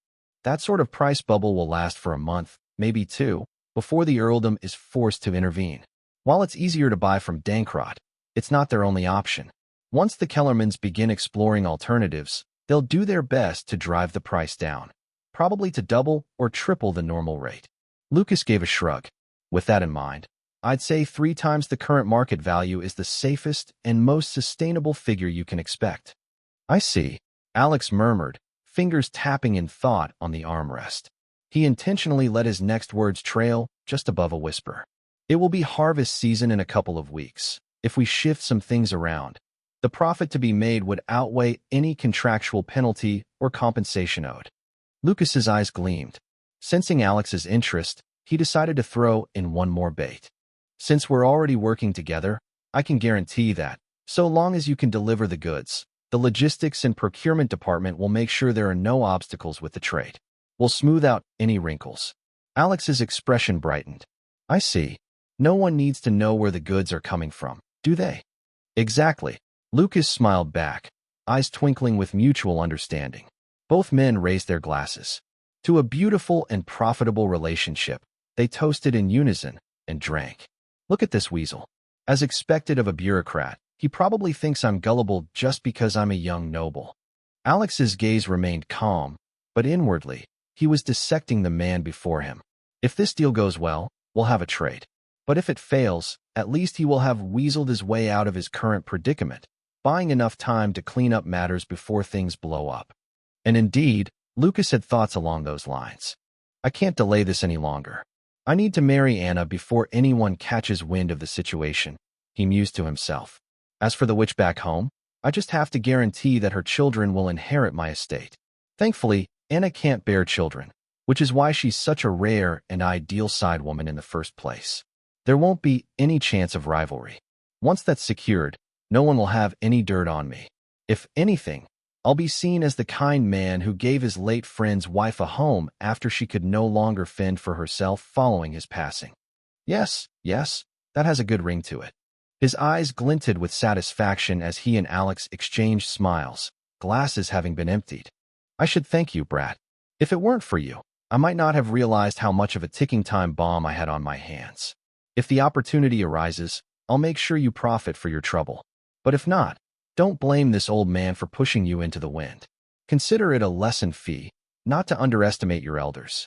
That sort of price bubble will last for a month, maybe 2, before the earldom is forced to intervene. While it's easier to buy from Dankrot, it's not their only option. Once the Kellermans begin exploring alternatives, they'll do their best to drive the price down, probably to double or triple the normal rate. Lucas gave a shrug. With that in mind, I'd say 3 times the current market value is the safest and most sustainable figure you can expect. I see, Alex murmured, fingers tapping in thought on the armrest. He intentionally let his next words trail just above a whisper. It will be harvest season in a couple of weeks. If we shift some things around, the profit to be made would outweigh any contractual penalty or compensation owed. Lucas's eyes gleamed. Sensing Alex's interest, he decided to throw in one more bait. Since we're already working together, I can guarantee that, so long as you can deliver the goods, the logistics and procurement department will make sure there are no obstacles with the trade. We'll smooth out any wrinkles. Alex's expression brightened. I see. No one needs to know where the goods are coming from, do they? Exactly. Lucas smiled back, eyes twinkling with mutual understanding. Both men raised their glasses. To a beautiful and profitable relationship, they toasted in unison and drank. Look at this weasel. As expected of a bureaucrat, he probably thinks I'm gullible just because I'm a young noble. Alex's gaze remained calm, but inwardly, he was dissecting the man before him. If this deal goes well, we'll have a trade. But if it fails, at least he will have weaseled his way out of his current predicament, buying enough time to clean up matters before things blow up. And indeed, Lucas had thoughts along those lines. I can't delay this any longer. I need to marry Anna before anyone catches wind of the situation, he mused to himself. As for the witch back home, I just have to guarantee that her children will inherit my estate. Thankfully, Anna can't bear children, which is why she's such a rare and ideal side woman in the first place. There won't be any chance of rivalry. Once that's secured, no one will have any dirt on me. If anything, I'll be seen as the kind man who gave his late friend's wife a home after she could no longer fend for herself following his passing. Yes, that has a good ring to it. His eyes glinted with satisfaction as he and Alex exchanged smiles, glasses having been emptied. I should thank you, Brat. If it weren't for you, I might not have realized how much of a ticking time bomb I had on my hands. If the opportunity arises, I'll make sure you profit for your trouble. But if not, don't blame this old man for pushing you into the wind. Consider it a lesson fee, not to underestimate your elders.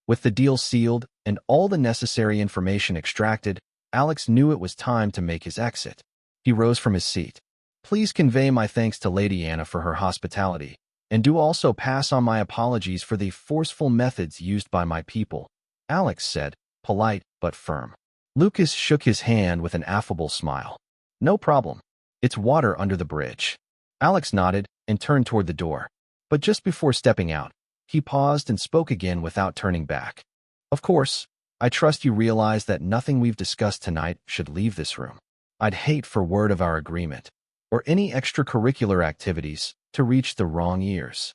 With the deal sealed and all the necessary information extracted, Alex knew it was time to make his exit. He rose from his seat. Please convey my thanks to Lady Anna for her hospitality, and do also pass on my apologies for the forceful methods used by my people, Alex said, polite but firm. Lucas shook his hand with an affable smile. No problem. It's water under the bridge. Alex nodded and turned toward the door. But just before stepping out, he paused and spoke again without turning back. Of course, I trust you realize that nothing we've discussed tonight should leave this room. I'd hate for word of our agreement, or any extracurricular activities, to reach the wrong ears.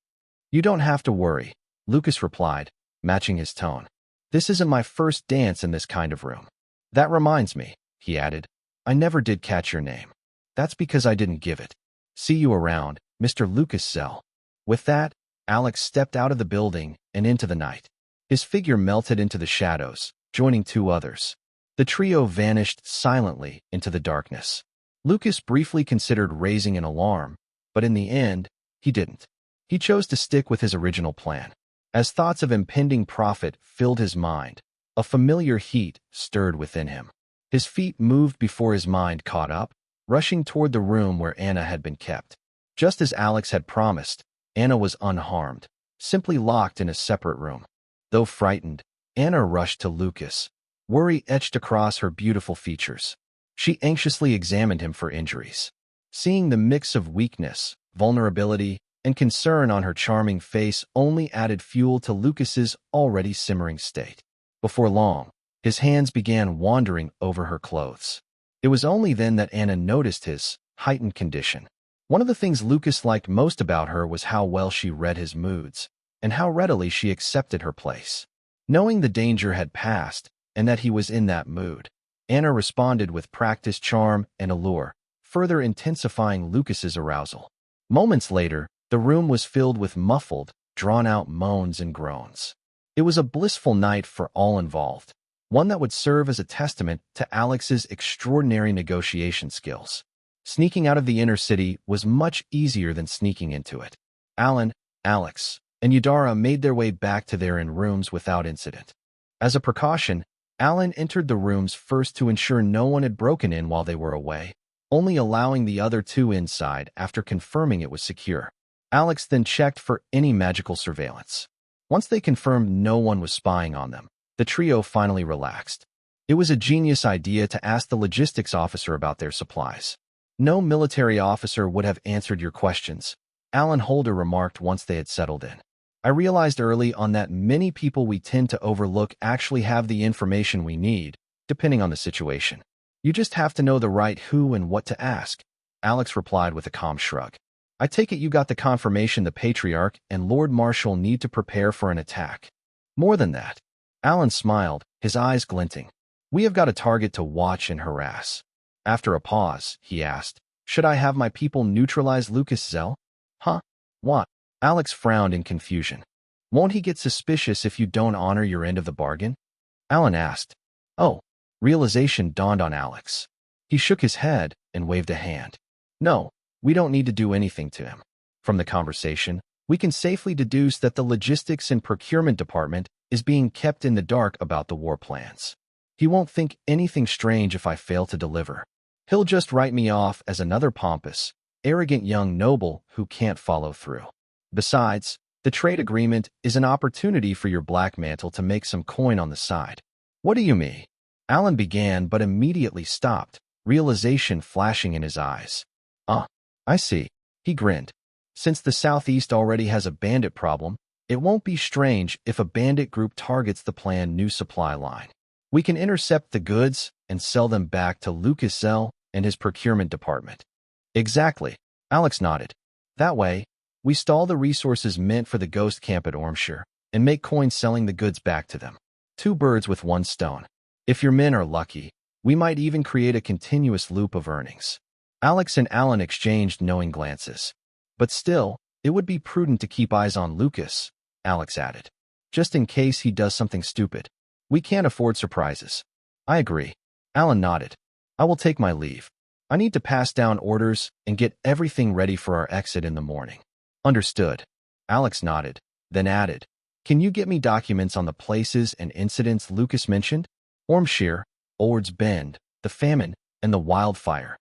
You don't have to worry, Lucas replied, matching his tone. This isn't my first dance in this kind of room. That reminds me, he added, I never did catch your name. That's because I didn't give it. See you around, Mr. Lucas Zell. With that, Alex stepped out of the building and into the night. His figure melted into the shadows, joining 2 others. The trio vanished silently into the darkness. Lucas briefly considered raising an alarm, but in the end, he didn't. He chose to stick with his original plan. As thoughts of impending profit filled his mind, a familiar heat stirred within him. His feet moved before his mind caught up, rushing toward the room where Anna had been kept. Just as Alex had promised, Anna was unharmed, simply locked in a separate room. Though frightened, Anna rushed to Lucas, worry etched across her beautiful features. She anxiously examined him for injuries. Seeing the mix of weakness, vulnerability, and concern on her charming face only added fuel to Lucas's already simmering state. Before long, his hands began wandering over her clothes. It was only then that Anna noticed his heightened condition. One of the things Lucas liked most about her was how well she read his moods, and how readily she accepted her place. Knowing the danger had passed and that he was in that mood, Anna responded with practiced charm and allure, further intensifying Lucas's arousal. Moments later, the room was filled with muffled, drawn-out moans and groans. It was a blissful night for all involved, one that would serve as a testament to Alex's extraordinary negotiation skills. Sneaking out of the inner city was much easier than sneaking into it. Alan, Alex, and Eudora made their way back to their inn rooms without incident. As a precaution, Alan entered the rooms first to ensure no one had broken in while they were away, only allowing the other two inside after confirming it was secure. Alex then checked for any magical surveillance. Once they confirmed no one was spying on them, the trio finally relaxed. It was a genius idea to ask the logistics officer about their supplies. No military officer would have answered your questions, Alan Holder remarked once they had settled in. I realized early on that many people we tend to overlook actually have the information we need, depending on the situation. You just have to know the right who and what to ask, Alex replied with a calm shrug. I take it you got the confirmation the Patriarch and Lord Marshal need to prepare for an attack. More than that, Alan smiled, his eyes glinting. We have got a target to watch and harass. After a pause, he asked, should I have my people neutralize Lucas Zell? Huh? What? Alex frowned in confusion. Won't he get suspicious if you don't honor your end of the bargain? Alan asked. Oh, realization dawned on Alex. He shook his head and waved a hand. No, we don't need to do anything to him. From the conversation, we can safely deduce that the logistics and procurement department is being kept in the dark about the war plans. He won't think anything strange if I fail to deliver. He'll just write me off as another pompous, arrogant young noble who can't follow through. Besides, the trade agreement is an opportunity for your black mantle to make some coin on the side. What do you mean? Alan began but immediately stopped, realization flashing in his eyes. I see. He grinned. Since the Southeast already has a bandit problem, it won't be strange if a bandit group targets the planned new supply line. We can intercept the goods and sell them back to Lucas Zell and his procurement department. Exactly. Alex nodded. That way, we stall the resources meant for the ghost camp at Ormshire and make coins selling the goods back to them. Two birds with one stone. If your men are lucky, we might even create a continuous loop of earnings. Alex and Alan exchanged knowing glances. But still, it would be prudent to keep eyes on Lucas, Alex added. Just in case he does something stupid. We can't afford surprises. I agree. Alan nodded. I will take my leave. I need to pass down orders and get everything ready for our exit in the morning. Understood. Alex nodded, then added, can you get me documents on the places and incidents Lucas mentioned? Ormshire, Ord's Bend, the famine, and the wildfire.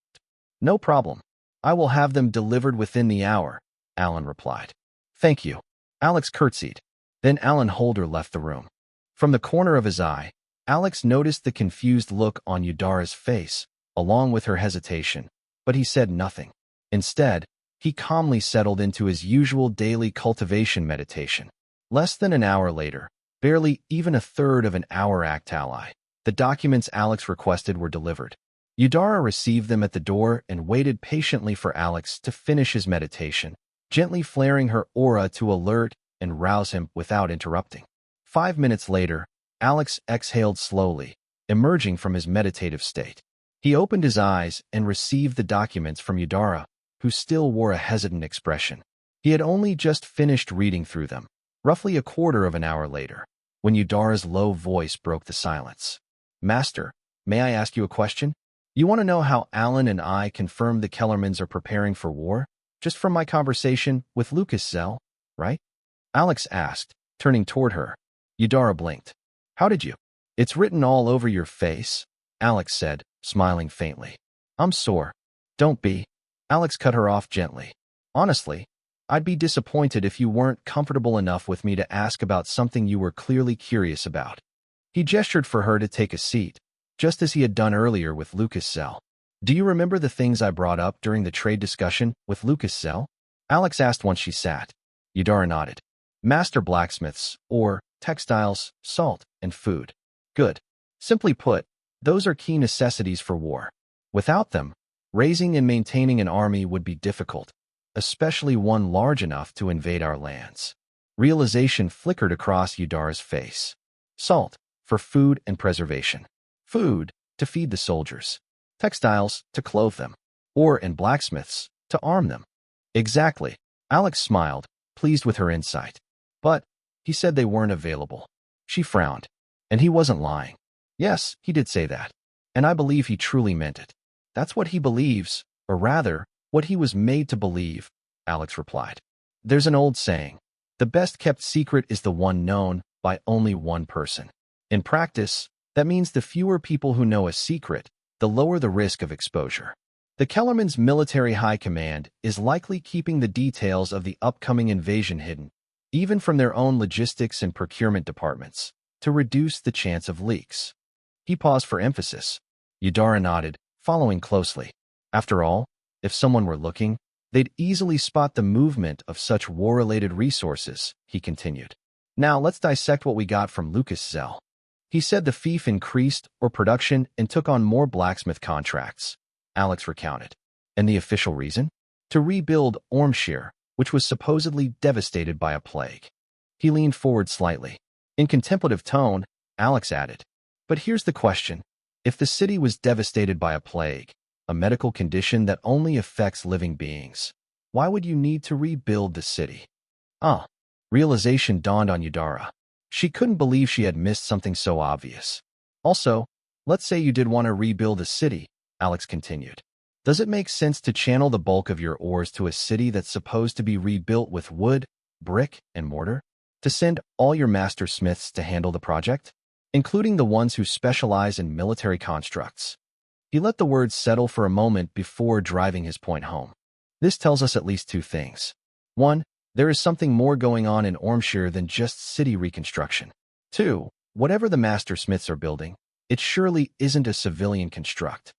No problem. I will have them delivered within the hour, Alan replied. Thank you. Alex curtsied. Then Alan Holder left the room. From the corner of his eye, Alex noticed the confused look on Eudora's face, along with her hesitation, but he said nothing. Instead, he calmly settled into his usual daily cultivation meditation. Less than an hour later, barely even a third of an hour act ally, the documents Alex requested were delivered. Eudora received them at the door and waited patiently for Alex to finish his meditation, gently flaring her aura to alert and rouse him without interrupting. 5 minutes later, Alex exhaled slowly, emerging from his meditative state. He opened his eyes and received the documents from Eudora, who still wore a hesitant expression. He had only just finished reading through them, roughly a quarter of an hour later, when Eudora's low voice broke the silence. Master, may I ask you a question? You want to know how Alan and I confirmed the Kellermans are preparing for war? Just from my conversation with Lucas Zell, right? Alex asked, turning toward her. Eudora blinked. How did you? It's written all over your face, Alex said, smiling faintly. I'm sore. Don't be. Alex cut her off gently. Honestly, I'd be disappointed if you weren't comfortable enough with me to ask about something you were clearly curious about. He gestured for her to take a seat, just as he had done earlier with Lucas Zell. Do you remember the things I brought up during the trade discussion with Lucas Zell? Alex asked once she sat. Eudora nodded. Master blacksmiths, ore, textiles, salt, and food. Good. Simply put, those are key necessities for war. Without them, raising and maintaining an army would be difficult, especially one large enough to invade our lands. Realization flickered across Eudora's face. Salt, for food and preservation. Food, to feed the soldiers. Textiles, to clothe them. Ore and blacksmiths, to arm them. Exactly. Alex smiled, pleased with her insight. But he said they weren't available. She frowned. And he wasn't lying. Yes, he did say that. And I believe he truly meant it. That's what he believes, or rather, what he was made to believe, Alex replied. There's an old saying, the best-kept secret is the one known by only one person. In practice, that means the fewer people who know a secret, the lower the risk of exposure. The Kellerman's military high command is likely keeping the details of the upcoming invasion hidden, even from their own logistics and procurement departments, to reduce the chance of leaks. He paused for emphasis. Eudora nodded, following closely. After all, if someone were looking, they'd easily spot the movement of such war-related resources, he continued. Now let's dissect what we got from Lucas Zell. He said the fief increased or production and took on more blacksmith contracts, Alex recounted. And the official reason? To rebuild Ormshire, which was supposedly devastated by a plague. He leaned forward slightly. In contemplative tone, Alex added, but here's the question. If the city was devastated by a plague, a medical condition that only affects living beings, why would you need to rebuild the city? Realization dawned on Eudora. She couldn't believe she had missed something so obvious. Also, let's say you did want to rebuild a city, Alex continued. Does it make sense to channel the bulk of your ores to a city that's supposed to be rebuilt with wood, brick, and mortar? To send all your master smiths to handle the project? Including the ones who specialize in military constructs. He let the words settle for a moment before driving his point home. This tells us at least two things. 1. There is something more going on in Ormshire than just city reconstruction. 2. Whatever the master smiths are building, it surely isn't a civilian construct.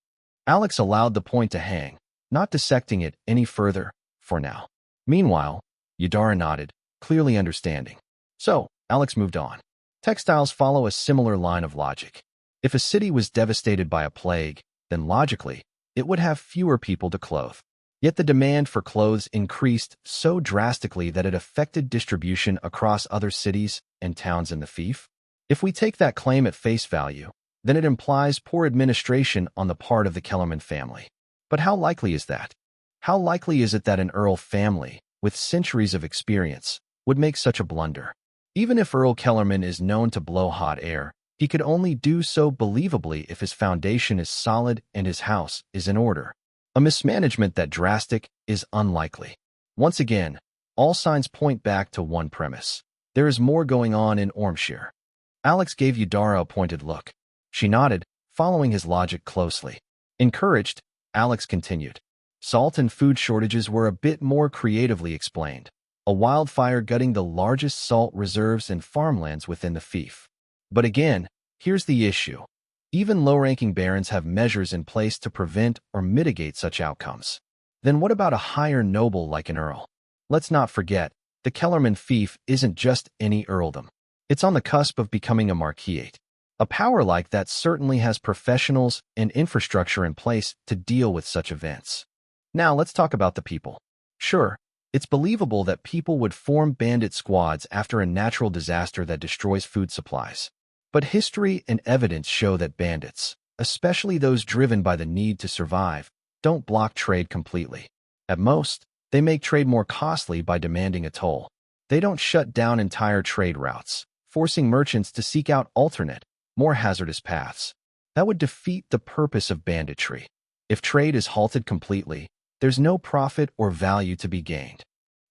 Alex allowed the point to hang, not dissecting it any further, for now. Meanwhile, Eudora nodded, clearly understanding. So, Alex moved on. Textiles follow a similar line of logic. If a city was devastated by a plague, then logically, it would have fewer people to clothe. Yet the demand for clothes increased so drastically that it affected distribution across other cities and towns in the fief. If we take that claim at face value, then it implies poor administration on the part of the Kellerman family. But how likely is that? How likely is it that an Earl family, with centuries of experience, would make such a blunder? Even if Earl Kellerman is known to blow hot air, he could only do so believably if his foundation is solid and his house is in order. A mismanagement that drastic is unlikely. Once again, all signs point back to one premise. There is more going on in Ormshire. Alex gave Eudora a pointed look. She nodded, following his logic closely. Encouraged, Alex continued. Salt and food shortages were a bit more creatively explained. A wildfire gutting the largest salt reserves and farmlands within the fief. But again, here's the issue. Even low-ranking barons have measures in place to prevent or mitigate such outcomes. Then what about a higher noble like an earl? Let's not forget, the Kellerman fief isn't just any earldom. It's on the cusp of becoming a marquisate. A power like that certainly has professionals and infrastructure in place to deal with such events. Now let's talk about the people. Sure, it's believable that people would form bandit squads after a natural disaster that destroys food supplies. But history and evidence show that bandits, especially those driven by the need to survive, don't block trade completely. At most, they make trade more costly by demanding a toll. They don't shut down entire trade routes, forcing merchants to seek out alternate, more hazardous paths. That would defeat the purpose of banditry. If trade is halted completely, there's no profit or value to be gained.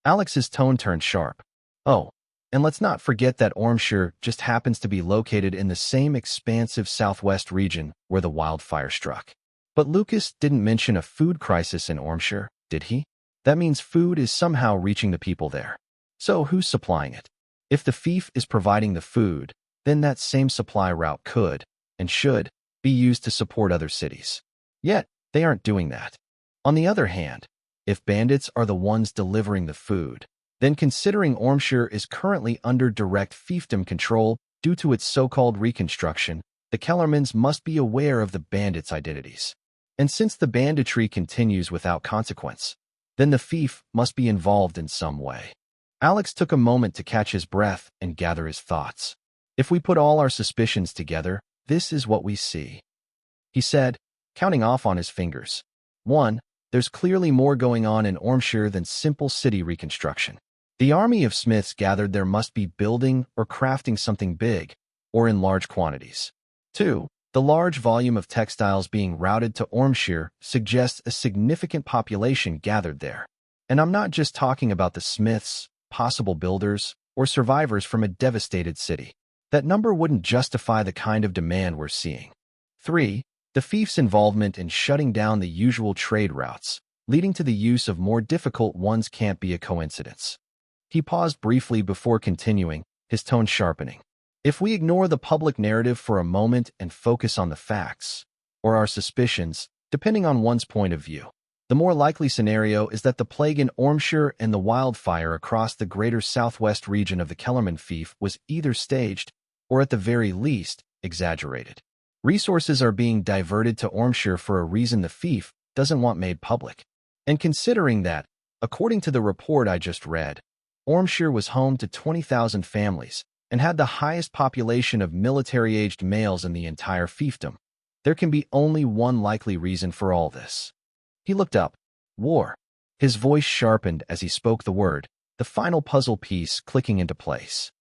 Alex's tone turned sharp. Oh, and let's not forget that Ormshire just happens to be located in the same expansive southwest region where the wildfire struck. But Lucas didn't mention a food crisis in Ormshire, did he? That means food is somehow reaching the people there. So who's supplying it? If the fief is providing the food, then that same supply route could, and should, be used to support other cities. Yet, they aren't doing that. On the other hand, if bandits are the ones delivering the food, then considering Ormshire is currently under direct fiefdom control due to its so-called reconstruction, the Kellermans must be aware of the bandits' identities. And since the banditry continues without consequence, then the fief must be involved in some way. Alex took a moment to catch his breath and gather his thoughts. If we put all our suspicions together, this is what we see. He said, counting off on his fingers. 1. There's clearly more going on in Ormshire than simple city reconstruction. The army of smiths gathered there must be building or crafting something big, or in large quantities. 2. The large volume of textiles being routed to Ormshire suggests a significant population gathered there. And I'm not just talking about the smiths, possible builders, or survivors from a devastated city. That number wouldn't justify the kind of demand we're seeing. 3. The fief's involvement in shutting down the usual trade routes, leading to the use of more difficult ones, can't be a coincidence. He paused briefly before continuing, his tone sharpening. If we ignore the public narrative for a moment and focus on the facts, or our suspicions, depending on one's point of view, the more likely scenario is that the plague in Ormshire and the wildfire across the greater southwest region of the Kellerman fief was either staged, or at the very least, exaggerated. Resources are being diverted to Ormshire for a reason the fief doesn't want made public. And considering that, according to the report I just read, Ormshire was home to 20,000 families and had the highest population of military-aged males in the entire fiefdom, there can be only one likely reason for all this. He looked up. War. His voice sharpened as he spoke the word, the final puzzle piece clicking into place.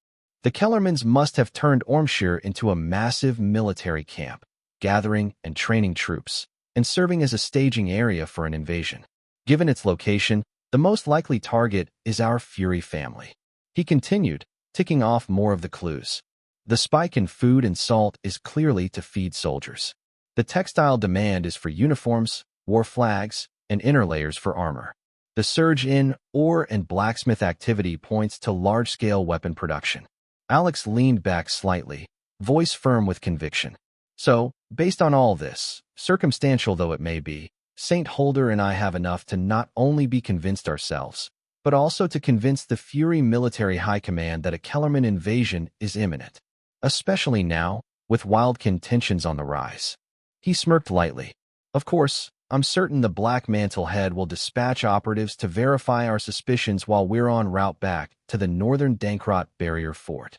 The Kellermans must have turned Ormshire into a massive military camp, gathering and training troops, and serving as a staging area for an invasion. Given its location, the most likely target is our Fury family. He continued, ticking off more of the clues. The spike in food and salt is clearly to feed soldiers. The textile demand is for uniforms, war flags, and inner layers for armor. The surge in ore and blacksmith activity points to large-scale weapon production. Alex leaned back slightly, voice firm with conviction. So, based on all this, circumstantial though it may be, Saint Holder and I have enough to not only be convinced ourselves, but also to convince the Fury military high command that a Kellerman invasion is imminent. Especially now, with Wildkin tensions on the rise. He smirked lightly. Of course, I'm certain the Black Mantle Head will dispatch operatives to verify our suspicions while we're en route back to the northern Dankrot barrier fort.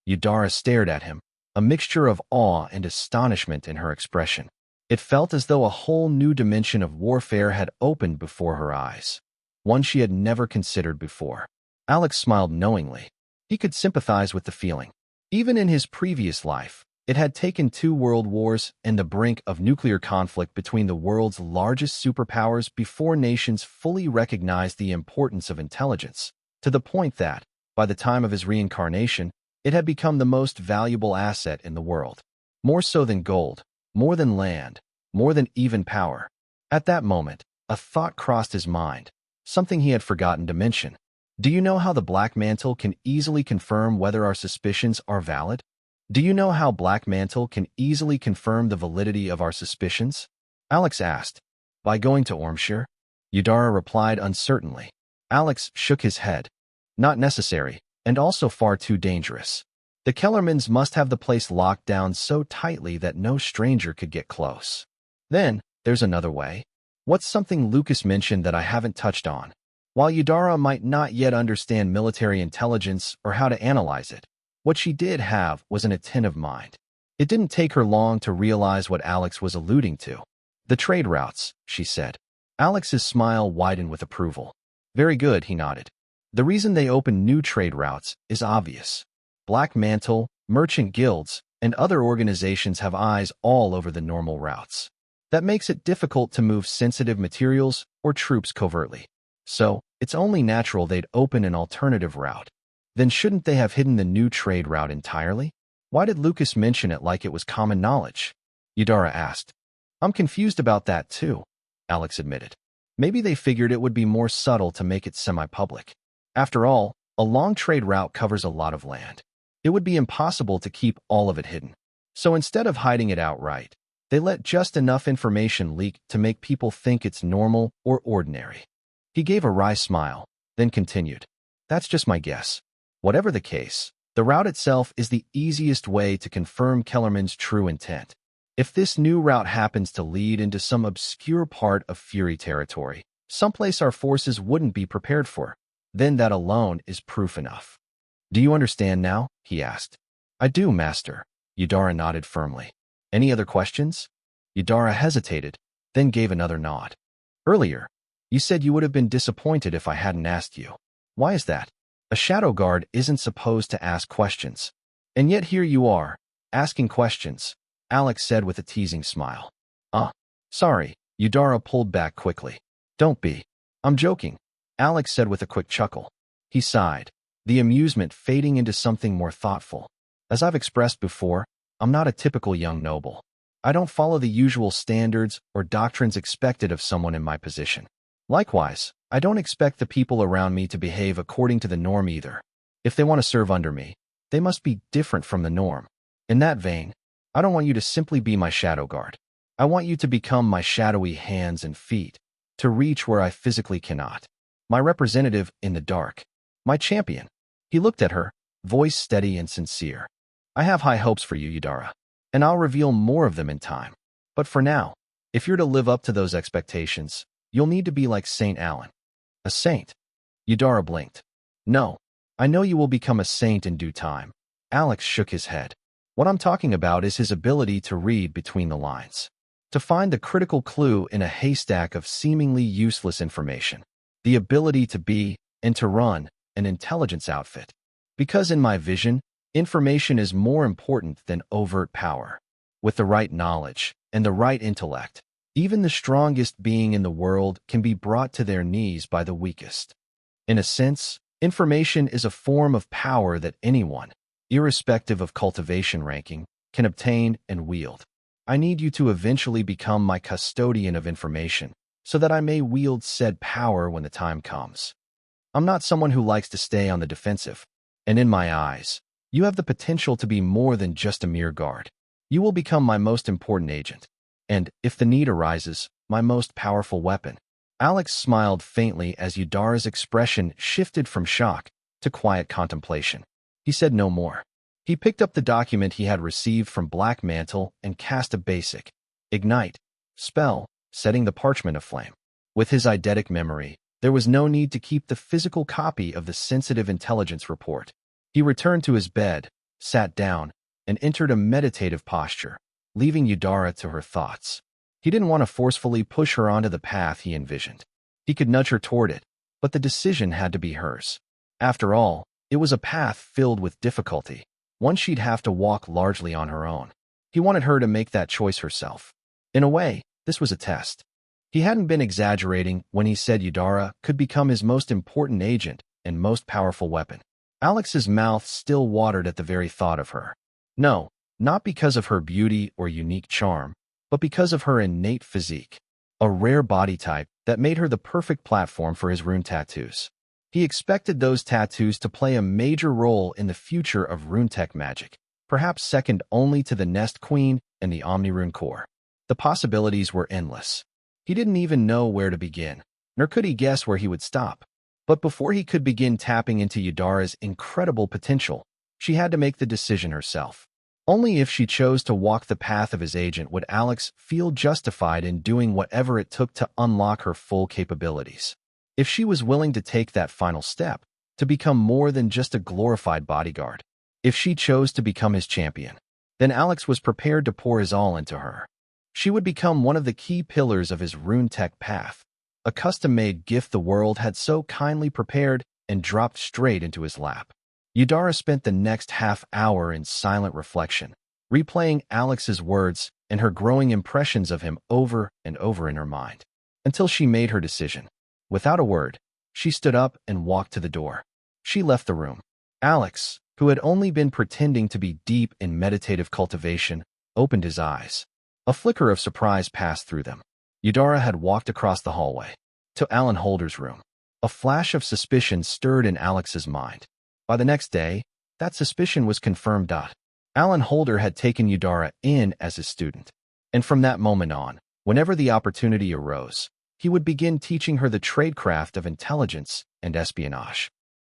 Eudara stared at him, a mixture of awe and astonishment in her expression. It felt as though a whole new dimension of warfare had opened before her eyes, one she had never considered before. Alex smiled knowingly. He could sympathize with the feeling. Even in his previous life, it had taken 2 world wars and the brink of nuclear conflict between the world's largest superpowers before nations fully recognized the importance of intelligence, to the point that, by the time of his reincarnation, it had become the most valuable asset in the world. More so than gold, more than land, more than even power. At that moment, a thought crossed his mind, something he had forgotten to mention. Do you know how the Black Mantle can easily confirm whether our suspicions are valid? Do you know how Black Mantle can easily confirm the validity of our suspicions? Alex asked. By going to Ormshire? Eudara replied uncertainly. Alex shook his head. Not necessary, and also far too dangerous. The Kellermans must have the place locked down so tightly that no stranger could get close. Then, there's another way. What's something Lucas mentioned that I haven't touched on? While Eudara might not yet understand military intelligence or how to analyze it, what she did have was an attentive mind. It didn't take her long to realize what Alex was alluding to. The trade routes, she said. Alex's smile widened with approval. Very good, he nodded. The reason they open new trade routes is obvious. Black Mantle, merchant guilds, and other organizations have eyes all over the normal routes. That makes it difficult to move sensitive materials or troops covertly. So, it's only natural they'd open an alternative route. Then shouldn't they have hidden the new trade route entirely? Why did Lucas mention it like it was common knowledge? Eudara asked. I'm confused about that too, Alex admitted. Maybe they figured it would be more subtle to make it semi-public. After all, a long trade route covers a lot of land. It would be impossible to keep all of it hidden. So instead of hiding it outright, they let just enough information leak to make people think it's normal or ordinary. He gave a wry smile, then continued. That's just my guess. Whatever the case, the route itself is the easiest way to confirm Kellerman's true intent. If this new route happens to lead into some obscure part of Fury territory, someplace our forces wouldn't be prepared for, then that alone is proof enough. Do you understand now? He asked. I do, Master. Eudora nodded firmly. Any other questions? Eudora hesitated, then gave another nod. Earlier, you said you would have been disappointed if I hadn't asked you. Why is that? A shadow guard isn't supposed to ask questions. And yet here you are, asking questions, Alex said with a teasing smile. Sorry, Eudora pulled back quickly. Don't be. I'm joking, Alex said with a quick chuckle. He sighed, the amusement fading into something more thoughtful. As I've expressed before, I'm not a typical young noble. I don't follow the usual standards or doctrines expected of someone in my position. Likewise, I don't expect the people around me to behave according to the norm either. If they want to serve under me, they must be different from the norm. In that vein, I don't want you to simply be my shadow guard. I want you to become my shadowy hands and feet, to reach where I physically cannot. My representative in the dark. My champion. He looked at her, voice steady and sincere. I have high hopes for you, Eudora, and I'll reveal more of them in time. But for now, if you're to live up to those expectations, you'll need to be like Saint Alan. A saint? Eudora blinked. No, I know you will become a saint in due time. Alex shook his head. What I'm talking about is his ability to read between the lines. To find the critical clue in a haystack of seemingly useless information. The ability to be, and to run, an intelligence outfit. Because in my vision, information is more important than overt power. With the right knowledge and the right intellect, even the strongest being in the world can be brought to their knees by the weakest. In a sense, information is a form of power that anyone, irrespective of cultivation ranking, can obtain and wield. I need you to eventually become my custodian of information, so that I may wield said power when the time comes. I'm not someone who likes to stay on the defensive, and in my eyes, you have the potential to be more than just a mere guard. You will become my most important agent, and, if the need arises, my most powerful weapon. Alex smiled faintly as Eudora's expression shifted from shock to quiet contemplation. He said no more. He picked up the document he had received from Black Mantle and cast a basic ignite spell, setting the parchment aflame. With his eidetic memory, there was no need to keep the physical copy of the sensitive intelligence report. He returned to his bed, sat down, and entered a meditative posture, leaving Eudora to her thoughts. He didn't want to forcefully push her onto the path he envisioned. He could nudge her toward it, but the decision had to be hers. After all, it was a path filled with difficulty, one she'd have to walk largely on her own. He wanted her to make that choice herself. In a way, this was a test. He hadn't been exaggerating when he said Eudora could become his most important agent and most powerful weapon. Alex's mouth still watered at the very thought of her. No, not because of her beauty or unique charm, but because of her innate physique, a rare body type that made her the perfect platform for his rune tattoos. He expected those tattoos to play a major role in the future of RuneTech Magic, perhaps second only to the Nest Queen and the Omnirune Core. The possibilities were endless. He didn't even know where to begin, nor could he guess where he would stop. But before he could begin tapping into Eudora's incredible potential, she had to make the decision herself. Only if she chose to walk the path of his agent would Alex feel justified in doing whatever it took to unlock her full capabilities. If she was willing to take that final step, to become more than just a glorified bodyguard, if she chose to become his champion, then Alex was prepared to pour his all into her. She would become one of the key pillars of his RuneTech path, a custom-made gift the world had so kindly prepared and dropped straight into his lap. Eudora spent the next half-hour in silent reflection, replaying Alex's words and her growing impressions of him over and over in her mind, until she made her decision. Without a word, she stood up and walked to the door. She left the room. Alex, who had only been pretending to be deep in meditative cultivation, opened his eyes. A flicker of surprise passed through them. Eudora had walked across the hallway to Alan Holder's room. A flash of suspicion stirred in Alex's mind. By the next day, that suspicion was confirmed. Alan Holder had taken Eudora in as his student, and from that moment on, whenever the opportunity arose, he would begin teaching her the tradecraft of intelligence and espionage.